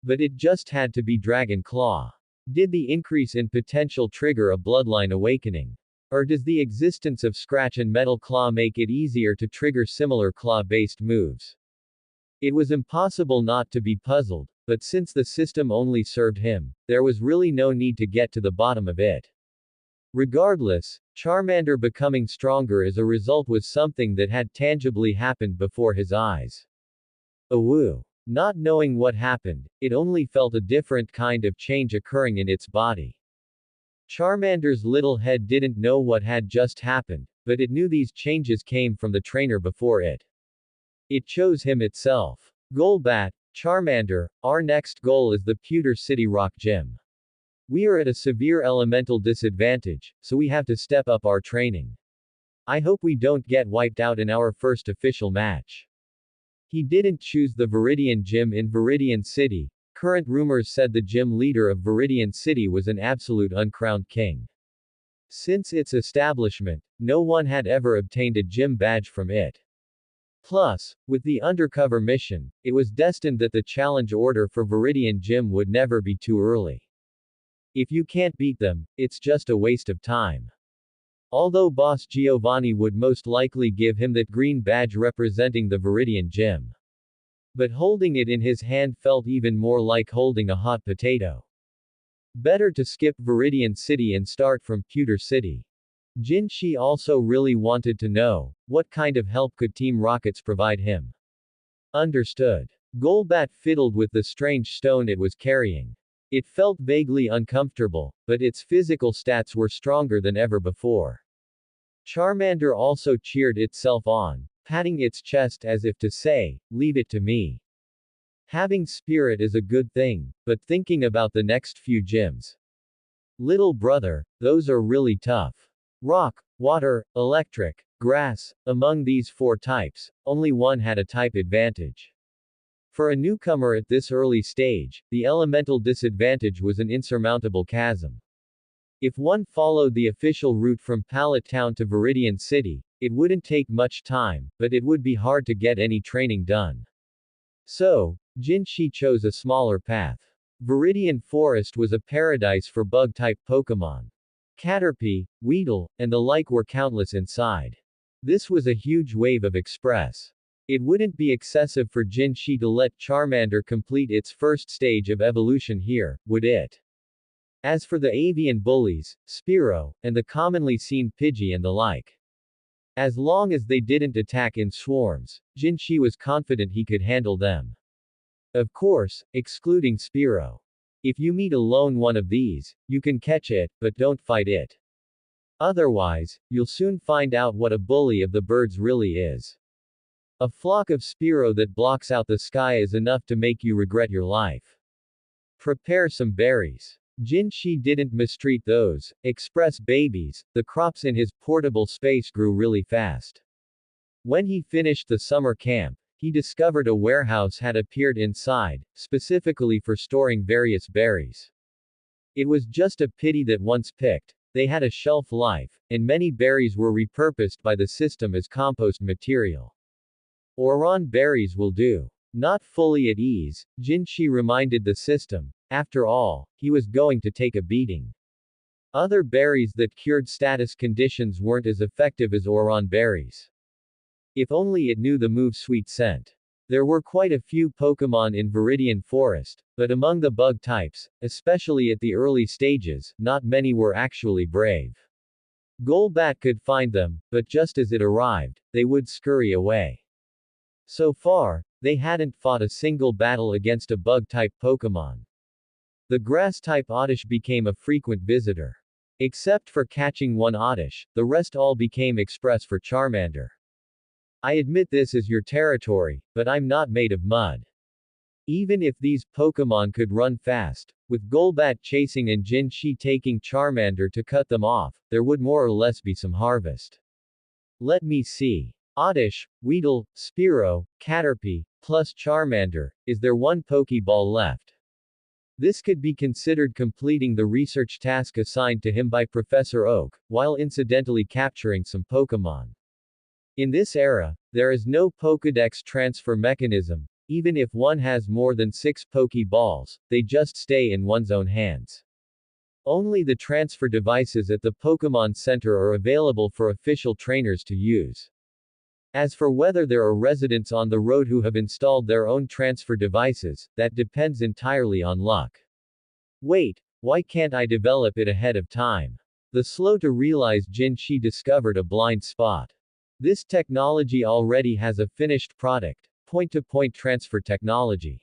But it just had to be Dragon Claw. Did the increase in potential trigger a bloodline awakening? Or does the existence of Scratch and Metal Claw make it easier to trigger similar claw-based moves? It was impossible not to be puzzled, but since the system only served him, there was really no need to get to the bottom of it. Regardless, Charmander becoming stronger as a result was something that had tangibly happened before his eyes. Awoo. Not knowing what happened, it only felt a different kind of change occurring in its body. Charmander's little head didn't know what had just happened, but it knew these changes came from the trainer before it. It chose him itself. Golbat, Charmander, our next goal is the Pewter City Rock Gym. We are at a severe elemental disadvantage, so we have to step up our training. I hope we don't get wiped out in our first official match. He didn't choose the Viridian Gym in Viridian City. Current rumors said the gym leader of Viridian City was an absolute uncrowned king. Since its establishment, no one had ever obtained a gym badge from it. Plus, with the undercover mission, it was destined that the challenge order for Viridian Gym would never be too early. If you can't beat them, it's just a waste of time. Although Boss Giovanni would most likely give him that green badge representing the Viridian Gym. But holding it in his hand felt even more like holding a hot potato. Better to skip Viridian City and start from Pewter City. Jinshi also really wanted to know, what kind of help could Team Rockets provide him? Understood. Golbat fiddled with the strange stone it was carrying. It felt vaguely uncomfortable, but its physical stats were stronger than ever before. Charmander also cheered itself on, patting its chest as if to say, leave it to me. Having spirit is a good thing, but thinking about the next few gyms. Little brother, those are really tough. Rock, water, electric, grass, among these 4 types, only one had a type advantage. For a newcomer at this early stage, the elemental disadvantage was an insurmountable chasm. If one followed the official route from Pallet Town to Viridian City, it wouldn't take much time, but it would be hard to get any training done. So, Jinshi chose a smaller path. Viridian Forest was a paradise for bug-type Pokémon. Caterpie, Weedle, and the like were countless inside. This was a huge wave of express. It wouldn't be excessive for Jinshi to let Charmander complete its first stage of evolution here, would it? As for the avian bullies, Spearow, and the commonly seen Pidgey and the like. As long as they didn't attack in swarms, Jinshi was confident he could handle them. Of course, excluding Spearow. If you meet a lone one of these, you can catch it, but don't fight it. Otherwise, you'll soon find out what a bully of the birds really is. A flock of Spearow that blocks out the sky is enough to make you regret your life. Prepare some berries. Jinshi didn't mistreat those express babies. The crops in his portable space grew really fast. When he finished the summer camp, he discovered a warehouse had appeared inside, specifically for storing various berries. It was just a pity that once picked, they had a shelf life, and many berries were repurposed by the system as compost material. Oran berries will do. Not fully at ease, Jinshi reminded the system. After all, he was going to take a beating. Other berries that cured status conditions weren't as effective as Oran berries. If only it knew the move Sweet Scent. There were quite a few Pokémon in Viridian Forest, but among the bug types, especially at the early stages, not many were actually brave. Golbat could find them, but just as it arrived, they would scurry away. So far, they hadn't fought a single battle against a bug-type Pokémon. The grass-type Oddish became a frequent visitor. Except for catching one oddish, the rest all became express for Charmander. I admit this is your territory, but I'm not made of mud. Even if these Pokémon could run fast, with Golbat chasing and Jinshi taking Charmander to cut them off, there would more or less be some harvest. Let me see. Oddish, Weedle, Spearow, Caterpie, plus Charmander, is there one Pokeball left? This could be considered completing the research task assigned to him by Professor Oak, while incidentally capturing some Pokémon. In this era, there is no Pokédex transfer mechanism. Even if one has more than 6 Pokeballs, they just stay in one's own hands. Only the transfer devices at the Pokémon Center are available for official trainers to use. As for whether there are residents on the road who have installed their own transfer devices, that depends entirely on luck. Wait, why can't I develop it ahead of time? The slow to realize Jinshi discovered a blind spot. This technology already has a finished product. Point-to-point transfer technology.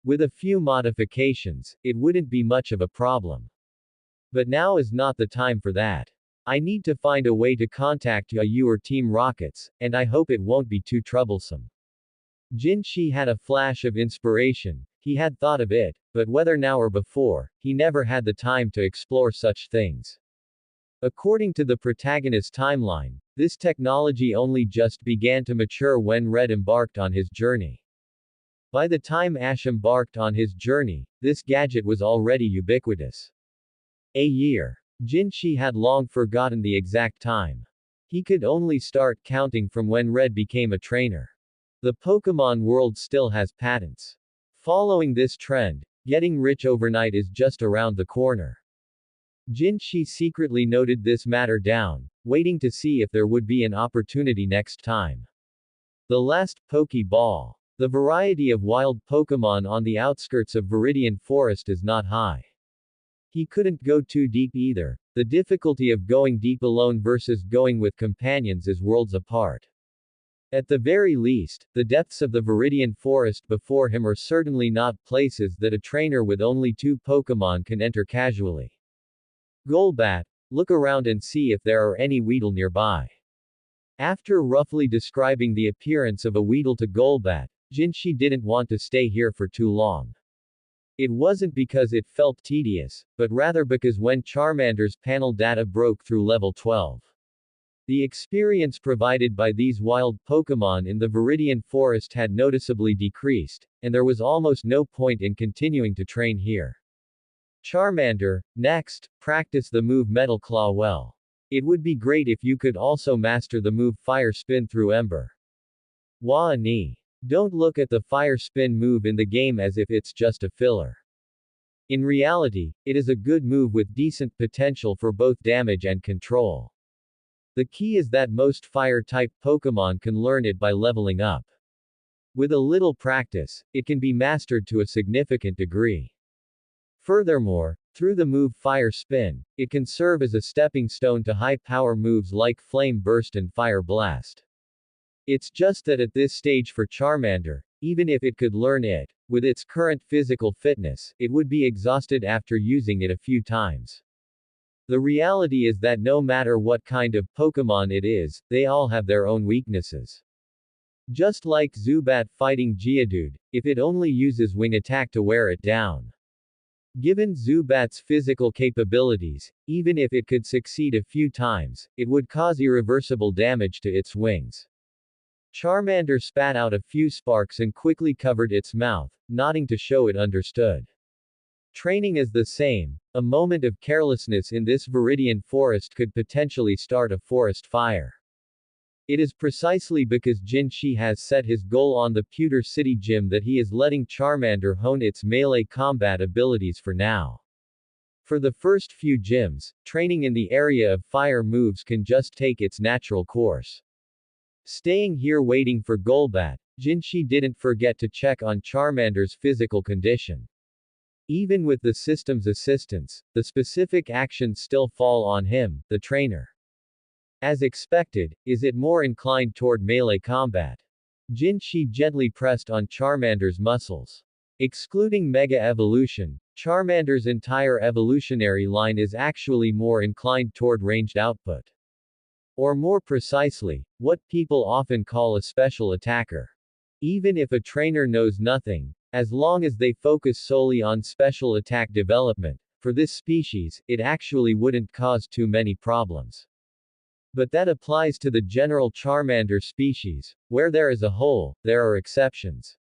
With a few modifications, it wouldn't be much of a problem. But now is not the time for that. I need to find a way to contact you or Team Rockets, and I hope it won't be too troublesome. Jinshi had a flash of inspiration. He had thought of it, but whether now or before, he never had the time to explore such things. According to the protagonist's timeline, this technology only just began to mature when Red embarked on his journey. By the time Ash embarked on his journey, this gadget was already ubiquitous. A year. Jinshi had long forgotten the exact time. He could only start counting from when Red became a trainer. The Pokémon world still has patents. Following this trend, getting rich overnight is just around the corner. Jinshi secretly noted this matter down, waiting to see if there would be an opportunity next time. The last Pokeball. The variety of wild Pokémon on the outskirts of Viridian Forest is not high. He couldn't go too deep either. The difficulty of going deep alone versus going with companions is worlds apart. At the very least, the depths of the Viridian Forest before him are certainly not places that a trainer with only 2 Pokémon can enter casually. Golbat, look around and see if there are any Weedle nearby. After roughly describing the appearance of a Weedle to Golbat, Jinshi didn't want to stay here for too long. It wasn't because it felt tedious, but rather because when Charmander's panel data broke through level 12. The experience provided by these wild Pokémon in the Viridian Forest had noticeably decreased, and there was almost no point in continuing to train here. Charmander, next, practice the move Metal Claw well. It would be great if you could also master the move Fire Spin through Ember. Wa-ni. Don't look at the Fire Spin move in the game as if it's just a filler. In reality, it is a good move with decent potential for both damage and control. The key is that most Fire-type Pokémon can learn it by leveling up. With a little practice, it can be mastered to a significant degree. Furthermore, through the move Fire Spin, it can serve as a stepping stone to high-power moves like Flame Burst and Fire Blast. It's just that at this stage for Charmander, even if it could learn it, with its current physical fitness, it would be exhausted after using it a few times. The reality is that no matter what kind of Pokémon it is, they all have their own weaknesses. Just like Zubat fighting Geodude, if it only uses Wing Attack to wear it down. Given Zubat's physical capabilities, even if it could succeed a few times, it would cause irreversible damage to its wings. Charmander spat out a few sparks and quickly covered its mouth, nodding to show it understood. Training is the same. A moment of carelessness in this Viridian Forest could potentially start a forest fire. It is precisely because Jinshi has set his goal on the Pewter City Gym that he is letting Charmander hone its melee combat abilities for now. For the first few gyms, training in the area of fire moves can just take its natural course. Staying here waiting for Golbat, Jinshi didn't forget to check on Charmander's physical condition. Even with the system's assistance, the specific actions still fall on him, the trainer. As expected, is it more inclined toward melee combat? Jinshi gently pressed on Charmander's muscles. Excluding Mega Evolution, Charmander's entire evolutionary line is actually more inclined toward ranged output. Or more precisely, what people often call a special attacker. Even if a trainer knows nothing, as long as they focus solely on special attack development, for this species, it actually wouldn't cause too many problems. But that applies to the general Charmander species. Where there is a hole, there are exceptions.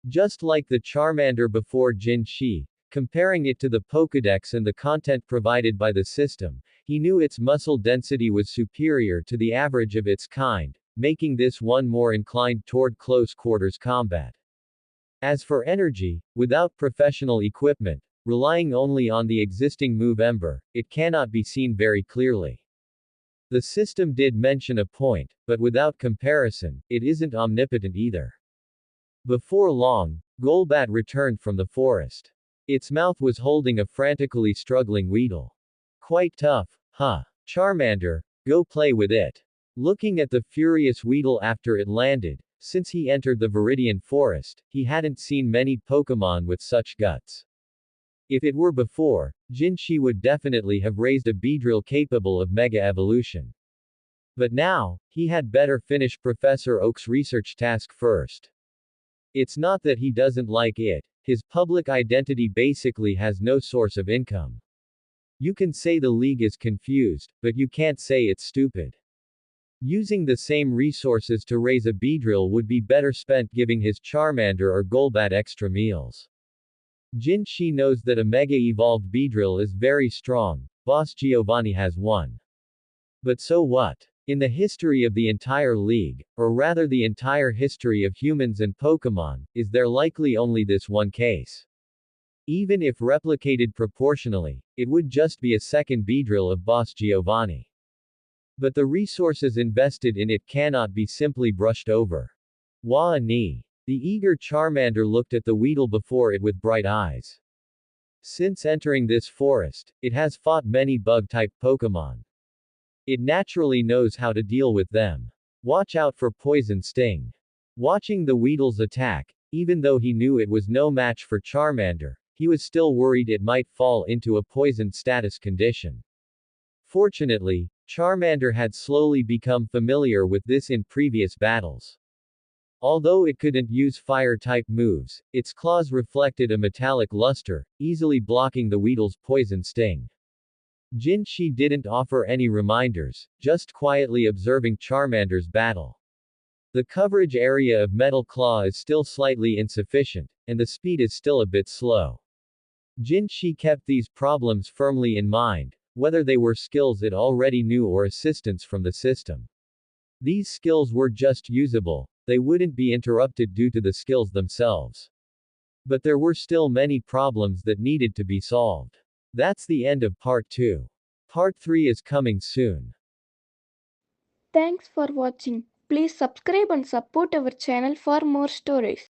Just like the Charmander before Jin Shi, comparing it to the Pokédex and the content provided by the system, he knew its muscle density was superior to the average of its kind, making this one more inclined toward close quarters combat. As for energy, without professional equipment, relying only on the existing move Ember, it cannot be seen very clearly. The system did mention a point, but without comparison, it isn't omnipotent either. Before long, Golbat returned from the forest. Its mouth was holding a frantically struggling Weedle. Quite tough, huh? Charmander, go play with it. Looking at the furious Weedle after it landed, since he entered the Viridian Forest, he hadn't seen many Pokémon with such guts. If it were before, Jinshi would definitely have raised a Beedrill capable of Mega Evolution. But now, he had better finish Professor Oak's research task first. It's not that he doesn't like it, his public identity basically has no source of income. You can say the league is confused, but you can't say it's stupid. Using the same resources to raise a Beedrill would be better spent giving his Charmander or Golbat extra meals. Jin Shi knows that a mega-evolved Beedrill is very strong, Boss Giovanni has one. But so what? In the history of the entire league, or rather the entire history of humans and Pokémon, is there likely only this one case. Even if replicated proportionally, it would just be a second Beedrill of Boss Giovanni. But the resources invested in it cannot be simply brushed over. Wah ni. The eager Charmander looked at the Weedle before it with bright eyes. Since entering this forest, it has fought many bug-type Pokémon. It naturally knows how to deal with them. Watch out for Poison Sting. Watching the Weedle's attack, even though he knew it was no match for Charmander, he was still worried it might fall into a poisoned status condition. Fortunately, Charmander had slowly become familiar with this in previous battles. Although it couldn't use fire-type moves, its claws reflected a metallic luster, easily blocking the Weedle's poison sting. Jin Shi didn't offer any reminders, just quietly observing Charmander's battle. The coverage area of Metal Claw is still slightly insufficient, and the speed is still a bit slow. Jin Shi kept these problems firmly in mind, whether they were skills it already knew or assistance from the system. These skills were just usable, they wouldn't be interrupted due to the skills themselves. But there were still many problems that needed to be solved. That's the end of part 2. Part 3 is coming soon. Thanks for watching. Please subscribe and support our channel for more stories.